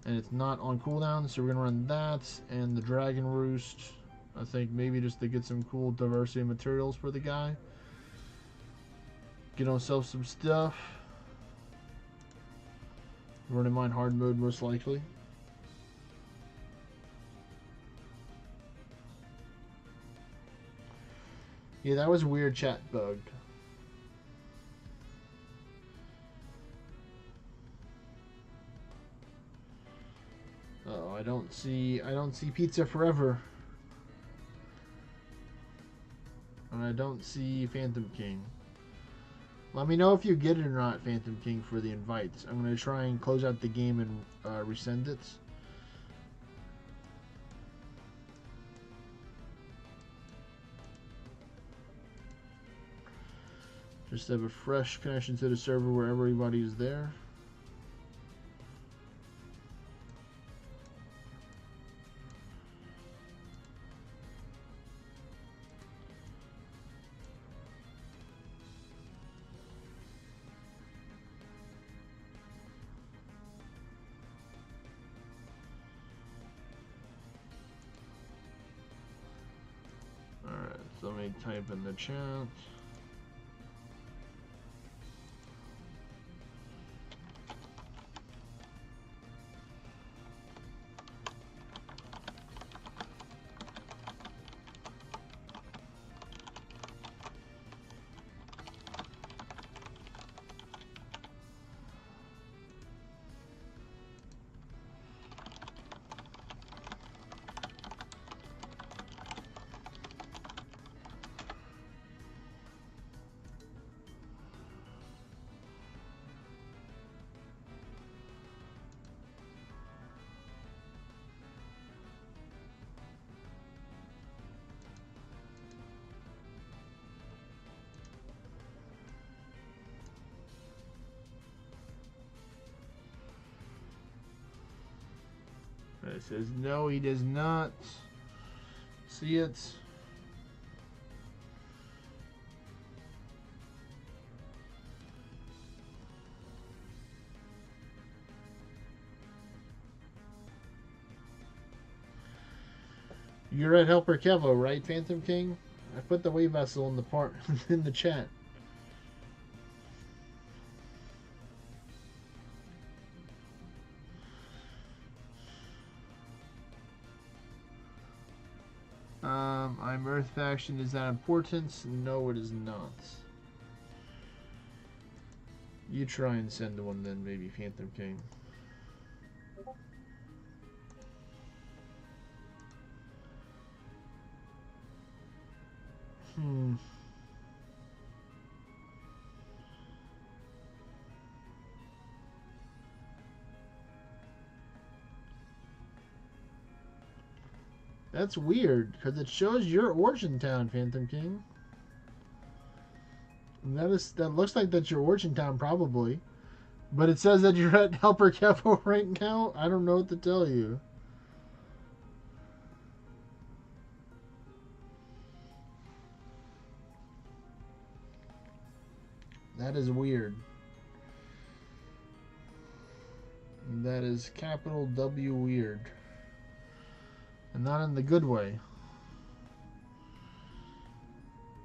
and it's not on cooldown. So we're gonna run that and the Dragon Roost. I think maybe just to get some cool diversity of materials for the guy. Get himself some stuff. Running mine hard mode most likely. Yeah, that was a weird chat bug. Oh, I don't see Pizza Forever. And I don't see Phantom King. Let me know if you get it or not, Phantom King, for the invites. I'm going to try and close out the game and resend it. Just have a fresh connection to the server where everybody is there. Alright, so let me type in the chat. It says no, he does not see it. You're at Helper Kevo, right, Phantom King? I put the wave vessel in the part in the chat. I'm Earth faction. Is that important? No, it is not. You try and send one then, maybe, Phantom King. That's weird, because it shows your origin town, Phantom King. And that looks like that's your origin town, probably. But it says that you're at Helper Kevo right now. I don't know what to tell you. That is weird. That is capital W weird. And not in the good way.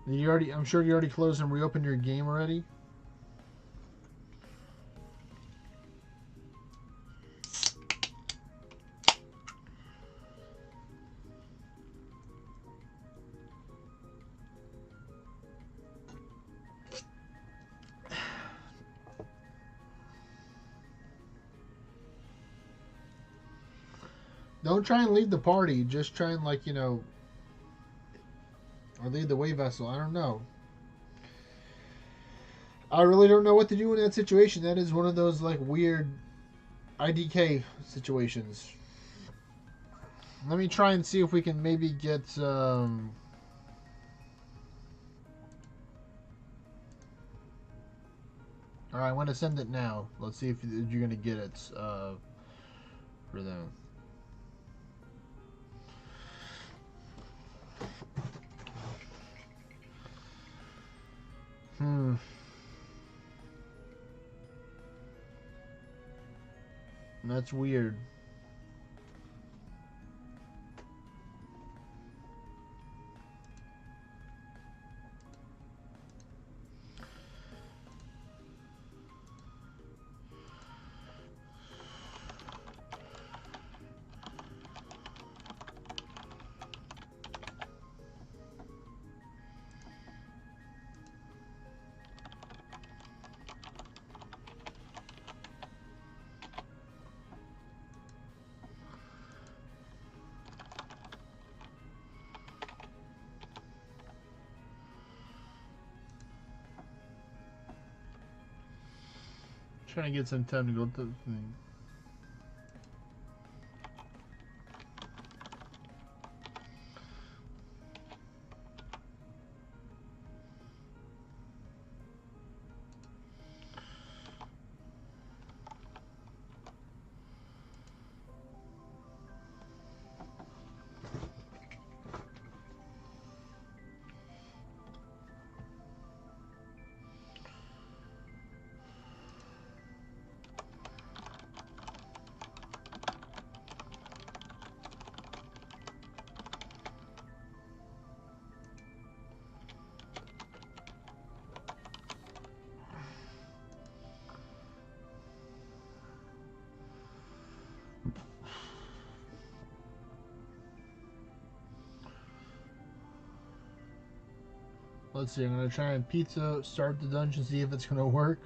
I'm sure you already closed and reopened your game already. Don't try and leave the party. Just try and, like, or leave the wave vessel. I don't know. I really don't know what to do in that situation. That is one of those, like, weird IDK situations. Let me try and see if we can maybe get. All right, I'm gonna send it now. Let's see if you're gonna get it for them. That's weird. Trying to get some time to go to the thing. Let's see, I'm gonna try and pizza start the dungeon, see if it's gonna work.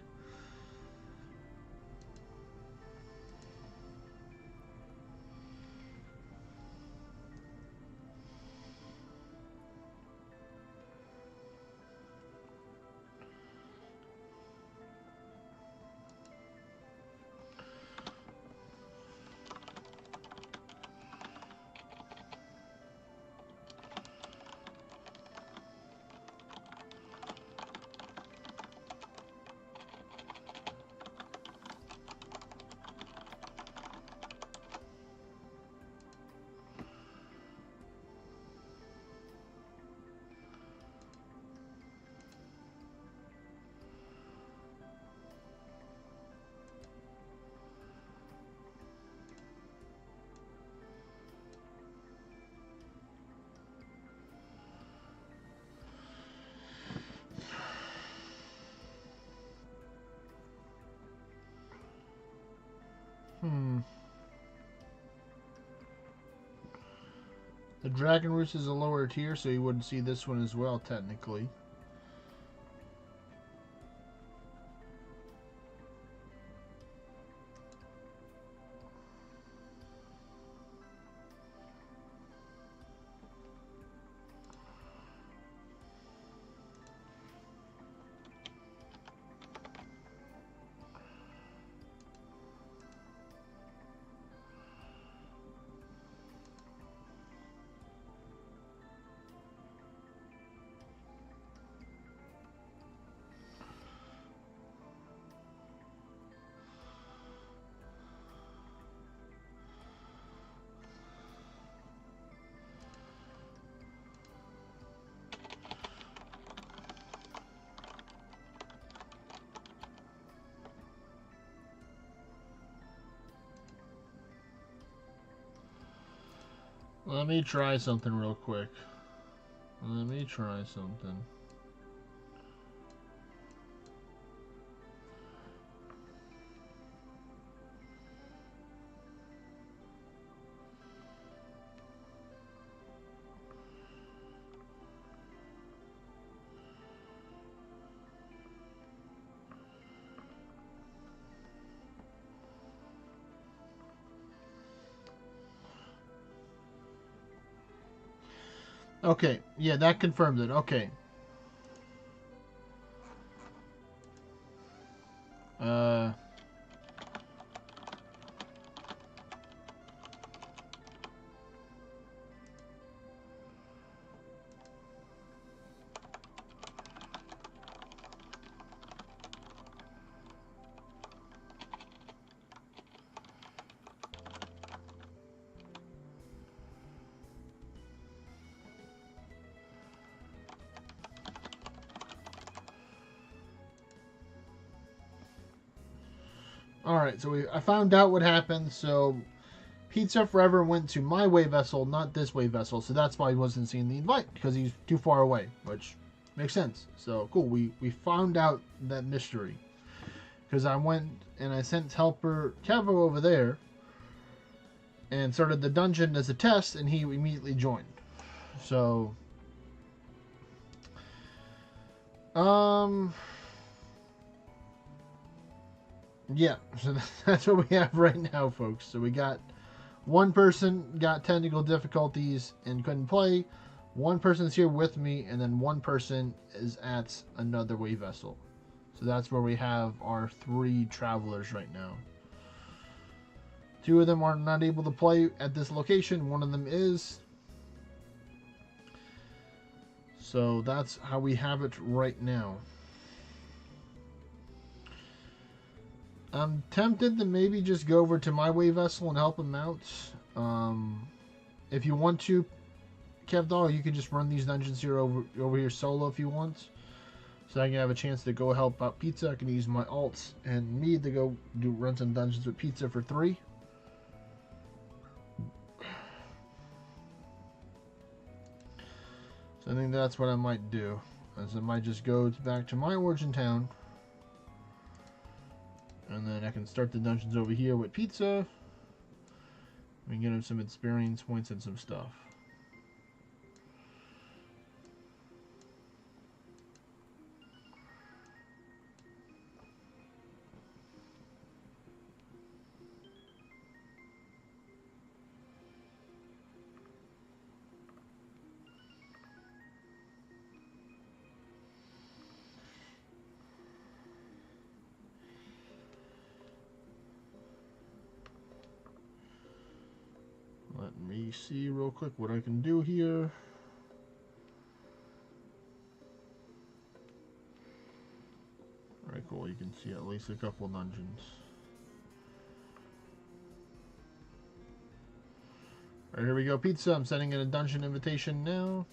The Dragon Roost is a lower tier, so you wouldn't see this one as well, technically. Let me try something real quick. Let me try something. Okay, yeah, that confirms it. Okay. Uh... Alright, so I found out what happened, so Pizza Forever went to my way vessel, not this way vessel, so that's why he wasn't seeing the invite, because he's too far away, which makes sense. So, cool, we found out that mystery. Because I went and I sent helper Kevo over there, and started the dungeon as a test, and he immediately joined. So, yeah, so that's what we have right now, folks. So we got one person got technical difficulties and couldn't play, one person's here with me, and then one person is at another way vessel. So that's where we have our 3 travelers right now. 2 of them are not able to play at this location, one of them is. So that's how we have it right now. I'm tempted to maybe just go over to my way vessel and help him out. If you want to, Kevdog, you can just run these dungeons here over here solo if you want. So I can have a chance to go help out Pizza. I can use my alts and me to go run some dungeons with Pizza for 3. So I think that's what I might do. As I might just go back to my origin town. And then I can start the dungeons over here with Pizza. We can get him some experience points and some stuff. Let me see real quick what I can do here. Alright, cool. You can see at least a couple dungeons. Alright, here we go, Pizza. I'm sending in a dungeon invitation now.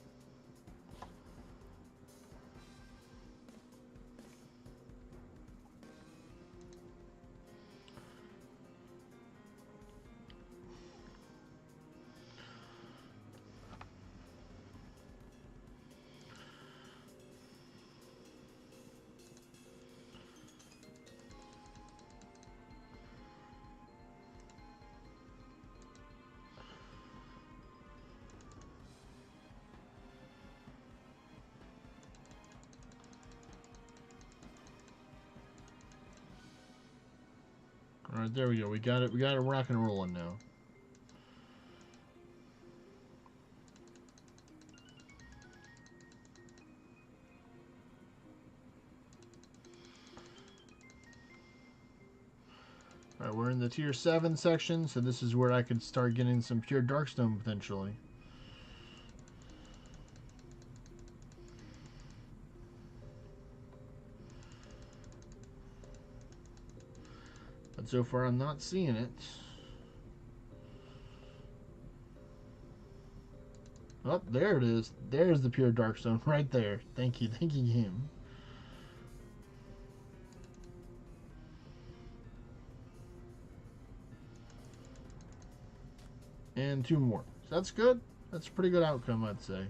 Alright, there we go. We got it. We got it rock and rolling now. Alright, we're in the tier 7 section, so this is where I could start getting some pure darkstone potentially. But so far I'm not seeing it. Oh, there it is. There's the pure darkstone right there. Thank you game. And 2 more. So that's good. That's a pretty good outcome, I'd say.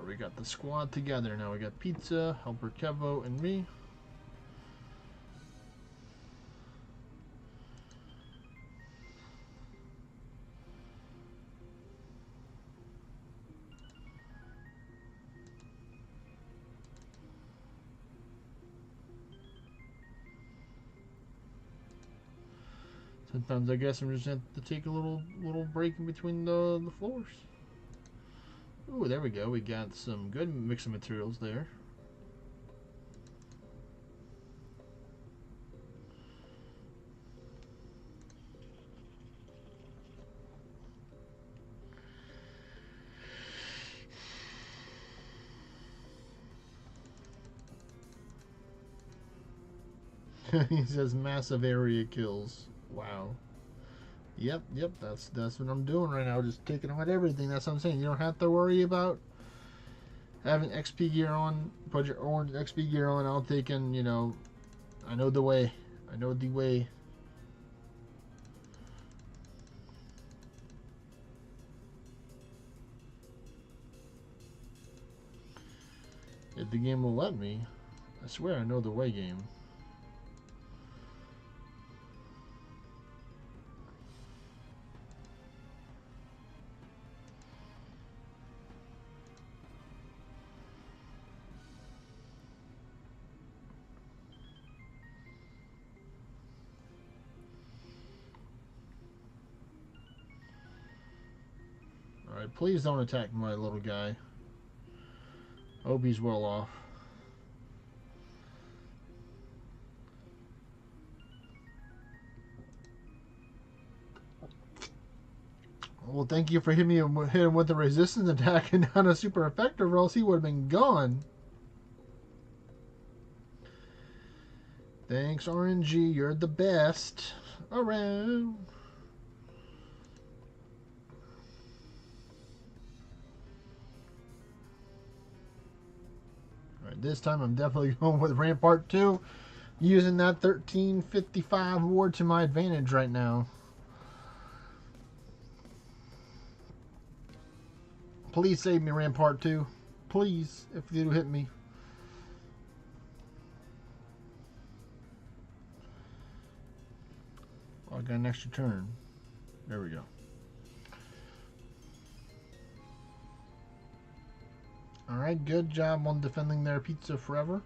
We got the squad together now. We got Pizza, Helper Kevo, and me. Sometimes I guess I'm just going to have to take a little break in between the floors. Ooh, there we go. We got some good mix of materials there. He says massive area kills. Wow. Yep, that's what I'm doing right now. Just taking on everything. That's what I'm saying. You don't have to worry about having XP gear on. Put your orange XP gear on. I'll take in, I know the way. I know the way. If the game will let me. I swear I know the way, game. Alright, please don't attack my little guy. Hope he's well off. Well, thank you for hitting him with the resistance attack and not a super effective, or else he would have been gone. Thanks, RNG. You're the best around. Alright, this time I'm definitely going with Rampart 2. Using that 1355 ward to my advantage right now. Please save me, Rampart 2. Please, if you hit me. Oh, I got an extra turn. There we go. Alright, good job on defending their pizza forever.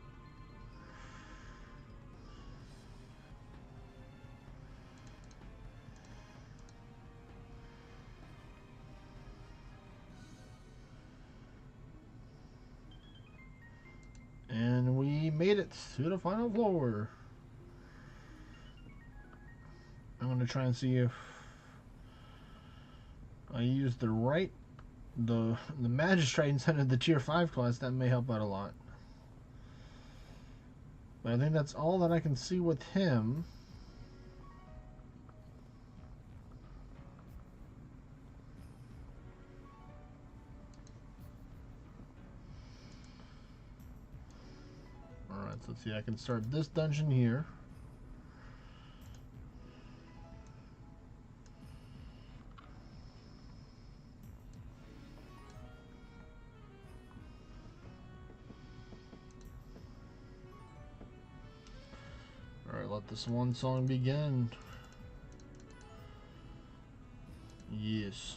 And we made it to the final floor. I'm going to try and see if I use the magistrate instead of the tier 5 class. That may help out a lot. But I think that's all that I can see with him. Alright, so let's see. I can start this dungeon here. Alright, let this one song begin. Yes.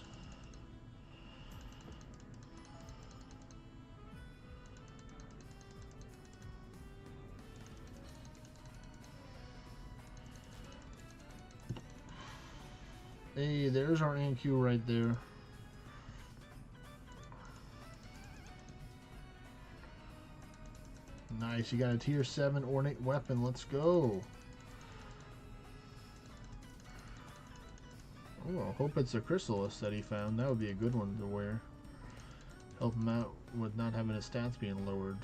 Hey, there's our NQ right there. Nice, you got a tier 7 ornate weapon. Let's go. Oh, I hope it's a chrysalis that he found. That would be a good one to wear. Help him out with not having his stats being lowered.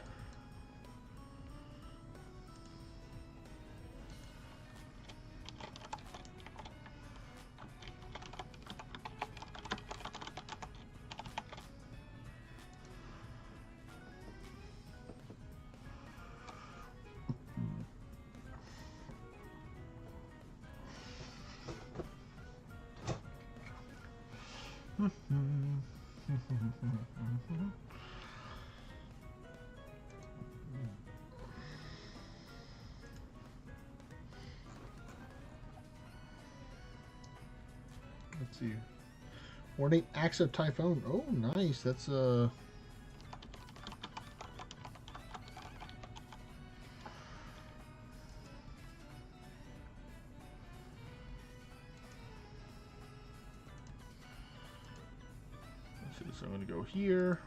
Let's see. Ornate Axe of Typhoon. Oh, nice. That's let's see. So I'm going to go here.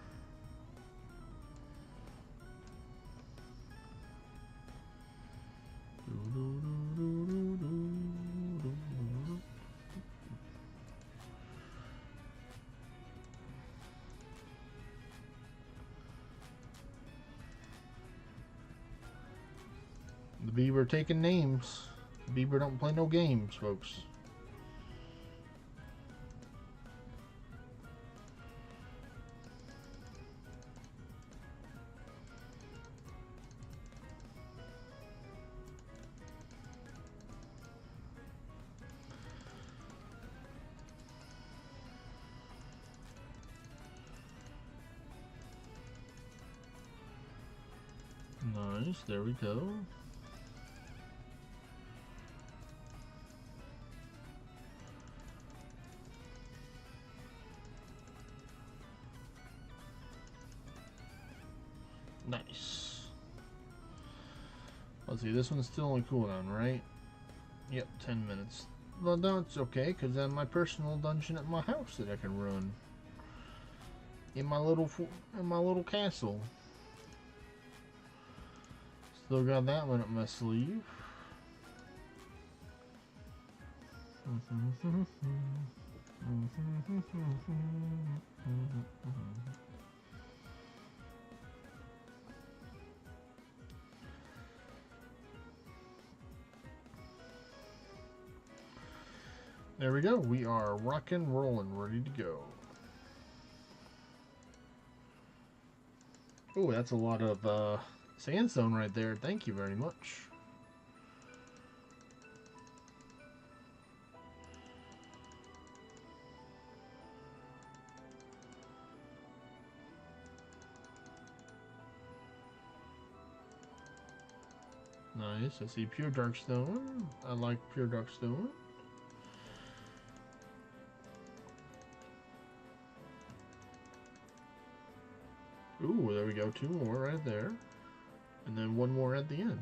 The Beaver taking names. The Beaver don't play no games, folks. Nice, there we go. Nice. Let's see, this one's still on cooldown, right? Yep, 10 minutes. Well, no, it's okay, because I have my personal dungeon at my house that I can run. In my little castle. Still got that one up my sleeve. There we go. We are rockin' rollin', ready to go. Oh, that's a lot of sandstone right there. Thank you very much. Nice. I see pure dark stone. I like pure dark stone. Ooh, there we go. 2 more right there. And then 1 more at the end.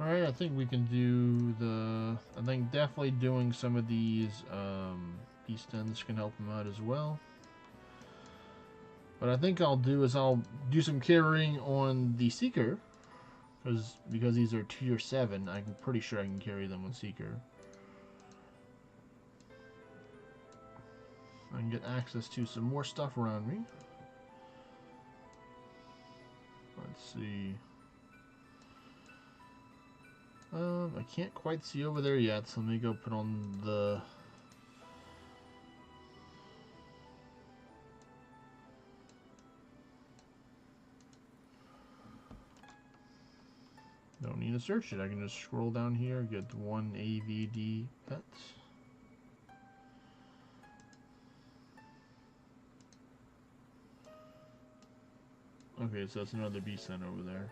Alright, I think we can do the... I think definitely doing some of these Beast Dens can help them out as well. What I think I'll do is I'll do some carrying on the Seeker. Because these are tier 7, I'm pretty sure I can carry them on Seeker. I can get access to some more stuff around me. Let's see. I can't quite see over there yet, so let me go put on the... Don't need to search it, I can just scroll down here, get 1 AVD pet. Okay, so that's another beast den over there.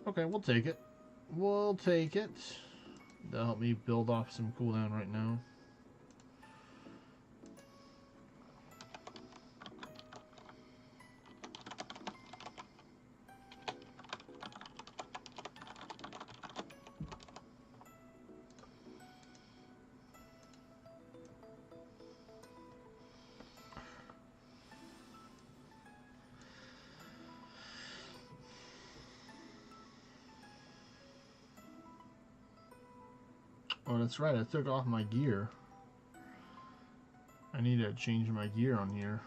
Okay, we'll take it. We'll take it. That'll help me build off some cooldown right now. Oh, that's right, I took off my gear. I need to change my gear on here.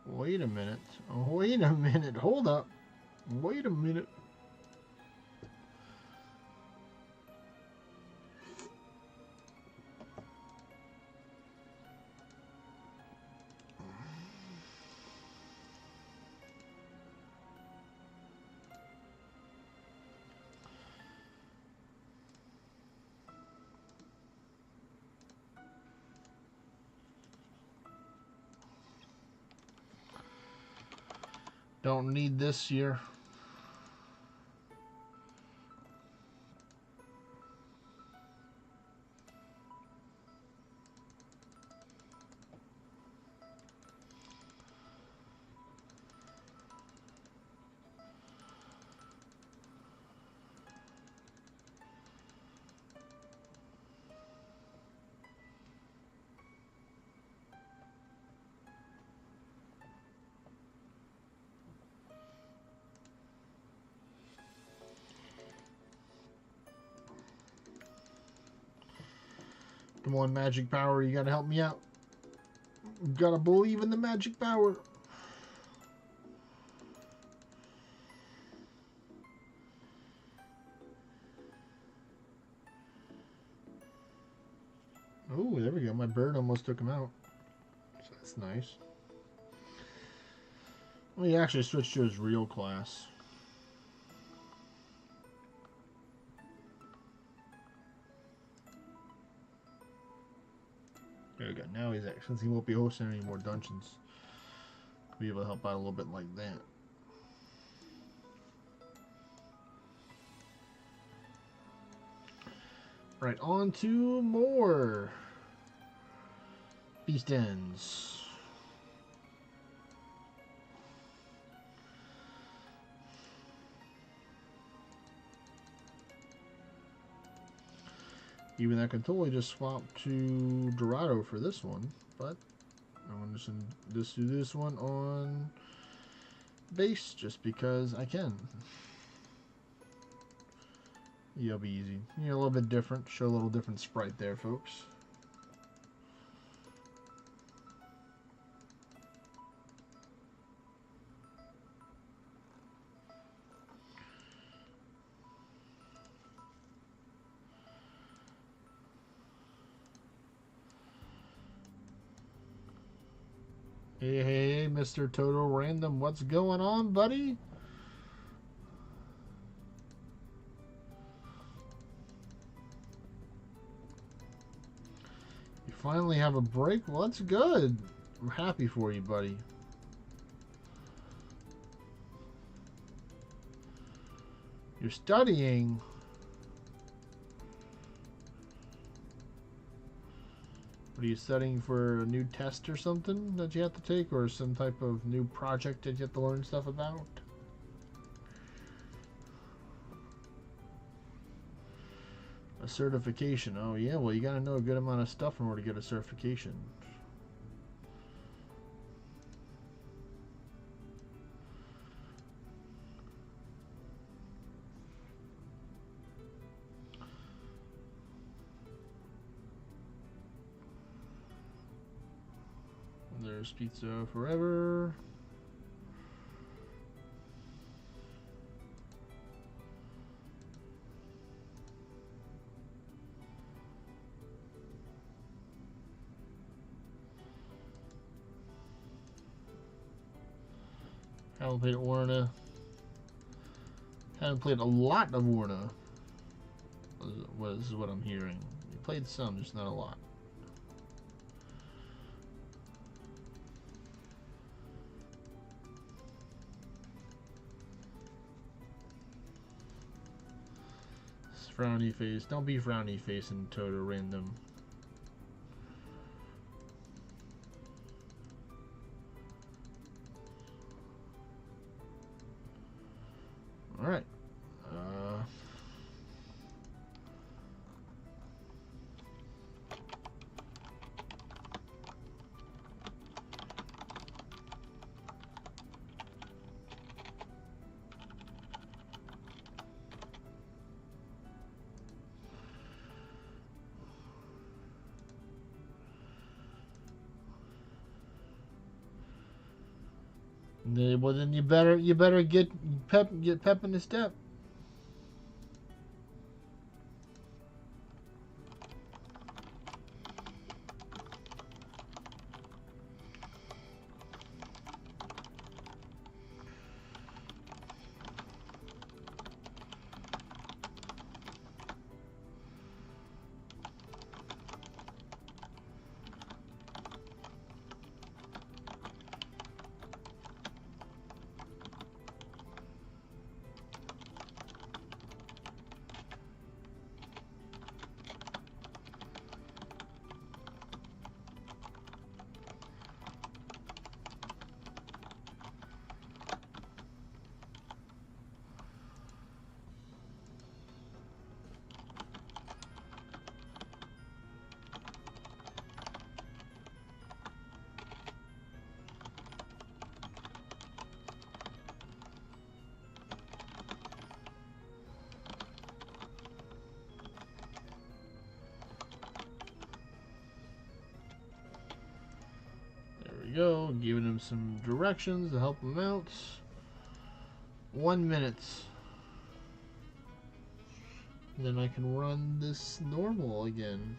Wait a minute. Wait a minute. Hold up. Wait a minute. Don't need this year. Come on, magic power, you gotta help me out. Gotta believe in the magic power. Oh, there we go. My bird almost took him out. So that's nice. Well, he actually switched to his real class. There we go. Now he's actually, since he won't be hosting any more dungeons, we'll be able to help out a little bit like that. Right, on to more Beast Ends. Even I could totally just swap to Dorado for this one, but I'm just do this one on base just because I can. Yeah, it'll be easy. You're a little bit different. Show a little different sprite there, folks. Hey, Mr. Total Random, what's going on, buddy? You finally have a break? Well, that's good. I'm happy for you, buddy. You're studying. What are you studying for, a new test or something that you have to take, or some type of new project that you have to learn stuff about? A certification. Oh yeah, well you gotta know a good amount of stuff in order to get a certification. There's Pizza Forever. Haven't played Orna. Haven't played a lot of Orna. This is what I'm hearing. You played some, just not a lot. Frowny face. Don't be frowny face in Total Random. Alright. Well, then you better get pep in the step. we go. Giving him some directions to help him out. 1 minute. Then I can run this normal again.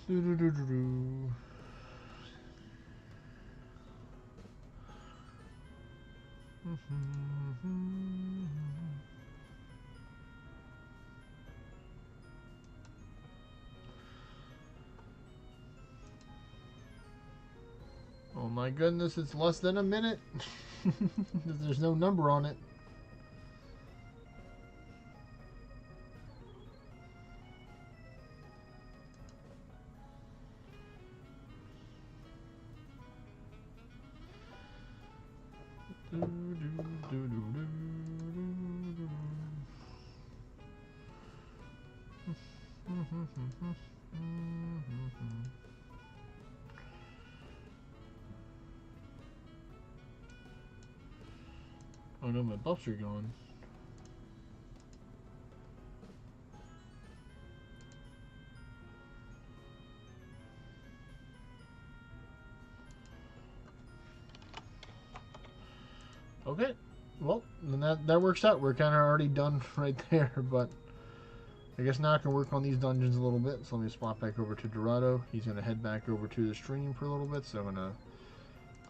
Do-do-do-do-do. Oh my goodness, it's less than a minute. There's no number on it. Oh no, my buffs are gone. Okay, well, then that works out. We're kind of already done right there, but I guess now I can work on these dungeons a little bit. So let me swap back over to Dorado. He's going to head back over to the stream for a little bit, so I'm going to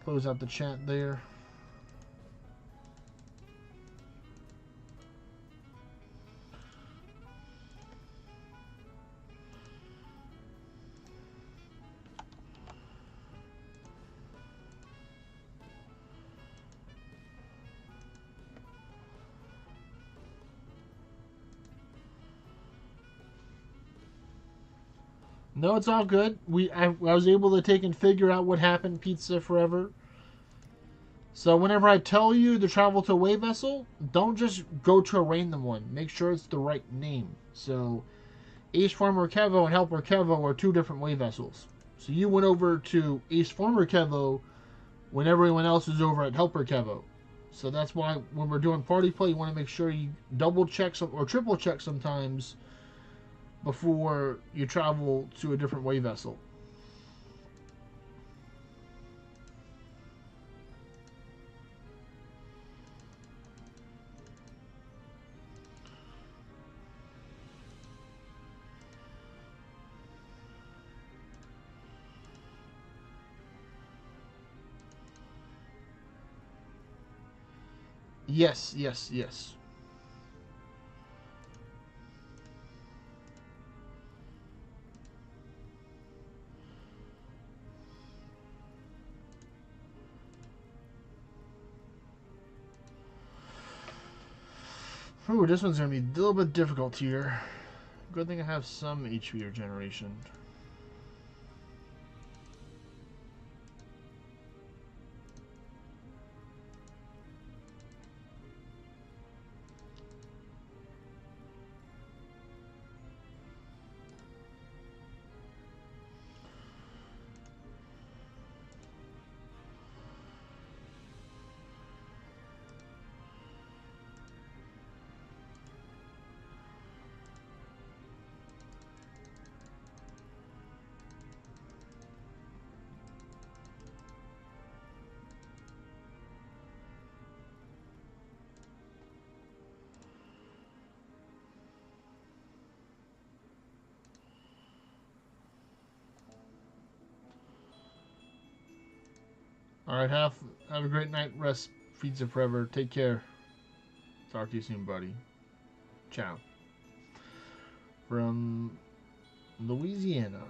close out the chat there. No, it's all good. I was able to take and figure out what happened, Pizza Forever. So whenever I tell you to travel to a way vessel, don't just go to a random one. Make sure it's the right name. So Ace Farmer Kevo and Helper Kevo are two different way vessels. So you went over to Ace Farmer Kevo when everyone else is over at Helper Kevo. So that's why when we're doing party play, you want to make sure you double check or triple check sometimes before you travel to a different way vessel. Yes, yes, yes. Ooh, this one's going to be a little bit difficult here. Good thing I have some HP regeneration. Alright, have a great night. Rest. Pizza Forever. Take care. Talk to you soon, buddy. Ciao. From Louisiana.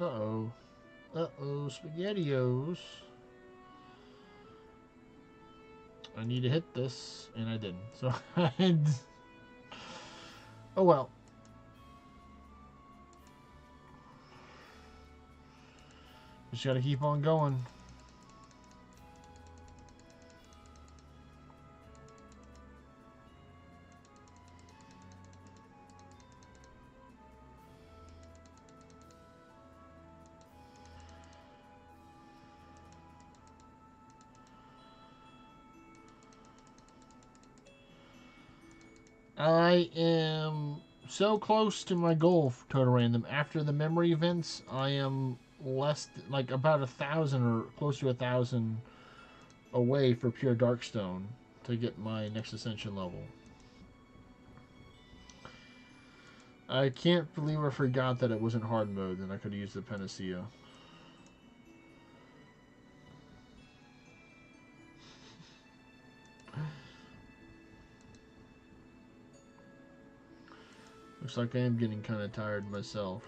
Uh-oh. Uh-oh, SpaghettiOs. I need to hit this, and I didn't. So, oh well. Just gotta keep on going. I am so close to my goal for Total Random. After the memory events, I am less, like about 1,000 or close to 1,000 away for pure Darkstone to get my next ascension level. I can't believe I forgot that it wasn't hard mode and I could have used the Panacea. Looks like I am getting kind of tired myself.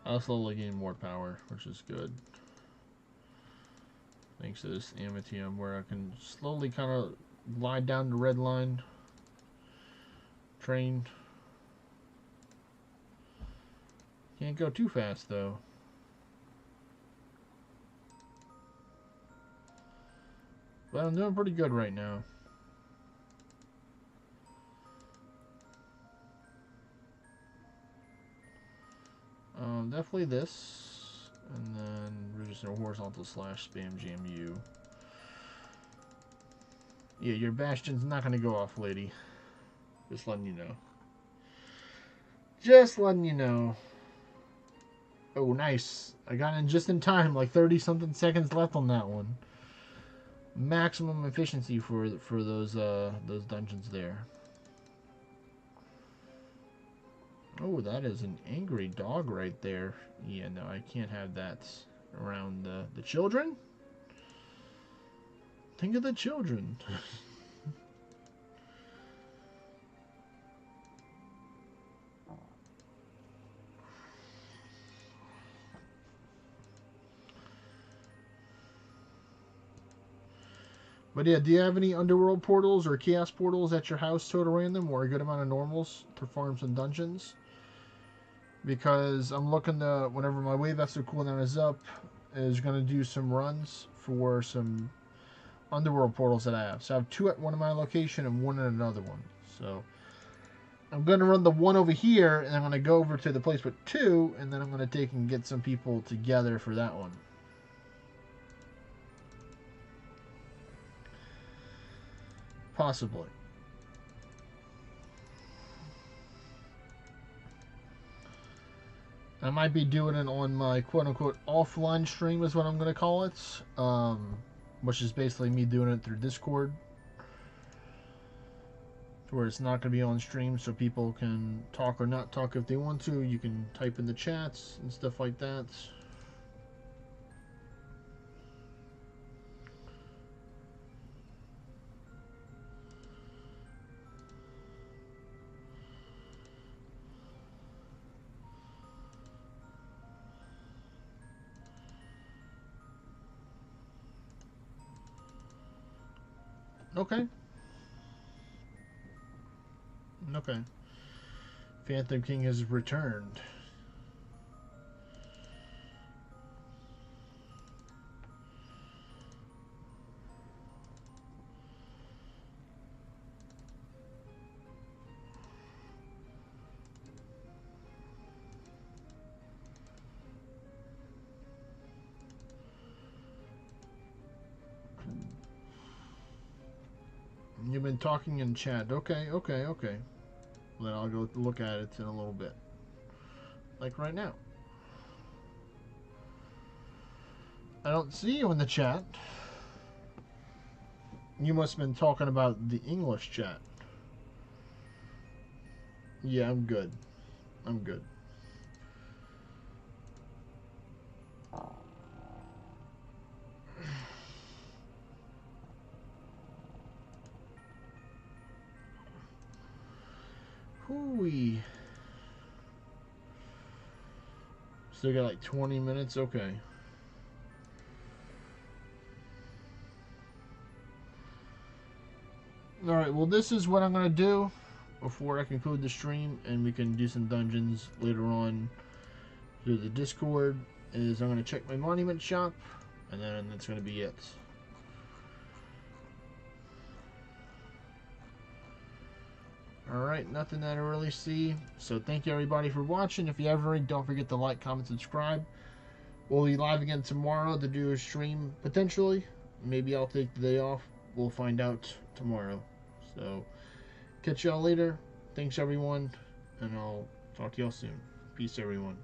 I'll slowly gain more power, which is good. Thanks to this Amitium, where I can slowly kind of glide down the red line. Train. Can't go too fast, though. But I'm doing pretty good right now. Definitely this, and then we're just a horizontal slash spam jam U. Yeah, your bastion's not gonna go off, lady. Just letting you know. Just letting you know. Oh, nice. I got in just in time, like 30 something seconds left on that one. Maximum efficiency for those dungeons there. Oh, that is an angry dog right there. Yeah, no, I can't have that around the children. Think of the children. But yeah, do you have any underworld portals or chaos portals at your house, Total Random, or a good amount of normals to farm some dungeons? Because I'm looking to, whenever my wave vessel cooldown is up, is going to do some runs for some underworld portals that I have. So I have 2 at one of my location and 1 at another one. So I'm going to run the 1 over here, and I'm going to go over to the place with 2, and then I'm going to take and get some people together for that one. Possibly. I might be doing it on my quote-unquote offline stream is what I'm going to call it, which is basically me doing it through Discord, where it's not going to be on stream so people can talk or not talk if they want to. You can type in the chats and stuff like that. Okay. Okay. Phantom King has returned. You've been talking in chat. Okay, okay, okay. Then I'll go look at it in a little bit. Like right now. I don't see you in the chat. You must have been talking about the English chat. Yeah, I'm good. I'm good. Hooey. Still got like 20 minutes? Okay. Alright, well this is what I'm going to do before I conclude the stream, and we can do some dungeons later on through the Discord. Is I'm going to check my monument shop, and then that's going to be it. Alright, nothing that I really see. So thank you everybody for watching. If you ever already, don't forget to like, comment, subscribe. We'll be live again tomorrow to do a stream, potentially. Maybe I'll take the day off. We'll find out tomorrow. So, catch y'all later. Thanks everyone, and I'll talk to y'all soon. Peace everyone.